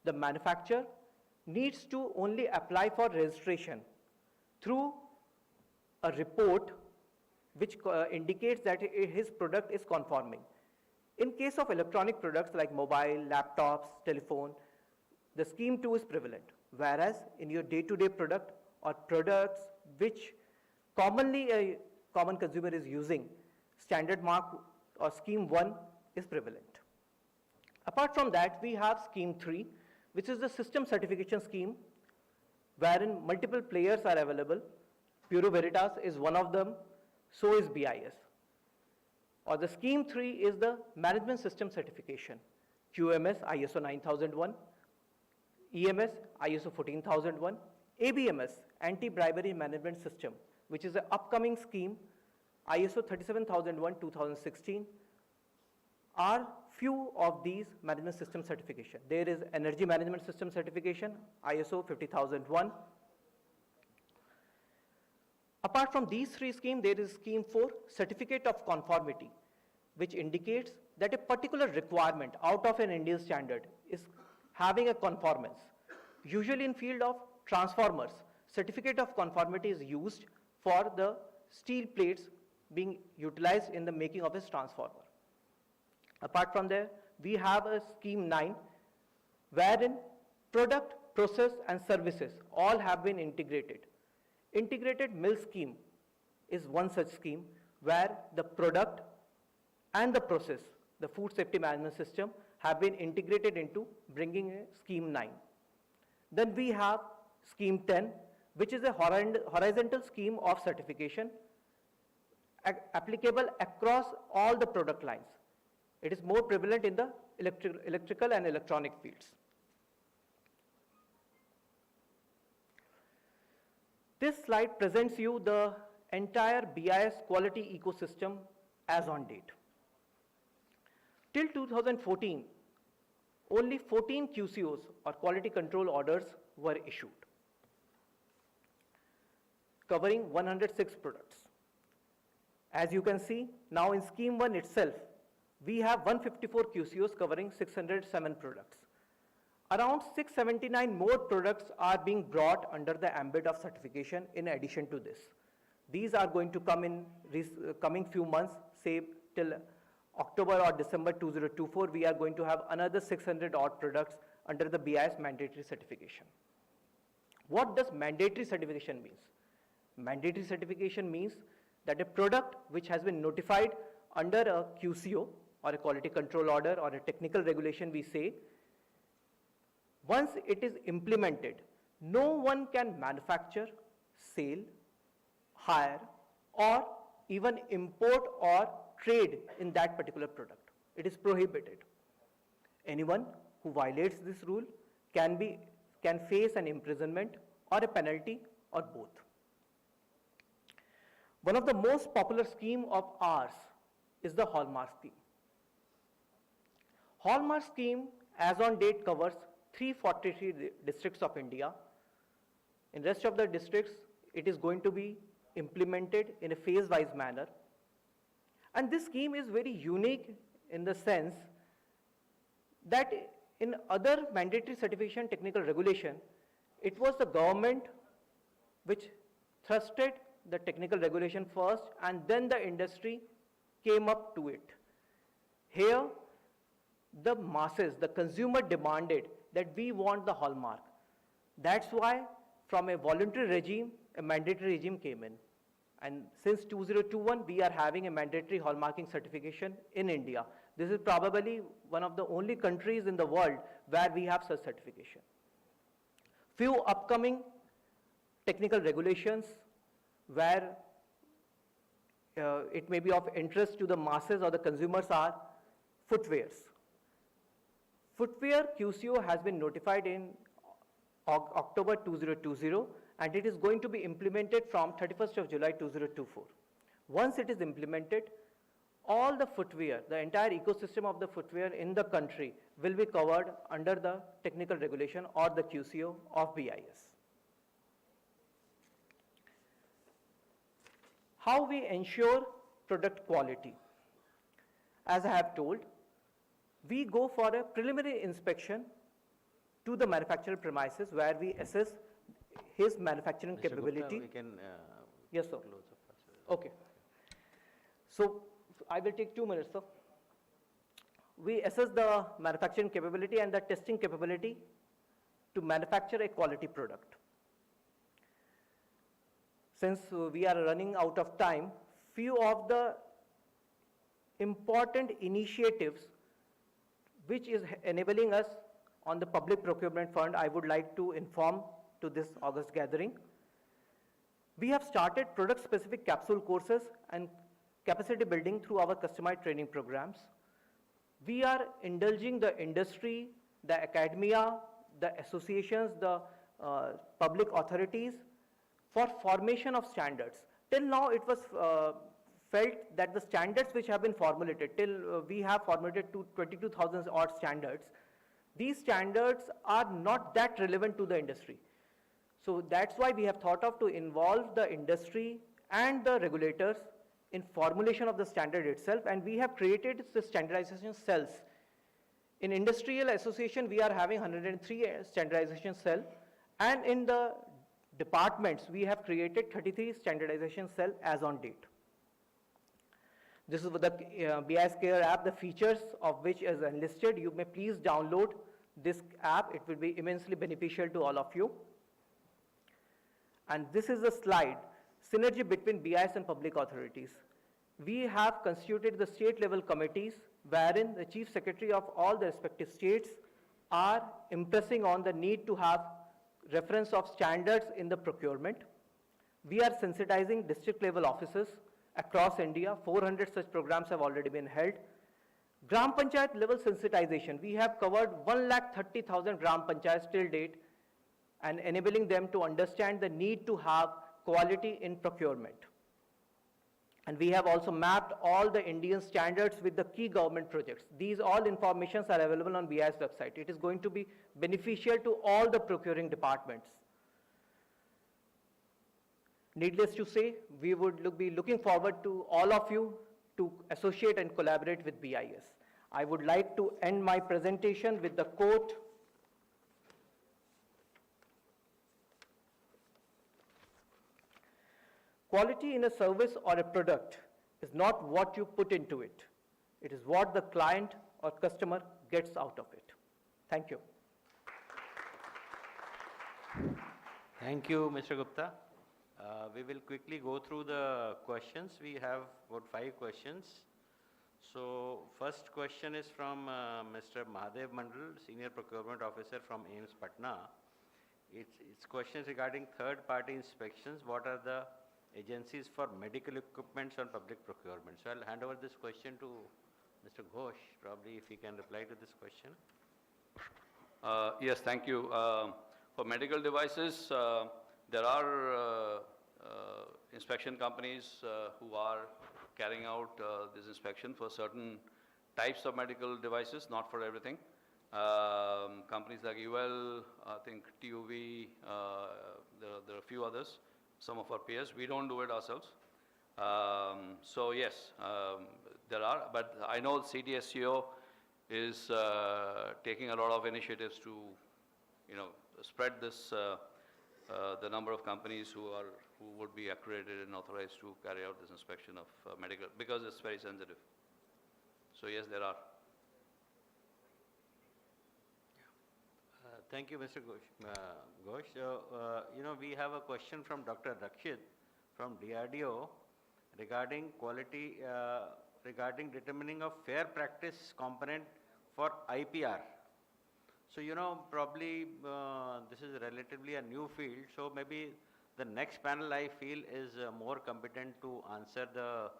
M: the manufacturer needs to only apply for registration through a report which indicates that his product is conforming. In case of electronic products like mobile, laptops, telephone, the scheme 2 is prevalent. Whereas in your day-to-day product or products which commonly a common consumer is using, standard mark or scheme 1 is prevalent. Apart from that, we have scheme 3, which is the system certification scheme, wherein multiple players are available. Bureau Veritas is one of them, so is BIS. Or the scheme 3 is the management system certification, QMS ISO 9001, EMS ISO 14001, ABMS anti-bribery management system, which is an upcoming scheme, ISO 37001-2016, are few of these management system certification. There is energy management system certification, ISO 50001. Apart from these three schemes, there is scheme 4, certificate of conformity, which indicates that a particular requirement out of an Indian standard is having a conformance. Usually in field of transformers, certificate of conformity is used for the steel plates being utilized in the making of this transformer. Apart from there, we have a scheme 9, wherein product, process and services all have been integrated. Integrated mill scheme is one such scheme where the product and the process, the food safety management system, have been integrated into bringing a scheme 9. Then we have scheme 10, which is a horizontal scheme of certification applicable across all the product lines. It is more prevalent in the electrical and electronic fields. This slide presents you the entire BIS quality ecosystem as on date. Till 2014, only 14 QCOs or quality control orders were issued, covering 106 products. As you can see, now in scheme 1 itself, we have 154 QCOs covering 607 products. Around 679 more products are being brought under the ambit of certification in addition to this. These are going to come in coming few months, say till October or December 2024, we are going to have another 600 odd products under the BIS mandatory certification. What does mandatory certification means? Mandatory certification means that a product which has been notified under a QCO or a quality control order or a technical regulation, we say, once it is implemented, no one can manufacture, sell, hire, or even import or trade in that particular product. It is prohibited. Anyone who violates this rule can face an imprisonment or a penalty or both. One of the most popular scheme of ours is the Hallmark scheme. Hallmark scheme as on date covers 343 districts of India. In rest of the districts, it is going to be implemented in a phase-wise manner. And this scheme is very unique in the sense that in other mandatory certification technical regulation, it was the government which thrusted the technical regulation first and then the industry came up to it. Here, the masses, the consumer demanded that we want the hallmark. That's why from a voluntary regime, a mandatory regime came in. And since 2021, we are having a mandatory hallmarking certification in India. This is probably one of the only countries in the world where we have such certification. Few upcoming technical regulations where it may be of interest to the masses or the consumers are footwears. Footwear QCO has been notified in October 2020 and it is going to be implemented from 31st of July 2024. Once it is implemented, all the footwear, the entire ecosystem of the footwear in the country will be covered under the technical regulation or the QCO of BIS. How we ensure product quality? As I have told, we go for a preliminary inspection to the manufacturer premises where we assess his manufacturing
K: Mr.
M: capability.
K: Gupta, we can
M: Yes, sir.
K: close the first.
M: Okay. So I will take 2 minutes, sir. We assess the manufacturing capability and the testing capability to manufacture a quality product. Since we are running out of time, few of the important initiatives which is enabling us on the public procurement fund, I would like to inform to this August gathering. We have started product-specific capsule courses and capacity building through our customized training programs. We are indulging the industry, the academia, the associations, the public authorities for formation of standards. Till now, it was felt that the standards which have been formulated, till we have formulated 22,000 odd standards, these standards are not that relevant to the industry. So that's why we have thought of to involve the industry and the regulators in formulation of the standard itself, and we have created the standardization cells. In industrial association, we are having 103 standardization cell, and in the departments, we have created 33 standardization cell as on date. This is the BIS Care app, the features of which is enlisted. You may please download this app. It will be immensely beneficial to all of you. And this is a slide, synergy between BIS and public authorities. We have constituted the state level committees wherein the chief secretary of all the respective states are impressing on the need to have reference of standards in the procurement. We are sensitizing district level offices across India. 400 such programs have already been held. Gram Panchayat level sensitization. We have covered 130,000 Gram Panchayats till date and enabling them to understand the need to have quality in procurement. And we have also mapped all the Indian standards with the key government projects. These all informations are available on BIS website. It is going to be beneficial to all the procuring departments. Needless to say, we would be looking forward to all of you to associate and collaborate with BIS. I would like to end my presentation with the quote, "Quality in a service or a product is not what you put into it. It is what the client or customer gets out of it." Thank you.
K: Thank you, Mr. Gupta. We will quickly go through the questions. We have about 5 questions. So, first question is from Mr. Mahadev Mandal, Senior Procurement Officer from AIMS Patna. Its question is regarding third-party inspections. What are the agencies for medical equipments on public procurement? So, I'll hand over this question to Mr. Ghosh, probably if he can reply to this question.
L: Yes, thank you. For medical devices, there are inspection companies who are carrying out this inspection for certain types of medical devices, not for everything. Companies like UL, I think TUV, there are a few others, some of our peers. We don't do it ourselves. So yes, there are, but I know CDSCO is taking a lot of initiatives to, spread this, the number of companies who would be accredited and authorized to carry out this inspection of medical, because it's very sensitive. So yes, there are.
K: Thank you, Mr. Ghosh. We have a question from Dr. Rakshit from DRDO regarding quality, regarding determining of fair practice component for IPR. So, probably this is relatively a new field, so maybe the next panel I feel is more competent to answer the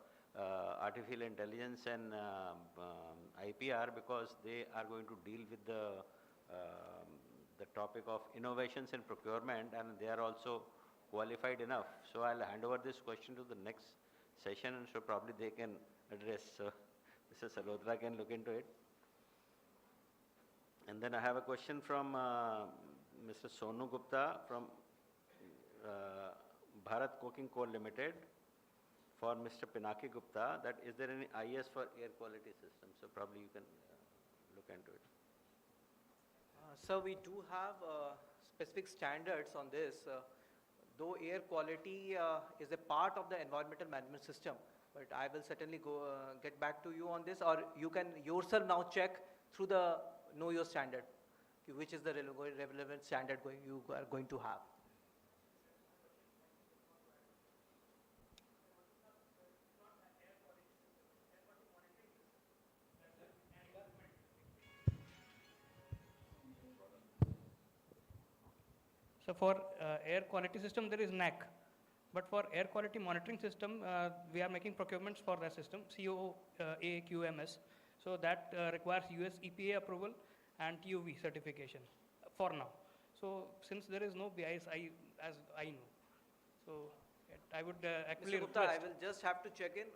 K: artificial intelligence and IPR, because they are going to deal with the topic of innovations in procurement, and they are also qualified enough. So I'll hand over this question to the next session, and so probably they can address. So Mr. Salhotra can look into it. And then I have a question from Mr. Sonu Gupta from Bharat Coking Coal Limited for Mr. Pinaki Gupta, that is there any IS for air quality system? So probably you can look into it.
M: So we do have specific standards on this. Though air quality is a part of the environmental management system, but I will certainly get back to you on this, or you can yourself now check through the Know Your Standard, which is the relevant standard you are going to have.
N: So for air quality system, there is NAC. But for air quality monitoring system, we are making procurements for that system, COAQMS. So that requires US EPA approval and TUV certification for now. So since there is no BIS, as I know, so I would actually
M: Mr. Gupta,
N: request.
M: I will just have to check in.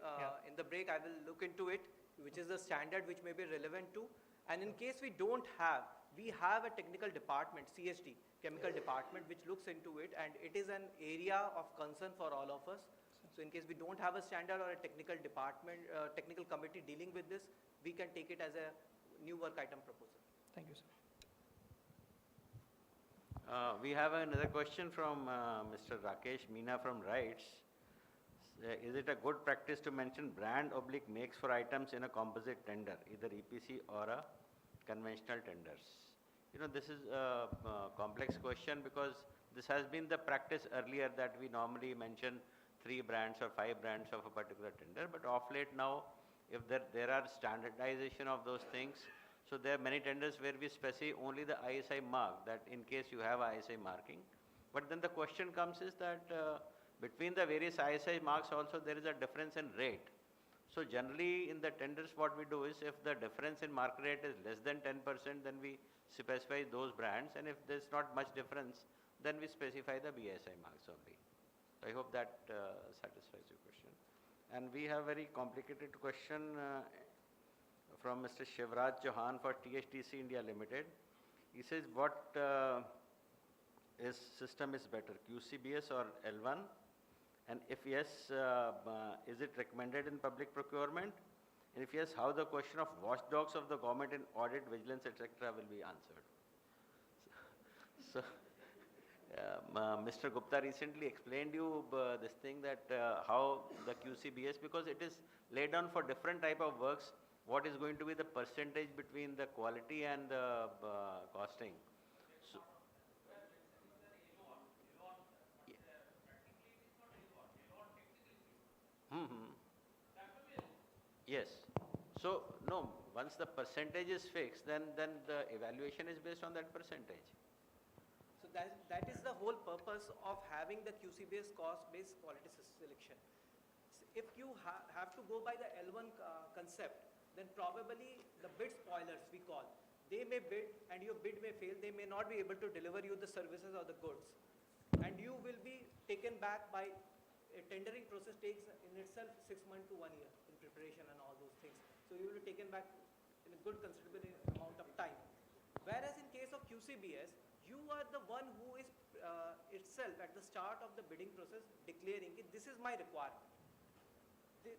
M: In the break, I will look into it, which is the standard which may be relevant to. And in case we don't have, we have a technical department, CSD, chemical department, which looks into it, and it is an area of concern for all of us. So in case we don't have a standard or a technical department, technical committee dealing with this, we can take it as a new work item proposal.
N: Thank you, sir.
K: We have another question from Mr. Rakesh Meena from Rights. Is it a good practice to mention brand / makes for items in a composite tender, either EPC or a conventional tenders? This is a complex question, because this has been the practice earlier that we normally mention 3 brands or 5 brands of a particular tender, but of late now, if there are standardization of those things, so there are many tenders where we specify only the ISI mark, that in case you have ISI marking. But then the question comes is that between the various ISI marks also there is a difference in rate. So generally in the tenders what we do is, if the difference in mark rate is less than 10%, then we specify those brands, and if there's not much difference, then we specify the BSI marks only. I hope that satisfies your question. And we have very complicated question from Mr. Shivraj Chauhan for THTC India Limited. He says, what system is better, QCBS or L1? And if yes, is it recommended in public procurement? And if yes, how the question of watchdogs of the government in audit, vigilance, etc. will be answered? So, Mr. Gupta recently explained you this thing that how the QCBS, because it is laid down for different type of works, what is going to be the percentage between the quality and the costing. So, yes. So, no, once the percentage is fixed, then the evaluation is based on that percentage.
M: So that is the whole purpose of having the QCBS cost-based quality selection. So if you have to go by the L1 concept, then probably the bid spoilers we call, they may bid and your bid may fail, they may not be able to deliver you the services or the goods. And you will be taken back by a tendering process takes in itself 6 months to 1 year in preparation and all those things. So you will be taken back in a good considerable amount of time. Whereas in case of QCBS, you are the one who is itself at the start of the bidding process declaring this is my requirement.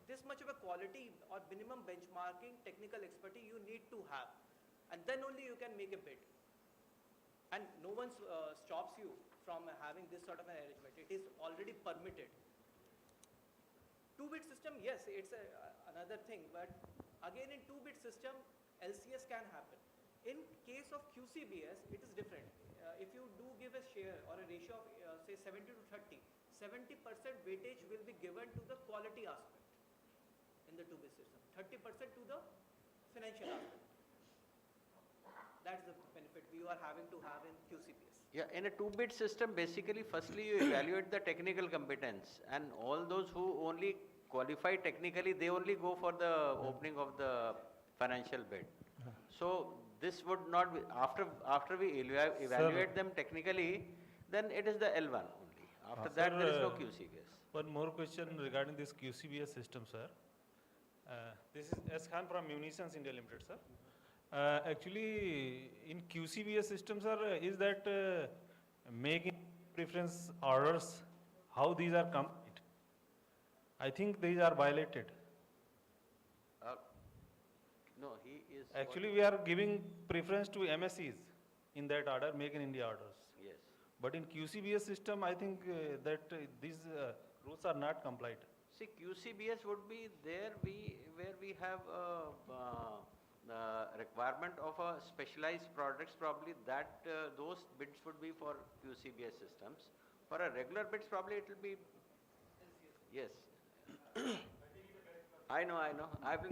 M: This much of a quality or minimum benchmarking technical expertise you need to have, and then only you can make a bid. And no one stops you from having this sort of an arrangement. It is already permitted. Two-bid system, yes, it's another thing, but again in two-bid system, LCS can happen. In case of QCBS, it is different. If you do give a share or a ratio of say 70 to 30, 70% weightage will be given to the quality aspect in the two-bid system, 30% to the financial aspect. That's the benefit you are having to have in QCBS.
K: Yeah, in a two-bid system, basically, firstly you evaluate the technical competence, and all those who only qualify technically, they only go for the opening of the financial bid. So this would not be, after we evaluate them technically, then it is the L1 only. After that, there is no QCBS.
O: One more question regarding this QCBS system, sir. This is S. Khan from Munitions India Limited, sir. Actually, in QCBS system, sir, is that making preference orders, how these are complete? I think these are violated.
K: No, he is...
O: Actually, we are giving preference to MSCs in that order, Make in India orders.
K: Yes.
O: But in QCBS system, I think that these rules are not complied.
K: See, QCBS would be there where we have the requirement of a specialized products, probably that those bids would be for QCBS systems. For a regular bids, probably it will be, yes. I know.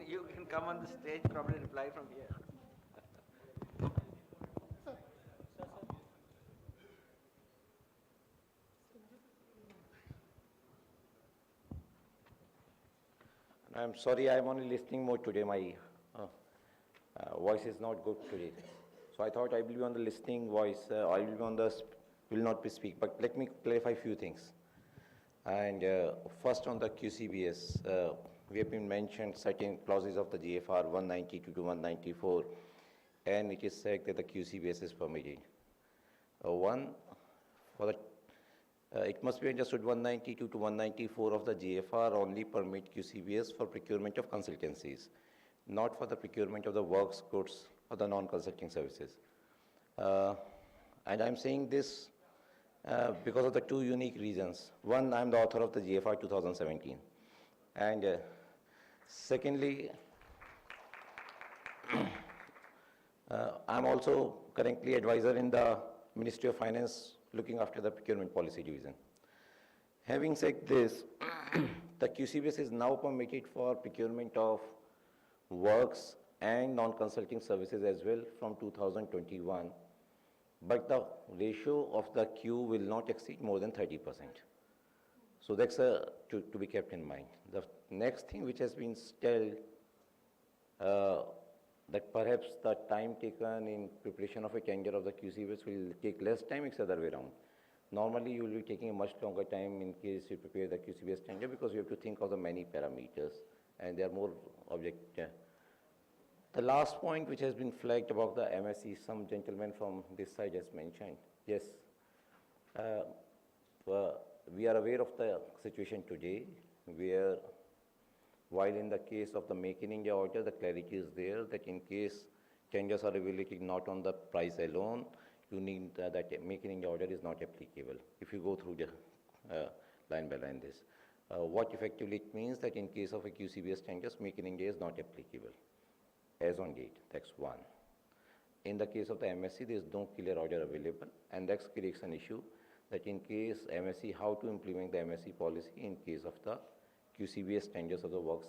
K: You can come on the stage, probably reply from here.
P: I'm sorry, I'm only listening mode today. My voice is not good today. So I thought I will be on the listening voice. I will be on the, will not be speak. But let me clarify a few things. And first on the QCBS, we have been mentioned certain clauses of the GFR 192 to 194, and it is said that the QCBS is permitted. It must be understood 192 to 194 of the GFR only permit QCBS for procurement of consultancies, not for the procurement of the works, goods, or the non-consulting services. And I'm saying this because of the two unique reasons. One, I'm the author of the GFR 2017. And secondly, I'm also currently advisor in the Ministry of Finance looking after the procurement policy division. Having said this, the QCBS is now permitted for procurement of works and non-consulting services as well from 2021, but the ratio of the Q will not exceed more than 30%. So that's to be kept in mind. The next thing which has been still that perhaps the time taken in preparation of a tender of the QCBS will take less time, it's the other way around. Normally, you will be taking a much longer time in case you prepare the QCBS tender because you have to think of the many parameters and there are more objective. The last point which has been flagged about the MSC, some gentleman from this side has mentioned. Yes, we are aware of the situation today where while in the case of the Make in India order, the clarity is there that in case tenders are evaluated not on the price alone, you need that Make in India order is not applicable. If you go through the line by line this. What effectively it means that in case of a QCBS tenders, Make in India is not applicable as on date. That's one. In the case of the MSC, there is no clear order available, and that creates an issue that in case MSC, how to implement the MSC policy in case of the QCBS tenders of the works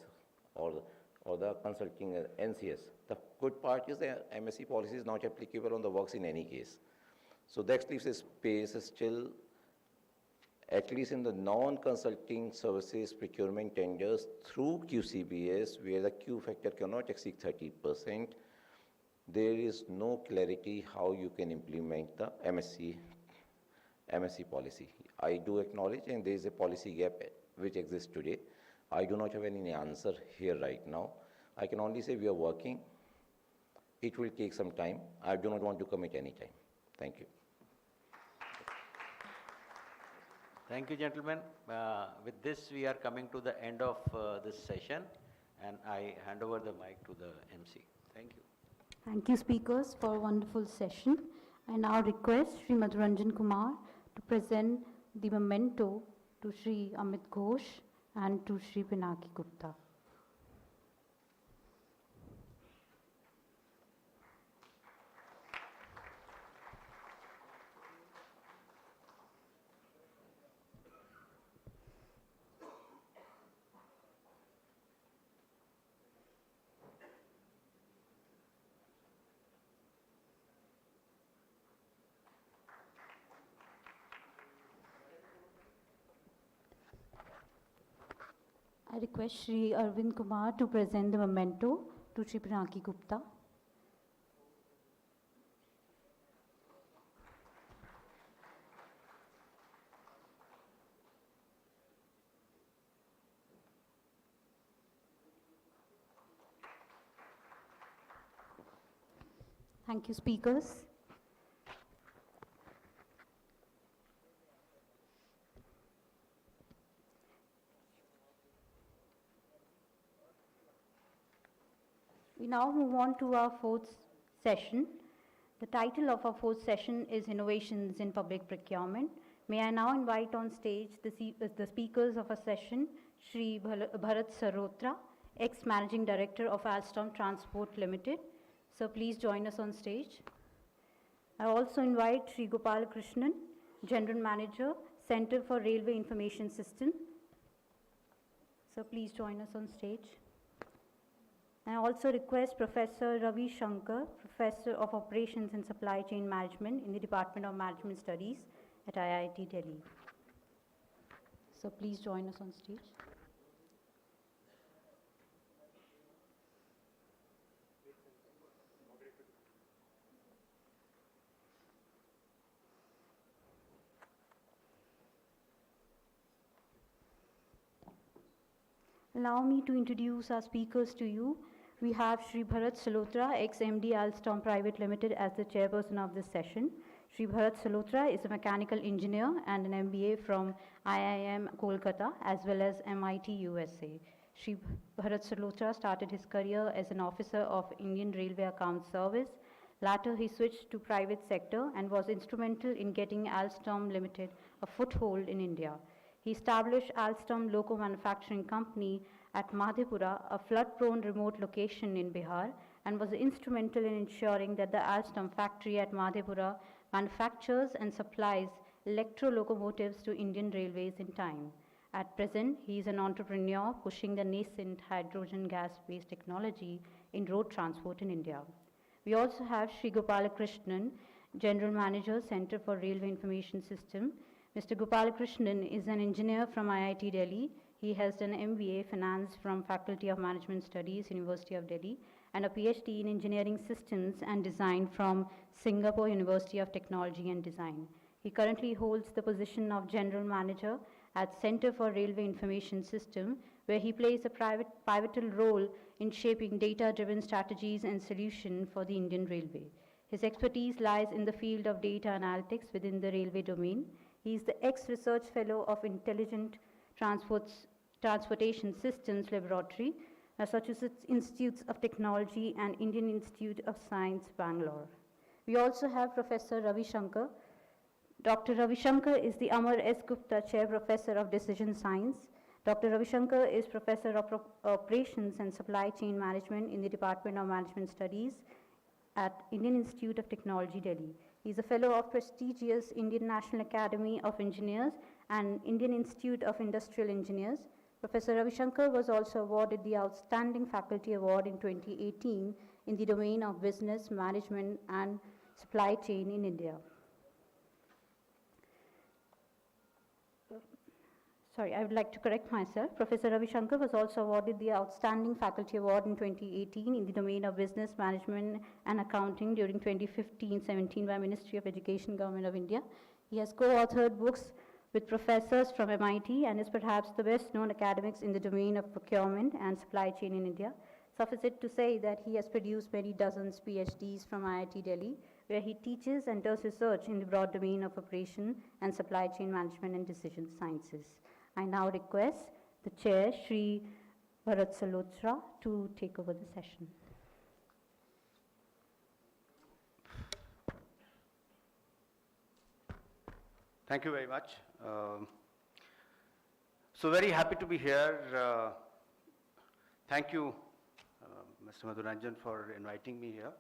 P: or the consulting NCS. The good part is the MSC policy is not applicable on the works in any case. So that leaves a space still, at least in the non-consulting services procurement tenders through QCBS, where the Q factor cannot exceed 30%, there is no clarity how you can implement the MSC policy. I do acknowledge, and there is a policy gap which exists today. I do not have any answer here right now. I can only say we are working it will take some time. I do not want to commit any time. Thank you.
K: Thank you, gentlemen. With this, we are coming to the end of this session, and I hand over the mic to the MC. Thank you.
B: Thank you, speakers, for a wonderful session. I now request Sri Madhuranjan Kumar to present the memento to Sri Amit Ghosh and to Sri Pinaki Gupta. I request Sri Arvind Kumar to present the memento to Sri Pinaki Gupta. Thank you, speakers. We now move on to our fourth session. The title of our fourth session is Innovations in Public Procurement. May I now invite on stage the speakers of our session, Sri Bharat Sarotra, ex-Managing Director of Alstom Transport Limited. So please join us on stage. I also invite Sri Gopal Krishnan, General Manager, Center for Railway Information System. So please join us on stage. I also request Professor Ravi Shankar, Professor of Operations and Supply Chain Management in the Department of Management Studies at IIT Delhi. So please join us on stage. Allow me to introduce our speakers to you. We have Sri Bharat Salotra, ex-MD Alstom Private Limited, as the chairperson of this session. Sri Bharat Salotra is a mechanical engineer and an MBA from IIM Kolkata as well as MIT USA. Sri Bharat Salotra started his career as an officer of Indian Railway Accounts Service. Later, he switched to private sector and was instrumental in getting Alstom Limited a foothold in India. He established Alstom Loco Manufacturing Company at Madhepura, a flood-prone remote location in Bihar, and was instrumental in ensuring that the Alstom factory at Madhepura manufactures and supplies electro-locomotives to Indian Railways in time. At present, he is an entrepreneur pushing the nascent hydrogen gas-based technology in road transport in India. We also have Sri Gopalakrishnan, General Manager, Center for Railway Information System. Mr. Gopalakrishnan is an engineer from IIT Delhi. He has done MBA Finance from Faculty of Management Studies, University of Delhi, and a PhD in Engineering Systems and Design from Singapore University of Technology and Design. He currently holds the position of General Manager at Center for Railway Information System, where he plays a pivotal role in shaping data-driven strategies and solutions for the Indian Railway. His expertise lies in the field of data analytics within the railway domain. He is the ex-research fellow of Intelligent Transportation Systems Laboratory, Massachusetts Institutes of Technology and Indian Institute of Science, Bangalore. We also have Professor Ravi Shankar. Dr. Ravi Shankar is the Amar S. Gupta Chair Professor of Decision Science. Dr. Ravi Shankar is Professor of Operations and Supply Chain Management in the Department of Management Studies at Indian Institute of Technology, Delhi. He is a fellow of prestigious Indian National Academy of Engineers and Indian Institute of Industrial Engineers. Professor Ravi Shankar was also awarded the Outstanding Faculty Award in 2018 in the domain of business, management, and supply chain in India. Sorry, I would like to correct myself. Professor Ravi Shankar was also awarded the Outstanding Faculty Award in 2018 in the domain of Business Management and Accounting during 2015-17 by Ministry of Education, Government of India. He has co-authored books with professors from MIT and is perhaps the best-known academics in the domain of procurement and supply chain in India. Suffice it to say that he has produced many dozens PhDs from IIT Delhi, where he teaches and does research in the broad domain of operation and supply chain management and decision sciences. I now request the chair, Shri Bharat Salotra, to take over the session.
Q: Thank you very much. So very happy to be here. Thank you, Mr. Madhuranjan, for inviting me here.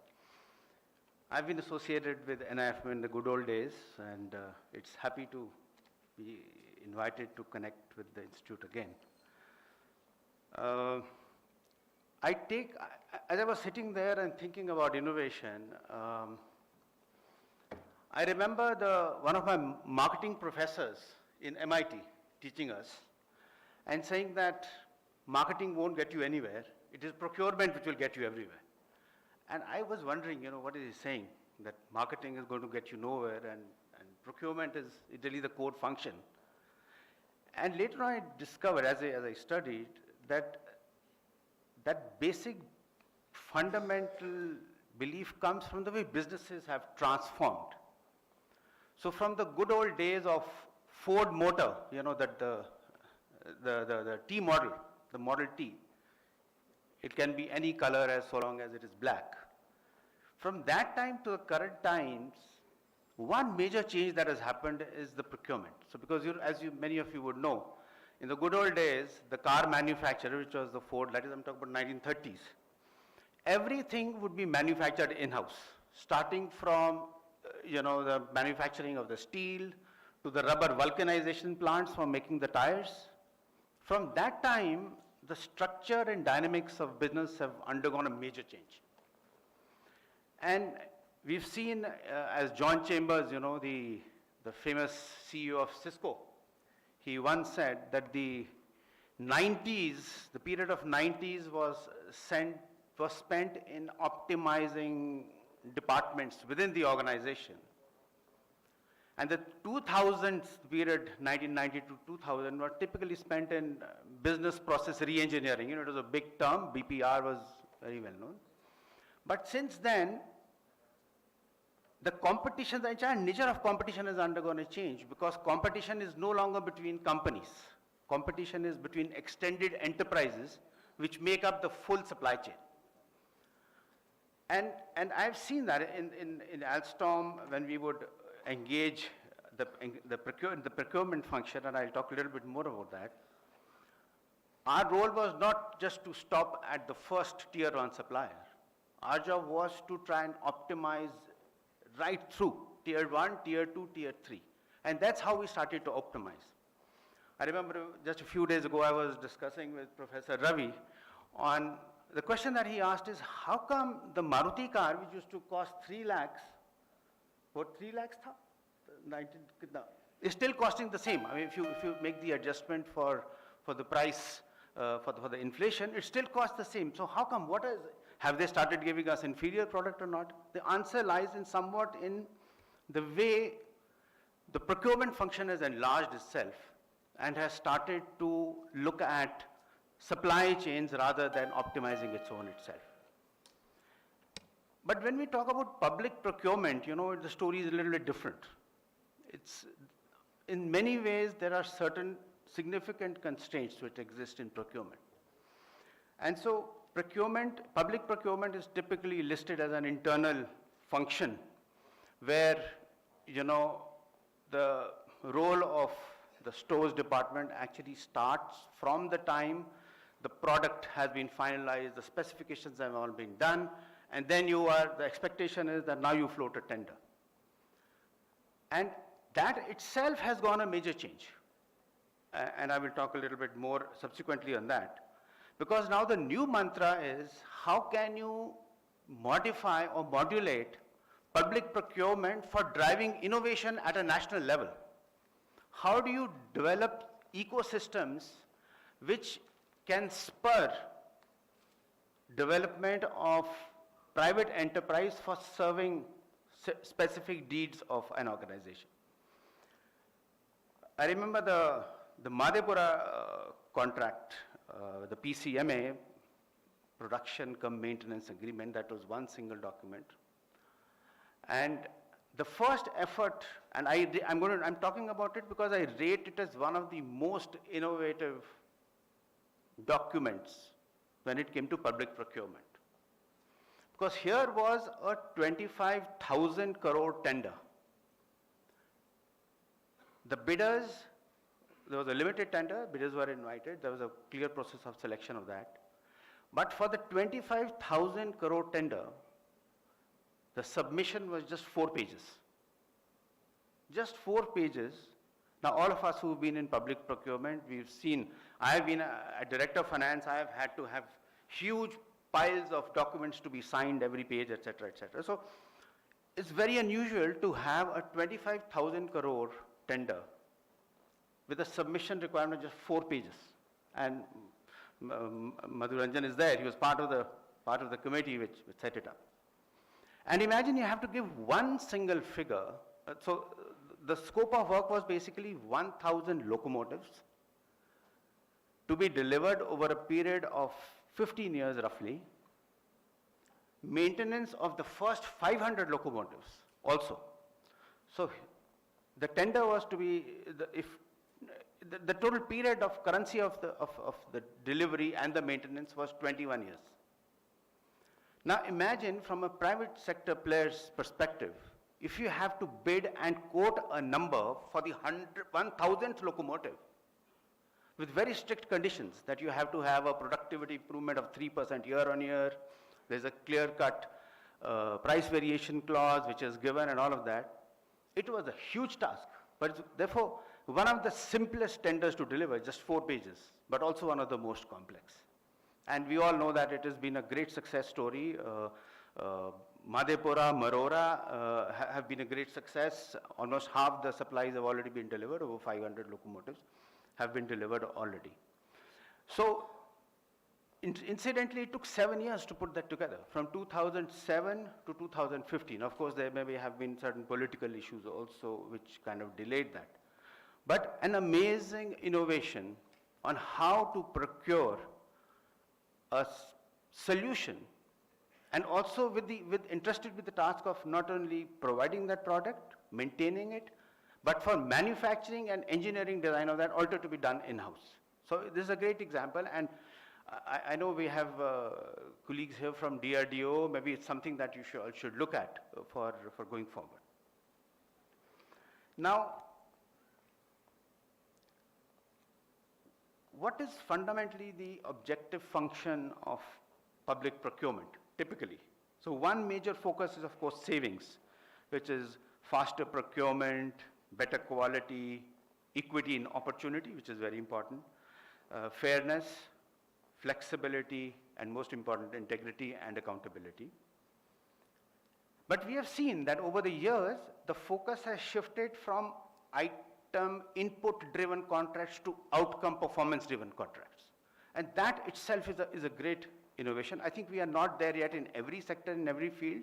Q: I've been associated with NIFM in the good old days, and it's happy to be invited to connect with the institute again. As I was sitting there and thinking about innovation, I remember one of my marketing professors in MIT teaching us and saying that marketing won't get you anywhere. It is procurement which will get you everywhere. And I was wondering, what is he saying? That marketing is going to get you nowhere and procurement is really the core function. And later on I discovered, as I studied, that basic fundamental belief comes from the way businesses have transformed. So from the good old days of Ford Motor, that the T model, the Model T, it can be any color as so long as it is black. From that time to the current times, one major change that has happened is the procurement. So because many of you would know, in the good old days, the car manufacturer, which was the Ford, that is I'm talking about 1930s, everything would be manufactured in-house, starting from the manufacturing of the steel to the rubber vulcanization plants for making the tires. From that time, the structure and dynamics of business have undergone a major change. And we've seen, as John Chambers, the famous CEO of Cisco, he once said that the period of 90s was spent in optimizing departments within the organization. And the 2000s period, 1990 to 2000, were typically spent in business process re-engineering. It was a big term, BPR was very well known. But since then, the entire nature of competition has undergone a change, because competition is no longer between companies. Competition is between extended enterprises which make up the full supply chain. And I've seen that in Alstom when we would engage the procurement function, and I'll talk a little bit more about that. Our role was not just to stop at the first tier one supplier. Our job was to try and optimize right through tier 1, tier 2, tier 3. And that's how we started to optimize. I remember just a few days ago I was discussing with Professor Ravi on the question that he asked is, how come the Maruti car, which used to cost 3 lakhs, what 3 lakhs tha? Is still costing the same. I mean, if you make the adjustment for the price, for the inflation, it still costs the same. So how come, have they started giving us inferior product or not? The answer lies somewhat in the way the procurement function has enlarged itself and has started to look at supply chains rather than optimizing its own itself. But when we talk about public procurement, the story is a little bit different. In many ways, there are certain significant constraints which exist in procurement. And so public procurement is typically listed as an internal function where, the role of the stores department actually starts from the time the product has been finalized, the specifications have all been done, and then the expectation is that now you float a tender. And that itself has gone a major change. And I will talk a little bit more subsequently on that. Because now the new mantra is, how can you modify or modulate public procurement for driving innovation at a national level? How do you develop ecosystems which can spur development of private enterprise for serving specific needs of an organization? I remember the Madhepura contract, the PCMA, production cum maintenance agreement. That was one single document. And the first effort, and I'm talking about it because I rate it as one of the most innovative documents when it came to public procurement. Because here was a 25,000 crore tender. The bidders, there was a limited tender, bidders were invited, there was a clear process of selection of that. But for the 25,000 crore tender, the submission was just 4 pages. Just 4 pages. Now all of us who've been in public procurement, we've seen, I have been a director of finance, I have had to have huge piles of documents to be signed every page, etc., etc. So it's very unusual to have a 25,000 crore tender with a submission requirement of just 4 pages. And Madhuranjan is there, he was part of the committee which set it up. And imagine you have to give one single figure. So the scope of work was basically 1,000 locomotives to be delivered over a period of 15 years roughly. Maintenance of the first 500 locomotives also. So the tender was to be, the total period of currency of the delivery and the maintenance was 21 years. Now imagine from a private sector player's perspective, if you have to bid and quote a number for the 1,000th locomotive with very strict conditions that you have to have a productivity improvement of 3% year on year, there's a clear-cut price variation clause which is given and all of that. It was a huge task, but it's therefore one of the simplest tenders to deliver, just 4 pages, but also one of the most complex. And we all know that it has been a great success story. Madhepura, Marora have been a great success. Almost half the supplies have already been delivered, over 500 locomotives have been delivered already. So incidentally, it took 7 years to put that together, from 2007 to 2015. Of course, there maybe have been certain political issues also which kind of delayed that. But an amazing innovation on how to procure a solution, and also entrusted with the task of not only providing that product, maintaining it, but for manufacturing and engineering design of that also to be done in-house. So this is a great example, and I know we have colleagues here from DRDO. Maybe it's something that you should look at for going forward. Now, what is fundamentally the objective function of public procurement, typically? So one major focus is, of course, savings, which is faster procurement, better quality, equity in opportunity, which is very important, fairness, flexibility, and most important, integrity and accountability. But we have seen that over the years, the focus has shifted from item input-driven contracts to outcome performance-driven contracts. And that itself is a great innovation. I think we are not there yet in every sector, in every field,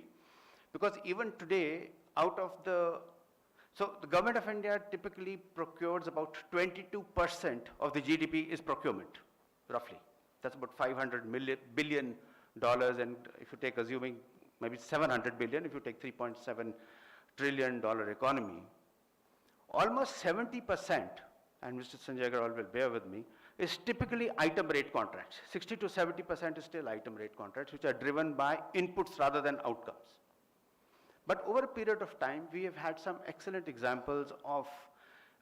Q: because even today, so the government of India typically procures about 22% of the GDP is procurement, roughly. That's about $500 billion, and if you take, assuming maybe 700 billion, if you take $3.7 trillion economy, almost 70%, and Mr. Sanjay Agarwal will bear with me, is typically item rate contracts. 60 to 70% is still item rate contracts, which are driven by inputs rather than outcomes. But over a period of time, we have had some excellent examples of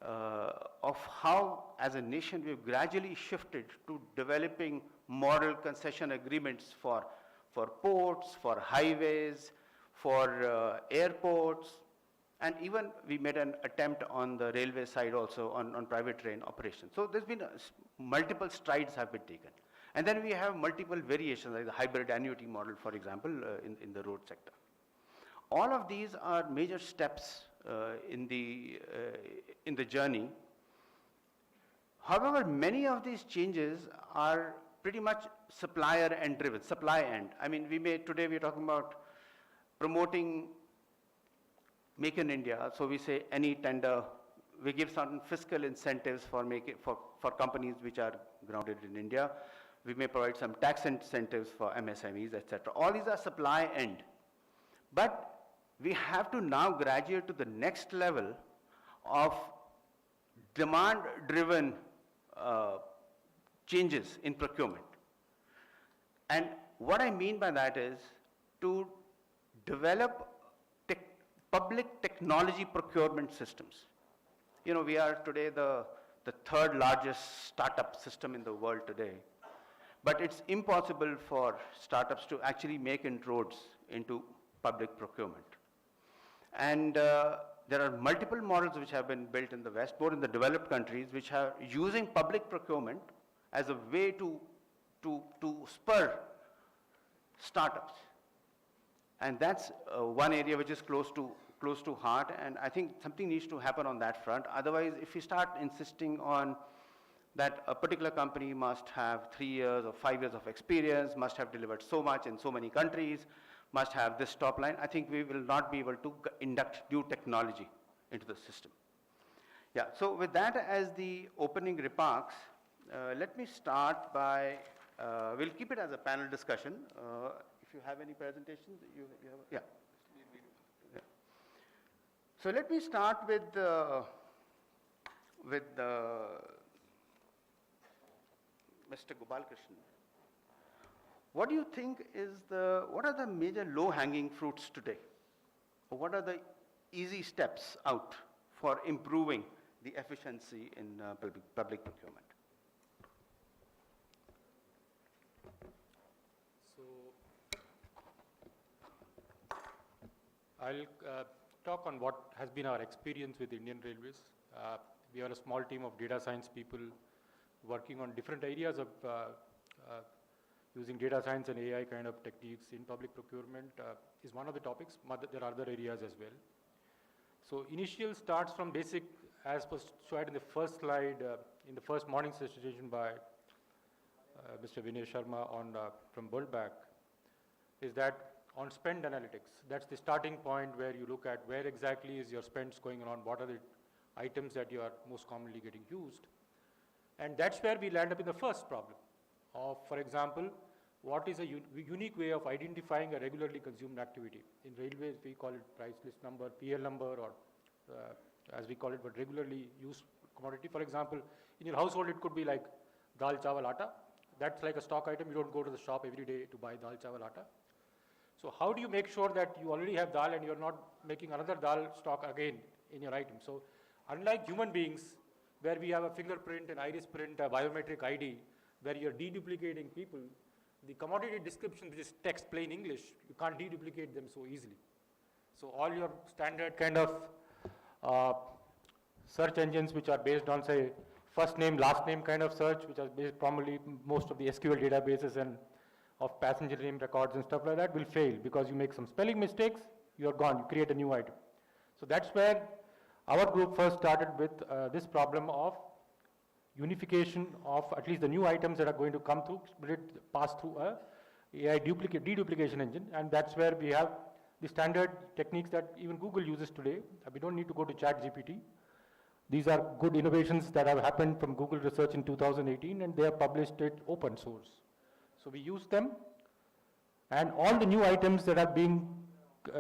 Q: how, as a nation, we've gradually shifted to developing model concession agreements for ports, for highways, for airports, and even we made an attempt on the railway side also on private train operations. So there's been multiple strides have been taken. And then we have multiple variations, like the hybrid annuity model, for example, in the road sector. All of these are major steps in the journey. However, many of these changes are pretty much supplier end driven, supply end. I mean, today we're talking about promoting Make in India. So we say any tender, we give certain fiscal incentives for companies which are grounded in India. We may provide some tax incentives for MSMEs, etc. All these are supply end. But we have to now graduate to the next level of demand-driven changes in procurement. And what I mean by that is to develop public technology procurement systems. You know, we are today the third largest startup system in the world today. But it's impossible for startups to actually make inroads into public procurement. And there are multiple models which have been built in the West, both in the developed countries, which are using public procurement as a way to spur startups. And that's one area which is close to heart, and I think something needs to happen on that front. Otherwise, if we start insisting on that a particular company must have 3 years or 5 years of experience, must have delivered so much in so many countries, must have this top line, I think we will not be able to induct new technology into the system. Yeah, so with that as the opening remarks, let me start by, we'll keep it as a panel discussion. If you have any presentations, you have, yeah. So let me start with Mr. Gopalkrishnan. What do you think what are the major low-hanging fruits today? Or what are the easy steps out for improving the efficiency in public procurement?
R: So, I'll talk on what has been our experience with Indian Railways. We are a small team of data science people working on different areas of using data science and AI kind of techniques in public procurement is one of the topics, but there are other areas as well. So initial starts from basic, as was showed in the first slide, in the first morning session by Mr. Vinay Sharma from Worldback, is that on spend analytics, that's the starting point where you look at where exactly is your spends going on, what are the items that you are most commonly getting used. And that's where we land up in the first problem of, for example, what is a unique way of identifying a regularly consumed activity. In railways, we call it price list number, PL number, or as we call it, but regularly used commodity. For example, in your household, it could be like dal, chawal, atta. That's like a stock item. You don't go to the shop every day to buy dal, chawal, atta. So how do you make sure that you already have dal and you're not making another dal stock again in your item? So unlike human beings, where we have a fingerprint, an iris print, a biometric ID, where you're deduplicating people, the commodity description, which is text, plain English, you can't deduplicate them so easily. So all your standard kind of search engines, which are based on, say, first name, last name kind of search, which are based primarily most of the SQL databases and of passenger name records and stuff like that, will fail because you make some spelling mistakes, you're gone, you create a new item. So that's where our group first started with this problem of unification of at least the new items that are going to come through, pass through a AI deduplication engine, and that's where we have the standard techniques that even Google uses today. We don't need to go to ChatGPT. These are good innovations that have happened from Google research in 2018, and they have published it open source. So we use them, and all the new items that are being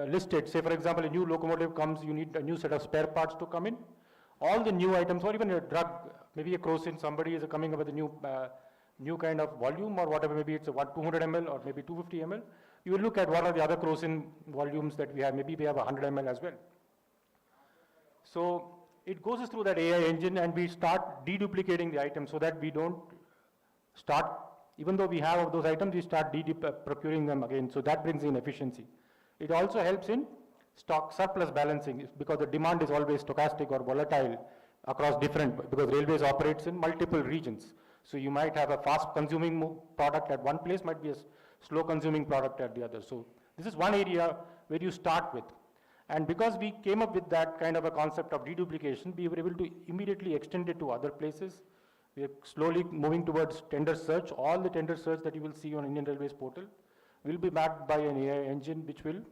R: listed, say for example, a new locomotive comes, you need a new set of spare parts to come in. All the new items, or even a drug, maybe a crocin, somebody is coming up with a new kind of volume or whatever, maybe it's a 200 ml or maybe 250 ml. You will look at what are the other crocin volumes that we have. Maybe we have 100 ml as well. So it goes through that AI engine, and we start deduplicating the items so that we don't start, even though we have those items, we start procuring them again. So that brings in efficiency. It also helps in stock surplus balancing, because the demand is always stochastic or volatile across different, because railways operates in multiple regions. So you might have a fast consuming product at one place, might be a slow consuming product at the other. So this is one area where you start with. And because we came up with that kind of a concept of deduplication, we were able to immediately extend it to other places. We are slowly moving towards tender search. All the tender search that you will see on Indian Railways portal will be backed by an AI engine which will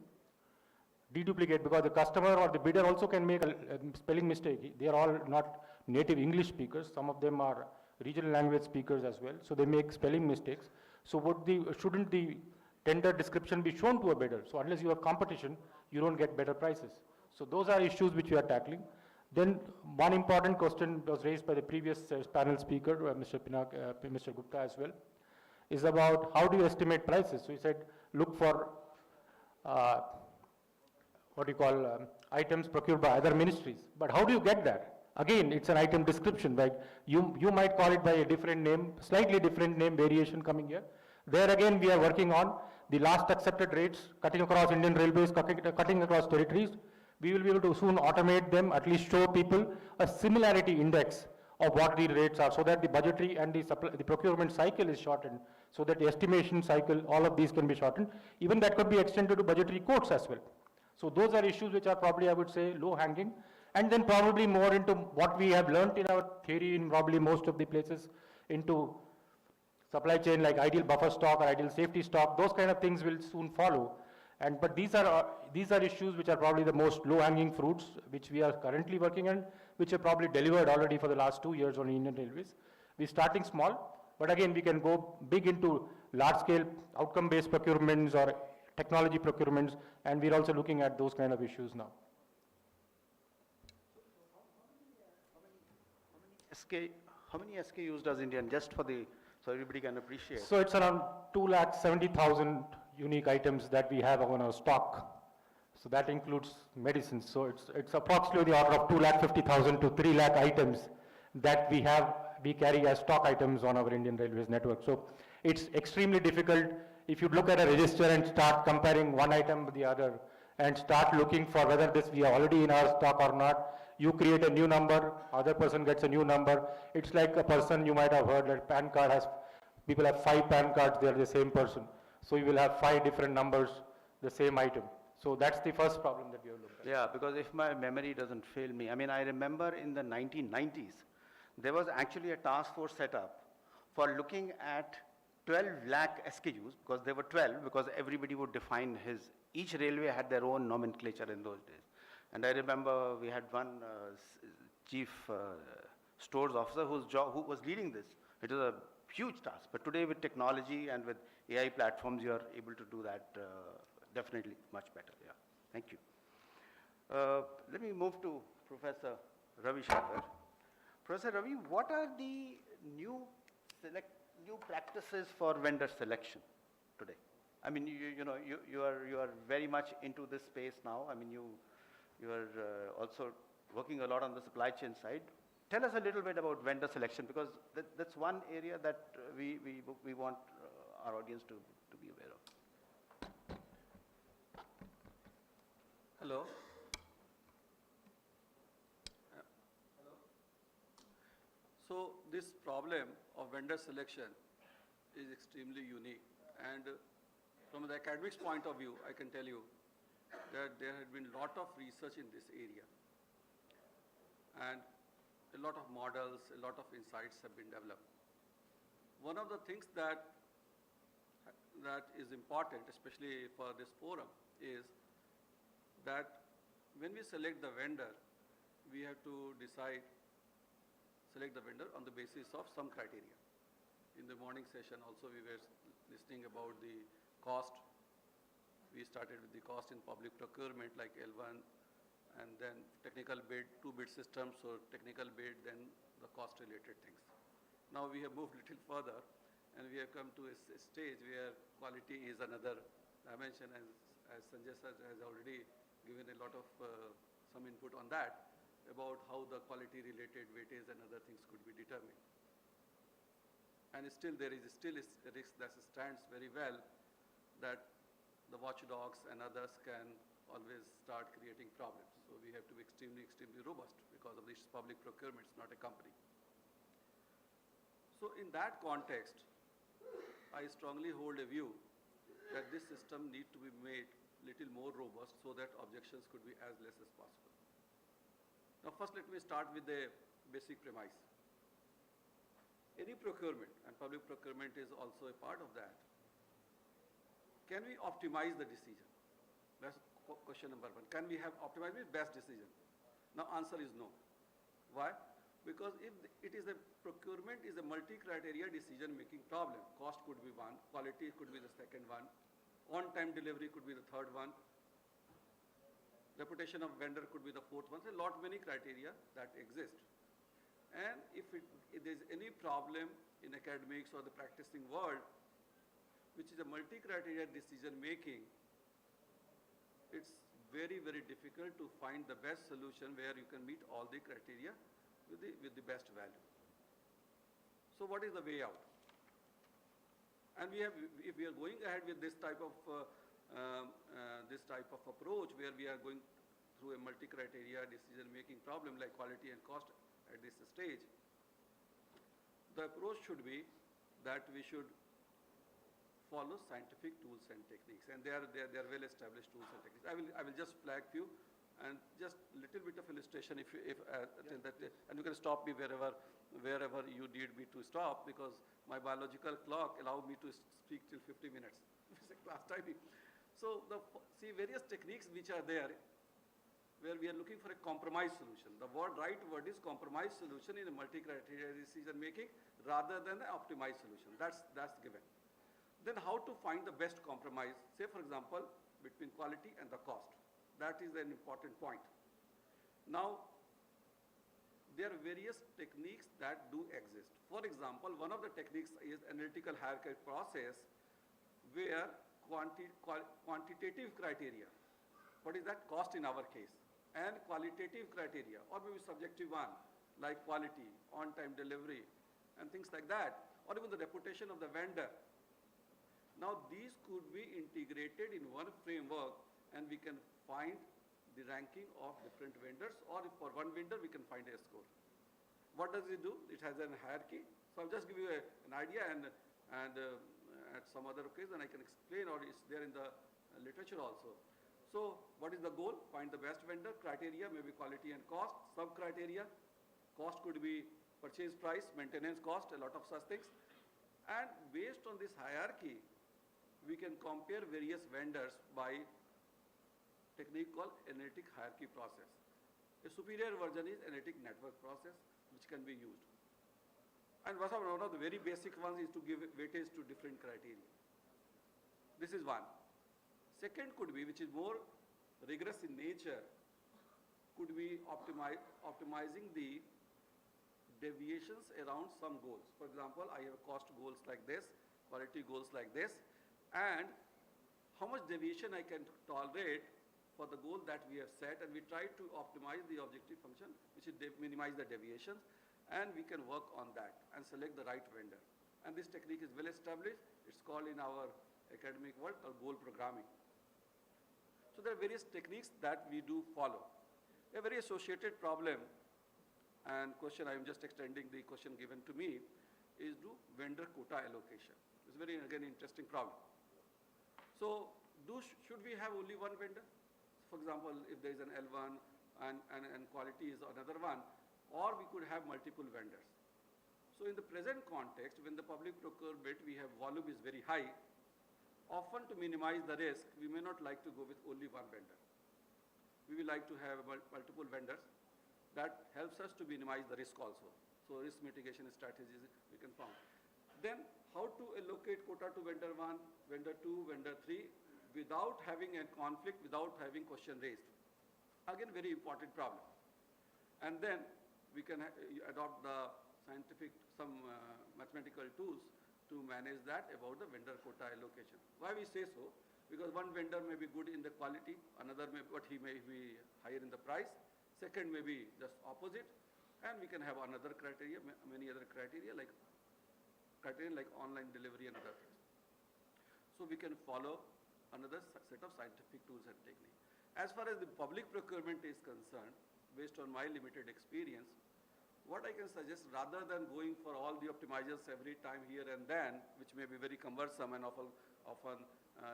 R: deduplicate, because the customer or the bidder also can make a spelling mistake. They are all not native English speakers. Some of them are regional language speakers as well, so they make spelling mistakes. So shouldn't the tender description be shown to a bidder? So unless you have competition, you don't get better prices. So those are issues which we are tackling. Then one important question was raised by the previous panel speaker, Mr. Gupta as well, is about how do you estimate prices? So he said, look for items procured by other ministries. But how do you get that? Again, it's an item description, right? You might call it by a different name, slightly different name variation coming here. There again, we are working on the last accepted rates, cutting across Indian Railways, cutting across territories. We will be able to soon automate them, at least show people a similarity index of what the rates are, so that the budgetary and the procurement cycle is shortened, so that the estimation cycle, all of these can be shortened. Even that could be extended to budgetary quotes as well. So those are issues which are probably, I would say, low hanging. And then probably more into what we have learned in our theory in probably most of the places, into supply chain like ideal buffer stock or ideal safety stock. Those kind of things will soon follow. But these are issues which are probably the most low-hanging fruits, which we are currently working on, which are probably delivered already for the last 2 years on Indian Railways. We're starting small, but again, we can go big into large-scale outcome-based procurements or technology procurements, and we're also looking at those kind of issues now.
Q: How many SKUs does Indian, just for the, so everybody can appreciate?
R: So it's around 270,000 unique items that we have on our stock. So that includes medicines. So it's approximately the order of 250,000 to 3 lakh items that we carry as stock items on our Indian Railways network. So it's extremely difficult if you look at a register and start comparing one item with the other and start looking for whether this we are already in our stock or not. You create a new number, other person gets a new number. It's like a person, you might have heard that PAN card has, people have 5 PAN cards, they are the same person. So you will have 5 different numbers, the same item. So that's the first problem that we have looked at.
Q: Yeah, because if my memory doesn't fail me, I mean, I remember in the 1990s, there was actually a task force set up for looking at 12 lakh SKUs, because there were 12, because everybody would define each railway had their own nomenclature in those days. And I remember we had one chief stores officer who was leading this. It was a huge task, but today with technology and with AI platforms, you are able to do that definitely much better. Yeah, thank you. Let me move to Professor Ravi Shankar. Professor Ravi, what are the new practices for vendor selection today? I mean, you are very much into this space now. I mean, you are also working a lot on the supply chain side. Tell us a little bit about vendor selection, because that's one area that we want our audience to be aware of.
S: Hello. So this problem of vendor selection is extremely unique, and from the academics point of view, I can tell you that there had been a lot of research in this area, and a lot of models, a lot of insights have been developed. One of the things that is important, especially for this forum, is that when we select the vendor, we have to select the vendor on the basis of some criteria. In the morning session also we were listening about the cost. We started with the cost in public procurement like L1, and then technical bid, 2-bid systems, so technical bid, then the cost related things. Now we have moved little further, and we have come to a stage where quality is another dimension, as Sanjay sir has already given a lot of some input on that, about how the quality related weightage and other things could be determined. And still there is still a risk that stands very well, that the watchdogs and others can always start creating problems. So we have to be extremely robust, because of this public procurement, it's not a company. So in that context, I strongly hold a view that this system needs to be made little more robust so that objections could be as less as possible. Now first let me start with the basic premise. Any procurement, and public procurement is also a part of that, can we optimize the decision? That's question number one. Can we have optimized the best decision? Now answer is no. Why? Because if it is a procurement is a multi-criteria decision-making problem. Cost could be one, quality could be the second one, on-time delivery could be the third one, reputation of vendor could be the fourth one. So a lot many criteria that exist. And if there is any problem in academics or the practicing world, which is a multi-criteria decision-making, it's very, very difficult to find the best solution where you can meet all the criteria with the best value. So what is the way out? And if we are going ahead with this type of approach where we are going through a multi-criteria decision-making problem like quality and cost at this stage, the approach should be that we should follow scientific tools and techniques, and they are well-established tools and techniques. I will just flag few and just little bit of illustration and you can stop me wherever you need me to stop, because my biological clock allowed me to speak till 50 minutes. It's a class timing. So see various techniques which are there where we are looking for a compromise solution. The right word is compromise solution in a multi-criteria decision making rather than an optimized solution. That's given. Then how to find the best compromise, say for example, between quality and the cost. That is an important point. Now, there are various techniques that do exist. For example, one of the techniques is analytical hierarchy process where quantitative criteria, what is that? Cost in our case, and qualitative criteria, or maybe subjective one, like quality, on-time delivery, and things like that, or even the reputation of the vendor. Now, these could be integrated in one framework, and we can find the ranking of different vendors, or if for one vendor, we can find a score. What does it do? It has a hierarchy. So I'll just give you an idea, and at some other occasion, I can explain, or it's there in the literature also. So what is the goal? Find the best vendor. Criteria, maybe quality and cost. Sub-criteria, cost could be purchase price, maintenance cost, a lot of such things. And based on this hierarchy, we can compare various vendors by technique called analytic hierarchy process. A superior version is analytic network process, which can be used. And one of the very basic ones is to give weightage to different criteria. This is one. Second could be, which is more rigorous in nature, could be optimizing the deviations around some goals. For example, I have cost goals like this, quality goals like this, and how much deviation I can tolerate for the goal that we have set, and we try to optimize the objective function, which is minimize the deviations, and we can work on that and select the right vendor. And this technique is well established. It's called in our academic world called goal programming. So there are various techniques that we do follow. A very associated problem and question, I am just extending the question given to me, is do vendor quota allocation. It's very, again, interesting problem. So should we have only one vendor? For example, if there is an L1 and quality is another one, or we could have multiple vendors. So in the present context, when the public procurement, we have volume is very high, often to minimize the risk, we may not like to go with only one vendor. We will like to have multiple vendors. That helps us to minimize the risk also. So risk mitigation strategies we can find. Then how to allocate quota to vendor 1, vendor 2, vendor 3 without having a conflict, without having question raised. Again, very important problem. And then we can adopt the scientific, some mathematical tools to manage that about the vendor quota allocation. Why we say so? Because one vendor may be good in the quality, another he may be higher in the price, second may be just opposite, and we can have another criteria, many other criteria like online delivery and other things. So we can follow another set of scientific tools and techniques. As far as the public procurement is concerned, based on my limited experience, what I can suggest, rather than going for all the optimizers every time here and then, which may be very cumbersome and often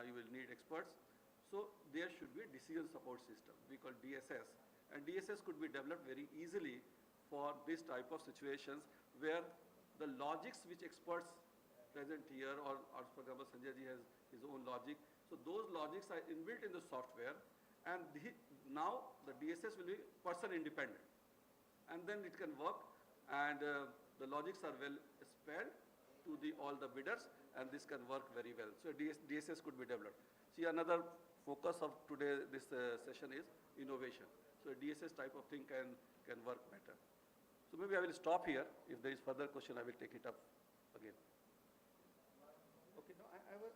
S: you will need experts, so there should be a decision support system, we call DSS. And DSS could be developed very easily for this type of situations where the logics which experts present here, or for example, Sanjay ji has his own logic. So those logics are inbuilt in the software, and now the DSS will be person independent. And then it can work, and the logics are well spelled to all the bidders, and this can work very well. So DSS could be developed. See, another focus of today this session is innovation. So DSS type of thing can work better. So maybe I will stop here. If there is further question, I will take it up again.
Q: Okay, no, I was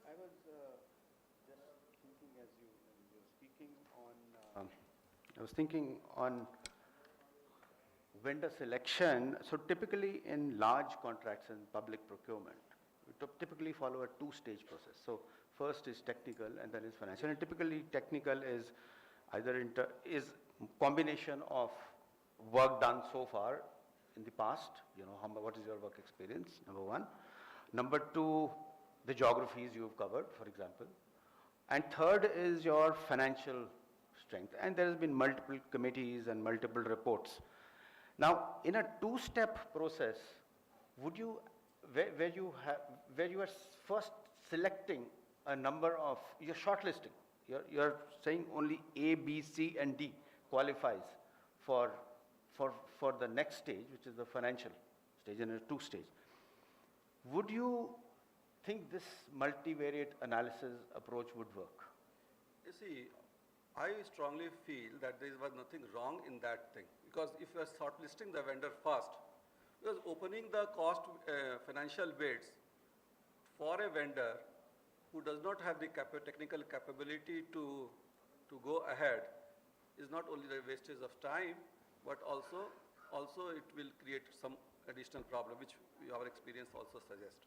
Q: just thinking as you were speaking on, I was thinking on vendor selection. So typically in large contracts in public procurement, we typically follow a two-stage process. So first is technical and then is financial. And typically technical is either is combination of work done so far in the past, what is your work experience, number one. Number two, the geographies you've covered, for example. And third is your financial strength. And there has been multiple committees and multiple reports. Now, in a two-step process, would you, where you are first selecting a number of, you're shortlisting, you're saying only A, B, C, and D qualifies for the next stage, which is the financial stage in a two-stage. Would you think this multivariate analysis approach would work?
S: You see, I strongly feel that there was nothing wrong in that thing, because if you are shortlisting the vendor first, because opening the cost financial bids for a vendor who does not have the technical capability to go ahead is not only the wastage of time, but also it will create some additional problem, which our experience also suggests.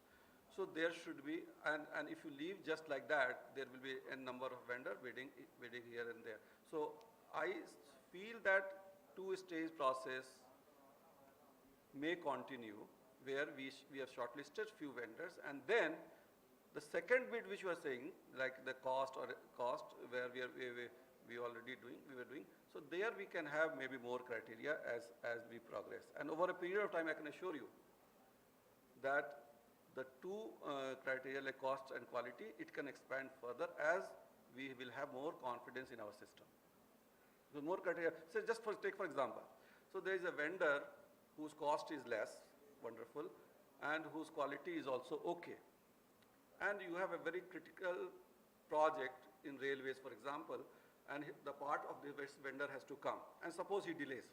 S: So there should be, and if you leave just like that, there will be a number of vendors bidding here and there. So I feel that two-stage process may continue, where we have shortlisted few vendors, and then the second bid which you are saying, like the cost where we were doing. So there we can have maybe more criteria as we progress. And over a period of time, I can assure you that the two criteria like cost and quality, it can expand further as we will have more confidence in our system. So more criteria, so just take for example, so there is a vendor whose cost is less, wonderful, and whose quality is also okay. And you have a very critical project in railways, for example, and the part of the vendor has to come. And suppose he delays,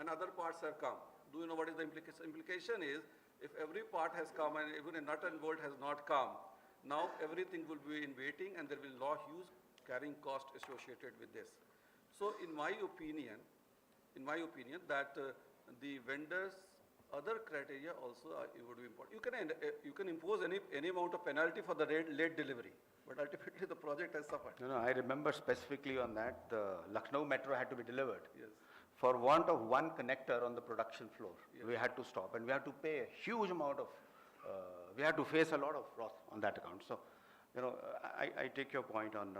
S: and other parts have come. Do you know what is the implication? Implication is, if every part has come and even a nut and bolt has not come, now everything will be in waiting, and there will be huge carrying cost associated with this. So in my opinion, that the vendors' other criteria also would be important. You can impose any amount of penalty for the late delivery, but ultimately the project has suffered.
Q: No, I remember specifically on that, the Lucknow metro had to be delivered.
S: Yes.
Q: For want of one connector on the production floor, yes, we had to stop, and we had to pay a huge amount of, we had to face a lot of loss on that account. So, I take your point on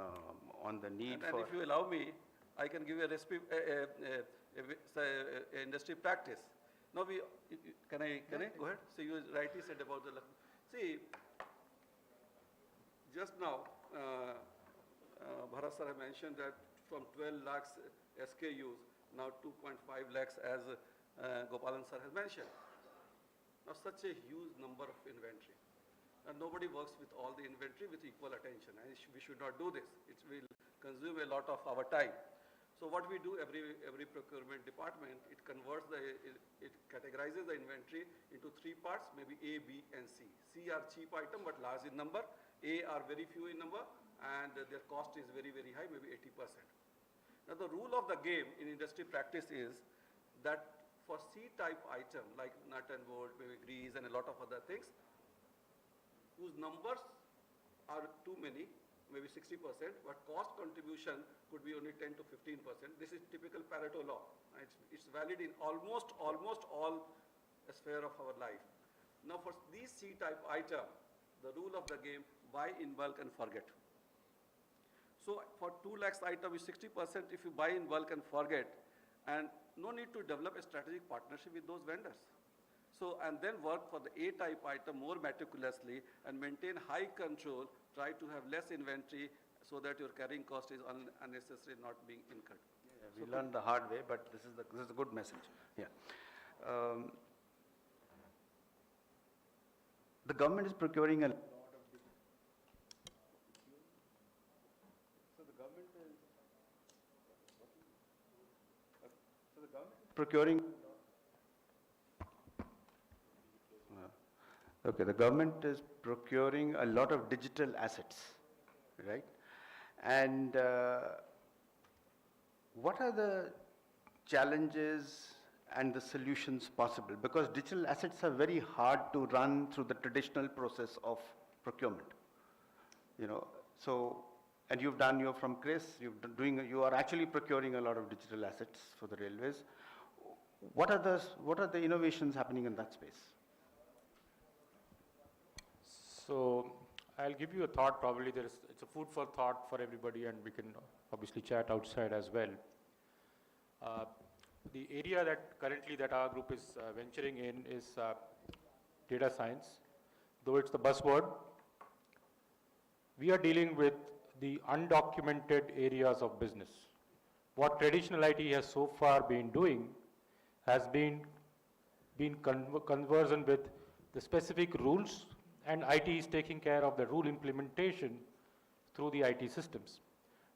Q: the need for.
S: And if you allow me, I can give you a recipe, industry practice. Now can I go ahead? So you rightly said about the Lucknow. See, just now, Bharat sir have mentioned that from 12 lakhs SKUs, now 2.5 lakhs as Gopalan sir has mentioned. Now such a huge number of inventory. And nobody works with all the inventory with equal attention, and we should not do this. It will consume a lot of our time. So what we do, every procurement department, it categorizes the inventory into three parts, maybe A, B, and C. C are cheap item but large in number. A are very few in number, and their cost is very, very high, maybe 80%. Now the rule of the game in industry practice is that for C-type item like nut and bolt, maybe grease and a lot of other things, whose numbers are too many, maybe 60%, but cost contribution could be only 10 to 15%. This is typical Pareto law. It's valid in almost all sphere of our life. Now for these C-type item, the rule of the game, buy in bulk and forget. So for 2 lakhs item is 60% if you buy in bulk and forget, and no need to develop a strategic partnership with those vendors. So, and then work for the A-type item more meticulously and maintain high control, try to have less inventory so that your carrying cost is unnecessary not being incurred.
Q: Yeah, we learned the hard way, but this is a good message. Yeah. the government is procuring a procuring. Okay, the government is procuring a lot of digital assets, right? And what are the challenges and the solutions possible? Because digital assets are very hard to run through the traditional process of procurement. You know, so, and you're from Chris, you are actually procuring a lot of digital assets for the railways. What are the innovations happening in that space?
R: So I'll give you a thought. Probably it's a food for thought for everybody, and we can obviously chat outside as well. The area that our group is venturing in is data science. Though it's the buzzword, we are dealing with the undocumented areas of business. What traditional IT has so far been doing has been conversant with the specific rules, and IT is taking care of the rule implementation through the IT systems.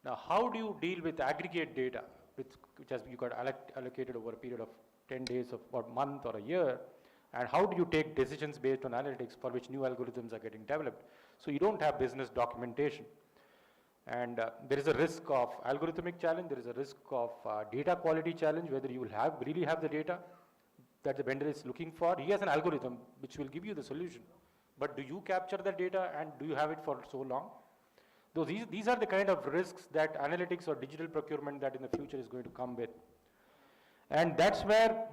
R: Now, how do you deal with aggregate data, which you got allocated over a period of 10 days, or a month, or a year, and how do you take decisions based on analytics for which new algorithms are getting developed? So you don't have business documentation. And there is a risk of algorithmic challenge, there is a risk of data quality challenge, whether you will really have the data that the vendor is looking for. He has an algorithm which will give you the solution. But do you capture the data, and do you have it for so long? So these are the kind of risks that analytics or digital procurement that in the future is going to come with. And that's where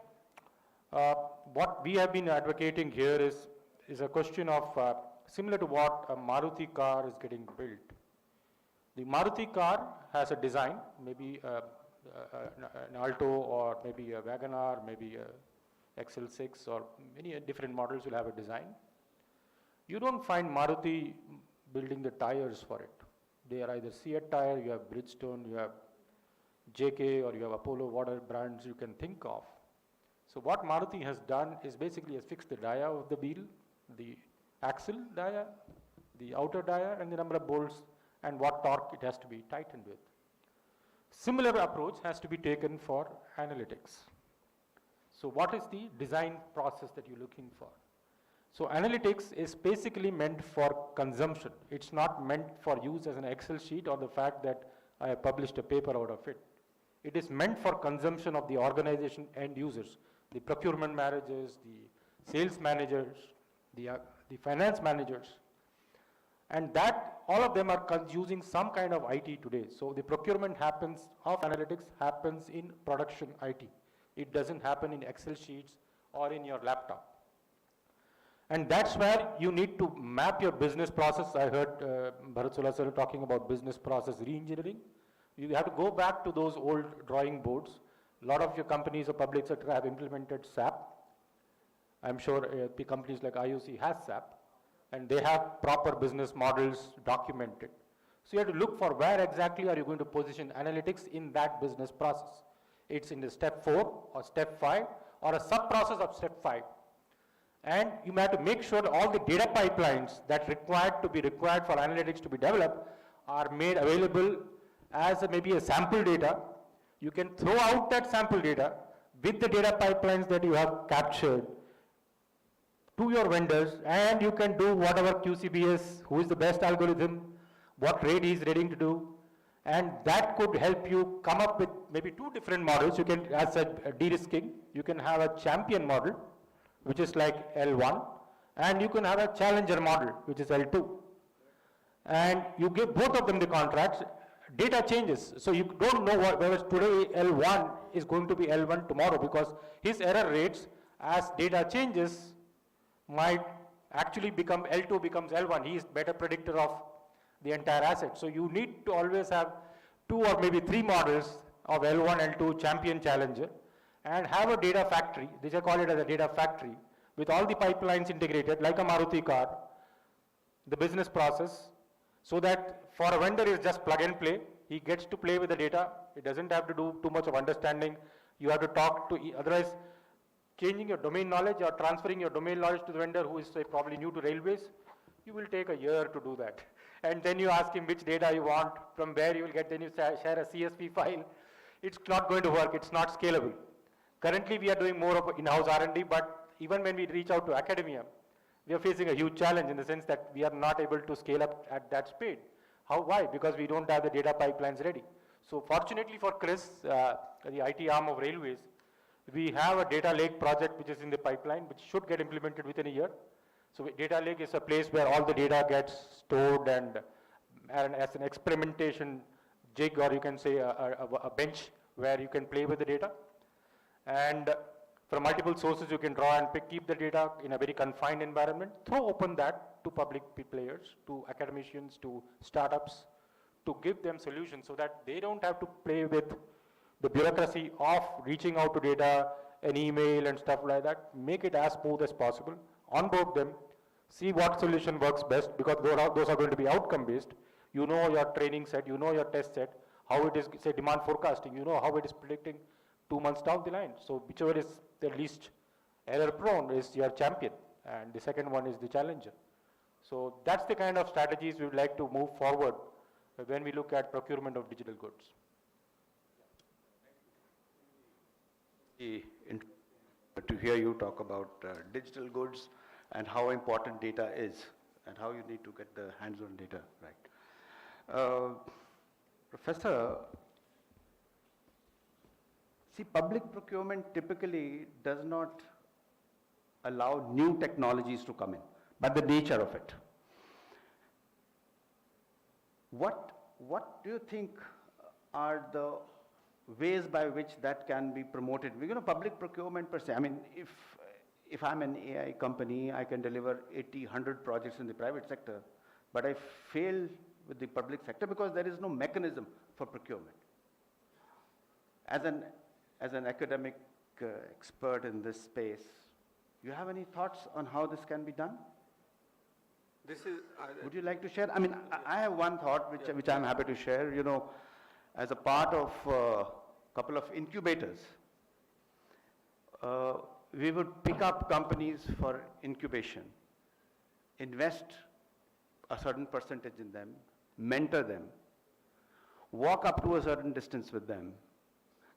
R: what we have been advocating here is a question of similar to what a Maruti car is getting built. The Maruti car has a design, maybe an Alto, or maybe a WagonR, maybe a XL6, or many different models will have a design. You don't find Maruti building the tires for it. They are either Seat tire, you have Bridgestone, you have JK, or you have Apollo, whatever brands you can think of. So what Maruti has done is basically has fixed the dia of the wheel, the axle dia, the outer dia, and the number of bolts, and what torque it has to be tightened with. Similar approach has to be taken for analytics. So what is the design process that you're looking for? So analytics is basically meant for consumption. It's not meant for use as an Excel sheet or the fact that I have published a paper out of it. It is meant for consumption of the organization end users, the procurement managers, the sales managers, the finance managers. And that, all of them are using some kind of IT today. So the procurement of analytics happens in production IT. It doesn't happen in Excel sheets or in your laptop. And that's where you need to map your business process. I heard Bharat Sula sir talking about business process re-engineering. You have to go back to those old drawing boards. A lot of your companies or public sector have implemented SAP. I'm sure companies like IOC has SAP, and they have proper business models documented. So you have to look for where exactly are you going to position analytics in that business process. It's in the step 4 or step 5 or a sub-process of step 5. And you have to make sure that all the data pipelines that required for analytics to be developed are made available as maybe a sample data. You can throw out that sample data with the data pipelines that you have captured to your vendors, and you can do whatever QCBS, who is the best algorithm, what rate he is ready to do, and that could help you come up with maybe 2 different models. You can, as a de-risking, you can have a champion model, which is like L1, and you can have a challenger model, which is L2. And you give both of them the contracts, data changes. So you don't know whether today L1 is going to be L1 tomorrow, because his error rates as data changes might actually become L2 becomes L1. He is better predictor of the entire asset. So you need to always have 2 or maybe 3 models of L1, L2, champion, challenger, and have a data factory. They call it as a data factory with all the pipelines integrated like a Maruti car, the business process, so that for a vendor is just plug and play. He gets to play with the data. It doesn't have to do too much of understanding. You have to talk to, otherwise changing your domain knowledge or transferring your domain knowledge to the vendor who is say, probably new to railways, you will take a year to do that. And then you ask him which data you want, from where you will get, then you share a CSV file. It's not going to work, it's not scalable. Currently we are doing more of in-house R&D, but even when we reach out to academia, we are facing a huge challenge in the sense that we are not able to scale up at that speed. Why? Because we don't have the data pipelines ready. So fortunately for Chris, the IT arm of Railways, we have a data lake project which is in the pipeline, which should get implemented within a year. So data lake is a place where all the data gets stored and as an experimentation jig, or you can say a bench where you can play with the data. And from multiple sources you can draw and keep the data in a very confined environment, throw open that to public players, to academicians, to startups, to give them solutions so that they don't have to play with the bureaucracy of reaching out to data, an email and stuff like that. Make it as smooth as possible, onboard them, see what solution works best, because those are going to be outcome based. You know your training set, you know your test set, how it is, say, demand forecasting, you know how it is predicting 2 months down the line. So whichever is the least error prone is your champion, and the second one is the challenger. So that's the kind of strategies we would like to move forward when we look at procurement of digital goods.
Q: To hear you talk about digital goods and how important data is and how you need to get the hands-on data right. Professor, see, public procurement typically does not allow new technologies to come in, but the nature of it. What do you think are the ways by which that can be promoted? You know, public procurement per se, I mean, if I'm an AI company, I can deliver 80, 100 projects in the private sector, but I fail with the public sector because there is no mechanism for procurement. As an academic expert in this space, you have any thoughts on how this can be done? Would you like to share? I mean, I have one thought which I'm happy to share. You know, as a part of a couple of incubators, we would pick up companies for incubation, invest a certain percentage in them, mentor them, walk up to a certain distance with them,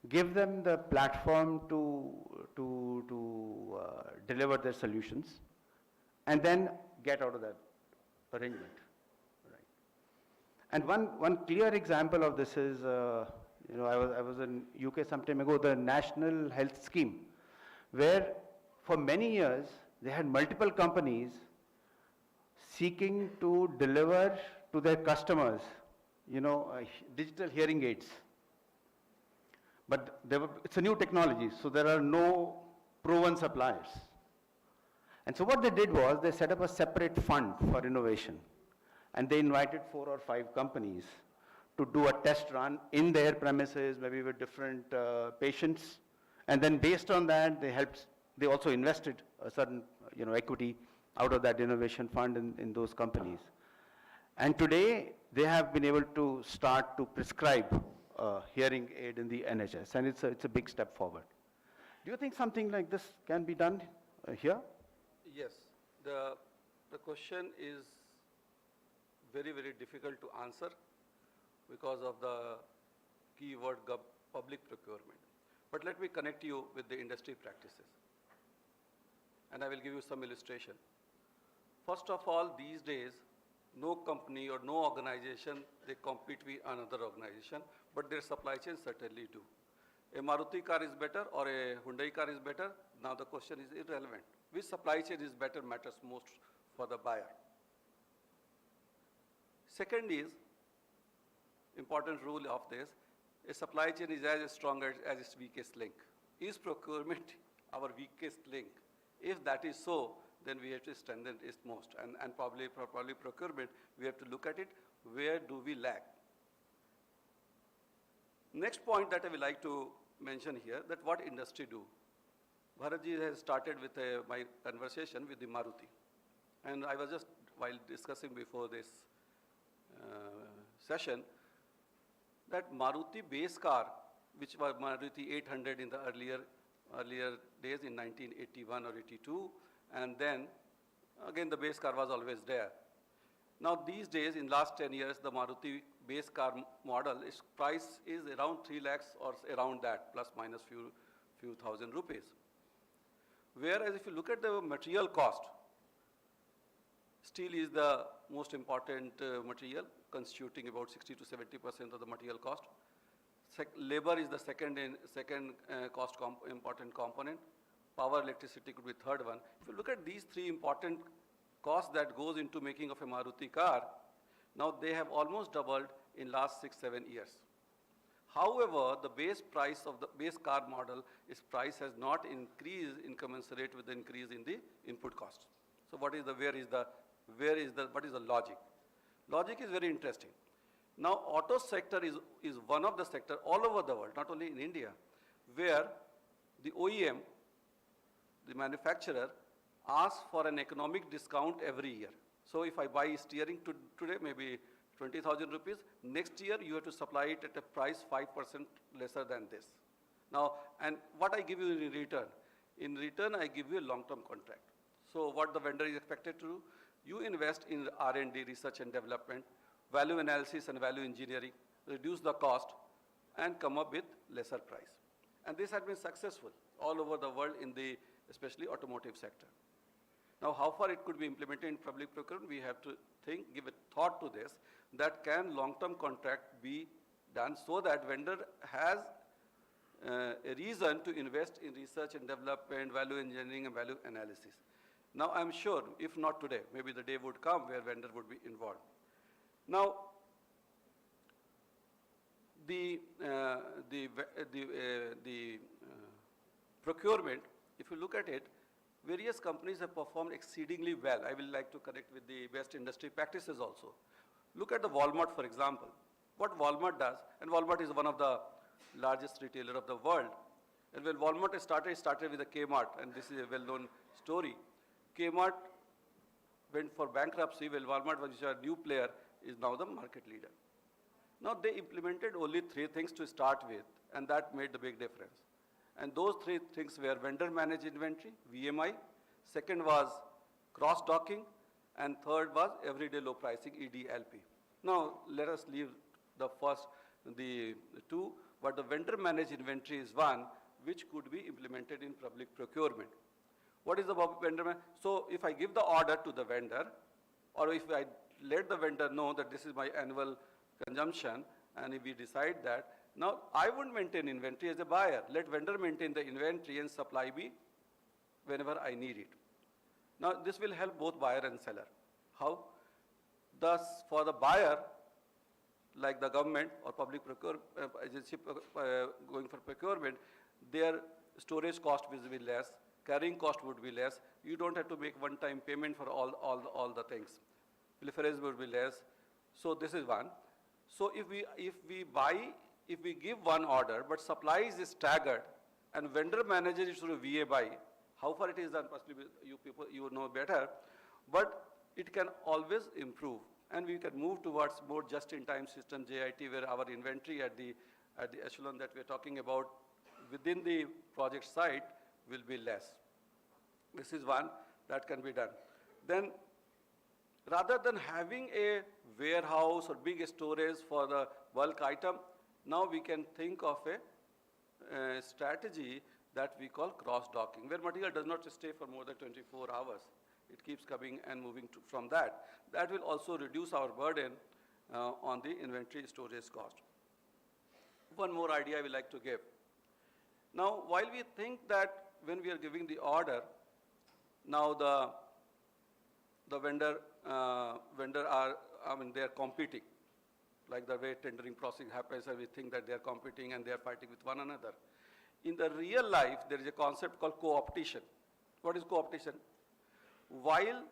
Q: give them the platform to deliver their solutions, and then get out of that arrangement. Right. And one clear example of this is, you know, I was in UK some time ago, the National Health Scheme, where for many years they had multiple companies seeking to deliver to their customers, you know, digital hearing aids. But it's a new technology, so there are no proven suppliers. And so what they did was they set up a separate fund for innovation, and they invited 4 or 5 companies to do a test run in their premises, maybe with different patients. And then based on that, they also invested a certain, you know, equity out of that innovation fund in those companies. And today, they have been able to start to prescribe hearing aid in the NHS, and it's a big step forward. Do you think something like this can be done here?
S: Yes. The question is very, very difficult to answer because of the keyword public procurement. But let me connect you with the industry practices. And I will give you some illustration. First of all, these days, no company or no organization, they compete with another organization, but their supply chain certainly do. A Maruti car is better or a Hyundai car is better, now the question is irrelevant. Which supply chain is better matters most for the buyer. Second is, important rule of this, a supply chain is as strong as its weakest link. Is procurement our weakest link? If that is so, then we have to strengthen it most. And probably procurement, we have to look at it, where do we lack? Next point that I would like to mention here, that what industry do. Bharatji has started with my conversation with the Maruti. And I was just, while discussing before this session, that Maruti base car, which was Maruti 800 in the earlier earlier days in 1981 or 82, and then again the base car was always there. Now these days, in last 10 years, the Maruti base car model, its price is around 3 lakhs or around that, plus minus few thousand rupees. Whereas if you look at the material cost, steel is the most important material, constituting about 60 to 70% of the material cost. Labor is the second important component. Power, electricity could be third one. If you look at these three important costs that goes into making of a Maruti car, now they have almost doubled in last 6-7 years. However, the base price of the base car model, its price has not increased in commensurate with the increase in the input costs. So what is the logic? Logic is very interesting. Now, auto sector is one of the sector all over the world, not only in India, where the OEM, the manufacturer, asks for an economic discount every year. So if I buy steering today, maybe 20,000 rupees, next year you have to supply it at a price 5% lesser than this. Now, and what I give you in return? In return, I give you a long-term contract. So what the vendor is expected to do? You invest in R&D, research and development, value analysis and value engineering, reduce the cost, and come up with lesser price. And this has been successful all over the world in the especially automotive sector. Now, how far it could be implemented in public procurement, we have to think, give a thought to this, that can long-term contract be done so that vendor has a reason to invest in research and development, value engineering and value analysis. Now, I'm sure, if not today, maybe the day would come where vendor would be involved. Now, the procurement, if you look at it, various companies have performed exceedingly well. I will like to connect with the best industry practices also. Look at the Walmart, for example. What Walmart does, and Walmart is one of the largest retailer of the world. And when Walmart started, it started with a Kmart, and this is a well-known story. Kmart went for bankruptcy, while Walmart, which is a new player, is now the market leader. Now they implemented only 3 things to start with, and that made the big difference. And those 3 things were vendor managed inventory, VMI, second was cross-docking, and third was everyday low pricing, EDLP. Now let us leave the two, but the vendor managed inventory is one which could be implemented in public procurement. What is the vendor managed? So if I give the order to the vendor, or if I let the vendor know that this is my annual consumption, and if we decide that, now I wouldn't maintain inventory as a buyer. Let vendor maintain the inventory and supply me whenever I need it. Now this will help both buyer and seller. How? Thus, for the buyer, like the government or public procurement agency going for procurement, their storage cost will be less, carrying cost would be less. You don't have to make one-time payment for all the things. Proliferation would be less. So this is one. So if we give one order, but supplies is staggered, and vendor manages it through VA buy, how far it is done, possibly you people, you know better, but it can always improve. And we can move towards more just-in-time system, JIT, where our inventory at the echelon that we're talking about within the project site will be less. This is one that can be done. Then, rather than having a warehouse or big storage for the bulk item, now we can think of a strategy that we call cross-docking, where material does not stay for more than 24 hours. It keeps coming and moving from that. That will also reduce our burden on the inventory storage cost. One more idea I would like to give. Now, while we think that when we are giving the order, now the vendor are, they are competing, like the way tendering process happens, and we think that they are competing and they are fighting with one another. In the real life, there is a concept called co-opetition. What is co-opetition? While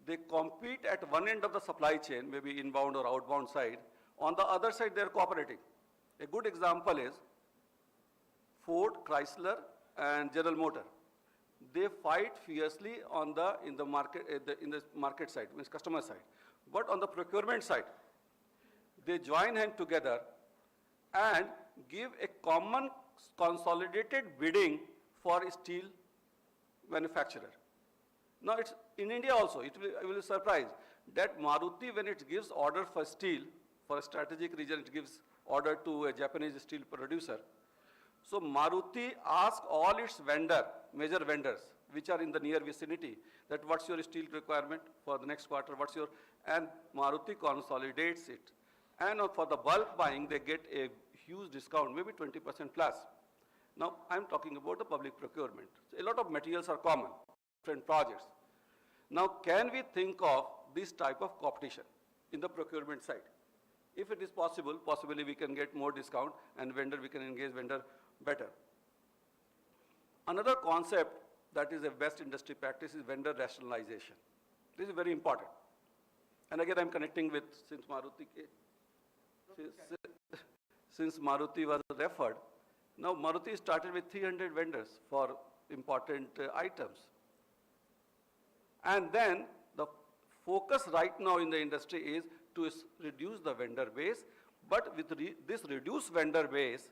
S: they compete at one end of the supply chain, maybe inbound or outbound side, on the other side they are cooperating. A good example is Ford, Chrysler, and General Motors. They fight fiercely in the market side, means customer side. But on the procurement side, they join hands together and give a common consolidated bidding for steel manufacturer. Now it's in India also, I will be surprised that Maruti, when it gives order for steel, for a strategic region, it gives order to a Japanese steel producer. So Maruti asks all its major vendors, which are in the near vicinity, that what's your steel requirement for the next quarter, and Maruti consolidates it. And for the bulk buying, they get a huge discount, maybe 20% plus. Now, I'm talking about the public procurement. So a lot of materials are common, different projects. Now, can we think of this type of competition in the procurement side? If it is possible, possibly we can get more discount and we can engage vendor better. Another concept that is a best industry practice is vendor rationalization. This is very important. And again, I'm connecting with, since Maruti was referred, now Maruti started with 300 vendors for important items. And then the focus right now in the industry is to reduce the vendor base, but with this reduced vendor base,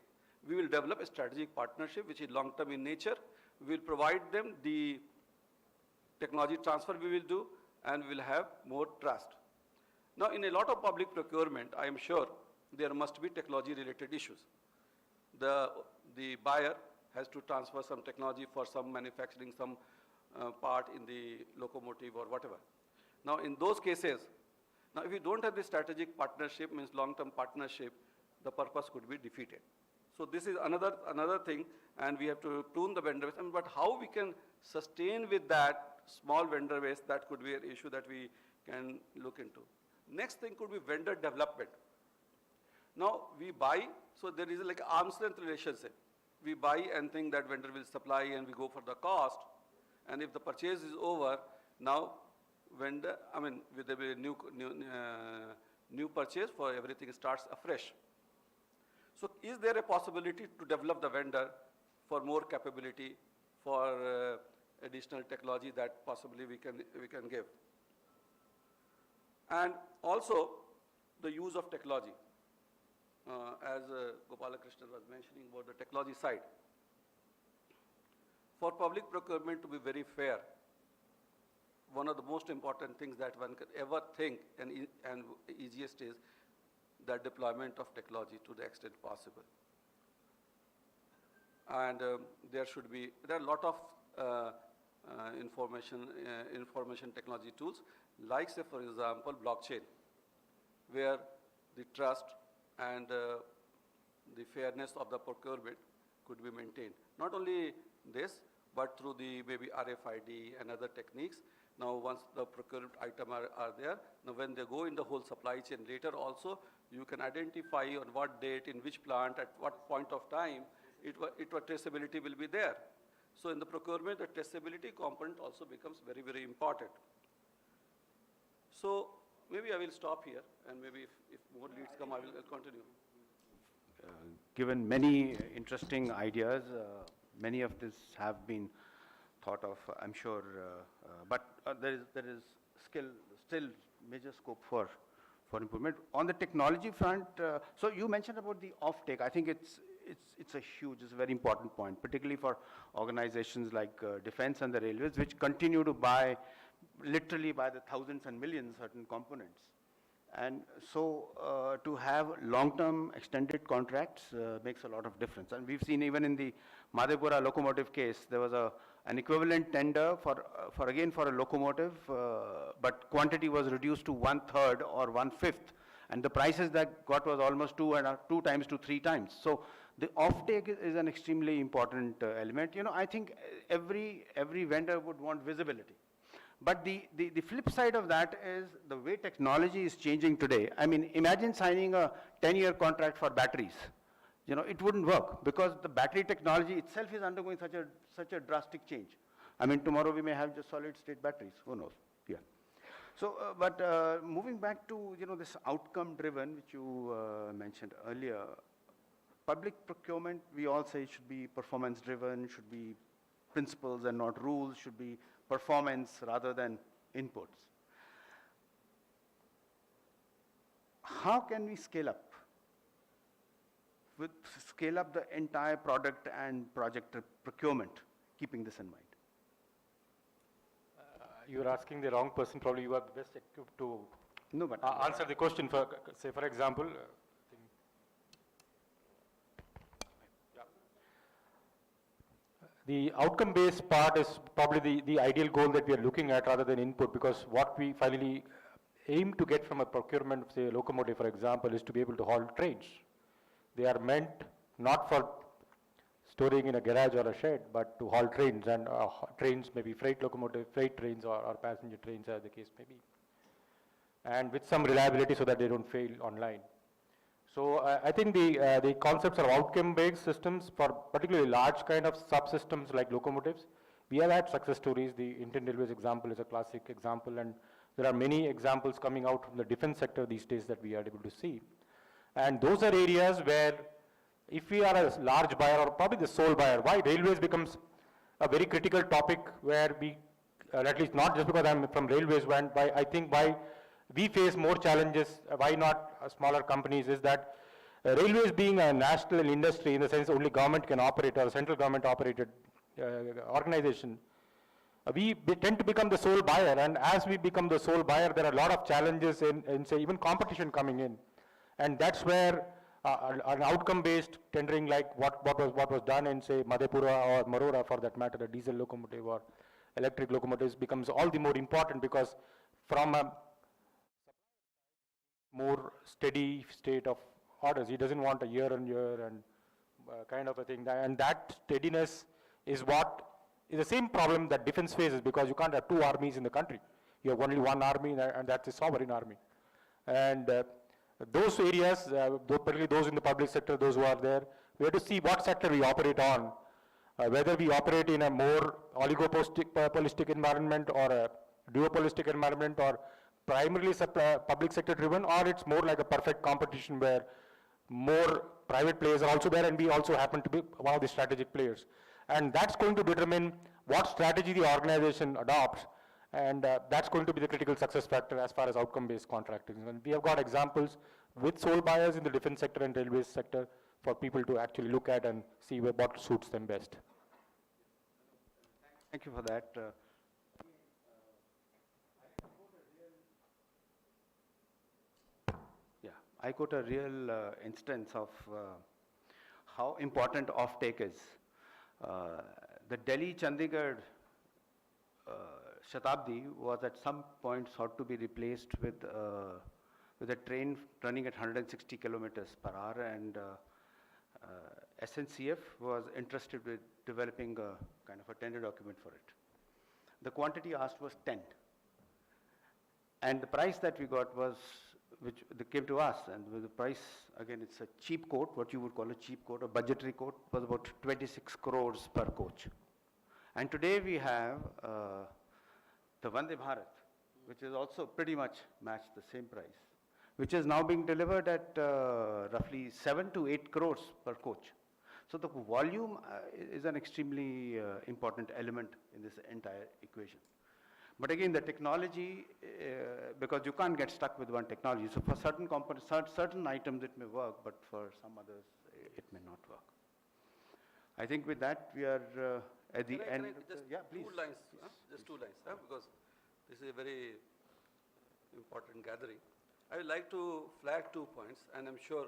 S: we will develop a strategic partnership which is long-term in nature. We will provide them the technology transfer we will do, and we will have more trust. Now, in a lot of public procurement, I am sure there must be technology-related issues. The buyer has to transfer some technology for some manufacturing, some part in the locomotive or whatever. Now, in those cases, now if you don't have this strategic partnership, means long-term partnership, the purpose could be defeated. So this is another thing, and we have to prune the vendor base. But how we can sustain with that small vendor base, that could be an issue that we can look into. Next thing could be vendor development. Now we buy, so there is like arm's length relationship. We buy and think that vendor will supply, and we go for the cost. And if the purchase is over, now vendor, with a new purchase, for everything starts afresh. So is there a possibility to develop the vendor for more capability, for additional technology that possibly we can give? And also the use of technology. As Gopalakrishnan was mentioning about the technology side. For public procurement to be very fair, one of the most important things that one can ever think and easiest is the deployment of technology to the extent possible. And there are a lot of information technology tools, like say for example blockchain, where the trust and the fairness of the procurement could be maintained. Not only this, but through the maybe RFID and other techniques. Now once the procured item are there, now when they go in the whole supply chain later also, you can identify on what date, in which plant, at what point of time, traceability will be there. So in the procurement, the traceability component also becomes very, very important. So maybe I will stop here, and maybe if more leads come, I will continue.
Q: Given many interesting ideas, many of this have been thought of, I'm sure, but there is still major scope for improvement. On the technology front, so you mentioned about the offtake. I think it's a very important point, particularly for organizations like defense and the railways, which continue to buy, literally by the thousands and millions, certain components. And so to have long-term extended contracts makes a lot of difference. And we've seen even in the Madhepura locomotive case, there was an equivalent tender for a locomotive, but quantity was reduced to 1/3 or 1/5. And the prices that got was almost 2 times to 3 times. So the offtake is an extremely important element. I think every vendor would want visibility. But the flip side of that is the way technology is changing today. I mean, imagine signing a 10-year contract for batteries. It wouldn't work because the battery technology itself is undergoing such a drastic change. I mean, tomorrow we may have just solid-state batteries. Who knows? Yeah. So, but moving back to this outcome-driven, which you mentioned earlier, public procurement, we all say should be performance-driven, should be principles and not rules, should be performance rather than inputs. How can we scale up? Scale up the entire product and project procurement keeping this in mind.
R: You are asking the wrong person. Probably you are best equipped to
Q: no, but
R: answer the question. For say, for example, the outcome-based part is probably the ideal goal that we are looking at rather than input, because what we finally aim to get from a procurement, say a locomotive, for example, is to be able to haul trains. They are meant not for storing in a garage or a shed, but to haul trains, and trains may be freight locomotive, freight trains or passenger trains, as the case may be, and with some reliability so that they don't fail online. So I think the concepts of outcome-based systems for particularly large kind of subsystems like locomotives, we have had success stories. The Indian Railways example is a classic example, and there are many examples coming out from the defense sector these days that we are able to see. And those are areas where if we are a large buyer or probably the sole buyer, why railways becomes a very critical topic where we, at least not just because I'm from railways, but I think why we face more challenges, why not smaller companies, is that railways being a national industry in the sense only government can operate or central government operated organization, we tend to become the sole buyer, and as we become the sole buyer, there are a lot of challenges in say even competition coming in, and that's where an outcome-based tendering like what was done in say Madhepura or Marora for that matter, a diesel locomotive or electric locomotives becomes all the more important, because from a more steady state of orders, he doesn't want a year and kind of a thing, and that steadiness is what is the same problem that defense faces, because you can't have two armies in the country. You have only one army, and that's a sovereign army. And those areas, particularly those in the public sector, those who are there, we have to see what sector we operate on, whether we operate in a more oligopolistic environment or a duopolistic environment, or primarily public sector driven, or it's more like a perfect competition where more private players are also there and we also happen to be one of the strategic players. And that's going to determine what strategy the organization adopts, and that's going to be the critical success factor as far as outcome-based contracting. And we have got examples with sole buyers in the defense sector and railways sector for people to actually look at and see what suits them best.
Q: Thank you for that. I quote a real instance of how important offtake is. The Delhi-Chandigarh Shatabdi was at some point thought to be replaced with a train running at 160 kilometers per hour, and SNCF was interested with developing a kind of a tender document for it. The quantity asked was 10. And the price that we got was, which they came to us, and with the price, again, it's a cheap quote, what you would call a cheap quote, a budgetary quote, was about 26 crores per coach. And today we have the Vande Bharat, which is also pretty much matched the same price, which is now being delivered at roughly 7 to 8 crores per coach. So the volume is an extremely important element in this entire equation. But again, the technology, because you can't get stuck with one technology. So for certain components, certain items it may work, but for some others it may not work. I think with that we are at the end.
S: Yeah, please. Two lines, just 2 lines, because this is a very important gathering. I would like to flag 2 points, and I'm sure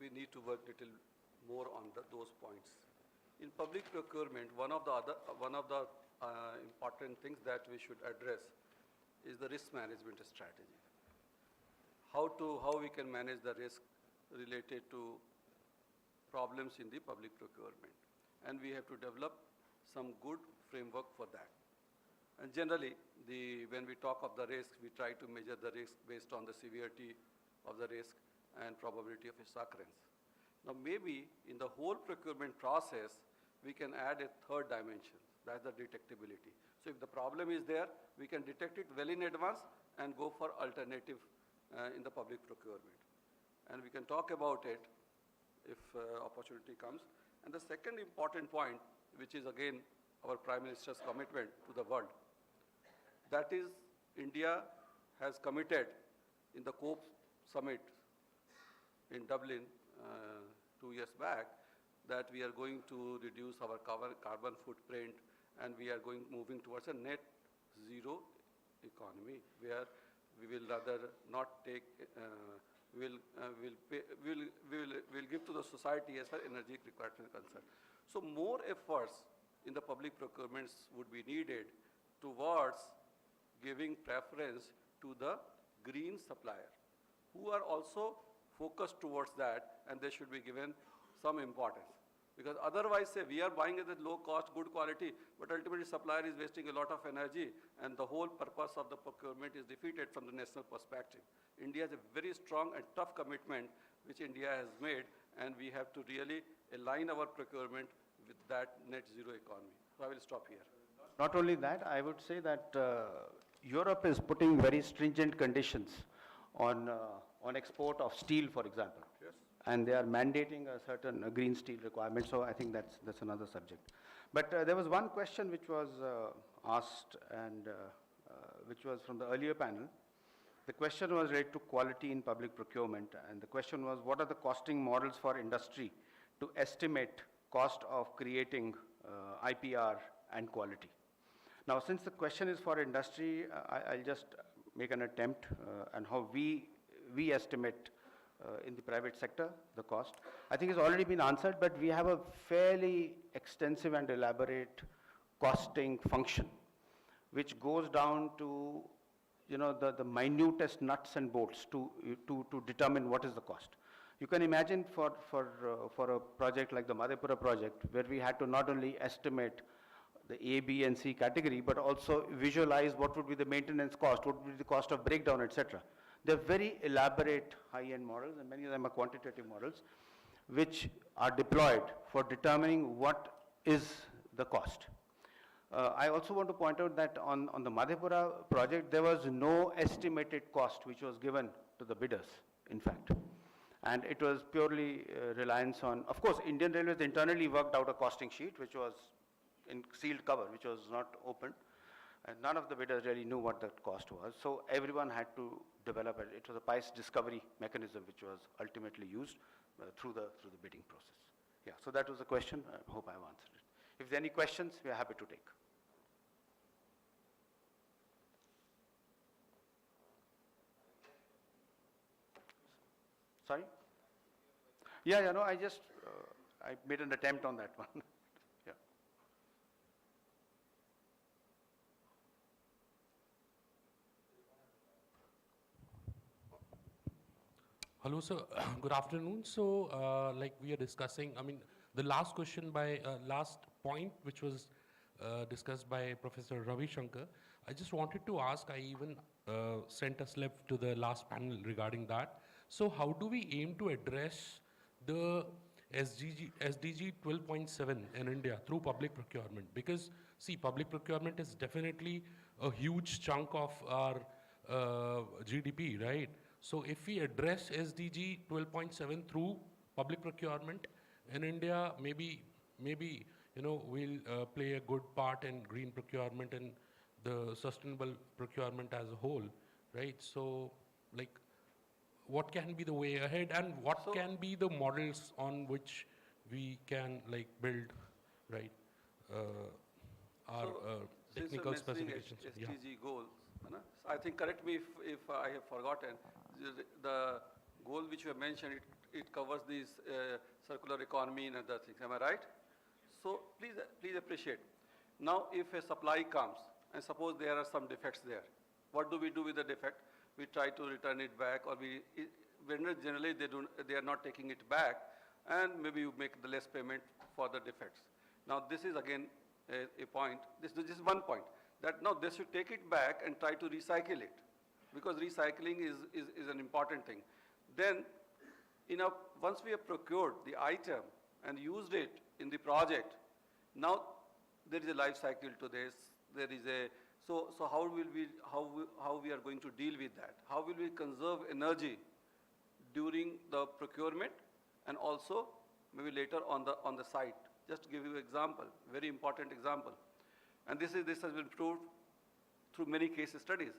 S: we need to work little more on those points. In public procurement, one of the important things that we should address is the risk management strategy. How we can manage the risk related to problems in the public procurement. And we have to develop some good framework for that. And generally, when we talk of the risk, we try to measure the risk based on the severity of the risk and probability of its occurrence. Now maybe in the whole procurement process, we can add a third dimension. That's the detectability. So if the problem is there, we can detect it well in advance and go for alternative in the public procurement. And we can talk about it if opportunity comes. And the second important point, which is again our Prime Minister's commitment to the world, that is India has committed in the COP summit in Dublin 2 years back that we are going to reduce our carbon footprint and we are moving towards a net zero economy, where we will rather not take, we'll give to the society as far as energy requirement is concerned. So more efforts in the public procurements would be needed towards giving preference to the green supplier, who are also focused towards that, and they should be given some importance. Because otherwise, say, we are buying at a low cost, good quality, but ultimately supplier is wasting a lot of energy, and the whole purpose of the procurement is defeated from the national perspective. India has a very strong and tough commitment which India has made, and we have to really align our procurement with that net zero economy. So I will stop here.
Q: Not only that, I would say that Europe is putting very stringent conditions on export of steel, for example.
S: Yes.
Q: And they are mandating a certain green steel requirement, so I think that's another subject. But there was one question which was asked, and which was from the earlier panel. The question was related to quality in public procurement, and the question was, what are the costing models for industry to estimate cost of creating IPR and quality? Now, since the question is for industry, I'll just make an attempt and how we estimate in the private sector the cost. I think it's already been answered, but we have a fairly extensive and elaborate costing function, which goes down to, you know, the minutest nuts and bolts to determine what is the cost. You can imagine for a project like the Madhepura project, where we had to not only estimate the A, B, and C category, but also visualize what would be the maintenance cost, what would be the cost of breakdown, etc. They're very elaborate high-end models, and many of them are quantitative models, which are deployed for determining what is the cost. I also want to point out that on the Madhepura project, there was no estimated cost which was given to the bidders, in fact. And it was purely reliance on, of course, Indian Railways internally worked out a costing sheet, which was in sealed cover, which was not open. And none of the bidders really knew what that cost was. So everyone had to develop it. It was a price discovery mechanism which was ultimately used through the bidding process. Yeah, so that was the question. I hope I've answered it. If there are any questions, we are happy to take. Sorry? Yeah, no, I just, I made an attempt on that one. Yeah.
T: Hello, sir. Good afternoon. So, like we are discussing, I mean, the last question by, last point, which was discussed by Professor Ravi Shankar, I just wanted to ask, I even sent a slip to the last panel regarding that. So how do we aim to address the SDG 12.7 in India through public procurement? Because, see, public procurement is definitely a huge chunk of our GDP, right? So if we address SDG 12.7 through public procurement in India, maybe you know, we'll play a good part in green procurement and the sustainable procurement as a whole, right? So, like, what can be the way ahead, and what can be the models on which we can, like, build, right, our technical specifications?
S: SDG goals, I think, correct me if I have forgotten, the goal which you have mentioned, it covers these circular economy and other things. Am I right? So please appreciate. Now, if a supply comes, and suppose there are some defects there, what do we do with the defect? We try to return it back, or vendors generally they are not taking it back, and maybe you make the less payment for the defects. Now this is again a point. This is one point, that now they should take it back and try to recycle it, because recycling is an important thing. Then, once we have procured the item and used it in the project, now there is a life cycle to this. There is a so how we are going to deal with that? How will we conserve energy during the procurement, and also maybe later on the site? Just to give you an example, very important example, and this has been proved through many case studies,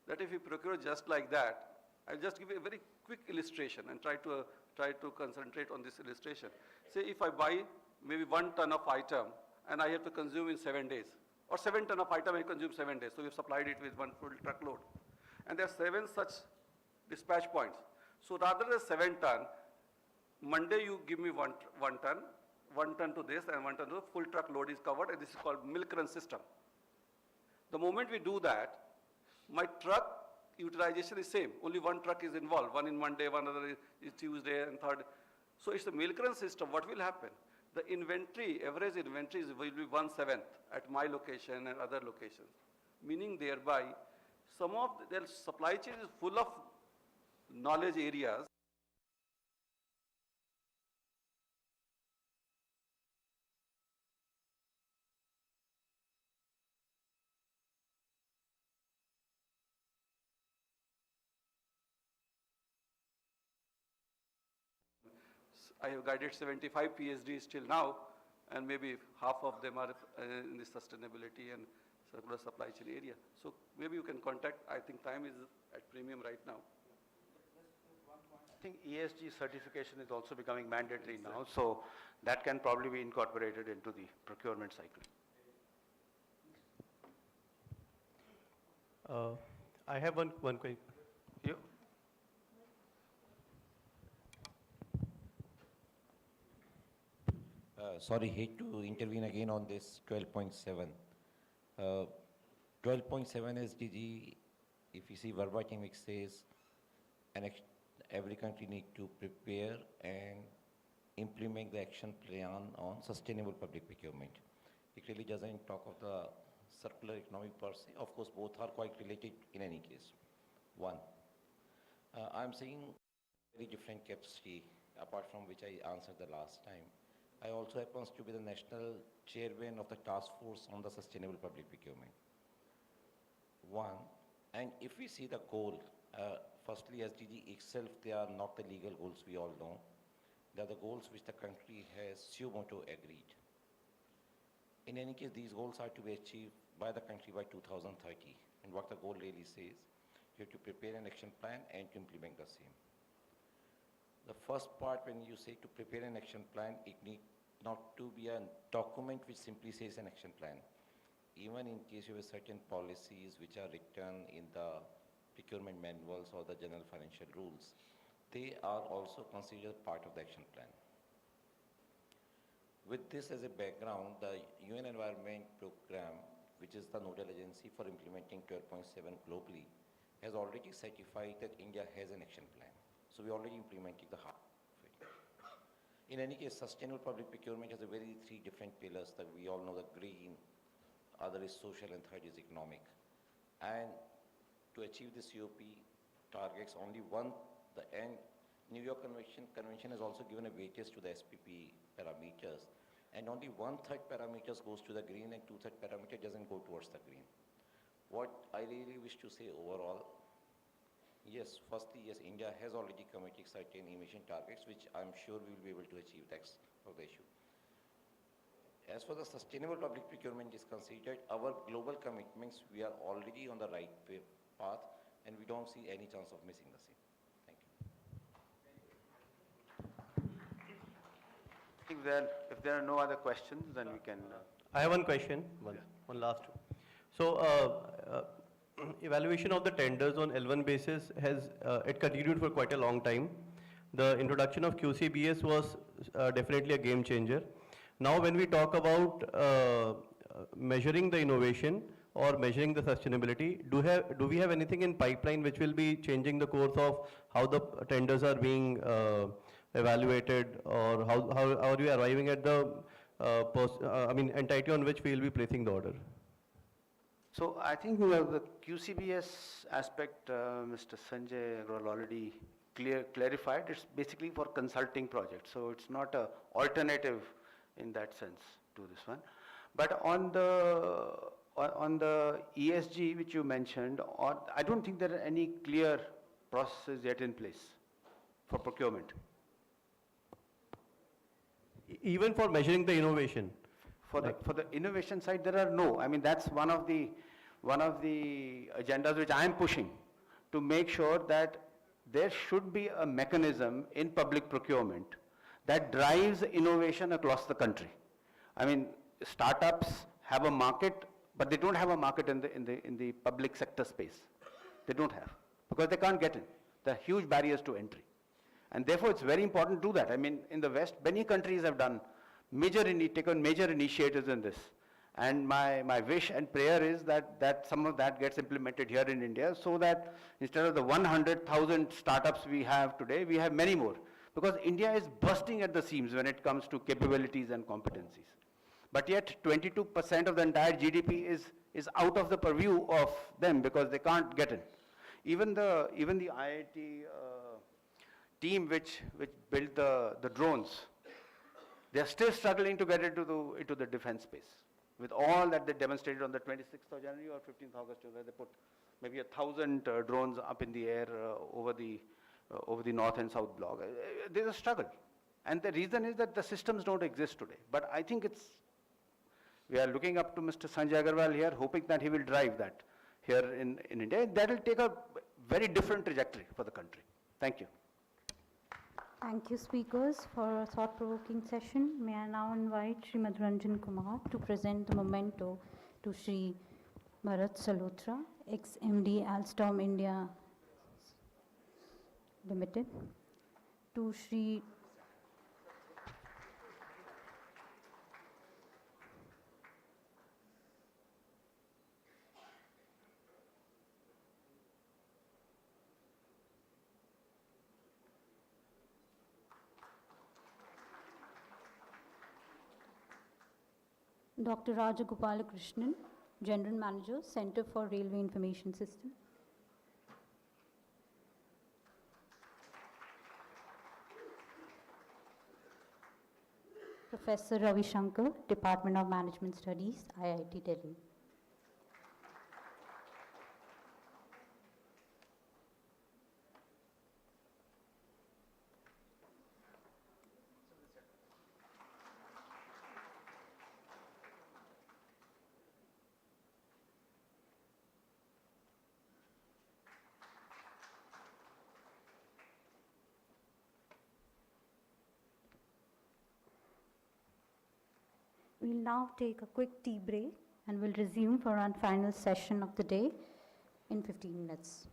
S: that if you procure just like that, I'll just give you a very quick illustration and try to concentrate on this illustration. Say if I buy maybe 1 ton of item and I have to consume in 7 days, or 7 ton of item may consume 7 days. So we've supplied it with one full truckload. And there are 7 such dispatch points. So rather than 7 ton, Monday you give me one ton to this and 1 ton to the full truckload is covered, and this is called milk run system. The moment we do that, my truck utilization is same. Only one truck is involved. One in Monday, one other is Tuesday, and third. So it's a milk run system. What will happen? The inventory, average inventory will be 1/7 at my location and other locations. Meaning thereby, some of their supply chain is full of knowledge areas. I have guided 75 PhDs till now, and maybe half of them are in the sustainability and circular supply chain area. So maybe you can contact. I think time is at premium right now.
Q: I think ESG certification is also becoming mandatory now, so that can probably be incorporated into the procurement cycle.
U: I have one quick.
Q: You?
P: Sorry, hate to intervene again on this 12.7. 12.7 SDG, if you see verbatim, it says every country need to prepare and implement the action plan on sustainable public procurement. It really doesn't talk of the circular economy per se. Of course, both are quite related in any case. One, I'm seeing very different capacity apart from which I answered the last time. I also happens to be the national chairman of the task force on the sustainable public procurement. One, and if we see the goal, firstly SDG itself, they are not the legal goals we all know. They are the goals which the country has suo motu agreed. In any case, these goals are to be achieved by the country by 2030. And what the goal really says, you have to prepare an action plan and to implement the same. The first part, when you say to prepare an action plan, it need not to be a document which simply says an action plan. Even in case you have certain policies which are written in the procurement manuals or the general financial rules, they are also considered part of the action plan. With this as a background, the UN Environment Program, which is the nodal agency for implementing 12.7 globally, has already certified that India has an action plan. So we already implemented the half of it. In any case, sustainable public procurement has a very 3 different pillars that we all know: the green, other is social, and third is economic. And to achieve this COP targets only one, the end. New York Convention has also given a weightage to the SPP parameters, and only 1/3 parameters goes to the green and 2/3 parameter doesn't go towards the green. What I really wish to say overall, yes, firstly, yes, India has already committed certain emission targets, which I'm sure we will be able to achieve. That's for the issue. As for the sustainable public procurement is considered, our global commitments, we are already on the right path, and we don't see any chance of missing the same. Thank you.
Q: I think if there are no other questions, then we can...
U: I have one question, one last one. So, evaluation of the tenders on L1 basis has it continued for quite a long time. The introduction of QCBS was definitely a game changer. Now when we talk about measuring the innovation or measuring the sustainability, do we have anything in pipeline which will be changing the course of how the tenders are being evaluated, or how are we arriving at the entity on which we will be placing the order?
Q: So I think the QCBS aspect, Mr. Sanjay Agrawal already clarified. It's basically for consulting projects, so it's not an alternative in that sense to this one. But on the ESG which you mentioned, I don't think there are any clear processes yet in place for procurement.
U: Even for measuring the innovation?
Q: For the innovation side, there are no. I mean, that's one of the agendas which I am pushing, to make sure that there should be a mechanism in public procurement that drives innovation across the country. I mean, startups have a market, but they don't have a market in the public sector space. They don't have, because they can't get in. There are huge barriers to entry. And therefore, it's very important to do that. I mean, in the West, many countries have taken major initiatives in this. And my wish and prayer is that some of that gets implemented here in India, so that instead of the 100,000 startups we have today, we have many more. Because India is bursting at the seams when it comes to capabilities and competencies. But yet 22% of the entire GDP is out of the purview of them because they can't get in. Even the IIT team which built the drones, they are still struggling to get into the defense space. With all that they demonstrated on the 26th of January or 15th August, where they put maybe 1,000 drones up in the air over the north and south block. There's a struggle. And the reason is that the systems don't exist today. But I think we are looking up to Mr. Sanjay Agarwal here, hoping that he will drive that here in India. That will take a very different trajectory for the country. Thank you.
B: Thank you, speakers, for a thought-provoking session. May I now invite Shri Madhuranjan Kumar to present the memento to Shri Bharat Salotra, ex-MD Alstom India Limited, to Shri Dr. Rajagopalakrishnan, General Manager, Center for Railway Information System. Professor Ravi Shankar, Department of Management Studies, IIT Delhi. We'll now take a quick tea break and we'll resume for our final session of the day in 15 minutes.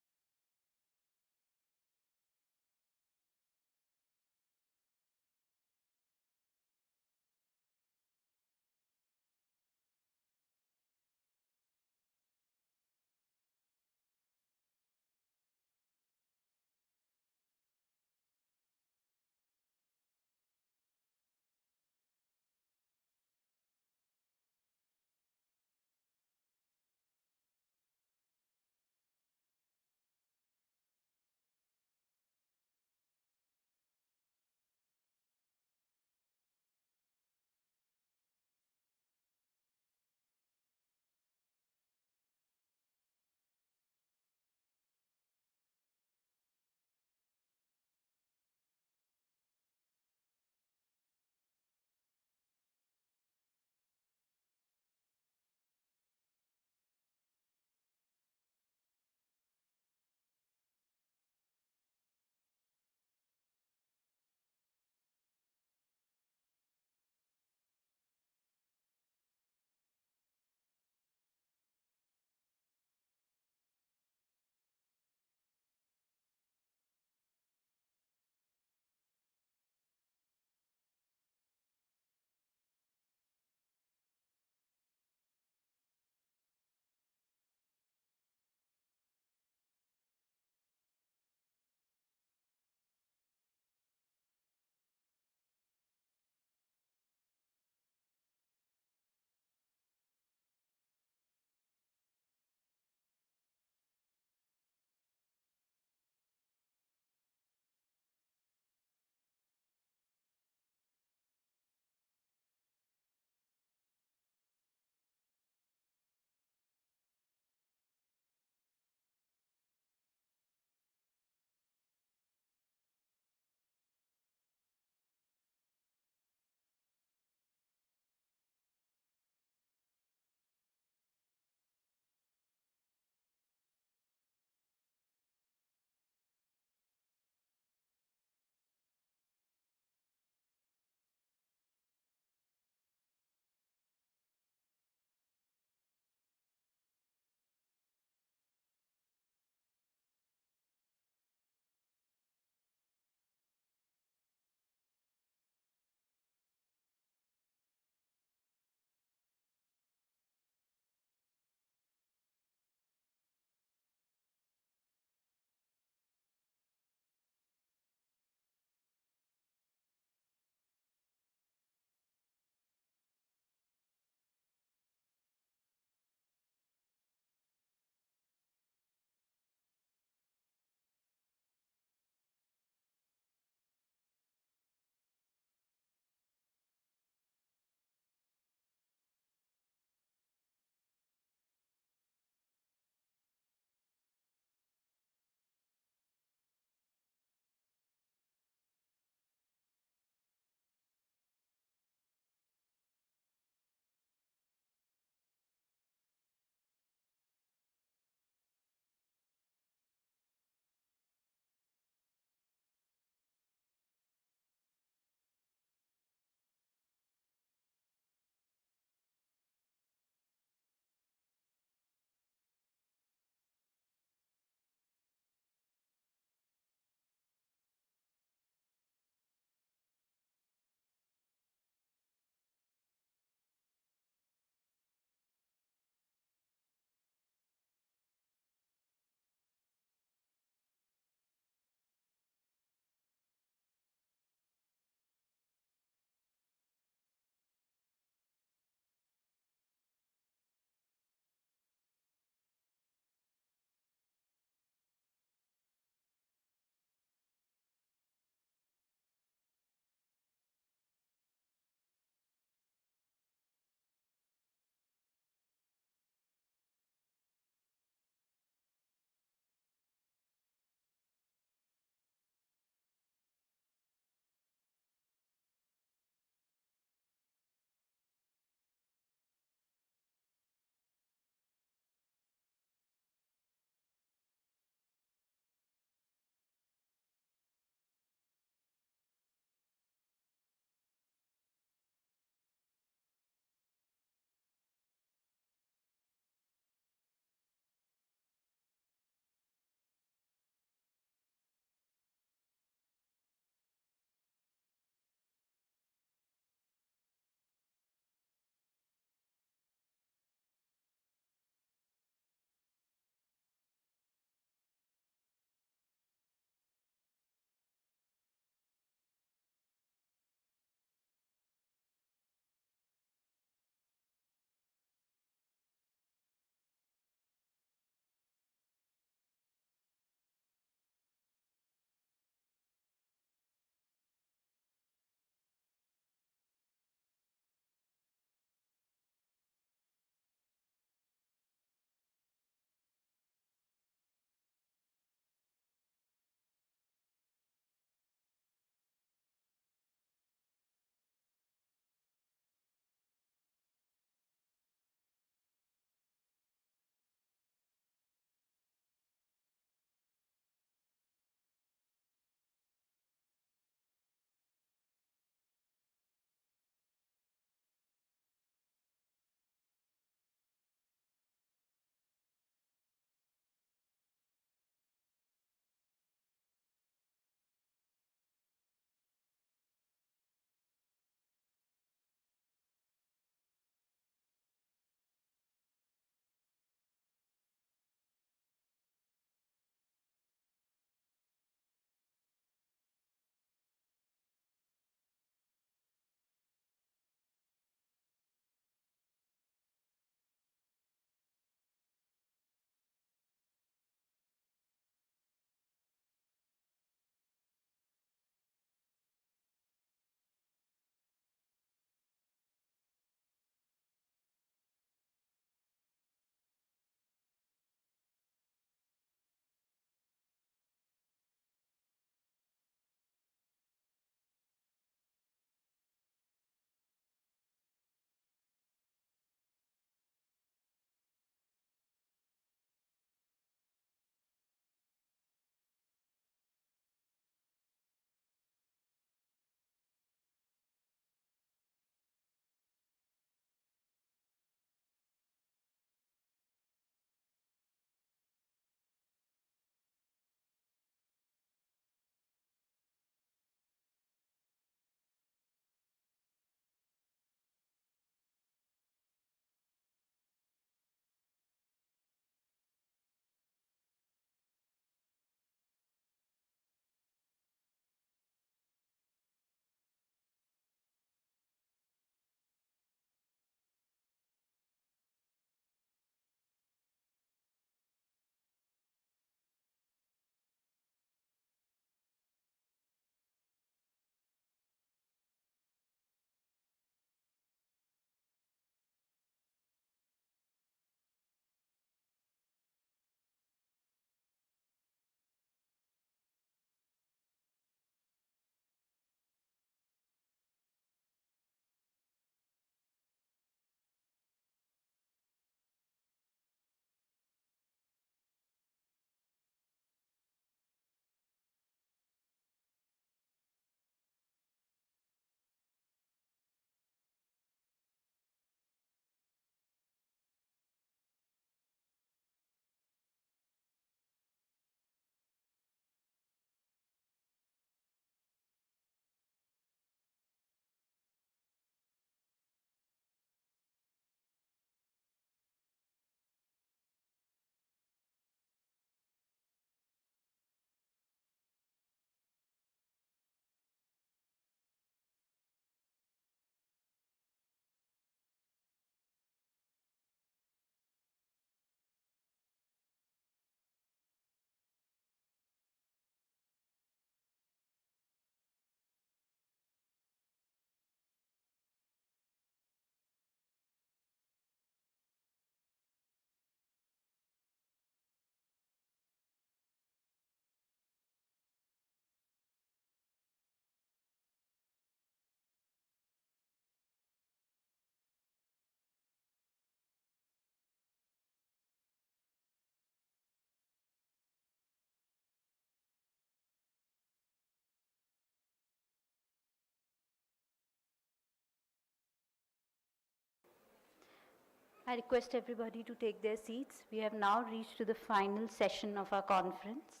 B: I request everybody to take their seats. We have now reached to the final session of our conference.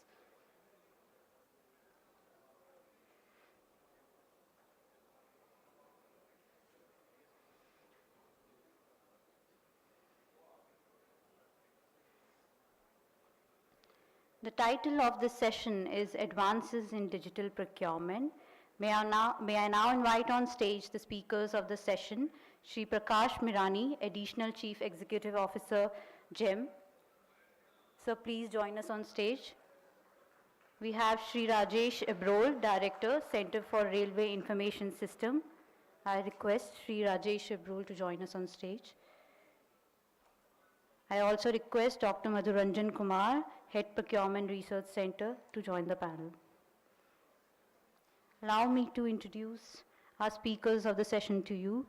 B: The title of this session is Advances in Digital Procurement. May I now invite on stage the speakers of the session, Shri Prakash Mirani, Additional Chief Executive Officer, GEM. So please join us on stage. We have Shri Rajesh Abrol, Director, Center for Railway Information System. I request Shri Rajesh Abrol to join us on stage. I also request Dr. Madhuranjan Kumar, Head Procurement Research Center, to join the panel. Allow me to introduce our speakers of the session to you.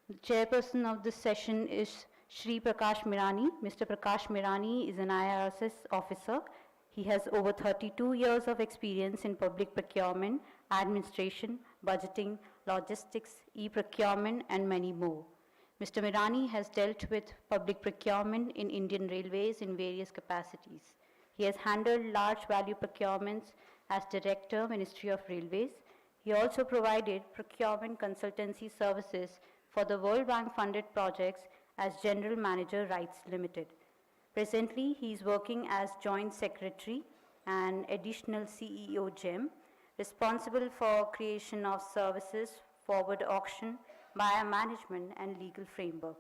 B: The chairperson of this session is Shri Prakash Mirani. Mr. Prakash Mirani is an IRSS officer. He has over 32 years of experience in public procurement, administration, budgeting, logistics, e-procurement, and many more. Mr. Mirani has dealt with public procurement in Indian Railways in various capacities. He has handled large value procurements as Director, Ministry of Railways. He also provided procurement consultancy services for the World Bank funded projects as General Manager Rights Limited. Presently, he is working as Joint Secretary and Additional CEO GEM, responsible for creation of services, forward auction, buyer management and legal framework.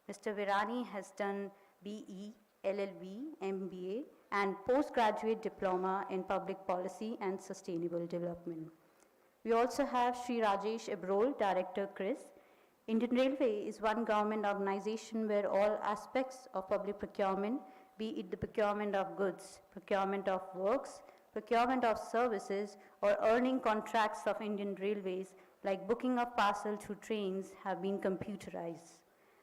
B: Mr. Virani has done BE, LLB, MBA and postgraduate diploma in public policy and sustainable development. We also have Shri Rajesh Abrol, Director CRIS. Indian Railway is one government organization where all aspects of public procurement, be it the procurement of goods, procurement of works, procurement of services, or earning contracts of Indian Railways like booking of parcel through trains, have been computerized.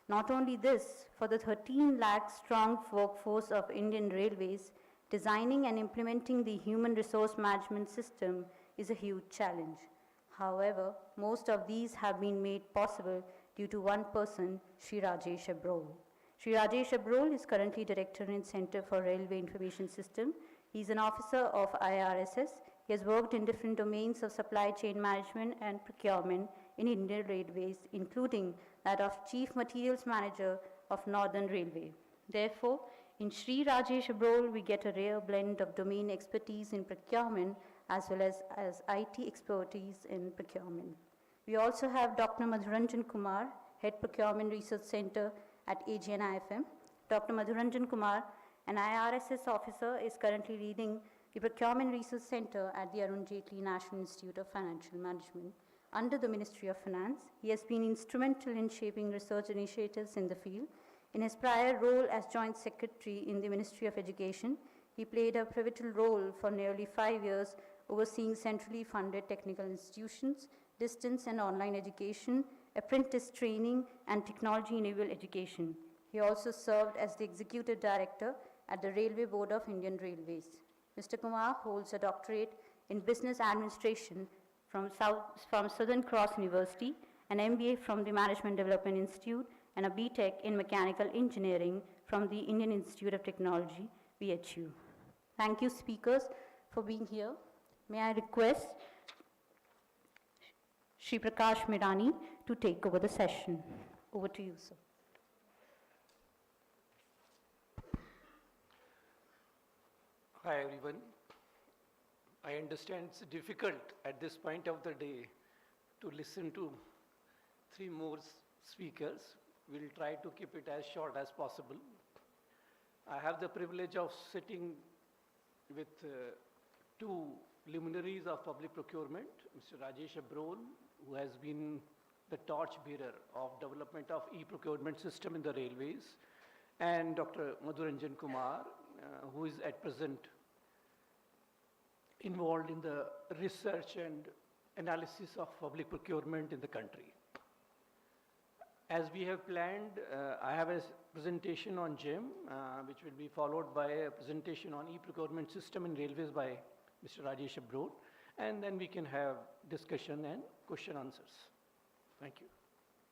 B: Not only this, for the 13 lakh strong workforce of Indian Railways, designing and implementing the human resource management system is a huge challenge. However, most of these have been made possible due to one person, Shri Rajesh Abrol. Shri Rajesh Abrol is currently Director in Center for Railway Information System. He is an officer of IRSS. He has worked in different domains of supply chain management and procurement in Indian Railways, including that of Chief Materials Manager of Northern Railway. Therefore, in Shri Rajesh Abrol, we get a rare blend of domain expertise in procurement as well as IT expertise in procurement. We also have Dr. Madhuranjan Kumar, Head Procurement Research Center at AGN-IFM. Dr. Madhuranjan Kumar, an IRSS officer, is currently leading the Procurement Research Center at the Arun Jaitley National Institute of Financial Management. Under the Ministry of Finance, he has been instrumental in shaping research initiatives in the field. In his prior role as Joint Secretary in the Ministry of Education, he played a pivotal role for nearly 5 years, overseeing centrally funded technical institutions, distance and online education, apprentice training, and technology-enabled education. He also served as the Executive Director at the Railway Board of Indian Railways. Mr. Kumar holds a doctorate in Business Administration from Southern Cross University, an MBA from the Management Development Institute, and a BTech in Mechanical Engineering from the Indian Institute of Technology, BHU. Thank you, speakers, for being here. May I request Shri Prakash Mirani to take over the session. Over to you, sir.
A: Hi, everyone. I understand it's difficult at this point of the day to listen to 3 more speakers. We'll try to keep it as short as possible. I have the privilege of sitting with 2 luminaries of public procurement, Mr. Rajesh Abrol, who has been the torchbearer of development of e-procurement system in the railways, and Dr. Madhuranjan Kumar, who is at present involved in the research and analysis of public procurement in the country. As we have planned, I have a presentation on GEM, which will be followed by a presentation on e-procurement system in railways by Mr. Rajesh Abrol, and then we can have discussion and question answers. Thank you.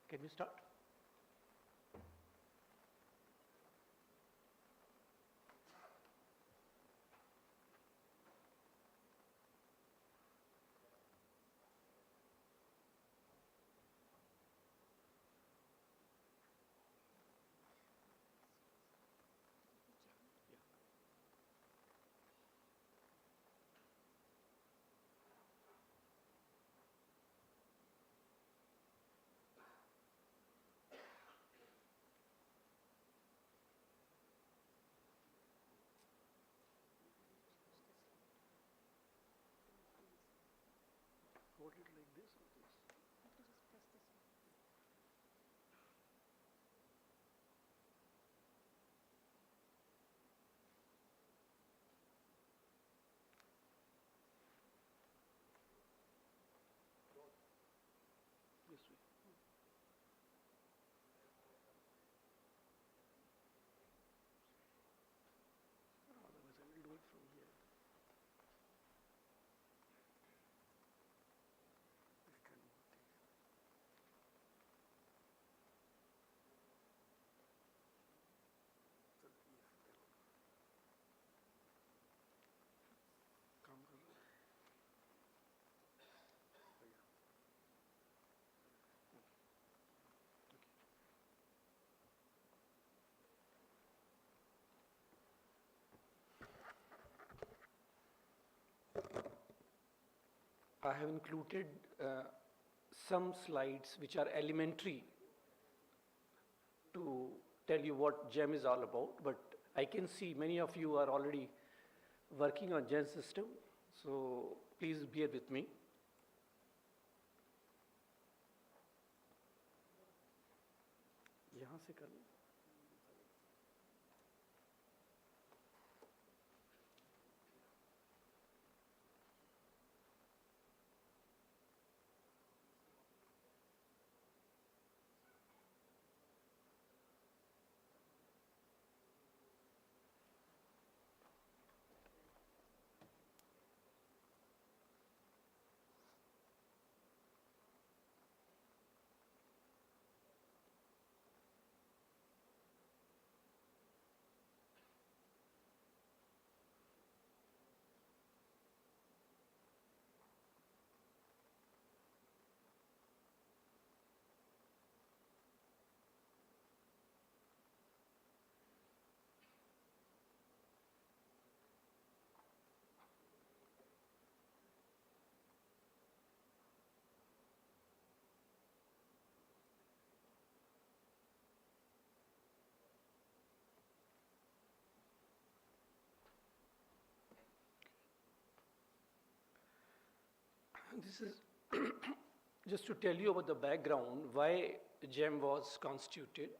A: Can we start? I have included some slides which are elementary to tell you what GEM is all about, but I can see many of you are already working on GEM system, so please bear with me. यहाँ से कर लें। This is just to tell you about the background, why GEM was constituted.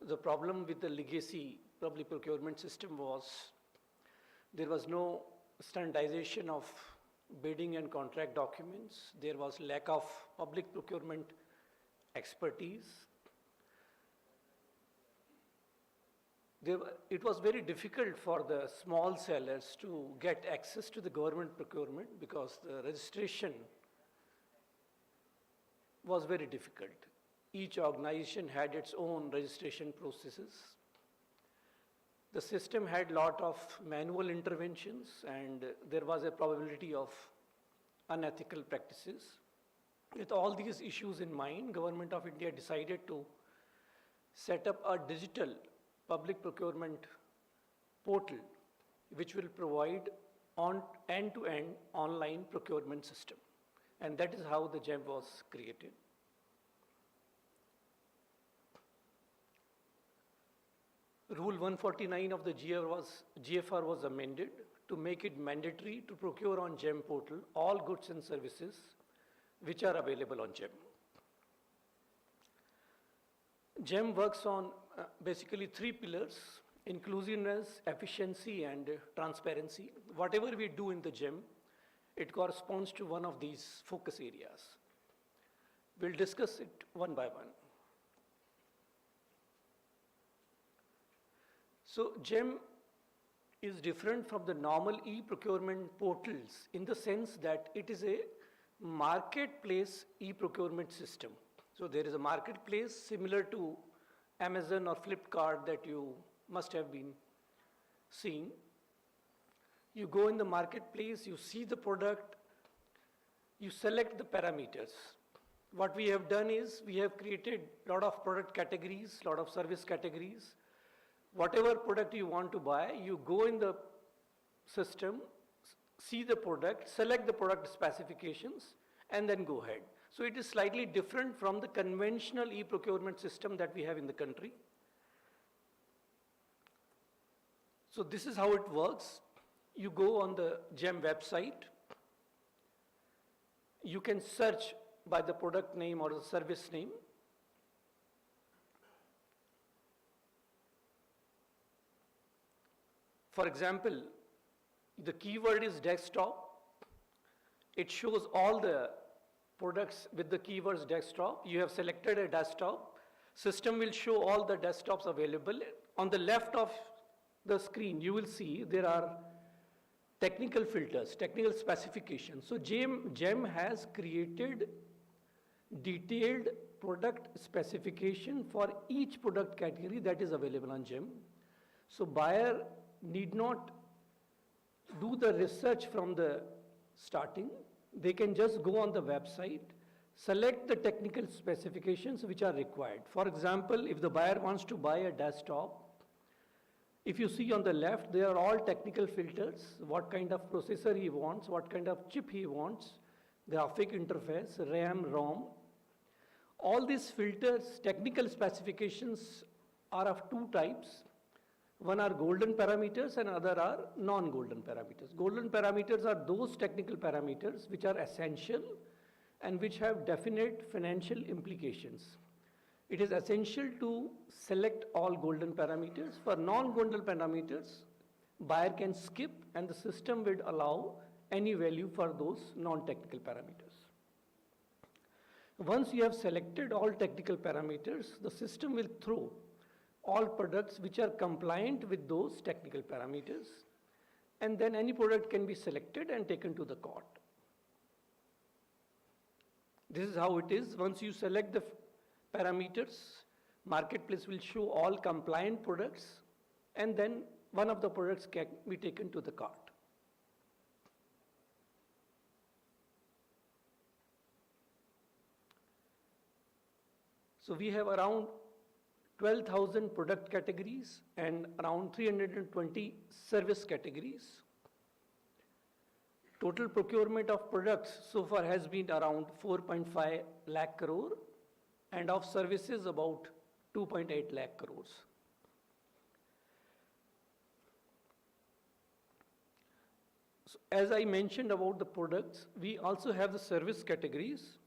A: The problem with the legacy public procurement system was there was no standardization of bidding and contract documents. There was lack of public procurement expertise. It was very difficult for the small sellers to get access to the government procurement because the registration was very difficult. Each organization had its own registration processes. The system had a lot of manual interventions and there was a probability of unethical practices. With all these issues in mind, Government of India decided to set up a digital public procurement portal which will provide end-to-end online procurement system. And that is how the GEM was created. Rule 149 of the GFR was amended to make it mandatory to procure on GEM portal all goods and services which are available on GEM. GEM works on basically three pillars: inclusiveness, efficiency, and transparency. Whatever we do in the GEM, it corresponds to one of these focus areas. We'll discuss it one by one. So GEM is different from the normal e-procurement portals in the sense that it is a marketplace e-procurement system. So there is a marketplace similar to Amazon or Flipkart that you must have been seeing. You go in the marketplace, you see the product, you select the parameters. What we have done is we have created a lot of product categories, a lot of service categories. Whatever product you want to buy, you go in the system, see the product, select the product specifications, and then go ahead. So it is slightly different from the conventional e-procurement system that we have in the country. So this is how it works. You go on the GEM website. You can search by the product name or the service name. For example, the keyword is desktop. It shows all the products with the keywords desktop. You have selected a desktop. System will show all the desktops available. On the left of the screen, you will see there are technical filters, technical specifications. So GEM has created detailed product specification for each product category that is available on GEM. So buyer need not do the research from the starting. They can just go on the website, select the technical specifications which are required. For example, if the buyer wants to buy a desktop, if you see on the left, they are all technical filters, what kind of processor he wants, what kind of chip he wants. graphic interface, RAM, ROM. All these filters, technical specifications are of two types. One are golden parameters and other are non-golden parameters. Golden parameters are those technical parameters which are essential and which have definite financial implications. It is essential to select all golden parameters. For non-golden parameters, buyer can skip and the system will allow any value for those non-technical parameters. Once you have selected all technical parameters, the system will throw all products which are compliant with those technical parameters, and then any product can be selected and taken to the cart. This is how it is. Once you select the parameters, marketplace will show all compliant products, and then one of the products can be taken to the cart. So we have around 12,000 product categories and around 320 service categories. Total procurement of products so far has been around 4.5 lakh crore and of services about 2.8 lakh crores. So as I mentioned about the products, we also have the service categories.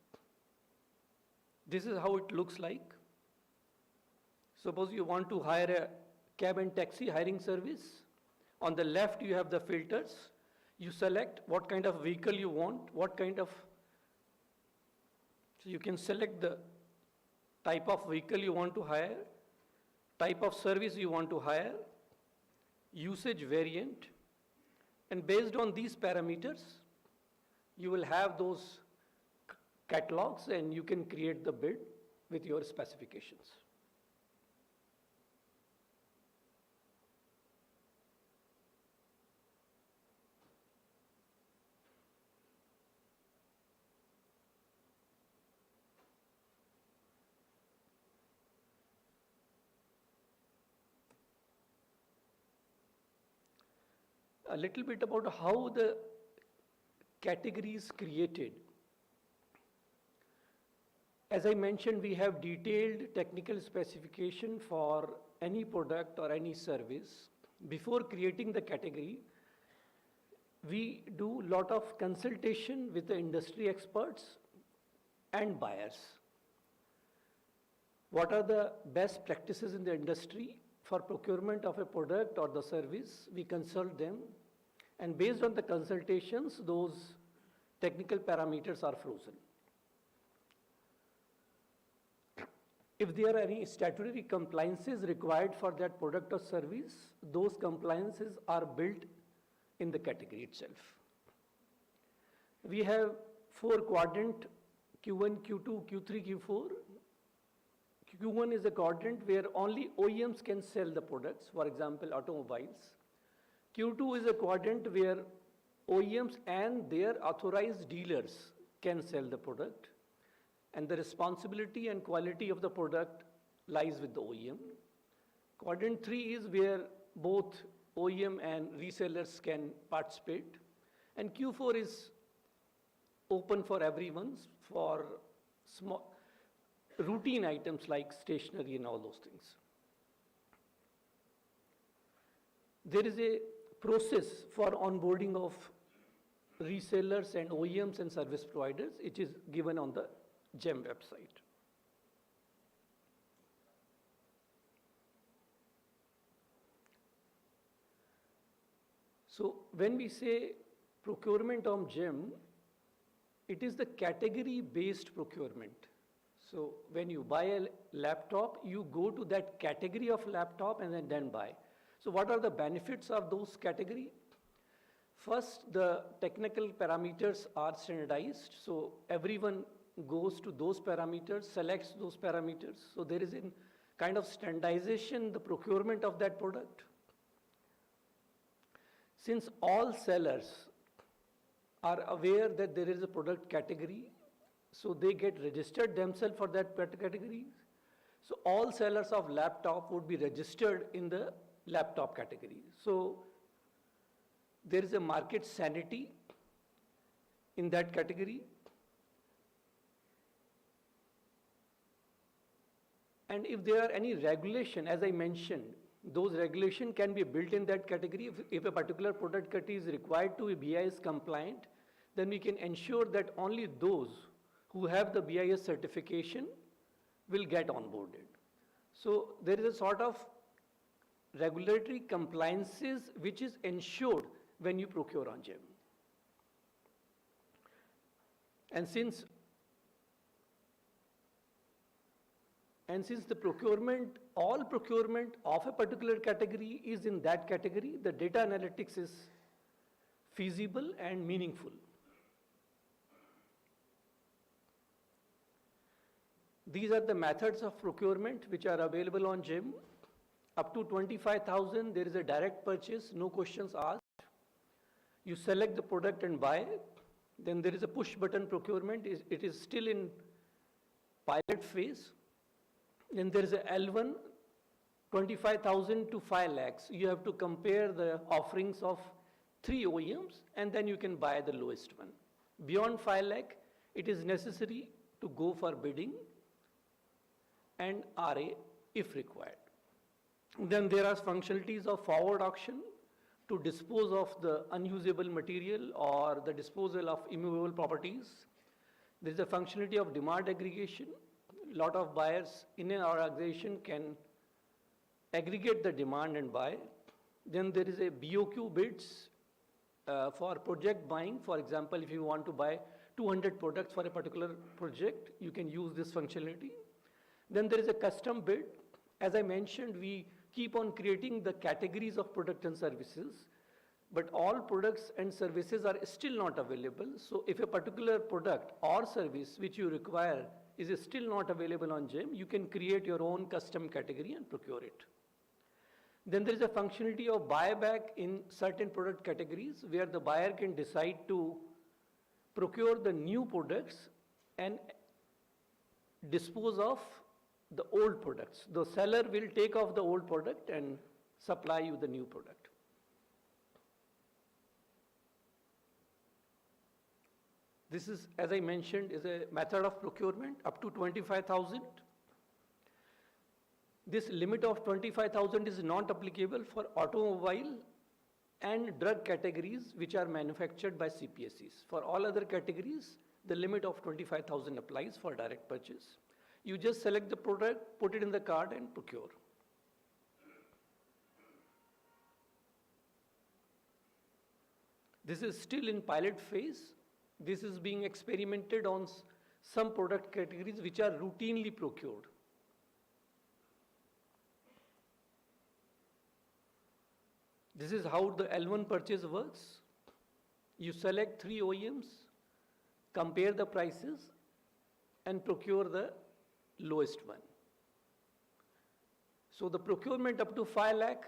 A: This is how it looks like. Suppose you want to hire a cab and taxi hiring service. On the left, you have the filters. You select what kind of vehicle you want, so you can select the type of vehicle you want to hire, type of service you want to hire, usage variant, and based on these parameters, you will have those catalogs and you can create the bid with your specifications. A little bit about how the category is created. As I mentioned, we have detailed technical specification for any product or any service. Before creating the category, we do a lot of consultation with the industry experts and buyers. What are the best practices in the industry for procurement of a product or the service? We consult them, and based on the consultations, those technical parameters are frozen. If there are any statutory compliances required for that product or service, those compliances are built in the category itself. We have 4 quadrant, Q1, Q2, Q3, Q4. Q1 is a quadrant where only OEMs can sell the products, for example, automobiles. Q2 is a quadrant where OEMs and their authorized dealers can sell the product, and the responsibility and quality of the product lies with the OEM. Quadrant 3 is where both OEM and resellers can participate, and Q4 is open for everyone for small routine items like stationery and all those things. There is a process for onboarding of resellers and OEMs and service providers. It is given on the GEM website. So when we say procurement on GEM, it is the category-based procurement. So when you buy a laptop, you go to that category of laptop and then buy. So what are the benefits of those category? First, the technical parameters are standardized. So everyone goes to those parameters, selects those parameters. So there is a kind of standardization, the procurement of that product. Since all sellers are aware that there is a product category, so they get registered themselves for that category. So all sellers of laptop would be registered in the laptop category. So there is a market sanity in that category. And if there are any regulation, as I mentioned, those regulation can be built in that category. If a particular product category is required to be BIS compliant, then we can ensure that only those who have the BIS certification will get onboarded. So there is a sort of regulatory compliances which is ensured when you procure on GEM. And since the procurement, all procurement of a particular category is in that category, the data analytics is feasible and meaningful. These are the methods of procurement which are available on GEM. Up to 25,000, there is a direct purchase, no questions asked. You select the product and buy. Then there is a push button procurement. It is still in pilot phase. Then there is a L1, 25,000 to 5 lakhs. You have to compare the offerings of 3 OEMs and then you can buy the lowest one. Beyond 5 lakh, it is necessary to go for bidding and RA if required. Then there are functionalities of forward auction to dispose of the unusable material or the disposal of immovable properties. There is a functionality of demand aggregation. A lot of buyers in an organization can aggregate the demand and buy. Then there is a BOQ bids for project buying. For example, if you want to buy 200 products for a particular project, you can use this functionality. Then there is a custom bid. As I mentioned, we keep on creating the categories of product and services, but all products and services are still not available. So if a particular product or service which you require is still not available on GEM, you can create your own custom category and procure it. Then there is a functionality of buyback in certain product categories where the buyer can decide to procure the new products and dispose of the old products. The seller will take off the old product and supply you the new product. This is, as I mentioned, is a method of procurement up to 25,000. This limit of 25,000 is not applicable for automobile and drug categories which are manufactured by CPSEs. For all other categories, the limit of 25,000 applies for direct purchase. You just select the product, put it in the cart and procure. This is still in pilot phase. This is being experimented on some product categories which are routinely procured. This is how the L1 purchase works. You select 3 OEMs, compare the prices and procure the lowest one. So the procurement up to 5 lakh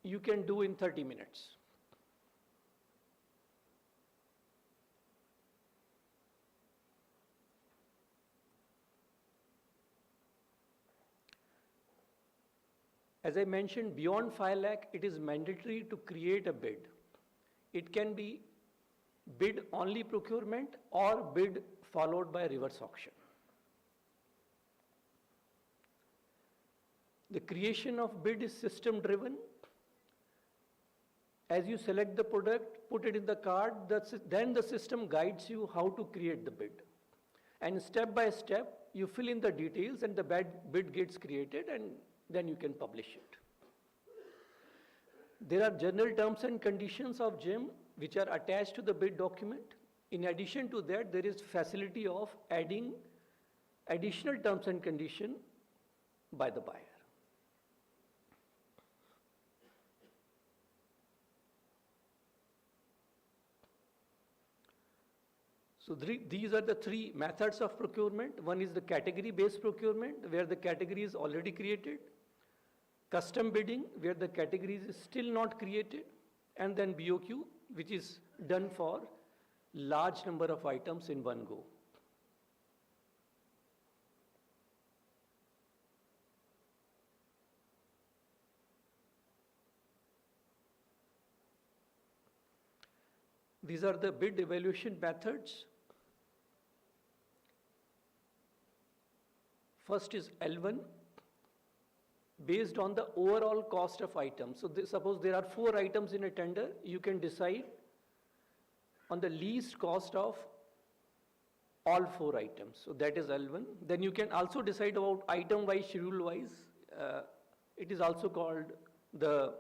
A: you can do in 30 minutes. As I mentioned, beyond 5 lakh, it is mandatory to create a bid. It can be bid only procurement or bid followed by reverse auction. The creation of bid is system driven. As you select the product, put it in the cart, then the system guides you how to create the bid. And step by step, you fill in the details and the bid gets created and then you can publish it. There are general terms and conditions of GEM which are attached to the bid document. In addition to that, there is facility of adding additional terms and conditions by the buyer. So these are the 3 methods of procurement. One is the category-based procurement, where the category is already created. Custom bidding, where the category is still not created. And then BOQ, which is done for large number of items in one go. These are the bid evaluation methods. First is L1. based on the overall cost of items. So suppose there are 4 items in a tender, you can decide on the least cost of all 4 items. So that is L1. Then you can also decide about item-wise, schedule-wise. It is also called the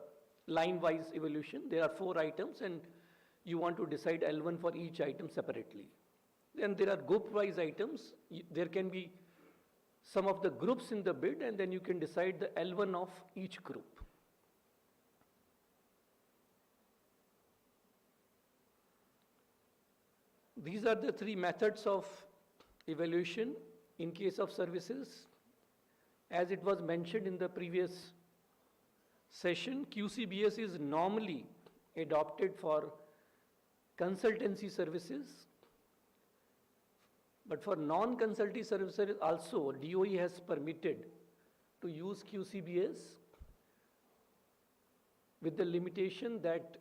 A: line-wise evaluation. There are 4 items and you want to decide L1 for each item separately. Then there are group-wise items. There can be some of the groups in the bid, and then you can decide the L1 of each group. These are the 3 methods of evaluation in case of services. As it was mentioned in the previous session, QCBS is normally adopted for consultancy services, but for non-consultancy services also, DOE has permitted to use QCBS with the limitation that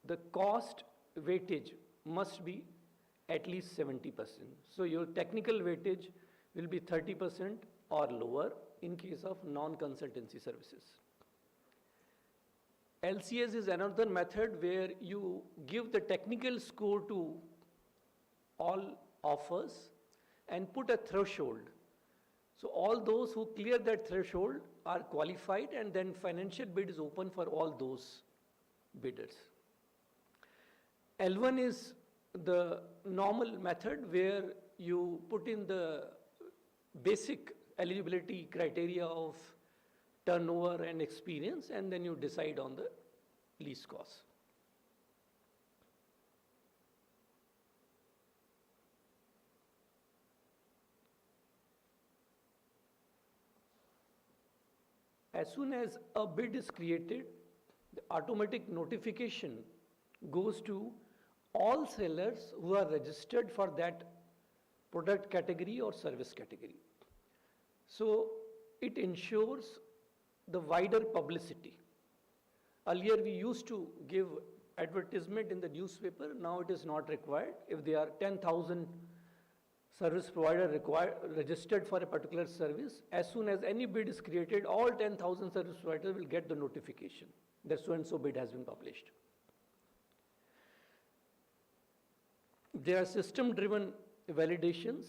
A: the cost weightage must be at least 70%. So your technical weightage will be 30% or lower in case of non-consultancy services. LCS is another method where you give the technical score to all offers and put a threshold. So all those who clear that threshold are qualified, and then financial bid is open for all those bidders. L1 is the normal method where you put in the basic eligibility criteria of turnover and experience, and then you decide on the least cost. As soon as a bid is created, the automatic notification goes to all sellers who are registered for that product category or service category. So it ensures the wider publicity. Earlier we used to give advertisement in the newspaper, now it is not required. If there are 10,000 service provider registered for a particular service, as soon as any bid is created, all 10,000 service providers will get the notification that so-and-so bid has been published. There are system-driven validations,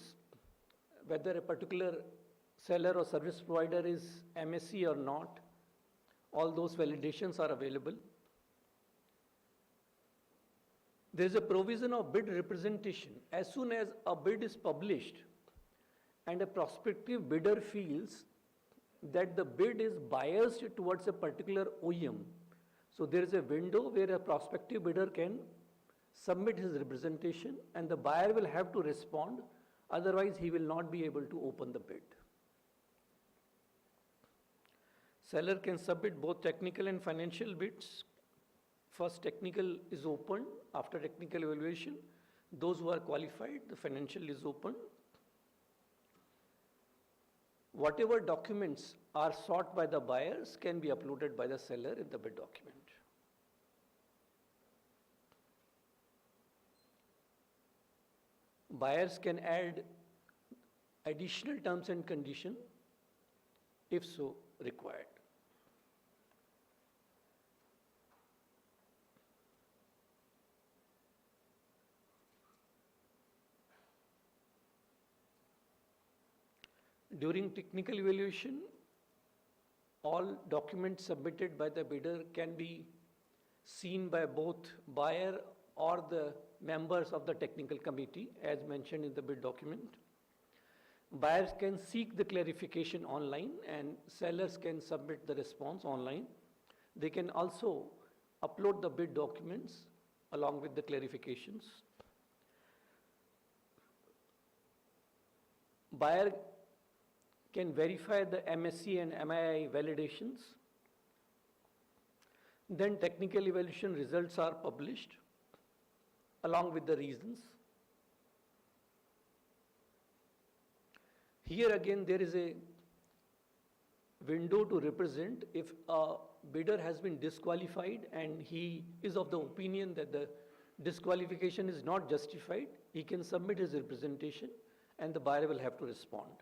A: whether a particular seller or service provider is MSC or not, all those validations are available. There is a provision of bid representation. As soon as a bid is published and a prospective bidder feels that the bid is biased towards a particular OEM, so there is a window where a prospective bidder can submit his representation and the buyer will have to respond, otherwise he will not be able to open the bid. Seller can submit both technical and financial bids. First technical is opened. After technical evaluation, those who are qualified, the financial is open. Whatever documents are sought by the buyers can be uploaded by the seller in the bid document. Buyers can add additional terms and conditions if so required. During technical evaluation, all documents submitted by the bidder can be seen by both buyer or the members of the technical committee, as mentioned in the bid document. Buyers can seek the clarification online and sellers can submit the response online. They can also upload the bid documents along with the clarifications. Buyer can verify the MSC and MII validations. Then technical evaluation results are published along with the reasons. Here again there is a window to represent if a bidder has been disqualified and he is of the opinion that the disqualification is not justified, he can submit his representation and the buyer will have to respond.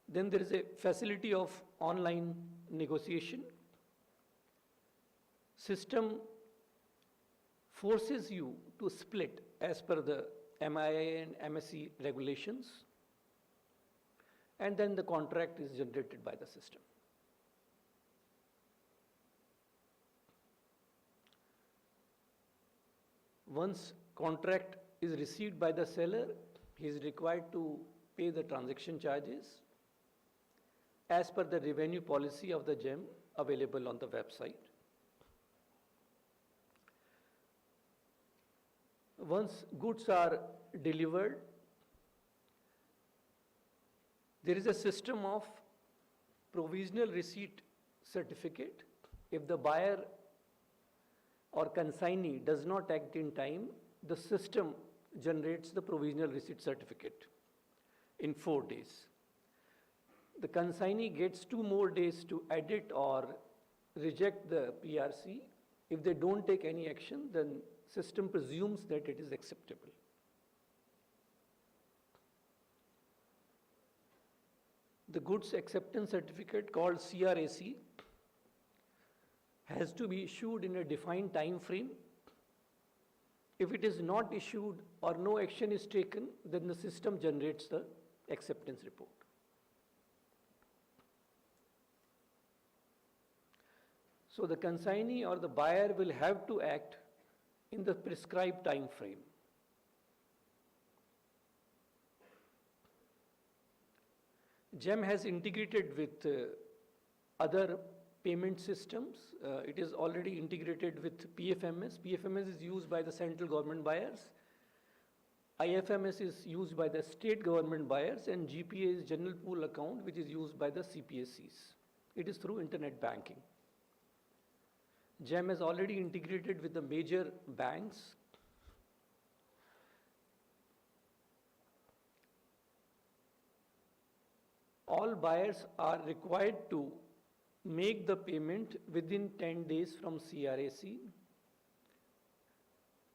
A: Then there is a facility of online negotiation. System forces you to split as per the MIA and MSC regulations, and then the contract is generated by the system. Once contract is received by the seller, he is required to pay the transaction charges as per the revenue policy of the GEM available on the website. Once goods are delivered, there is a system of provisional receipt certificate. If the buyer or consignee does not act in time, the system generates the provisional receipt certificate in 4 days. The consignee gets 2 more days to edit or reject the PRC. If they don't take any action, then system presumes that it is acceptable. The goods acceptance certificate, called CRAC, has to be issued in a defined time frame. If it is not issued or no action is taken, then the system generates the acceptance report. So the consignee or the buyer will have to act in the prescribed time frame. GEM has integrated with other payment systems. It is already integrated with PFMS. PFMS is used by the central government buyers. IFMS is used by the state government buyers, and GPA is general pool account, which is used by the CPSCs. It is through internet banking. GEM has already integrated with the major banks. All buyers are required to make the payment within 10 days from CRAC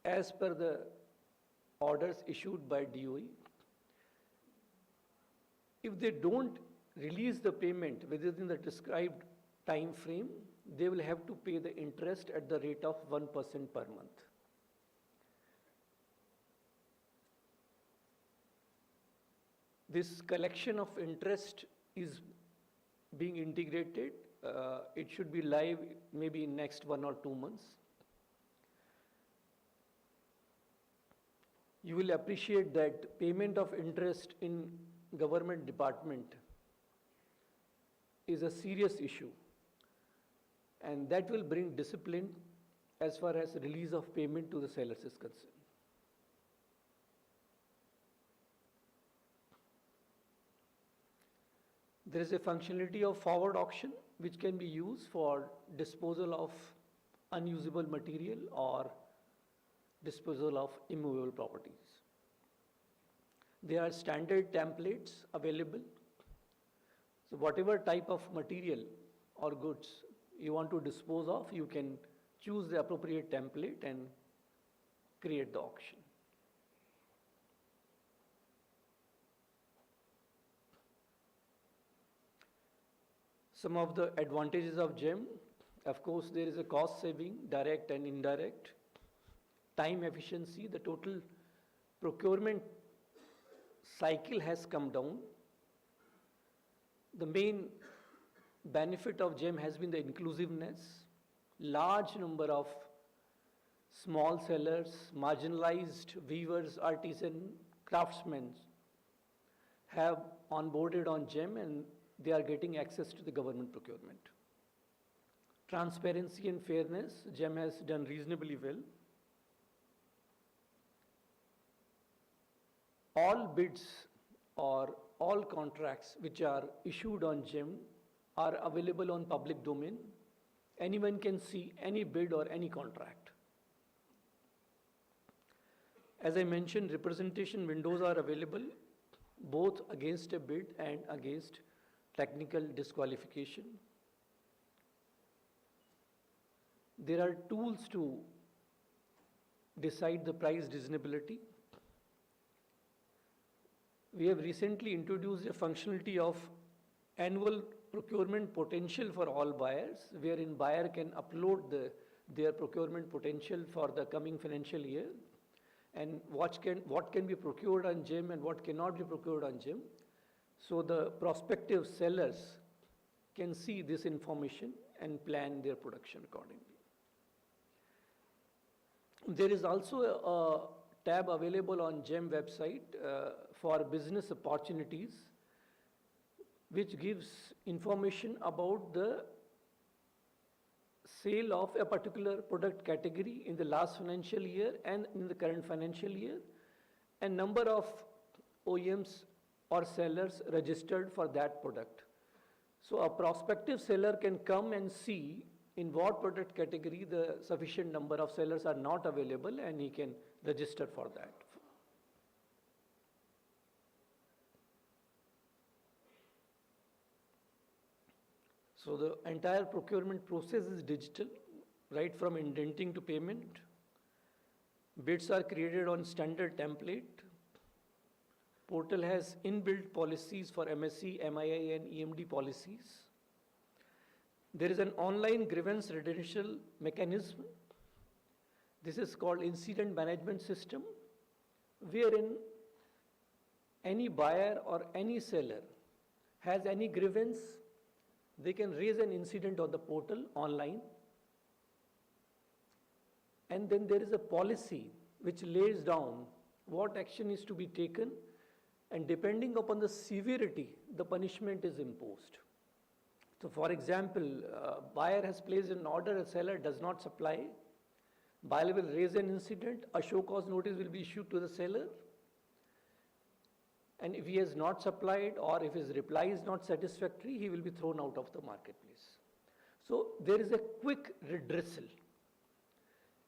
A: as per the orders issued by DOE. If they don't release the payment within the prescribed time frame, they will have to pay the interest at the rate of 1% per month. This collection of interest is being integrated. It should be live maybe in next 1 or 2 months. You will appreciate that payment of interest in government department is a serious issue, and that will bring discipline as far as release of payment to the sellers is concerned. There is a functionality of forward auction which can be used for disposal of unusable material or disposal of immovable properties. There are standard templates available. So whatever type of material or goods you want to dispose of, you can choose the appropriate template and create the auction. Some of the advantages of GEM, of course, there is a cost saving, direct and indirect, time efficiency. The total procurement cycle has come down. The main benefit of GEM has been the inclusiveness. Large number of small sellers, marginalized weavers, artisan, craftsmen have onboarded on GEM, and they are getting access to the government procurement. Transparency and fairness, GEM has done reasonably well. All bids or all contracts which are issued on GEM are available on public domain. Anyone can see any bid or any contract. As I mentioned, representation windows are available both against a bid and against technical disqualification. There are tools to decide the price reasonability. We have recently introduced a functionality of annual procurement potential for all buyers, wherein buyer can upload their procurement potential for the coming financial year, and what can be procured on GEM and what cannot be procured on GEM. So the prospective sellers can see this information and plan their production accordingly. There is also a tab available on GEM website for business opportunities, which gives information about the sale of a particular product category in the last financial year and in the current financial year, and number of OEMs or sellers registered for that product. So a prospective seller can come and see in what product category the sufficient number of sellers are not available, and he can register for that. So the entire procurement process is digital, right from indenting to payment. Bids are created on standard template. Portal has inbuilt policies for MSC, MII and EMD policies. There is an online grievance redressal mechanism. This is called incident management system, wherein any buyer or any seller has any grievance, they can raise an incident on the portal online. And then there is a policy which lays down what action is to be taken, and depending upon the severity, the punishment is imposed. So for example, buyer has placed an order, a seller does not supply, buyer will raise an incident, a show cause notice will be issued to the seller, and if he has not supplied or if his reply is not satisfactory, he will be thrown out of the marketplace. So there is a quick redressal.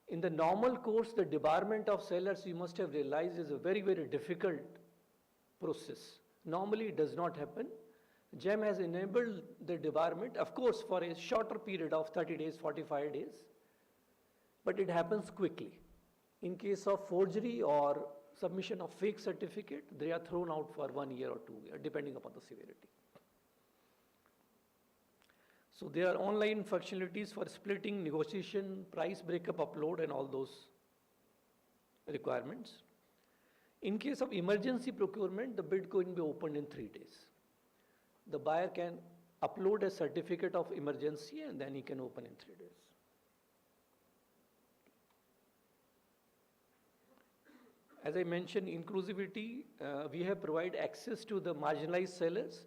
A: In the normal course, the debarment of sellers, you must have realized, is a very, very difficult process. Normally it does not happen. GEM has enabled the debarment, of course, for a shorter period of 30 days, 45 days, but it happens quickly. In case of forgery or submission of fake certificate, they are thrown out for 1 year or 2 years, depending upon the severity. So there are online functionalities for splitting, negotiation, price breakup, upload, and all those requirements. In case of emergency procurement, the bid can be opened in 3 days. The buyer can upload a certificate of emergency and then he can open in 3 days. As I mentioned, inclusivity, we have provided access to the marginalized sellers.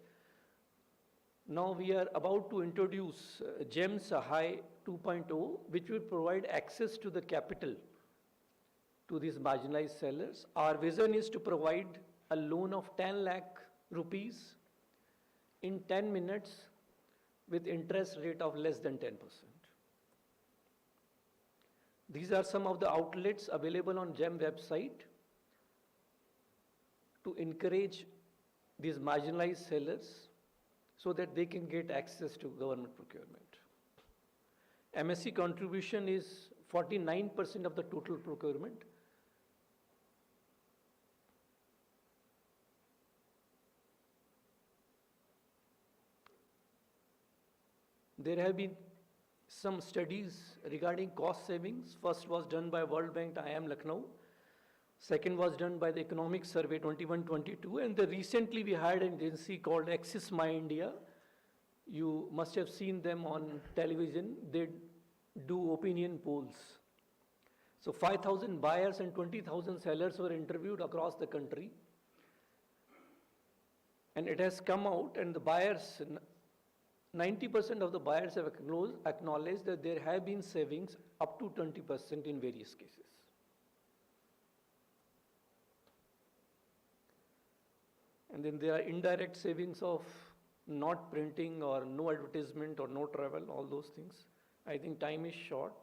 A: Now we are about to introduce GEM Sahai 2.0, which will provide access to the capital to these marginalized sellers. Our vision is to provide a loan of 10 lakh rupees in 10 minutes with interest rate of less than 10%. These are some of the outlets available on GEM website to encourage these marginalized sellers so that they can get access to government procurement. MSC contribution is 49% of the total procurement. There have been some studies regarding cost savings. First was done by World Bank, IIM Lucknow. Second was done by the Economic Survey 21-22. And recently we hired an agency called Axis My India. You must have seen them on television. They do opinion polls. So 5,000 buyers and 20,000 sellers were interviewed across the country. And it has come out, and the buyers, 90% of the buyers have acknowledged that there have been savings up to 20% in various cases. And then there are indirect savings of not printing or no advertisement or no travel, all those things. I think time is short.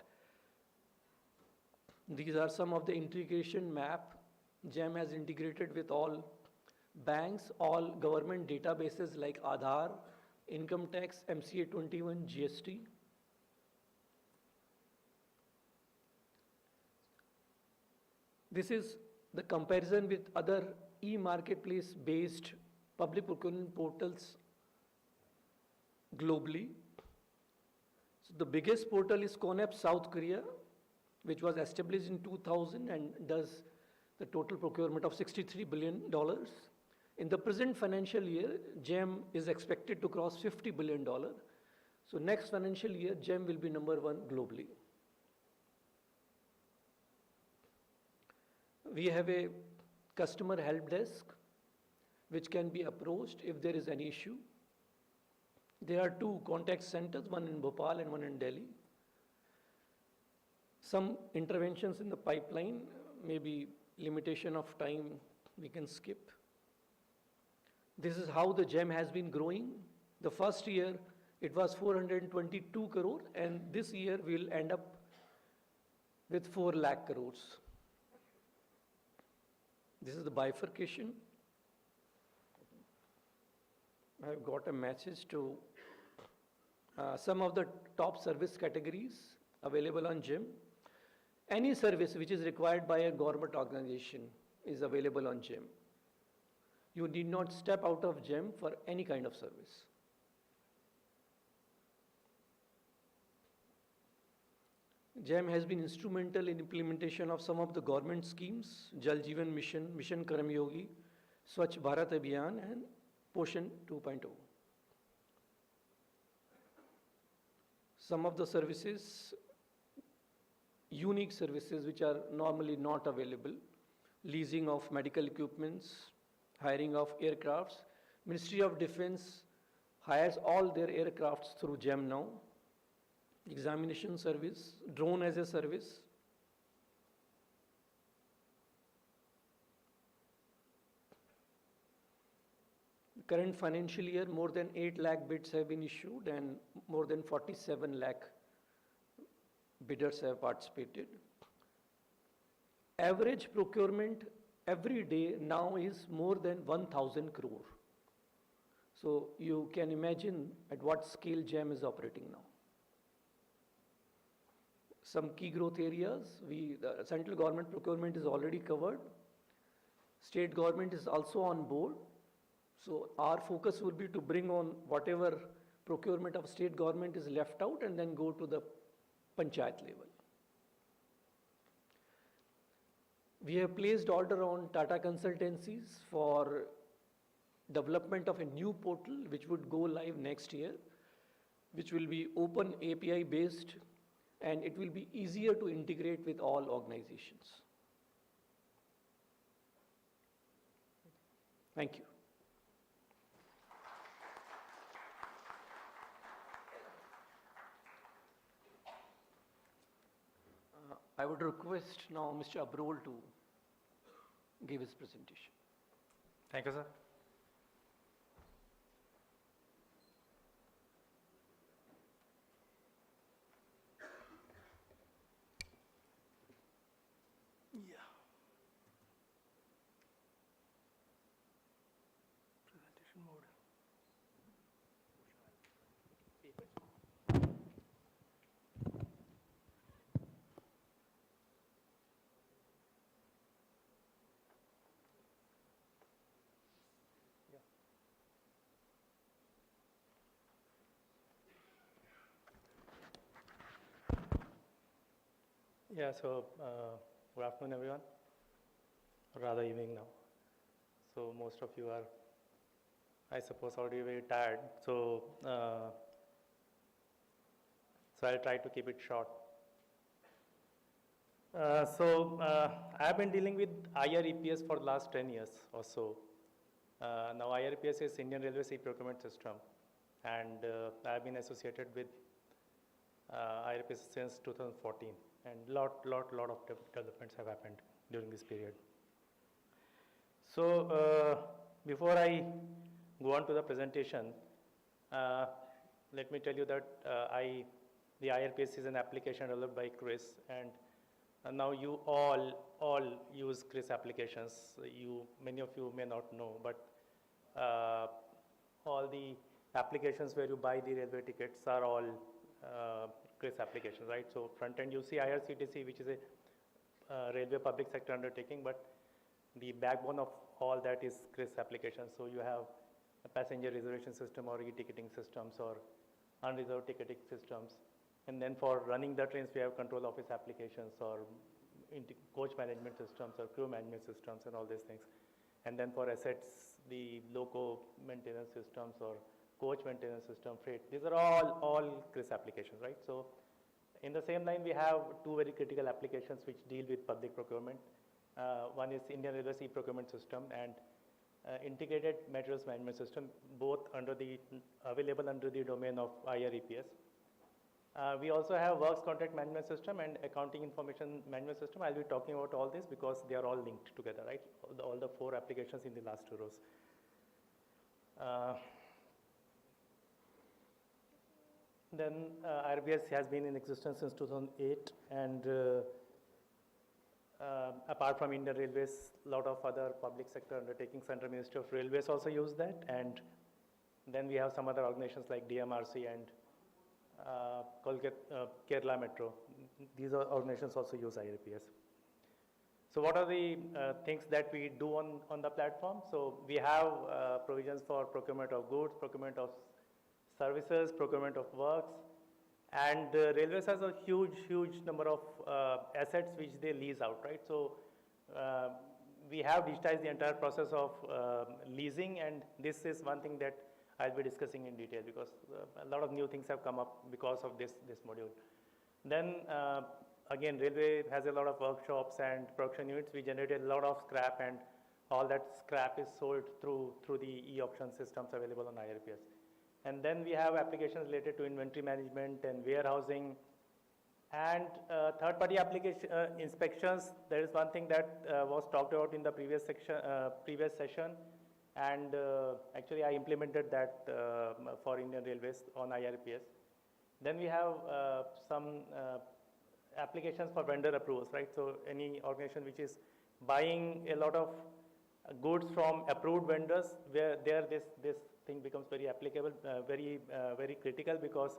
A: These are some of the integration map. GEM has integrated with all banks, all government databases like Aadhaar, income tax, MCA 21, GST. This is the comparison with other e-marketplace based public procurement portals globally. So the biggest portal is CONEP South Korea, which was established in 2000 and does the total procurement of $63 billion. In the present financial year, GEM is expected to cross $50 billion. So next financial year, GEM will be #1 globally. We have a customer help desk which can be approached if there is any issue. There are 2 contact centers, one in Bhopal and one in Delhi. Some interventions in the pipeline, maybe limitation of time, we can skip. This is how the GEM has been growing. The first year, it was 422 crore, and this year we'll end up with 4 lakh crores. This is the bifurcation. I've got a message to some of the top service categories available on GEM. Any service which is required by a government organization is available on GEM. You need not step out of GEM for any kind of service. GEM has been instrumental in implementation of some of the government schemes, Jal Jeevan Mission, Mission Karm Yogi, Swachh Bharat Abhiyan, and Poshan 2.0. Some of the services, unique services which are normally not available, leasing of medical equipments, hiring of aircrafts. Ministry of Defense hires all their aircrafts through GEM now. Examination service, drone as a service. Current financial year, more than 8 lakh bids have been issued and more than 47 lakh bidders have participated. Average procurement every day now is more than 1,000 crore. So you can imagine at what scale GEM is operating now. Some key growth areas, the central government procurement is already covered. State government is also on board. So our focus will be to bring on whatever procurement of state government is left out and then go to the panchayat level. We have placed order on Tata Consultancies for development of a new portal which would go live next year, which will be open API based, and it will be easier to integrate with all organizations. Thank you. I would request now Mr. Abrol to give his presentation.
R: Thank you, sir.
A: Yeah. Presentation mode.
R: Yeah, so good afternoon, everyone, or rather evening now. So most of you are, I suppose, already very tired. So I'll try to keep it short. I've been dealing with IREPS for the last 10 years or so. Now IREPS is Indian Railways e-procurement system, and I've been associated with IREPS since 2014. And lot of developments have happened during this period. So before I go on to the presentation, let me tell you that the IRPS is an application developed by Chris, and now you all use Chris applications. Many of you may not know, but all the applications where you buy the railway tickets are all Chris applications, right? So front end you see IRCTC, which is a railway public sector undertaking, but the backbone of all that is Chris applications. So you have a passenger reservation system or e-ticketing systems or
M: unreserved ticketing systems. And then for running the trains, we have control office applications or coach management systems or crew management systems and all these things. And then for assets, the loco maintenance systems or coach maintenance system, freight. These are all CRIS applications, right? So in the same line, we have two very critical applications which deal with public procurement. One is Indian Railways e-procurement system and integrated materials management system, both available under the domain of IREPS. We also have works contract management system and accounting information management system. I'll be talking about all this because they are all linked together, right? All the four applications in the last two rows. Then IRBS has been in existence since 2008, and apart from Indian Railways, a lot of other public sector undertakings under Ministry of Railways also use that, and then we have some other organizations like DMRC and Kerala Metro. These organizations also use IRPS. So what are the things that we do on the platform? So we have provisions for procurement of goods, procurement of services, procurement of works, and Railways has a huge number of assets which they lease out, right? So we have digitized the entire process of leasing, and this is one thing that I'll be discussing in detail because a lot of new things have come up because of this module. Then again, Railway has a lot of workshops and production units. We generated a lot of scrap, and all that scrap is sold through the e-auction systems available on IRPS. And then we have applications related to inventory management and warehousing. And third-party application inspections, there is one thing that was talked about in the previous session. And actually, I implemented that for Indian Railways on IRPS. Then we have some applications for vendor approvals, right? So any organization which is buying a lot of goods from approved vendors, where there this thing becomes very applicable, very critical, because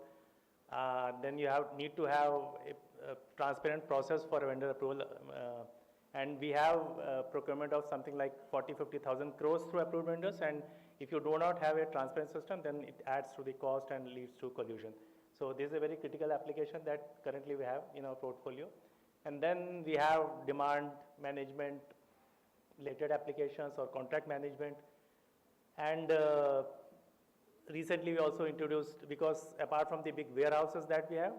M: then you need to have a transparent process for a vendor approval. And we have procurement of something like 40,000-50,000 crores through approved vendors, and if you do not have a transparent system, then it adds to the cost and leads to collusion. So this is a very critical application that currently we have in our portfolio. And then we have demand management related applications or contract management. And recently we also introduced, because apart from the big warehouses that we have,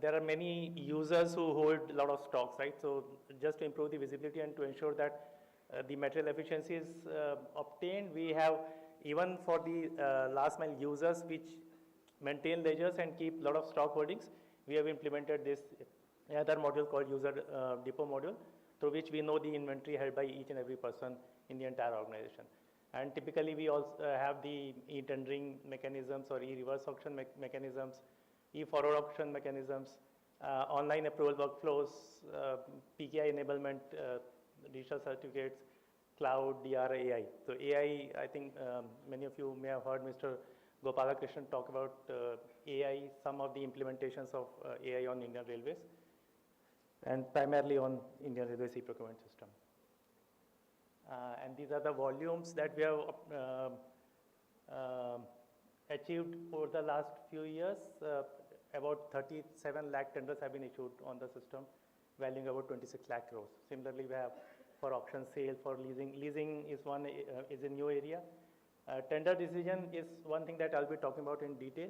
M: there are many users who hold a lot of stocks, right? So just to improve the visibility and to ensure that the material efficiency is obtained, we have, even for the last mile users which maintain ledgers and keep a lot of stock holdings, we have implemented this other module called user depot module, through which we know the inventory held by each and every person in the entire organization. And typically we also have the e-tendering mechanisms or e-reverse auction mechanisms, e-forward auction mechanisms, online approval workflows, PKI enablement, digital certificates, cloud, DR, AI. So AI, I think many of you may have heard Mr. Gopalakrishnan talk about AI, some of the implementations of AI on Indian Railways, and primarily on Indian Railways e-procurement system. And these are the volumes that we have achieved over the last few years. About 37 lakh tenders have been issued on the system, valuing about 26 lakh crores. Similarly, we have for auction sale, for leasing. Leasing is a new area. Tender decision is one thing that I'll be talking about in detail,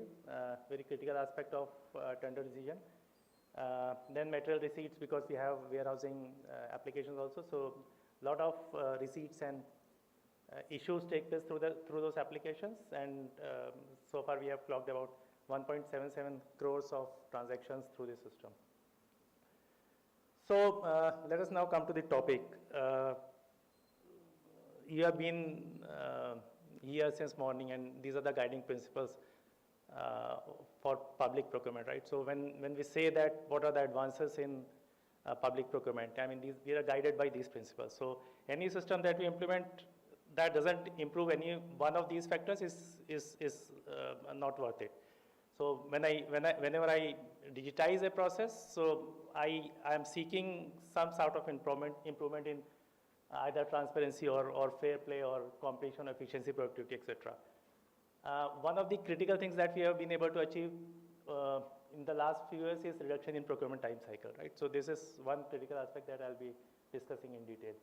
M: very critical aspect of tender decision. Then material receipts, because we have warehousing applications also. So a lot of receipts and issues take place through those applications, and so far we have clocked about 1.77 crores of transactions through the system. So let us now come to the topic. You have been here since morning, and these are the guiding principles for public procurement, right? So when we say that what are the advances in public procurement, I mean, we are guided by these principles. So any system that we implement that doesn't improve any one of these factors is not worth it. So whenever I digitize a process, so I am seeking some sort of improvement in either transparency or fair play or competition, efficiency, productivity, etc. One of the critical things that we have been able to achieve in the last few years is reduction in procurement time cycle, right? So this is one critical aspect that I'll be discussing in detail.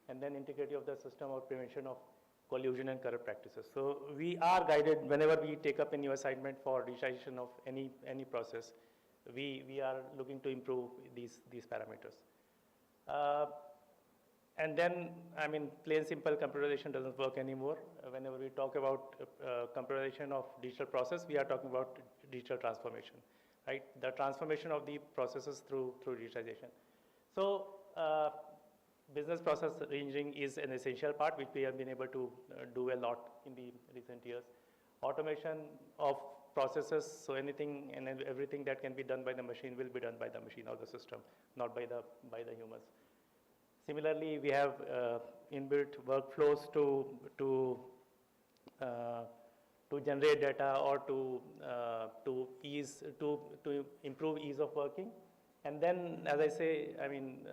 M: And then integrity of the system or prevention of collusion and corrupt practices. So we are guided whenever we take up a new assignment for digitization of any process, we are looking to improve these parameters. And then, I mean, plain simple computerization doesn't work anymore. Whenever we talk about computerization of digital process, we are talking about digital transformation, right? The transformation of the processes through digitization. So business process reengineering is an essential part, which we have been able to do a lot in the recent years. Automation of processes, so anything and everything that can be done by the machine will be done by the machine or the system, not by the humans. Similarly, we have inbuilt workflows to generate data or to improve ease of working. And then, as I say, I mean,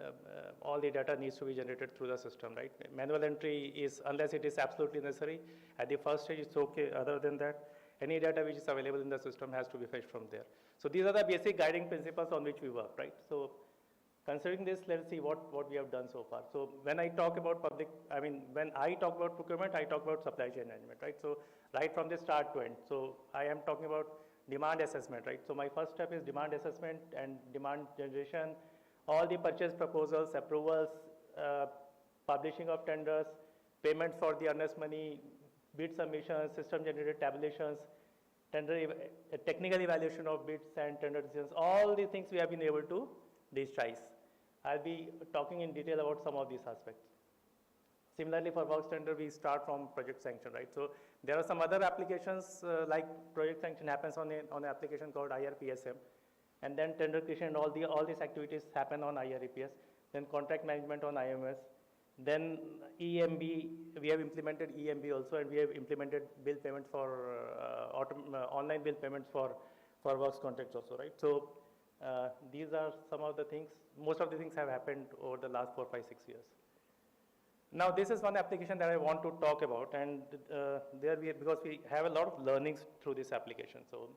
M: all the data needs to be generated through the system, right? Manual entry is, unless it is absolutely necessary, at the first stage it's okay. Other than that, any data which is available in the system has to be fetched from there. So these are the basic guiding principles on which we work, right? So considering this, let's see what we have done so far. So when I talk about when I talk about procurement, I talk about supply chain management, right? So right from the start to end. So I am talking about demand assessment, right? So my first step is demand assessment and demand generation, all the purchase proposals, approvals, publishing of tenders, payments for the earnest money, bid submissions, system generated tabulations, technical evaluation of bids and tender decisions, all these things we have been able to digitize. I'll be talking in detail about some of these aspects. Similarly, for works tender, we start from project sanction, right? So there are some other applications like project sanction happens on an application called IRPSM, and then tender creation and all these activities happen on IREPS. Then contract management on IMS. Then EMB, we have implemented EMB also, and we have implemented bill payments for online bill payments for works contracts also, right? So these are some of the things. Most of the things have happened over the last 4, 5, 6 years. Now, this is one application that I want to talk about, and because we have a lot of learnings through this application, so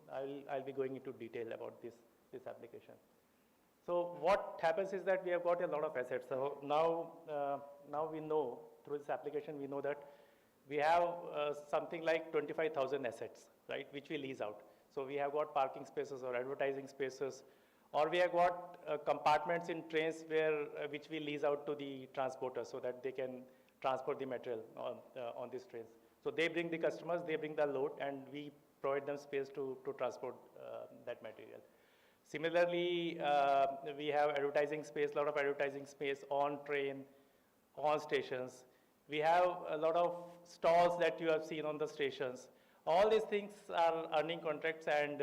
M: I'll be going into detail about this application. So what happens is that we have got a lot of assets. So now we know through this application, we know that we have something like 25,000 assets, right, which we lease out. So we have got parking spaces or advertising spaces, or we have got compartments in trains which we lease out to the transporters so that they can transport the material on these trains. So they bring the customers, they bring the load, and we provide them space to transport that material. Similarly, we have advertising space, a lot of advertising space on train, on stations. We have a lot of stalls that you have seen on the stations. All these things are earning contracts, and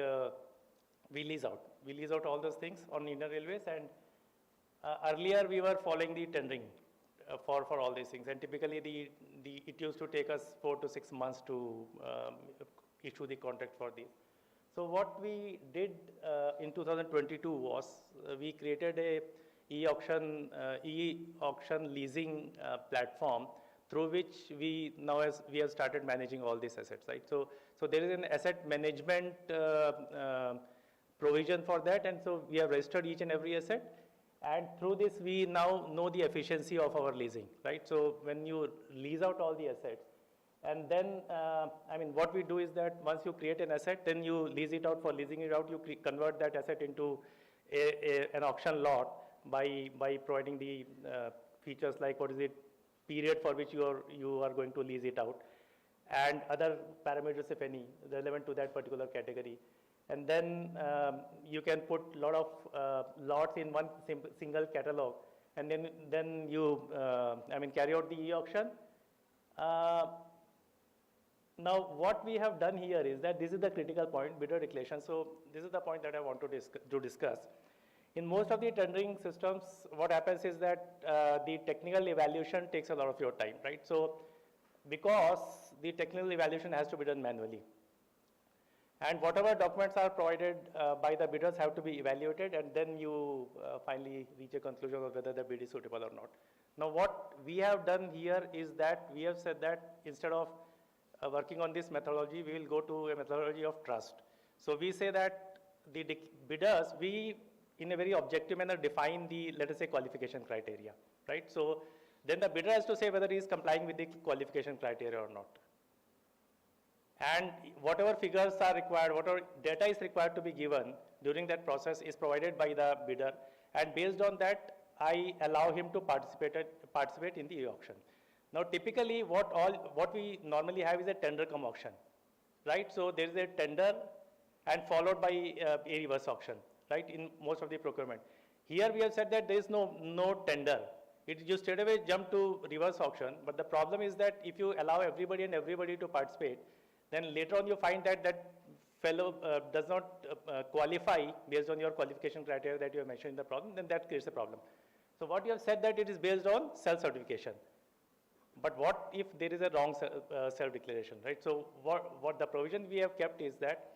M: we lease out. We lease out all those things on Indian Railways, and earlier we were following the tendering for all these things, and typically it used to take us 4 to 6 months to issue the contract for these. So what we did in 2022 was we created a e-auction leasing platform through which we have started managing all these assets, right? So there is an asset management provision for that, and so we have registered each and every asset, and through this we now know the efficiency of our leasing, right? So when you lease out all the assets, and then what we do is that once you create an asset, then you lease it out. For leasing it out, you convert that asset into an auction lot by providing the features like what is the period for which you are going to lease it out, and other parameters, if any, relevant to that particular category. And then you can put a lot of lots in one single catalog, and then you carry out the e-auction. Now, what we have done here is that this is the critical point, bidder declaration. So this is the point that I want to discuss. In most of the tendering systems, what happens is that the technical evaluation takes a lot of your time, right? So because the technical evaluation has to be done manually, and whatever documents are provided by the bidders have to be evaluated, and then you finally reach a conclusion of whether the bid is suitable or not. Now, what we have done here is that we have said that instead of working on this methodology, we will go to a methodology of trust. So we say that the bidders, we in a very objective manner define the, let us say, qualification criteria, right? So then the bidder has to say whether he is complying with the qualification criteria or not. And whatever figures are required, whatever data is required to be given during that process is provided by the bidder, and based on that, I allow him to participate in the auction. Now, typically, what we normally have is a tender come auction, right? So there is a tender and followed by a reverse auction, right? In most of the procurement. Here we have said that there is no tender. You straight away jump to reverse auction. But the problem is that if you allow everybody to participate, then later on you find that that fellow does not qualify based on your qualification criteria that you have mentioned in the problem, then that creates a problem. So what you have said that it is based on self-certification. But what if there is a wrong self-declaration, right? So what the provision we have kept is that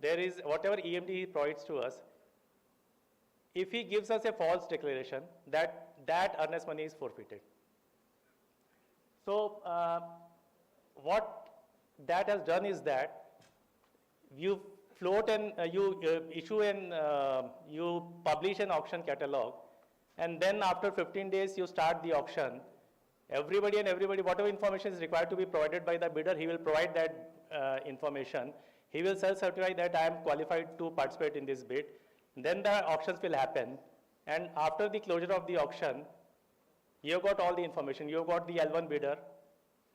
M: there is whatever EMD provides to us, if he gives us a false declaration, that earnest money is forfeited. So what that has done is that you float and you issue and you publish an auction catalog, and then after 15 days you start the auction. Everybody, whatever information is required to be provided by the bidder, he will provide that information. He will self-certify that I am qualified to participate in this bid. Then the auctions will happen, and after the closure of the auction, you have got all the information. You have got the L1 bidder,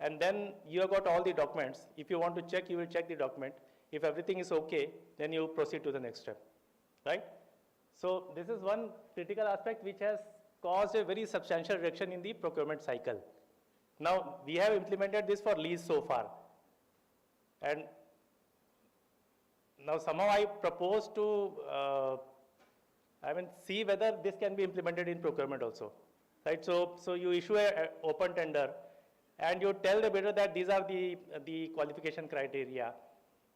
M: and then you have got all the documents. If you want to check, you will check the document. If everything is okay, then you proceed to the next step, right? So this is one critical aspect which has caused a very substantial reduction in the procurement cycle. Now, we have implemented this for lease so far. And now somehow I propose to see whether this can be implemented in procurement also, right? So you issue an open tender, and you tell the bidder that these are the qualification criteria,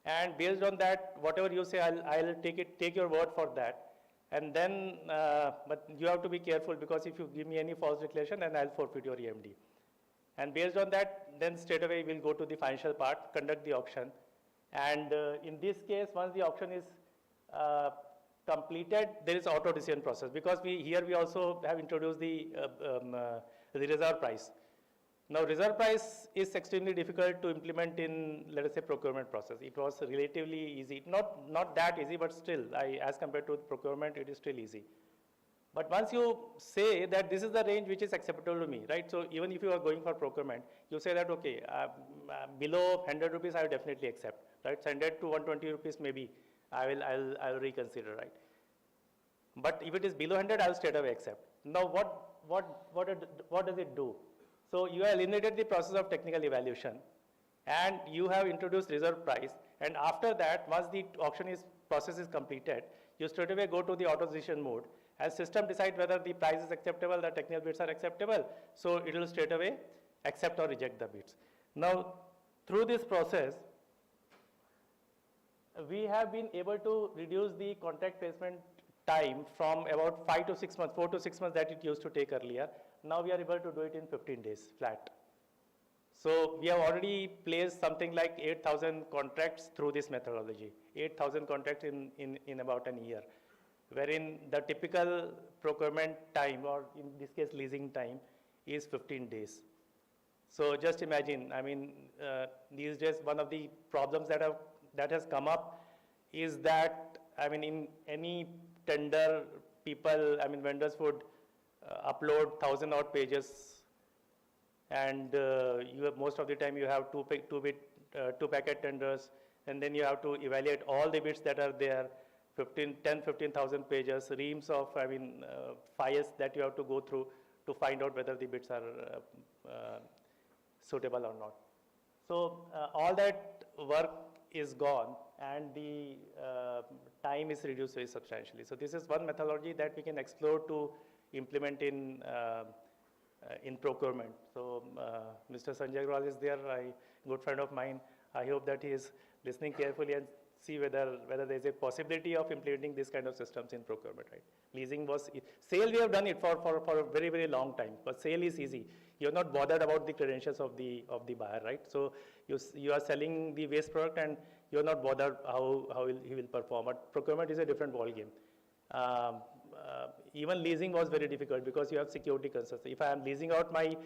M: and based on that, whatever you say, I'll take your word for that. And then, but you have to be careful, because if you give me any false declaration, then I'll forfeit your EMD. And based on that, then straight away we'll go to the financial part, conduct the auction. And in this case, once the auction is completed, there is auto decision process, because here we also have introduced the reserve price. Now, reserve price is extremely difficult to implement in, let us say, procurement process. It was relatively easy, not that easy, but still, as compared to procurement, it is still easy. But once you say that this is the range which is acceptable to me, right? So even if you are going for procurement, you say that, okay, below 100 rupees, I will definitely accept, right? 100 to 120 rupees, maybe I'll reconsider, right? But if it is below 100, I will straight away accept. Now, what does it do? So you have eliminated the process of technical evaluation, and you have introduced reserve price. And after that, once the process is completed, you straight away go to the auto decision mode. As system decides whether the price is acceptable, the technical bids are acceptable, so it will straight away accept or reject the bids. Now, through this process, we have been able to reduce the contract placement time from about 5 to 6 months, 4 to 6 months that it used to take earlier. Now we are able to do it in 15 days flat. So we have already placed something like 8,000 contracts through this methodology, 8,000 contracts in about a year, wherein the typical procurement time, or in this case leasing time, is 15 days. So just imagine, these days one of the problems that has come up is that, in any tender, people, vendors would upload 1,000 odd pages, and most of the time you have two packet tenders, and then you have to evaluate all the bids that are there, 15,000 pages, reams of files that you have to go through to find out whether the bids are suitable or not. So all that work is gone, and the time is reduced very substantially. So this is one methodology that we can explore to implement in procurement. So Mr. Sanjay Agrawal is there, a good friend of mine. I hope that he is listening carefully and see whether there is a possibility of implementing this kind of systems in procurement, right? Leasing was, sale we have done it for a very, very long time, but sale is easy.
C: you're not bothered about the credentials of the buyer, right? So you are selling the waste product and you're not bothered how he will perform. But procurement is a different ball game. Even leasing was very difficult because you have security concerns. If I am leasing out my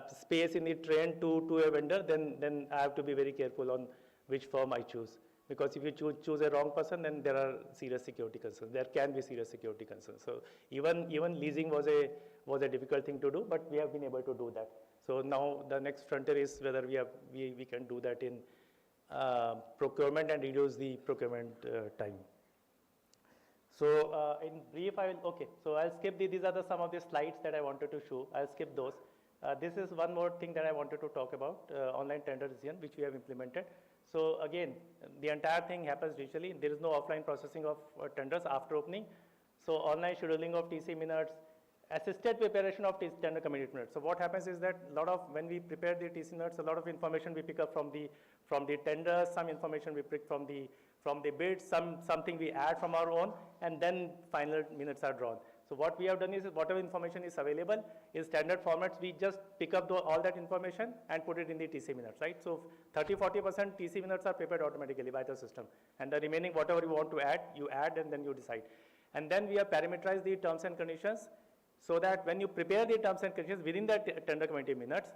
C: space in the train to a vendor, then I have to be very careful on which firm I choose. Because if you choose a wrong person, then there are serious security concerns. There can be serious security concerns. So even leasing was a difficult thing to do, but we have been able to do that. So now the next frontier is whether we can do that in procurement and reduce the procurement time. So in brief, so I'll skip these are some of the slides that I wanted to show. I'll skip those. This is one more thing that I wanted to talk about, online tender decision, which we have implemented. So again, the entire thing happens digitally. There is no offline processing of tenders after opening. So online scheduling of TC minutes, assisted preparation of tender committee minutes. So what happens is that when we prepare the TC minutes, a lot of information we pick up from the tender, some information we pick from the bid, something we add from our own, and then final minutes are drawn. So what we have done is whatever information is available in standard formats, we just pick up all that information and put it in the TC minutes, right? So 30-40% TC minutes are prepared automatically by the system. And the remaining, whatever you want to add, you add and then you decide. And then we have parameterized the terms and conditions so that when you prepare the terms and conditions within that tender committee minutes,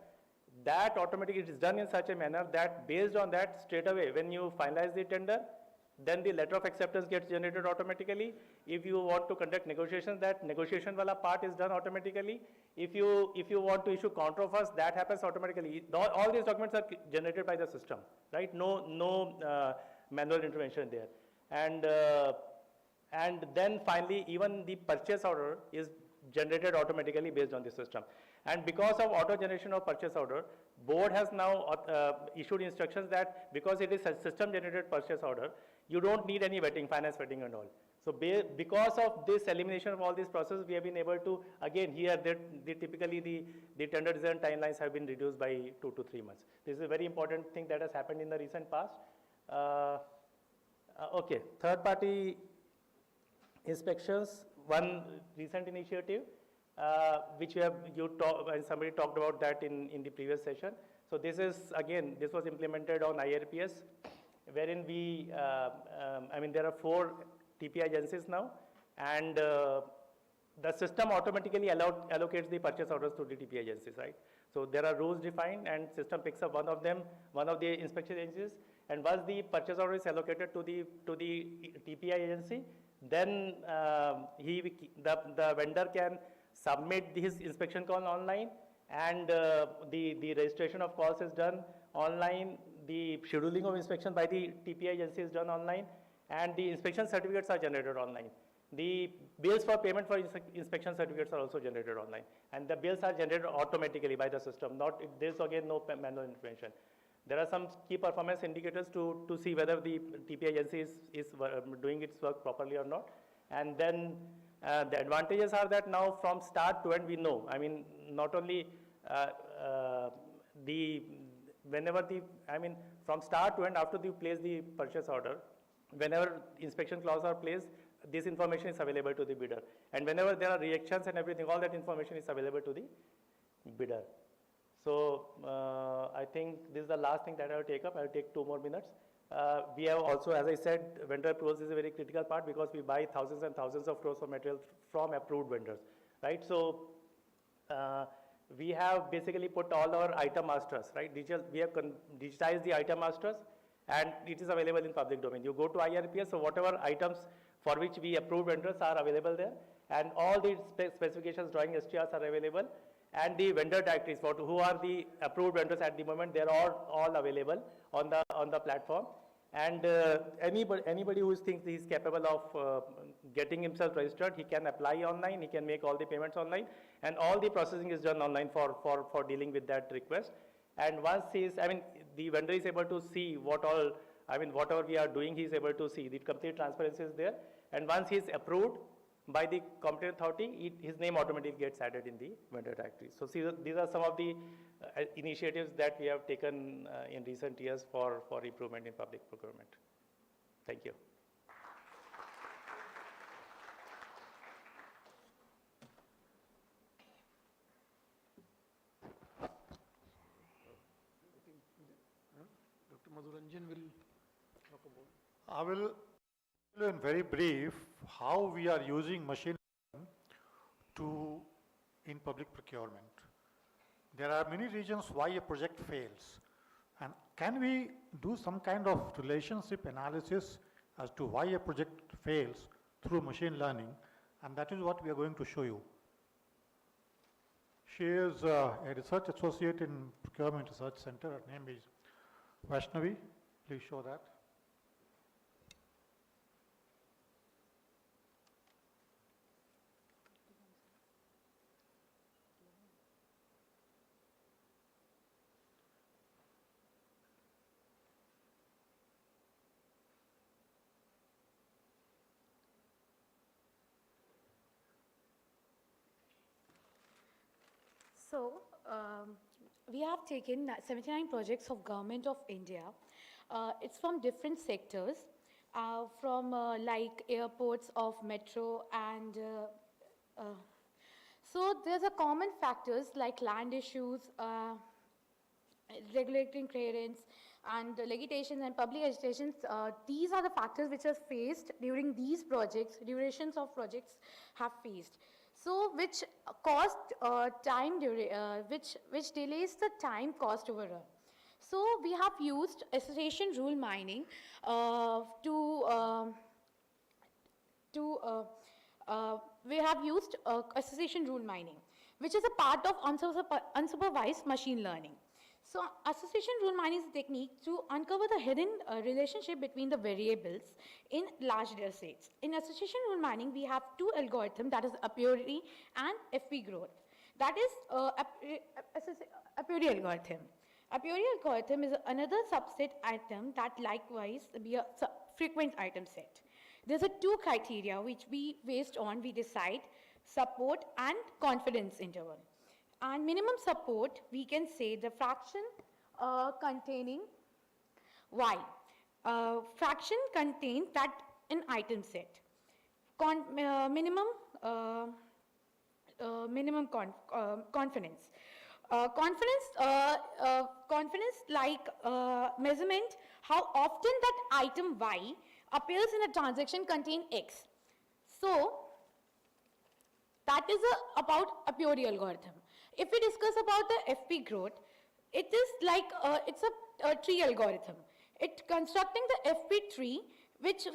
C: that automatically it is done in such a manner that based on that straight away, when you finalize the tender, then the letter of acceptance gets generated automatically. If you want to conduct negotiations, that negotiation wala part is done automatically. If you want to issue counter offers, that happens automatically. All these documents are generated by the system, right? No manual intervention there. And then finally, even the purchase order is generated automatically based on the system. And because of auto generation of purchase order, board has now issued instructions that because it is a system generated purchase order, you don't need any vetting, finance vetting and all. So because of this elimination of all these processes, we have been able to, again, here typically the tender design timelines have been reduced by 2 to 3 months. This is a very important thing that has happened in the recent past. Okay, third party inspections, one recent initiative, which somebody talked about that in the previous session. So this is, again, this was implemented on IRPS, wherein there are 4 TP agencies now, and the system automatically allocates the purchase orders to the TP agencies, right? So there are rules defined, and system picks up one of the inspection agencies, and once the purchase order is allocated to the TPI agency, then the vendor can submit his inspection call online, and the registration of calls is done online. The scheduling of inspection by the TPI agency is done online, and the inspection certificates are generated online. The bills for payment for inspection certificates are also generated online, and the bills are generated automatically by the system. There's again no manual intervention. There are some key performance indicators to see whether the TPI agency is doing its work properly or not. And then the advantages are that now from start to end we know. I mean, not only from start to end, after you place the purchase order, whenever inspection clause are placed, this information is available to the bidder. And whenever there are reactions and everything, all that information is available to the bidder. So I think this is the last thing that I will take up. I will take 2 more minutes. We have also, as I said, vendor approvals is a very critical part because we buy thousands and thousands of crores of material from approved vendors, right? So we have basically put all our item masters, right? We have digitized the item masters, and it is available in public domain. You go to IRPS, so whatever items for which we approve vendors are available there, and all the specifications, drawing STRs are available, and the vendor directories for who are the approved vendors at the moment, they are all available on the platform. And anybody who thinks he is capable of getting himself registered, he can apply online, he can make all the payments online, and all the processing is done online for dealing with that request. And once the vendor is able to see whatever we are doing, he is able to see. The complete transparency is there. And once he is approved by the competent authority, his name automatically gets added in the vendor directory. So these are some of the initiatives that we have taken in recent years for improvement in public procurement. Thank you.
A: Mr. Madhuranjan will talk about.
E: I will tell you in very brief how we are using machine learning in public procurement. There are many reasons why a project fails. And can we do some kind of relationship analysis as to why a project fails through machine learning? And that is what we are going to show you. She is a research associate in Procurement Research Center. Her name is Vaishnavi. Please show that.
V: So, we have taken 79 projects of Government of India. It's from different sectors, from like airports of metro and so there's a common factors like land issues, regulating clearance and legislation and public agitations. These are the factors which are faced during these projects, durations of projects have faced. So which cost which delays the time cost overrun. So we have used association rule mining we have used association rule mining, which is a part of unsupervised machine learning. So association rule mining is a technique to uncover the hidden relationship between the variables in large data sets. In association rule mining, we have two algorithms, that is a priori and FP growth. That is a priori algorithm. A priori algorithm is another subset item that likewise be a frequent item set. There's a two criteria which based on we decide support and confidence interval. And minimum support, we can say the fraction containing Y. Fraction contains that in item set. Minimum confidence. Confidence like measurement how often that item Y appears in a transaction contain X. So that is about a priori algorithm. If we discuss about the FP growth, it is like it's a tree algorithm. It constructing the FP tree, which is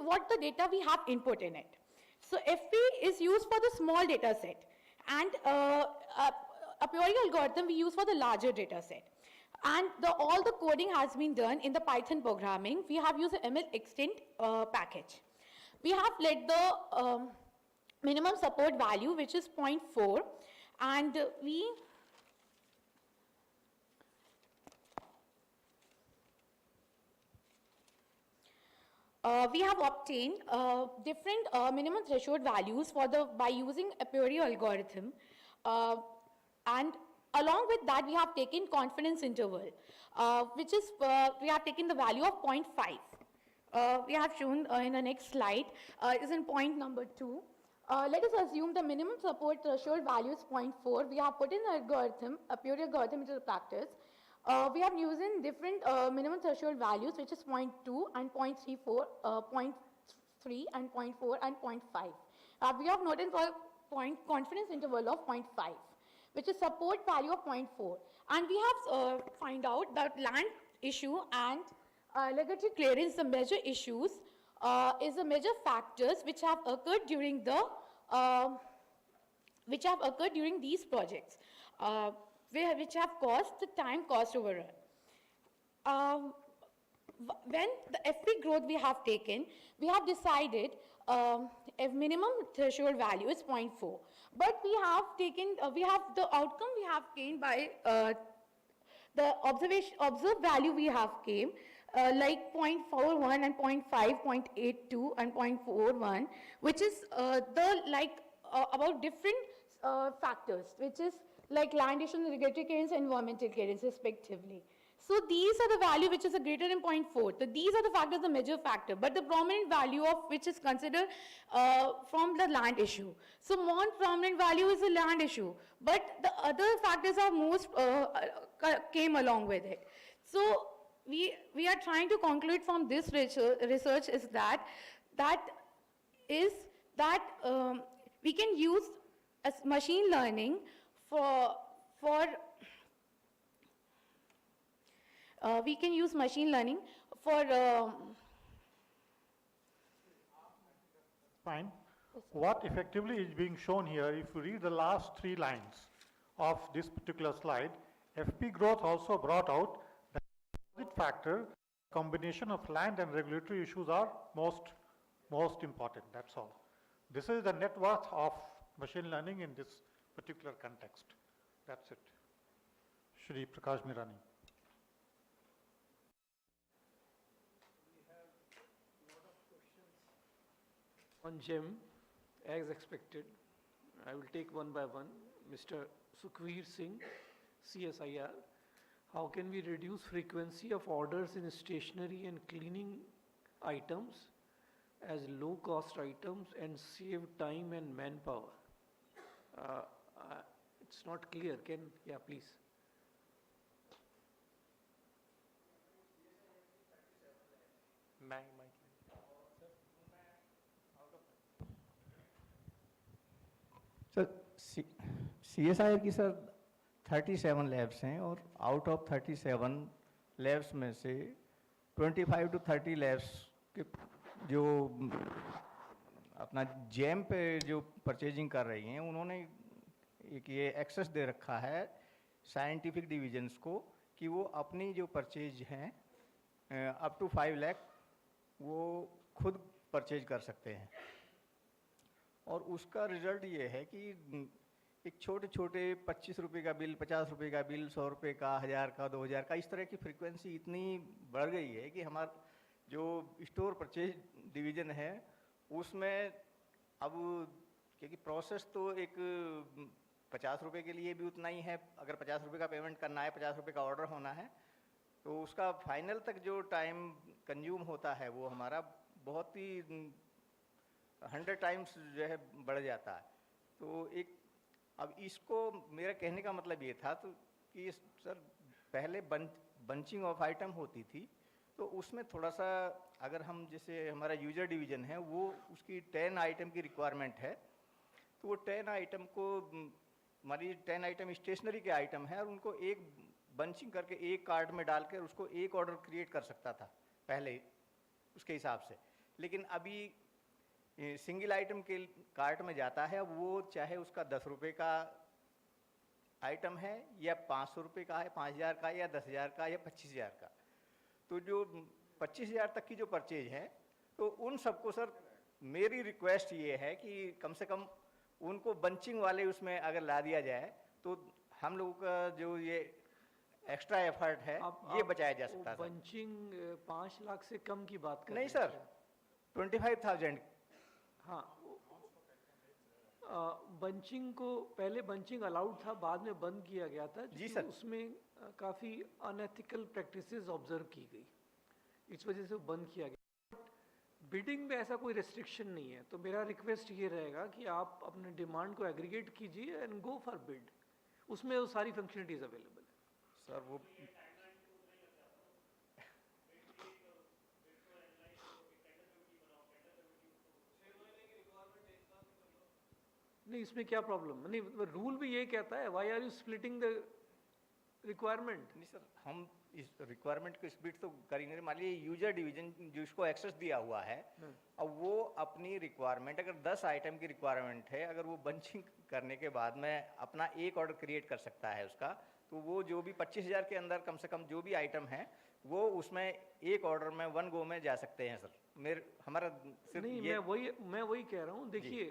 V: what the data we have input in it. So FP is used for the small data set, and a priori algorithm we use for the larger data set. And all the coding has been done in the Python programming. We have used the ML extent package. We have let the minimum support value, which is 0.4, and we have obtained different minimum threshold values by using a priori algorithm, and along with that we have taken confidence interval, which is we have taken the value of 0.5. We have shown in the next slide is in point number 2. Let us assume the minimum support threshold value is 0.4. We have put in an algorithm, a priori algorithm into the practice. We have using different minimum threshold values, which is 0.2 and 0.34, 0.3 and 0.4 and 0.5. We have noted for confidence interval of 0.5, which is support value of 0.4. And we have find out that land issue and regulatory clearance, the major issues, is the major factors which have occurred during these projects, which have caused the time cost overrun. When the FP growth we have taken, we have decided a minimum threshold value is 0.4. But we have taken, we have the outcome we have gained by the observed value we have came, like 0.41 and 0.5, 0.82 and 0.41, which is about different factors, which is like land issue, regulatory clearance, and environmental clearance respectively. So these are the value which is a greater than 0.4. So these are the factors, the major factor, but the prominent value of which is considered from the land issue. So more prominent value is the land issue, but the other factors are most came along with it. So we are trying to conclude from this research is that we can use as machine learning for we can use machine learning for
E: Fine. What effectively is being shown here, if you read the last 3 lines of this particular slide, FP growth also brought out that the factor, combination of land and regulatory issues are most important. That's all. This is the net worth of machine learning in this particular context. That's it. Shri Prakash Mirani.
A: On GEM, as expected, I will take one by one. Mr. Sukhveer Singh, CSIR. How can we reduce frequency of orders in stationery and cleaning items as low-cost items and save time and manpower? It's not clear. Yeah, please.
D: Sir CSIR की sir 37 labs हैं और out of 37 labs में से 25 to 30 labs के जो अपना GeM पे जो परचेजिंग कर रही हैं उन्होंने एक ये एक्सेस दे रखा है साइंटिफिक डिविजन्स को कि वो अपनी जो परचेज हैं अप टू 5 लाख वो खुद परचेज कर सकते हैं और उसका रिजल्ट ये है कि एक छोटे छोटे 25 रुपये का बिल 50 रुपये का बिल 100 रुपये का 1000 का 2000 का इस तरह की फ्रीक्वेंसी इतनी बढ़ गई है कि हमारा जो स्टोर परचेज डिवीज़न है उसमें अब क्योंकि प्रोसेस तो एक 50 रुपये के लिए भी उतना ही है अगर 50 रुपये का पेमेंट करना है 50 रुपये का ऑर्डर होना है तो उसका फाइनल तक जो टाइम कंज्यूम होता है वो हमारा बहुत ही 100 टाइम्स जो है बढ़ जाता है तो एक अब इसको मेरा कहने का मतलब ये था तो कि सर पहले बंचिंग ऑफ आइटम होती थी तो उसमें थोड़ा सा अगर हम जैसे हमारा यूजर डिवीज़न है वो उसकी 10 आइटम की रिक्वायरमेंट है तो वो 10 आइटम को हमारी 10 आइटम स्टेशनरी के आइटम है और उनको एक बंचिंग करके एक कार्ट में डाल कर उसको एक ऑर्डर क्रिएट कर सकता था पहले उसके हिसाब से लेकिन अभी सिंगल आइटम के कार्ट में जाता है वो चाहे उसका 10 रुपये का आइटम है या 500 रुपये का है 5000 का या 10,000 का या 25,000 का तो जो 25,000 तक की जो परचेज है तो उन सबको सर मेरी रिक्वेस्ट ये है कि कम से कम उनको बंचिंग वाले उसमें अगर ला दिया जाए तो हम लोगों का जो ये एक्स्ट्रा एफर्ट है ये बचाया जा सकता है
A: बंचिंग 5 लाख से कम की बात कर
D: नहीं सर 25,000
A: हाँ बंचिंग को पहले बंचिंग अलाउड था बाद में बंद किया गया था
D: जी सर
A: उसमें काफ़ी अनएथिकल प्रैक्टिसेस ऑब्जर्व की गई इस वजह से बंद किया गया बिडिंग में ऐसा कोई रेस्ट्रिक्शन नहीं है तो मेरा रिक्वेस्ट ये रहेगा कि आप अपने डिमांड को एग्रीगेट कीजिए एंड गो फॉर बिड उसमें वो सारी फंक्शनलिटीज अवेलेबल है
D: सर वो
A: नहीं इसमें क्या प्रॉब्लम नहीं रूल भी ये कहता है why are you splitting the requirement
D: नहीं सर हम इस रिक्वायरमेंट को स्प्लिट तो कर ही नहीं मान लीजिए यूजर डिवीजन जिसको एक्सेस दिया हुआ है अब वो अपनी रिक्वायरमेंट अगर 10 आइटम की रिक्वायरमेंट है अगर वो बंचिंग करने के बाद में अपना एक ऑर्डर क्रिएट कर सकता है उसका तो वो जो भी 25,000 के अंदर कम से कम जो भी आइटम है वो उसमें एक ऑर्डर में 1 गो में जा सकते हैं सर हमारा सिर्फ
A: नहीं मैं वही कह रहा हूँ देखिए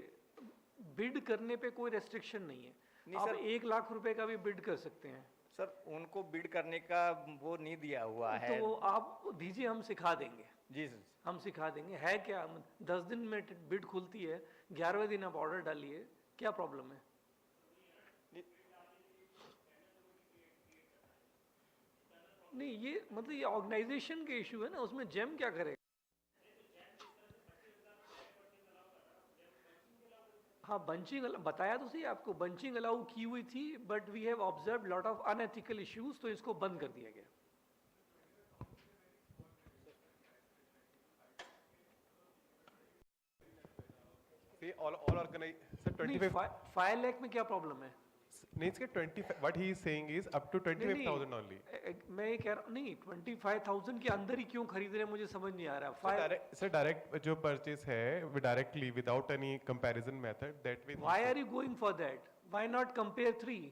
A: बिड करने पे कोई रेस्ट्रिक्शन नहीं है नहीं आप 1 लाख रुपए का भी बिड कर सकते हैं
D: सर उनको बिड करने का वो नहीं दिया हुआ है
A: तो आप दीजिए हम सिखा देंगे
D: जी सर
A: हम सिखा देंगे है क्या 10 दिन में बिड खुलती है 11वें दिन आप ऑर्डर डालिए क्या प्रॉब्लम है नहीं ये मतलब ये ऑर्गेनाइजेशन के इशू है ना उसमें जेम क्या करेगा हाँ बंचिंग बताया तो सही आपको बंचिंग अलाउ की हुई थी but we have observe lot of unethical issues तो इसको बंद कर दिया गया
I: ये all organize, sir, 25.
A: 5 lakh में क्या problem है?
I: नहीं, इसके 25, what he is saying is up to 25,000 only.
A: मैं ये कह रहा नहीं 25,000 के अंदर ही क्यों खरीद रहे हैं मुझे समझ नहीं आ रहा.
I: Sir, direct जो purchase है, directly without any comparison method, that way.
A: Why are you going for that? Why not compare 3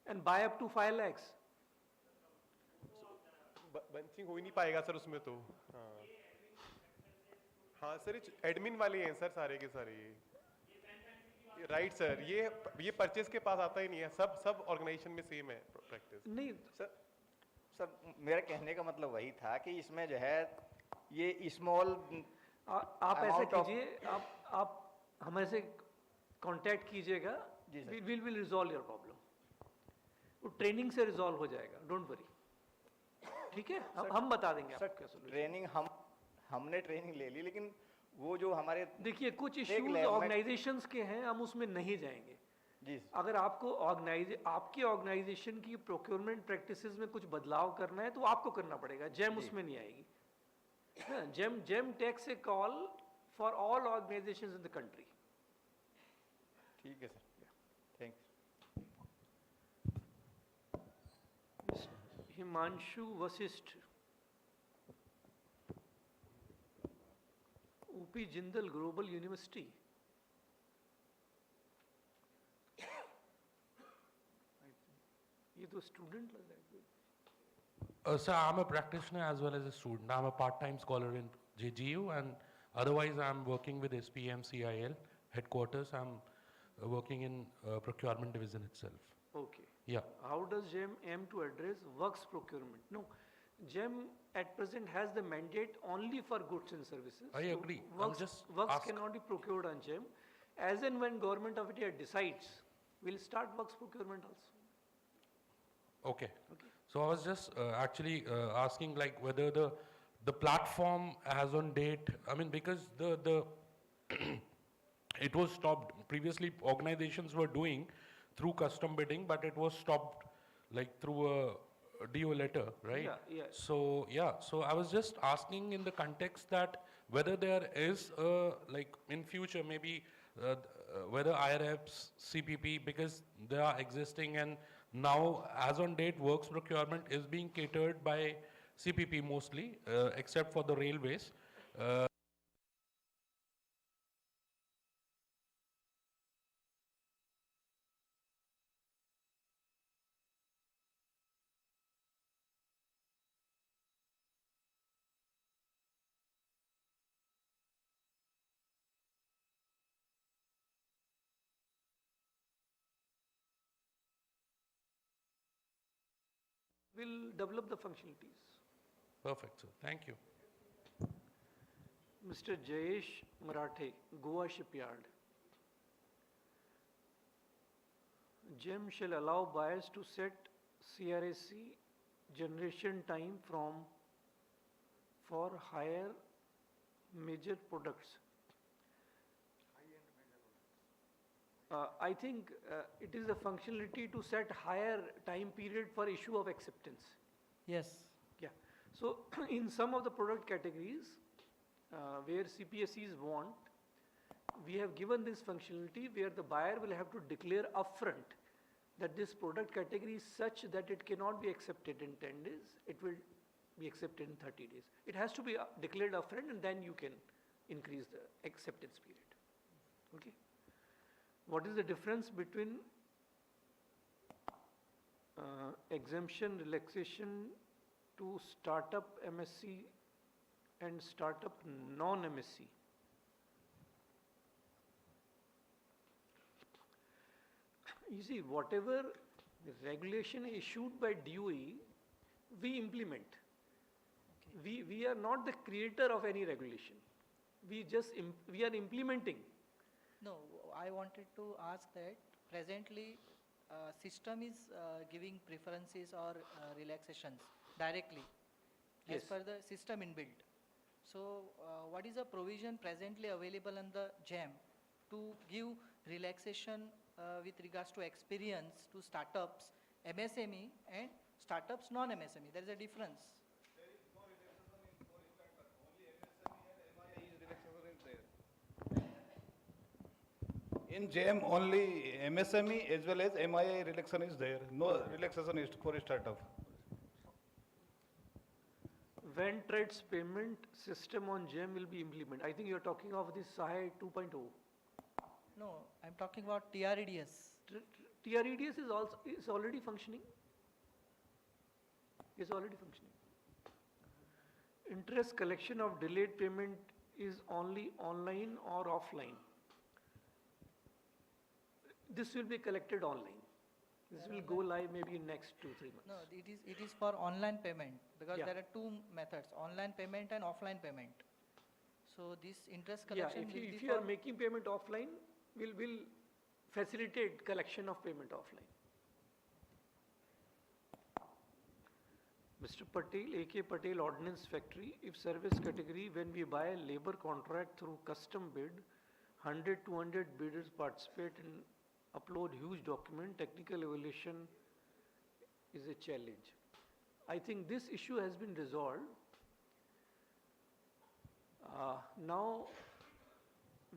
A: and buy up to 5 lakhs?
I: Bunching हो ही नहीं पाएगा सर उसमें तो. हाँ सर, एडमिन वाले हैं सर सारे के सारे. राइट सर, ये परचेस के पास आता ही नहीं है. सब ऑर्गेनाइजेशन में सेम है प्रैक्टिस.
A: नहीं
D: सर मेरा कहने का मतलब वही था कि इसमें जो है ये स्मॉल
A: आप ऐसे कीजिए, आप हमारे से कांटेक्ट कीजिएगा, we will resolve your problem. वो ट्रेनिंग से रिजॉल्व हो जाएगा, डोंट वरी. ठीक है, हम बता देंगे आपको क्या सॉल्यूशन.
D: ट्रेनिंग हमने ट्रेनिंग ले ली, लेकिन वो जो हमारे
A: देखिए कुछ इश्यूज ऑर्गेनाइजेशंस के हैं, हम उसमें नहीं जाएंगे.
D: जी.
A: अगर आपको आपकी ऑर्गेनाइजेशन की प्रोक्योरमेंट प्रैक्टिसेस में कुछ बदलाव करना है तो आपको करना पड़ेगा. जेम उसमें नहीं आएगी. GeM takes a call for all organisations in the country.
D: ठीक है sir, thanks.
A: Himanshu Vashishtha, OP Jindal global university. ये तो स्टूडेंट लग रहा है.
T: Sir, I'm a practitioner as well as a student. I'm a part-time scholar in JGU, and otherwise I'm working with SPM CIL headquarters. I'm working in procurement division itself.
A: Okay.
T: Yeah.
A: How does GEM aim to address works procurement? No, GEM at present has the mandate only for goods and services.
T: I agree.
A: Works cannot be procured on GEM. As and when Government of India decides, we'll start works procurement also.
T: Okay. So I was just actually asking like whether the platform has on date. I mean, because the it was stopped previously. Organizations were doing through custom bidding, but it was stopped like through a DO letter, right?
A: Yeah.
T: So I was just asking in the context that whether there is like in future maybe whether IRFs, CPP, because they are existing, and now as on date works procurement is being catered by CPP mostly, except for the railways.
A: We'll develop the functionalities.
T: Perfect, sir. Thank you.
A: Mr. Jayesh Marathe, Goa Shipyard. GEM shall allow buyers to set CRAC generation time for higher major products. I think it is a functionality to set higher time period for issue of acceptance.
J: Yes.
A: Yeah. So in some of the product categories where CPSEs want, we have given this functionality where the buyer will have to declare upfront that this product category is such that it cannot be accepted in 10 days, it will be accepted in 30 days. It has to be declared upfront, and then you can increase the acceptance period. Okay. What is the difference between exemption relaxation to startup MSc and startup non-MSc? You see, whatever regulation issued by DOE, we implement. We are not the creator of any regulation. We are implementing.
J: No, I wanted to ask that presently system is giving preferences or relaxations directly as per the system inbuilt. So what is the provision presently available in the GEM to give relaxation with regards to experience to startups, MSME and startups non-MSME? There is a difference.
F: In JAM, only MSME as well as MII relaxation is there. No relaxation is for startup.
A: When TRED's payment system on GEM will be implemented? I think you're talking of this SAHAI 2.0.
J: No, I'm talking about TREDS.
A: TREDS is already functioning. Is already functioning. Interest collection of delayed payment is only online or offline. This will be collected online. This will go live maybe in next 2-3 months.
J: No, it is for online payment because
A: Yeah.
J: there are two methods, online payment and offline payment. So this interest collection
A: Yeah,
J: will be
A: if you
J: for
A: are making payment offline, we'll facilitate collection of payment offline. Mr. Patel, AK Patel Ordnance Factory, if service category, when we buy a labor contract through custom bid, 100, 200 bidders participate and upload huge document, technical evaluation is a challenge. I think this issue has been resolved. Now,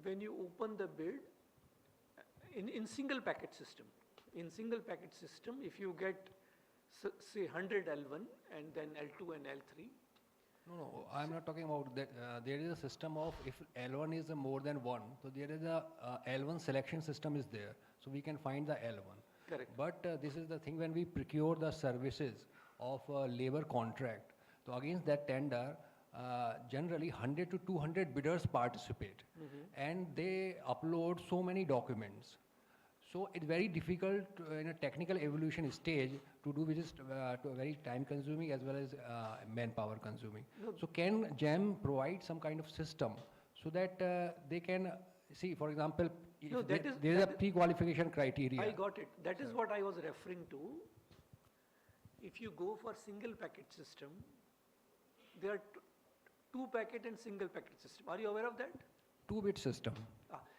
A: when you open the bid, in single packet system, if you get say 100 L1 and then L2 and L3.
G: No, I'm not talking about that. There is a system of if L1 is more than 1, so there is a L1 selection system is there. So we can find the L1.
A: Correct.
G: But this is the thing when we procure the services of a labor contract. So against that tender, generally 100 to 200 bidders participate and they upload so many documents. So it's very difficult in a technical evolution stage to do, which is very time consuming as well as manpower consuming.
A: No.
G: So can GEM provide some kind of system so that they can see, for example, if
A: No, that is-
G: there is a
A: that is-
G: pre-qualification criteria.
A: I got it. That is what I was referring to. If you go for single packet system, there are two packet and single packet system. Are you aware of that?
G: 2-bit system.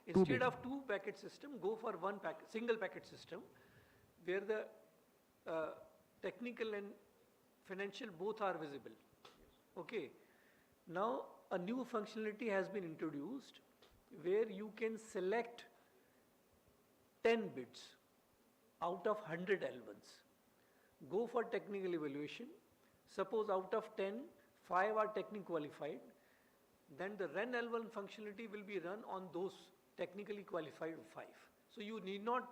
A: Instead of two packet system, go for one packet, single packet system, where the technical and financial both are visible. Okay. Now a new functionality has been introduced where you can select 10 bids out of 100 L1s. Go for technical evaluation. Suppose out of 10, 5 are technically qualified. Then the run L1 functionality will be run on those technically qualified 5. So you need not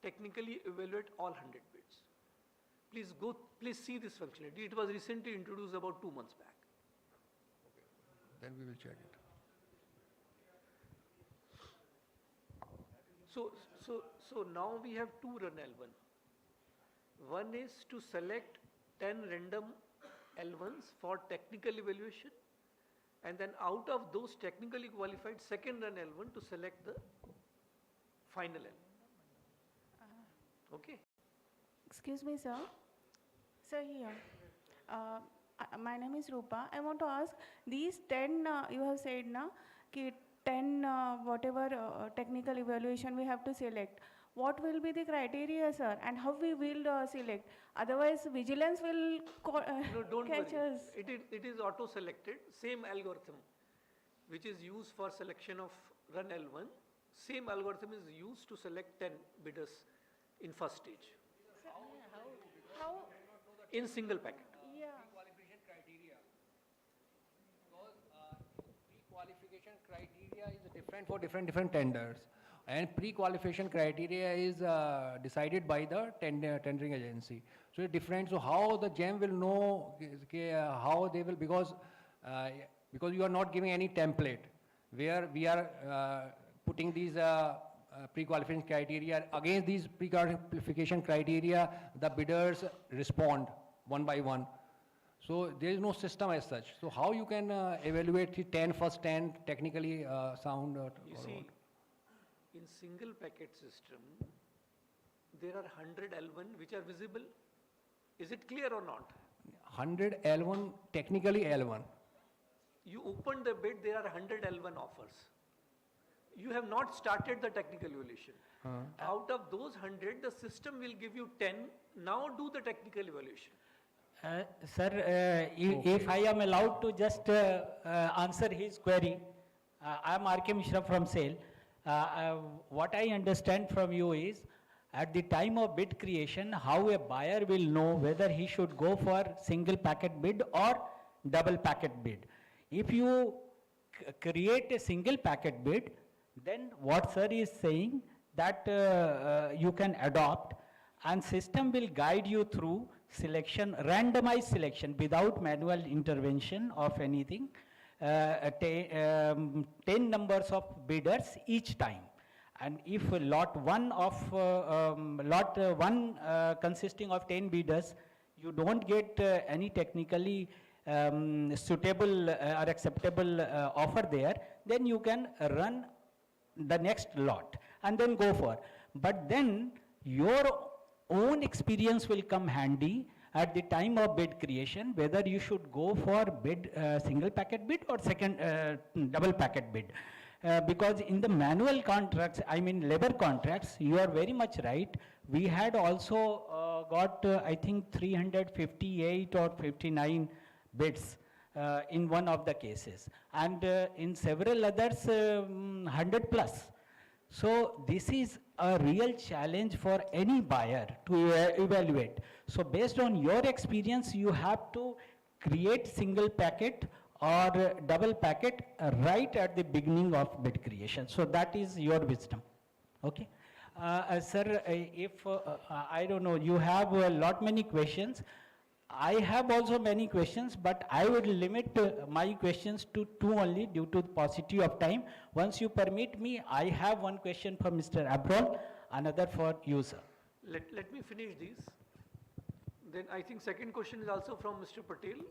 A: technically evaluate all 100 bids. Please see this functionality. It was recently introduced about 2 months back.
G: Then we will check it.
A: So now we have 2 run L1. One is to select 10 random L1s for technical evaluation, and then out of those technically qualified, second run L1 to select the final L1. Okay.
W: Excuse me, sir. Sir, here. My name is Rupa. I want to ask, these 10, you have said, na, ki 10 whatever technical evaluation we have to select. What will be the criteria, sir, and how we will select? Otherwise, vigilance will
A: No, don't
W: catch
A: worry.
W: us.
A: It is auto-selected, same algorithm, which is used for selection of run L1. Same algorithm is used to select 10 bidders in first stage.
W: How?
A: In single packet.
W: Yeah.
G: Pre-qualification criteria. Because pre-qualification criteria is different for different tenders. And pre-qualification criteria is decided by the tendering agency. So it's different. So how the GEM will know how they will, because you are not giving any template where we are putting these pre-qualification criteria. Against these pre-qualification criteria, the bidders respond one by one. So there is no system as such. So how you can evaluate the first 10 technically sound?
A: You see, in single packet system, there are 100 L1 which are visible. Is it clear or not?
G: 100 L1, technically L1.
A: You open the bid, there are 100 L1 offers. You have not started the technical evaluation. Out of those 100, the system will give you 10. Now do the technical evaluation.
X: Sir, if I am allowed to just answer his query, I am R.K. Mishra from SAIL. what I understand from you is, at the time of bid creation, how a buyer will know whether he should go for single packet bid or double packet bid. If you create a single packet bid, then what sir is saying that you can adopt, and system will guide you through selection, randomized selection without manual intervention of anything, 10 numbers of bidders each time. And if lot one consisting of 10 bidders, you don't get any technically suitable or acceptable offer there, then you can run the next lot and then go for. But then your own experience will come handy at the time of bid creation, whether you should go for bid single packet bid or second double packet bid. Because in the manual contracts, I mean labor contracts, you are very much right. We had also got, I think, 358 or 59 bids in one of the cases. And in several others, 100 plus. So this is a real challenge for any buyer to evaluate. So based on your experience, you have to create single packet or double packet right at the beginning of bid creation. So that is your wisdom. Okay. Sir, if, I don't know, you have a lot many questions. I have also many questions, but I would limit my questions to 2 only due to the paucity of time. Once you permit me, I have one question for Mr. Abrol, another for you, sir.
A: Let me finish these. Then I think second question is also from Mr. Patel.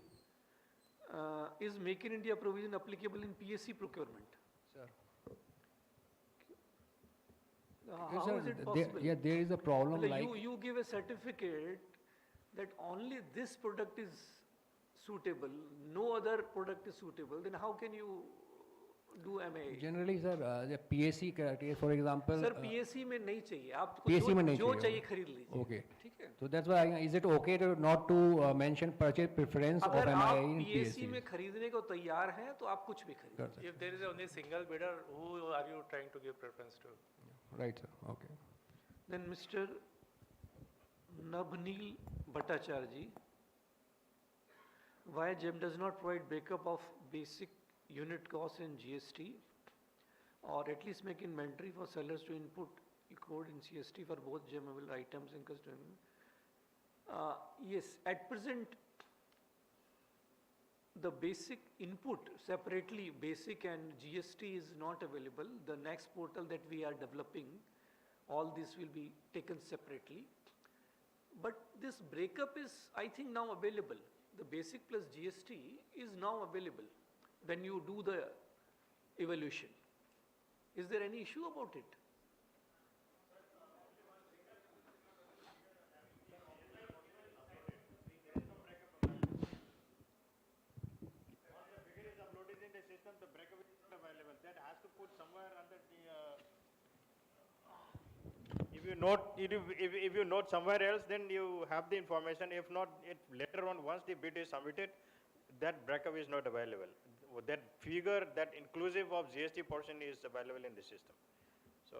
A: Is Make in India provision applicable in PSC procurement?
G: Sir.
A: How is it possible?
G: There is a problem
A: Well,
G: like...
A: You give a certificate that only this product is suitable, no other product is suitable, then how can you do MA?
G: Generally, sir, the PSC criteria, for example...
A: Sir, PSC में नहीं चाहिए, आपको
G: PSC में नहीं
A: जो
G: चाहिए,
A: चाहिए खरीद लीजिए.
G: Okay.
A: ठीक है?
G: So that's why, is it okay to not to mention purchase preference of
A: अगर
G: MIA
A: आप
G: in
A: PSC
G: PSC?
A: में खरीदने को तैयार हैं, तो आप कुछ भी खरीदिए.
C: If there is only single bidder, who are you trying to give preference to?
G: Right, sir. Okay.
A: Then Mr. Nabneel Bhattacharya ji, why GEM does not provide breakup of basic unit costs in GST, or at least make inventory for sellers to input code in CST for both GEMable items and custom. Yes, at present, the basic input separately, basic and GST is not available. The next portal that we are developing, all this will be taken separately. But this breakup is, I think, now available. The basic plus GST is now available when you do the evaluation. Is there any issue about it?
C: If you note somewhere else, then you have the information. If not, later on, once the bid is submitted, that breakup is not available. That figure, that inclusive of GST portion is available in the system. So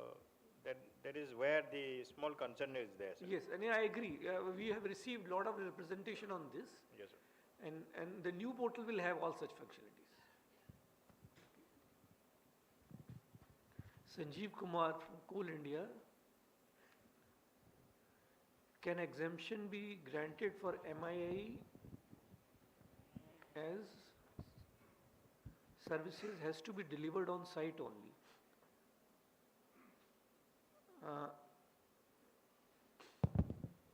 C: that is where the small concern is there, sir.
A: Yes, and I agree. We have received a lot of representation on this.
C: Yes, sir.
A: And the new portal will have all such functionalities. Sanjeev Kumar from Coal India. Can exemption be granted for MIA as services has to be delivered on site only?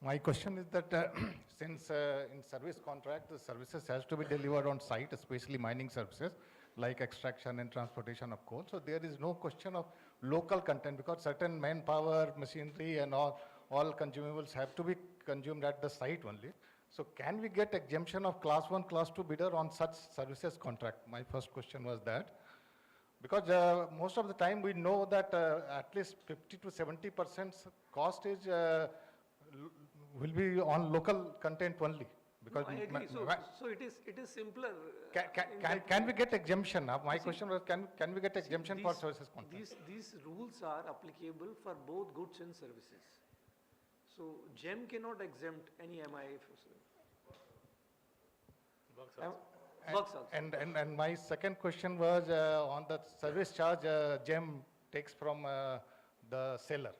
E: My question is that since in service contract, the services has to be delivered on site, especially mining services, like extraction and transportation of coal. So there is no question of local content because certain manpower, machinery and all consumables have to be consumed at the site only. So can we get exemption of class 1, class 2 bidder on such services contract? My first question was that. Because most of the time we know that at least 50 to 70% cost is will be on local content only. Because
A: I agree. So it is simpler.
E: can we get exemption? My question was, can we get exemption for services contract?
A: These rules are applicable for both goods and services. So GEM cannot exempt any MIA for works also.
E: And my second question was on the service charge GEM takes from the seller.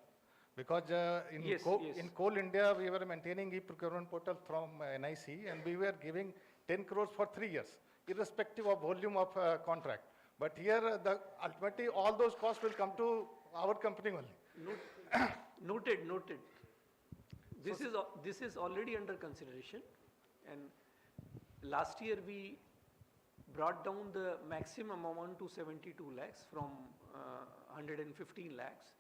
E: Because in Coal India, we were maintaining e-procurement portal from NIC, and we were giving 10 crores for 3 years, irrespective of volume of contract. But here, ultimately, all those costs will come to our company only.
A: Noted. This is already under consideration, and last year we brought down the maximum amount to 72 lakhs from 115 lakhs.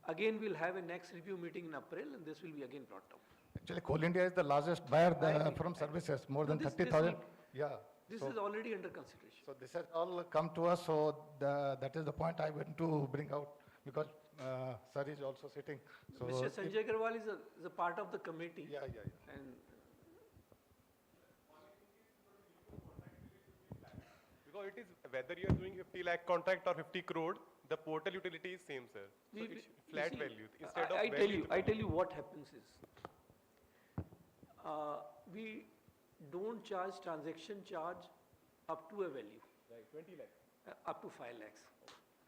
A: Again, we'll have a next review meeting in April, and this will be again brought down.
E: Actually, Coal India is the largest buyer from services, more than 30,000.
A: This is already under consideration.
E: So this has all come to us, so that is the point I want to bring out, because sir is also sitting. So
A: Mr. Sanjay Agarwal is a part of the committee. And
I: because it is whether you are doing 50 lakh contract or 50 crore, the portal utility is same, sir. So it's flat value instead of value.
A: I tell you what happens is, we don't charge transaction charge up to a value.
I: Right, 20 lakhs.
A: Up to 5 lakhs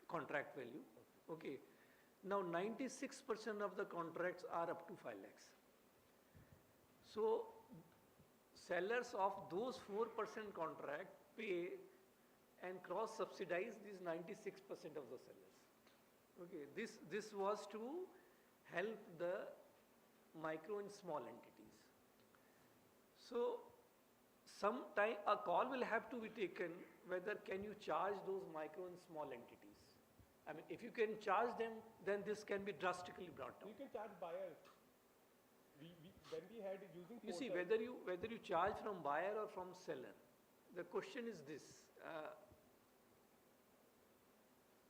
A: contract value. Okay. Now 96% of the contracts are up to 5 lakhs. So sellers of those 4% contract pay and cross subsidize these 96% of the sellers. Okay, this was to help the micro and small entities. So sometime a call will have to be taken whether can you charge those micro and small entities. I mean, if you can charge them, then this can be drastically brought down.
I: You can charge buyers. When we had using
A: You see,
I: portal-
A: whether you charge from buyer or from seller, the question is this.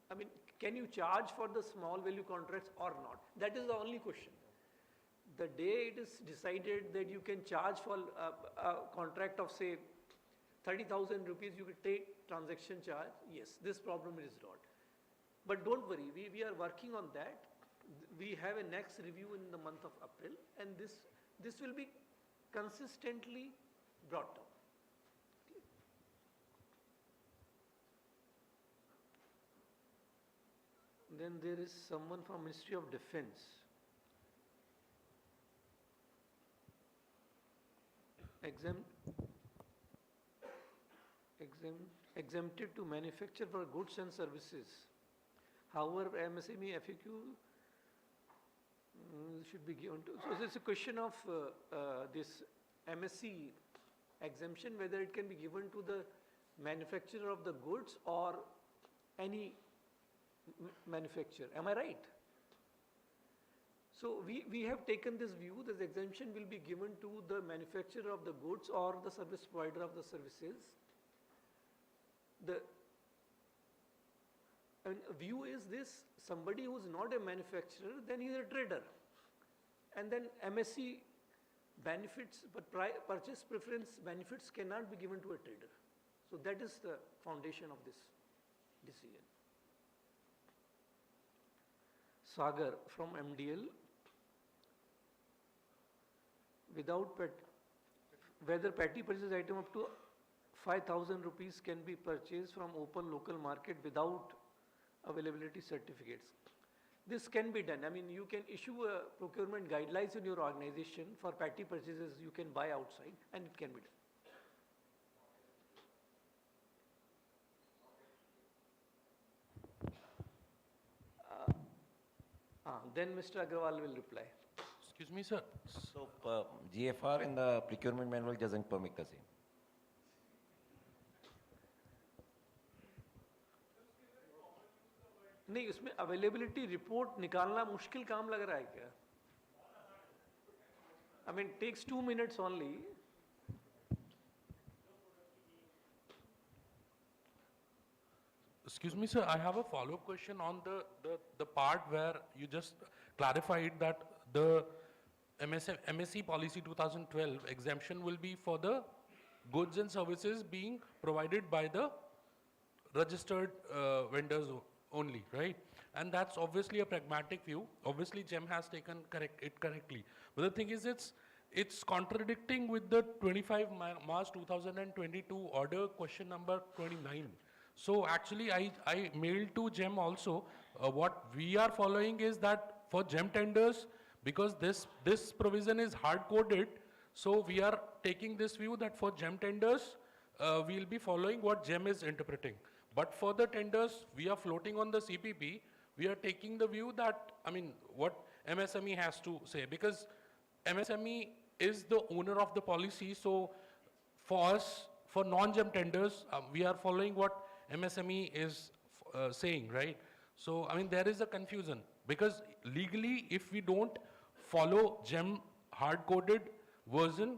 A: I mean, can you charge for the small value contracts or not? That is the only question. The day it is decided that you can charge for a contract of say 30,000 rupees, you could take transaction charge, yes, this problem is resolved. But don't worry, we are working on that. We have a next review in the month of April, and this will be consistently brought down. Then there is someone from Ministry of Defense. Exempted to manufacture for goods and services. However, MSME FAQ should be given to. So it's a question of this MSC exemption, whether it can be given to the manufacturer of the goods or any manufacturer. Am I right? So we have taken this view that the exemption will be given to the manufacturer of the goods or the service provider of the services. The view is this: somebody who is not a manufacturer, then he is a trader. And then MSC benefits, but purchase preference benefits cannot be given to a trader. So that is the foundation of this decision. Sagar from MDL. Whether petty purchase item up to 5,000 rupees can be purchased from open local market without availability certificates. This can be done. I mean, you can issue a procurement guidelines in your organization for petty purchases you can buy outside, and it can be done. Then Mr. Agarwal will reply.
T: Excuse me, sir.
P: So GFR in the procurement manual doesn't permit the same.
A: नहीं, उसमें availability report निकालना मुश्किल काम लग रहा है क्या? I mean, it takes 2 minutes only.
T: Excuse me, sir, I have a follow-up question on the part where you just clarified that the MSC policy 2012 exemption will be for the goods and services being provided by the registered vendors only, right? And that's obviously a pragmatic view. Obviously, GEM has taken it correctly. But the thing is, it's contradicting with the 25 March 2022 order question number 29. So actually, I mailed to GEM also. What we are following is that for GEM tenders, because this provision is hard-coded, so we are taking this view that for GEM tenders, we'll be following what GEM is interpreting. But for the tenders, we are floating on the CPP, we are taking the view that, I mean, what MSME has to say, because MSME is the owner of the policy, so for us, for non-GEM tenders, we are following what MSME is saying, right? So, I mean, there is a confusion, because legally, if we don't follow GEM hard-coded version,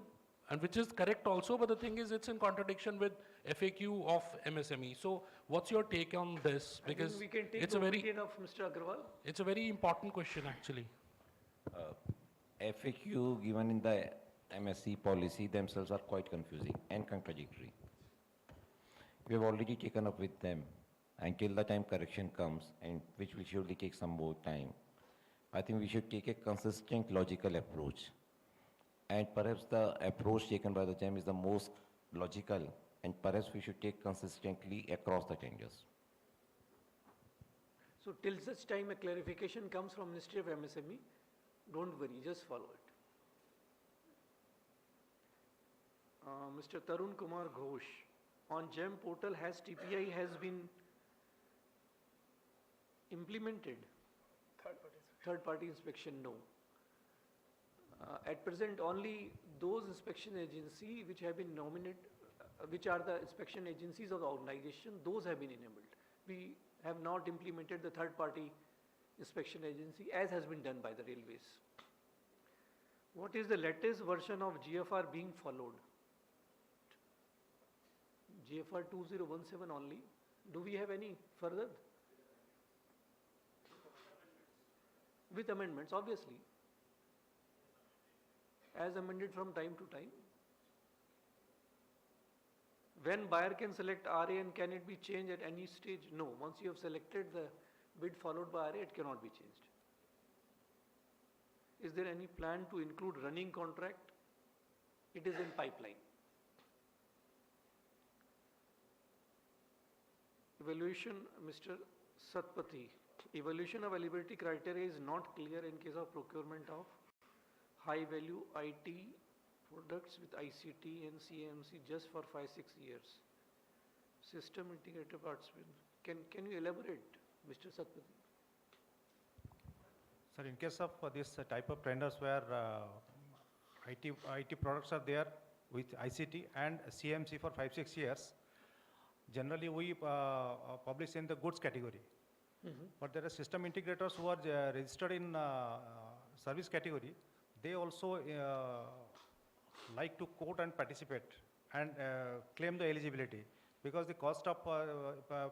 T: and which is correct also, but the thing is, it's in contradiction with FAQ of MSME. So, what's your take on this? Because
A: we can take
T: it's
A: the
T: a very,
A: opinion of Mr. Agarwal.
T: it's a very important question, actually.
P: FAQ given in the MSc policy themselves are quite confusing and contradictory. We have already taken up with them until the time correction comes, and which will surely take some more time. I think we should take a consistent logical approach. And perhaps the approach taken by the GEM is the most logical, and perhaps we should take consistently across the tenders.
A: So till such time a clarification comes from Ministry of MSME, don't worry, just follow it. Mr. Tarun Kumar Ghosh, on GEM portal TPI has been implemented? Third party inspection, no. At present, only those inspection agencies which have been nominated, which are the inspection agencies of the organization, those have been enabled. We have not implemented the third party inspection agency as has been done by the railways. What is the latest version of GFR being followed? GFR 2017 only. Do we have any further? With amendments, obviously. As amended from time to time. When buyer can select RA, and can it be changed at any stage? No. Once you have selected the bid followed by RA, it cannot be changed. Is there any plan to include running contract? It is in pipeline. Evaluation, Mr. Satpathy. Evaluation of eligibility criteria is not clear in case of procurement of high value IT products with ICT and CMC just for 5-6 years. System integrated participant. Can you elaborate, Mr. Satpathy?
E: Sir, in case of this type of tenders where IT products are there with ICT and CMC for 5-6 years, generally we publish in the goods category. But there are system integrators who are registered in service category. They also like to quote and participate and claim the eligibility, because the cost of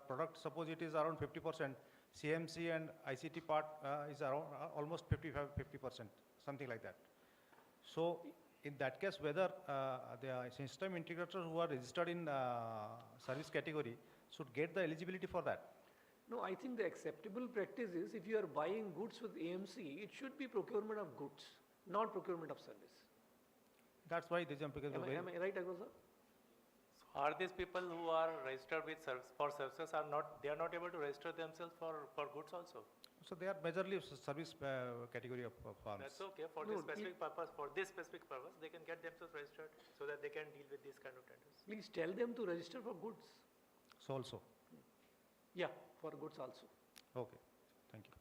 E: product, suppose it is around 50%, CMC and ICT part is around almost 50%, something like that. So in that case, whether the system integrators who are registered in service category should get the eligibility for that?
A: No, I think the acceptable practice is if you are buying goods with AMC, it should be procurement of goods, not procurement of service.
E: That's why this because
A: am I right, Agro sir?
C: So are these people who are registered with for services are not able to register themselves for goods also?
E: So they are majorly service category of firms.
C: That's okay. For this specific purpose, they can get themselves registered so that they can deal with these kind of tenders.
A: Please tell them to register for goods.
E: So also.
A: Yeah, for goods also.
E: Okay, thank you.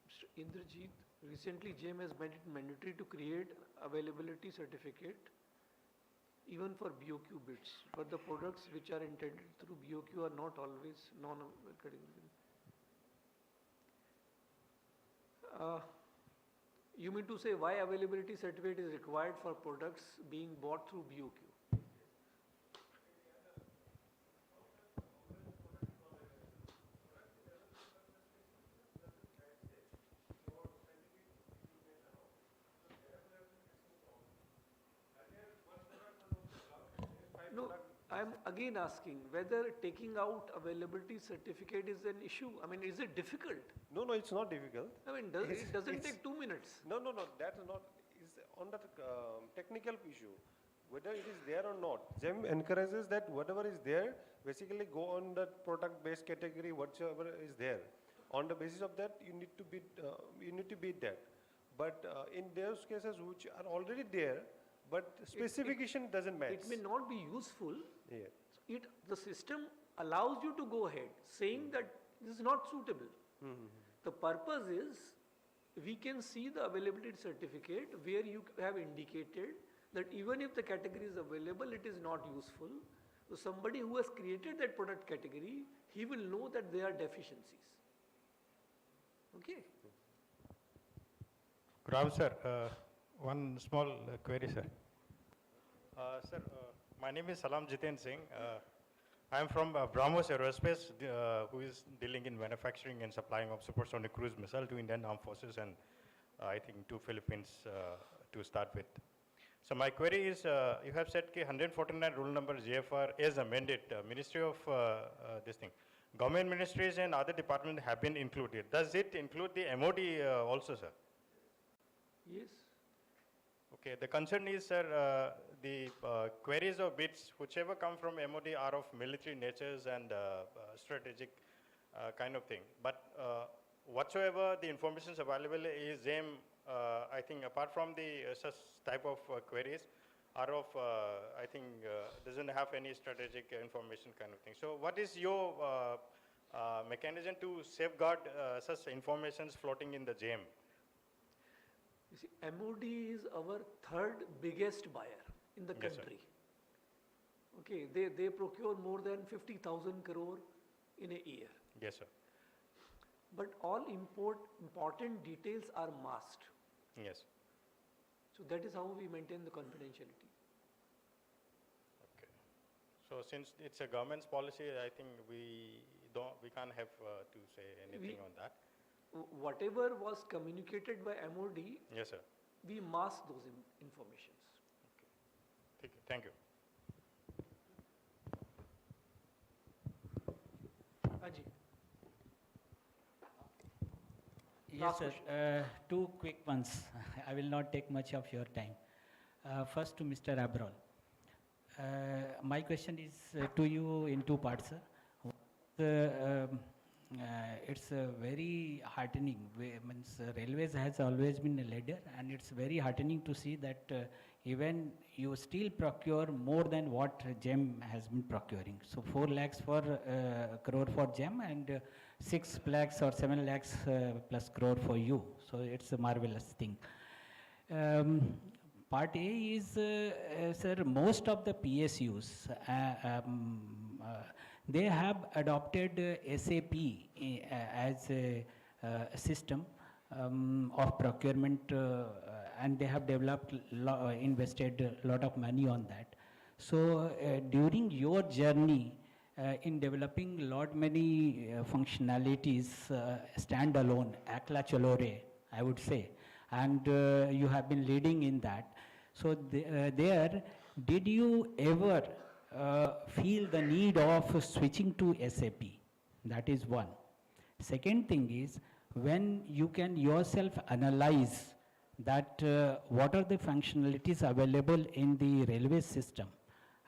A: Mr. Indrajit, recently GEM has made it mandatory to create availability certificate even for BOQ bids, but the products which are intended through BOQ are not always non-available. You mean to say why availability certificate is required for products being bought through BOQ? No, I'm again asking whether taking out availability certificate is an issue. I mean, is it difficult?
I: No, no, it's not difficult.
A: I mean, it doesn't take 2 minutes.
I: No, no, no, that's not, it's on the technical issue, whether it is there or not. GEM encourages that whatever is there, basically go on the product-based category, whatsoever is there. On the basis of that, you need to beat that. But in those cases which are already there, but specification doesn't match.
A: It may not be useful.
I: Yeah.
A: The system allows you to go ahead saying that this is not suitable. The purpose is we can see the availability certificate where you have indicated that even if the category is available, it is not useful. So somebody who has created that product category, he will know that there are deficiencies. Okay.
H: Grab, sir. One small query, sir. Sir, my name is Salam Jiten Singh. I am from Brahmos Aerospace, who is dealing in manufacturing and supplying of supersonic cruise missile to Indian Armed Forces and I think to Philippines to start with. So my query is, you have said that 149 rule number GFR is amended. Ministry of this thing. Government ministries and other departments have been included. Does it include the MOD also, sir?
A: Yes.
H: Okay, the concern is, sir, the queries or bids, whichever come from MOD are of military natures and strategic kind of thing. But whatsoever the information is available is them, I think apart from the such type of queries, are of, I think, doesn't have any strategic information kind of thing. So what is your mechanism to safeguard such informations floating in the GEM?
A: You see, MOD is our third biggest buyer in the
H: Yes, sir.
A: country. Okay, they procure more than 50,000 crore in a year.
H: Yes, sir.
A: But all important details are masked.
H: Yes.
A: So that is how we maintain the confidentiality.
H: Okay. So since it's a government's policy, I think we can't have to say anything on that.
A: Whatever was communicated by MOD,
H: Yes, sir.
A: we mask those informations.
H: Thank you.
A: Ajay.
X: Yes,
A: Last
X: sir. Two quick ones. I will not take much of your time. First to Mr. Abrol. My question is to you in two parts, sir. It's very heartening. Means railways has always been a leader, and it's very heartening to see that even you still procure more than what GEM has been procuring. So 4 lakhs for crore for GEM and 6 lakhs or 7 lakhs plus crore for you. So it's a marvelous thing. Part A is, sir, most of the PSUs, they have adopted SAP as a system of procurement and they have developed, invested a lot of money on that. So during your journey in developing lot many functionalities standalone, Akla Chalore, I would say, and you have been leading in that. So there, did you ever feel the need of switching to SAP? That is one. Second thing is, when you can yourself analyze that what are the functionalities available in the railway system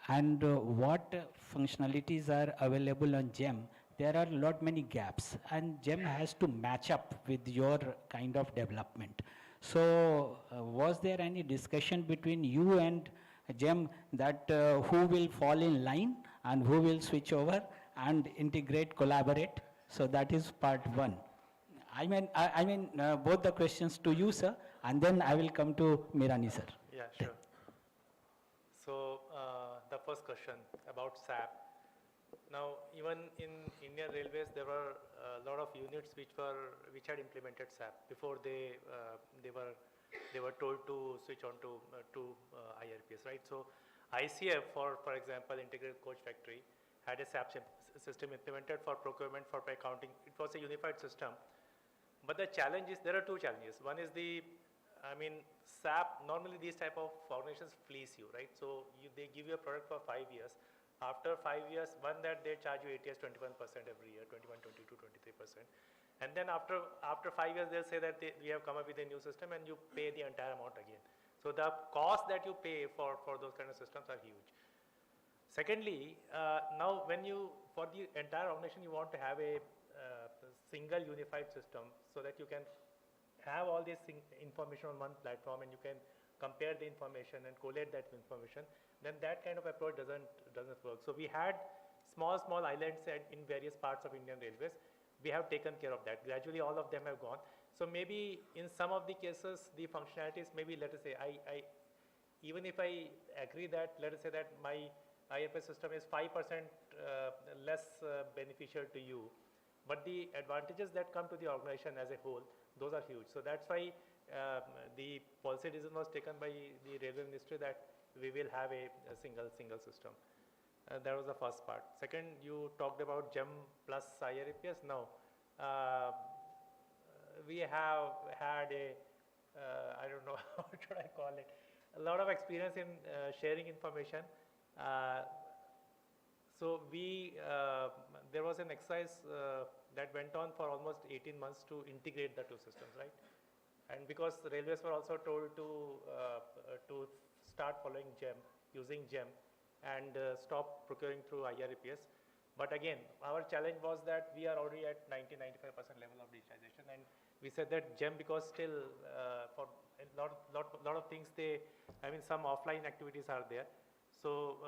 X: and what functionalities are available on GEM, there are a lot many gaps and GEM has to match up with your kind of development. So was there any discussion between you and GEM that who will fall in line and who will switch over and integrate, collaborate? So that is part one. I mean both the questions to you, sir, and then I will come to Mirani, sir.
L: Yeah, sure. So the first question about SAP. Now, even in Indian Railways, there were a lot of units which had implemented SAP before they were told to switch on to IRPS, right? So ICF, for example, Integrated Coach Factory, had a SAP system implemented for procurement, for accounting. It was a unified system. But the challenge is, there are two challenges. One is the I mean, SAP, normally these type of organizations fleece you, right? So they give you a product for 5 years. After 5 years, one that they charge you ATS 21% every year, 21, 22, 23%. And then after 5 years, they'll say that we have come up with a new system and you pay the entire amount again. So the cost that you pay for those kind of systems are huge. Secondly, now when for the entire organization, you want to have a single unified system so that you can have all this information on one platform and you can compare the information and collate that information, then that kind of approach doesn't work. So we had small islands in various parts of Indian Railways. We have taken care of that. Gradually, all of them have gone. So maybe in some of the cases, the functionalities, maybe let us say, even if I agree that, let us say that my IFS system is 5% less beneficial to you, but the advantages that come to the organization as a whole, those are huge. So that's why the policy decision was taken by the Railway Ministry that we will have a single system. That was the first part. Second, you talked about GEM plus IRAPS. Now, we have had I don't know, what should I call it, a lot of experience in sharing information. So there was an exercise that went on for almost 18 months to integrate the two systems, right? And because the railways were also told to start following GEM, using GEM, and stop procuring through IRAPS. But again, our challenge was that we are already at 90-95% level of digitization, and we said that GEM, because still for a lot of things, some offline activities are there. So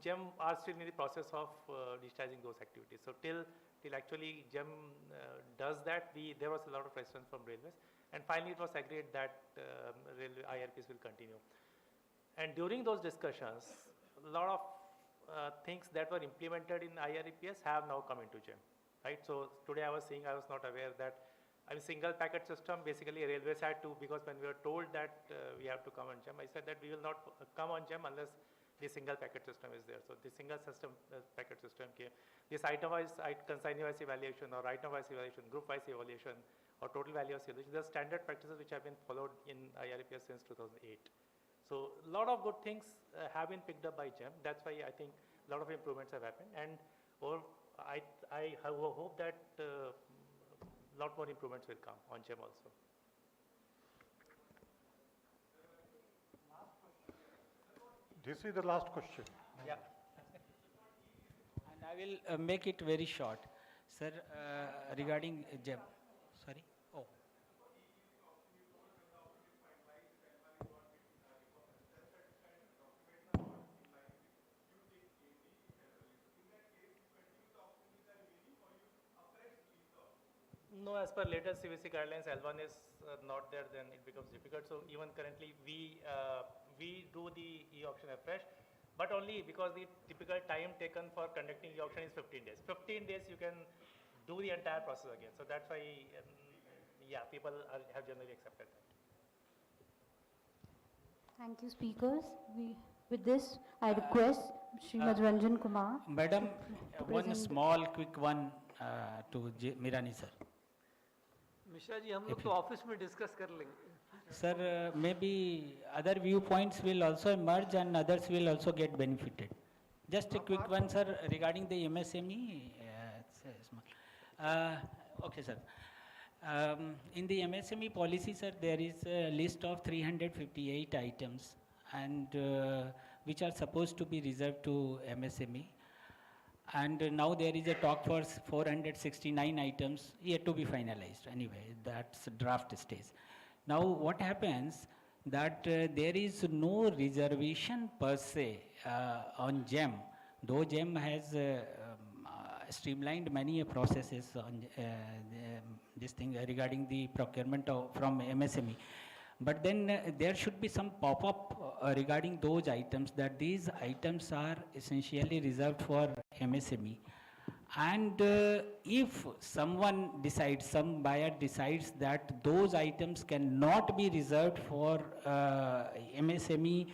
L: GEM are still in the process of digitizing those activities. So till actually GEM does that, there was a lot of resistance from railways, and finally it was agreed that IRPs will continue. And during those discussions, a lot of things that were implemented in IRPS have now come into GEM, right? So today I was not aware that single packet system, basically railways had to, because when we were told that we have to come on GEM, I said that we will not come on GEM unless the single packet system is there. So the single packet system came. This item-wise, consignee-wise evaluation, or item-wise evaluation, group-wise evaluation, or total value of evaluation, the standard practices which have been followed in IRPS since 2008. So a lot of good things have been picked up by GEM. That's why I think a lot of improvements have happened, and I hope that a lot more improvements will come on GEM also.
E: This is the last question.
X: Yeah. And I will make it very short. Sir, regarding GEM, sorry? Oh.
L: No, as per latest CVC guidelines, L1 is not there, then it becomes difficult. So even currently, we do the e-auction afresh, but only because the typical time taken for conducting e-auction is 15 days. 15 days you can do the entire process again. So that's why, people have generally accepted that.
B: Thank you, speakers. With this, I request Srimad Ranjan Kumar.
X: Madam, one small, quick one to Mirani sir.
A: Mishra ji, हम लोग तो office में discuss कर लेंगे.
X: Sir, maybe other viewpoints will also emerge and others will also get benefited. Just a quick one, sir, regarding the MSME. Okay, sir. In the MSME policy, sir, there is a list of 358 items, and which are supposed to be reserved to MSME. And now there is a talk for 469 items yet to be finalized. Anyway, that's draft stage. Now what happens that there is no reservation per se on GEM, though GEM has streamlined many processes on this thing regarding the procurement from MSME. But then there should be some pop-up regarding those items, that these items are essentially reserved for MSME. And if someone decides, some buyer decides that those items cannot be reserved for MSME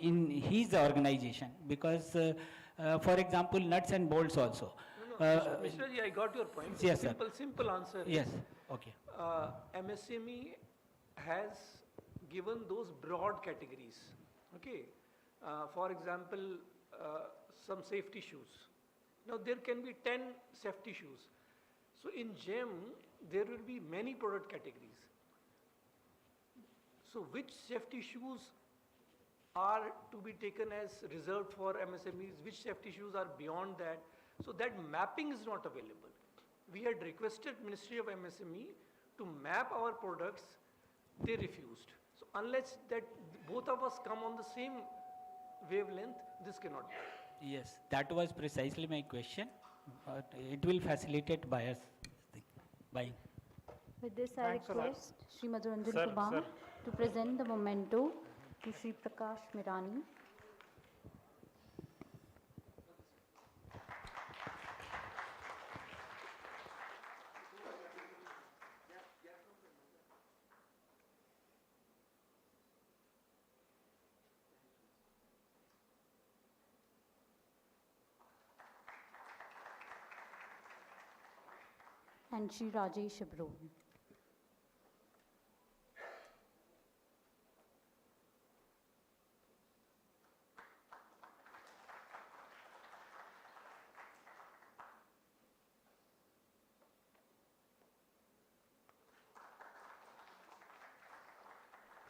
X: in his organization, because for example, nuts and bolts also.
A: Mr. Ji, I got your point.
X: Yes, sir.
A: Simple answer.
X: Yes. Okay.
A: MSME has given those broad categories. Okay. For example, some safety shoes. Now there can be 10 safety shoes. So in GEM, there will be many product categories. So which safety shoes are to be taken as reserved for MSMEs, which safety shoes are beyond that? So that mapping is not available. We had requested Ministry of MSME to map our products, they refused. So unless that both of us come on the same wavelength, this cannot be.
X: Yes, that was precisely my question. It will facilitate by us. Bye.
B: With this, I
E: Thanks a lot.
B: request Sri Madhuranjan
E: Sir,
B: Kumar
E: sir.
B: to present the memento to Sri Prakash Mirani. And Sri Rajesh Abro.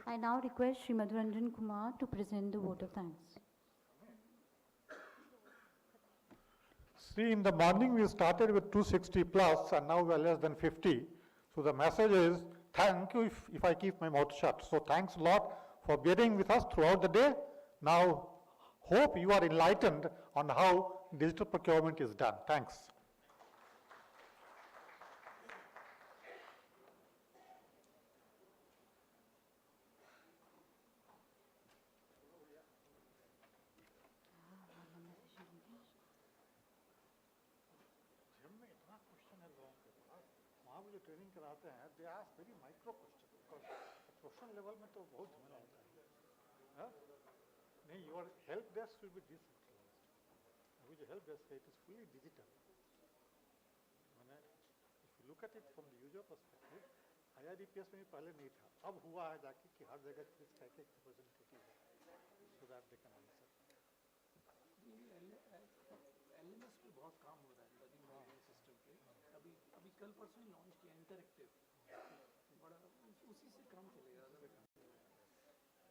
B: I now request Sri Madhuranjan Kumar to present the vote of thanks.
E: See, in the morning we started with 260 plus and now we are less than 50. So the message is, thank you if I keep my mouth shut. So thanks a lot for bearing with us throughout the day. Now, hope you are enlightened on how digital procurement is done. Thanks. वहाँ वो जो training कराते हैं, they ask very micro question because professional level में तो बहुत झमेला होता है, हाँ? नहीं, your help desk will be decentralized. अभी जो help desk है, it is fully digital. मैंने, if you look at it from the user perspective, IRDPS में पहले नहीं था, अब हुआ है जाके कि हर जगह किस टाइप के representative है, so that they can answer.
A: LMS पे बहुत काम हो रहा है, सिस्टम पे। अभी कल परसों ही लॉन्च किया इंटरएक्टिव।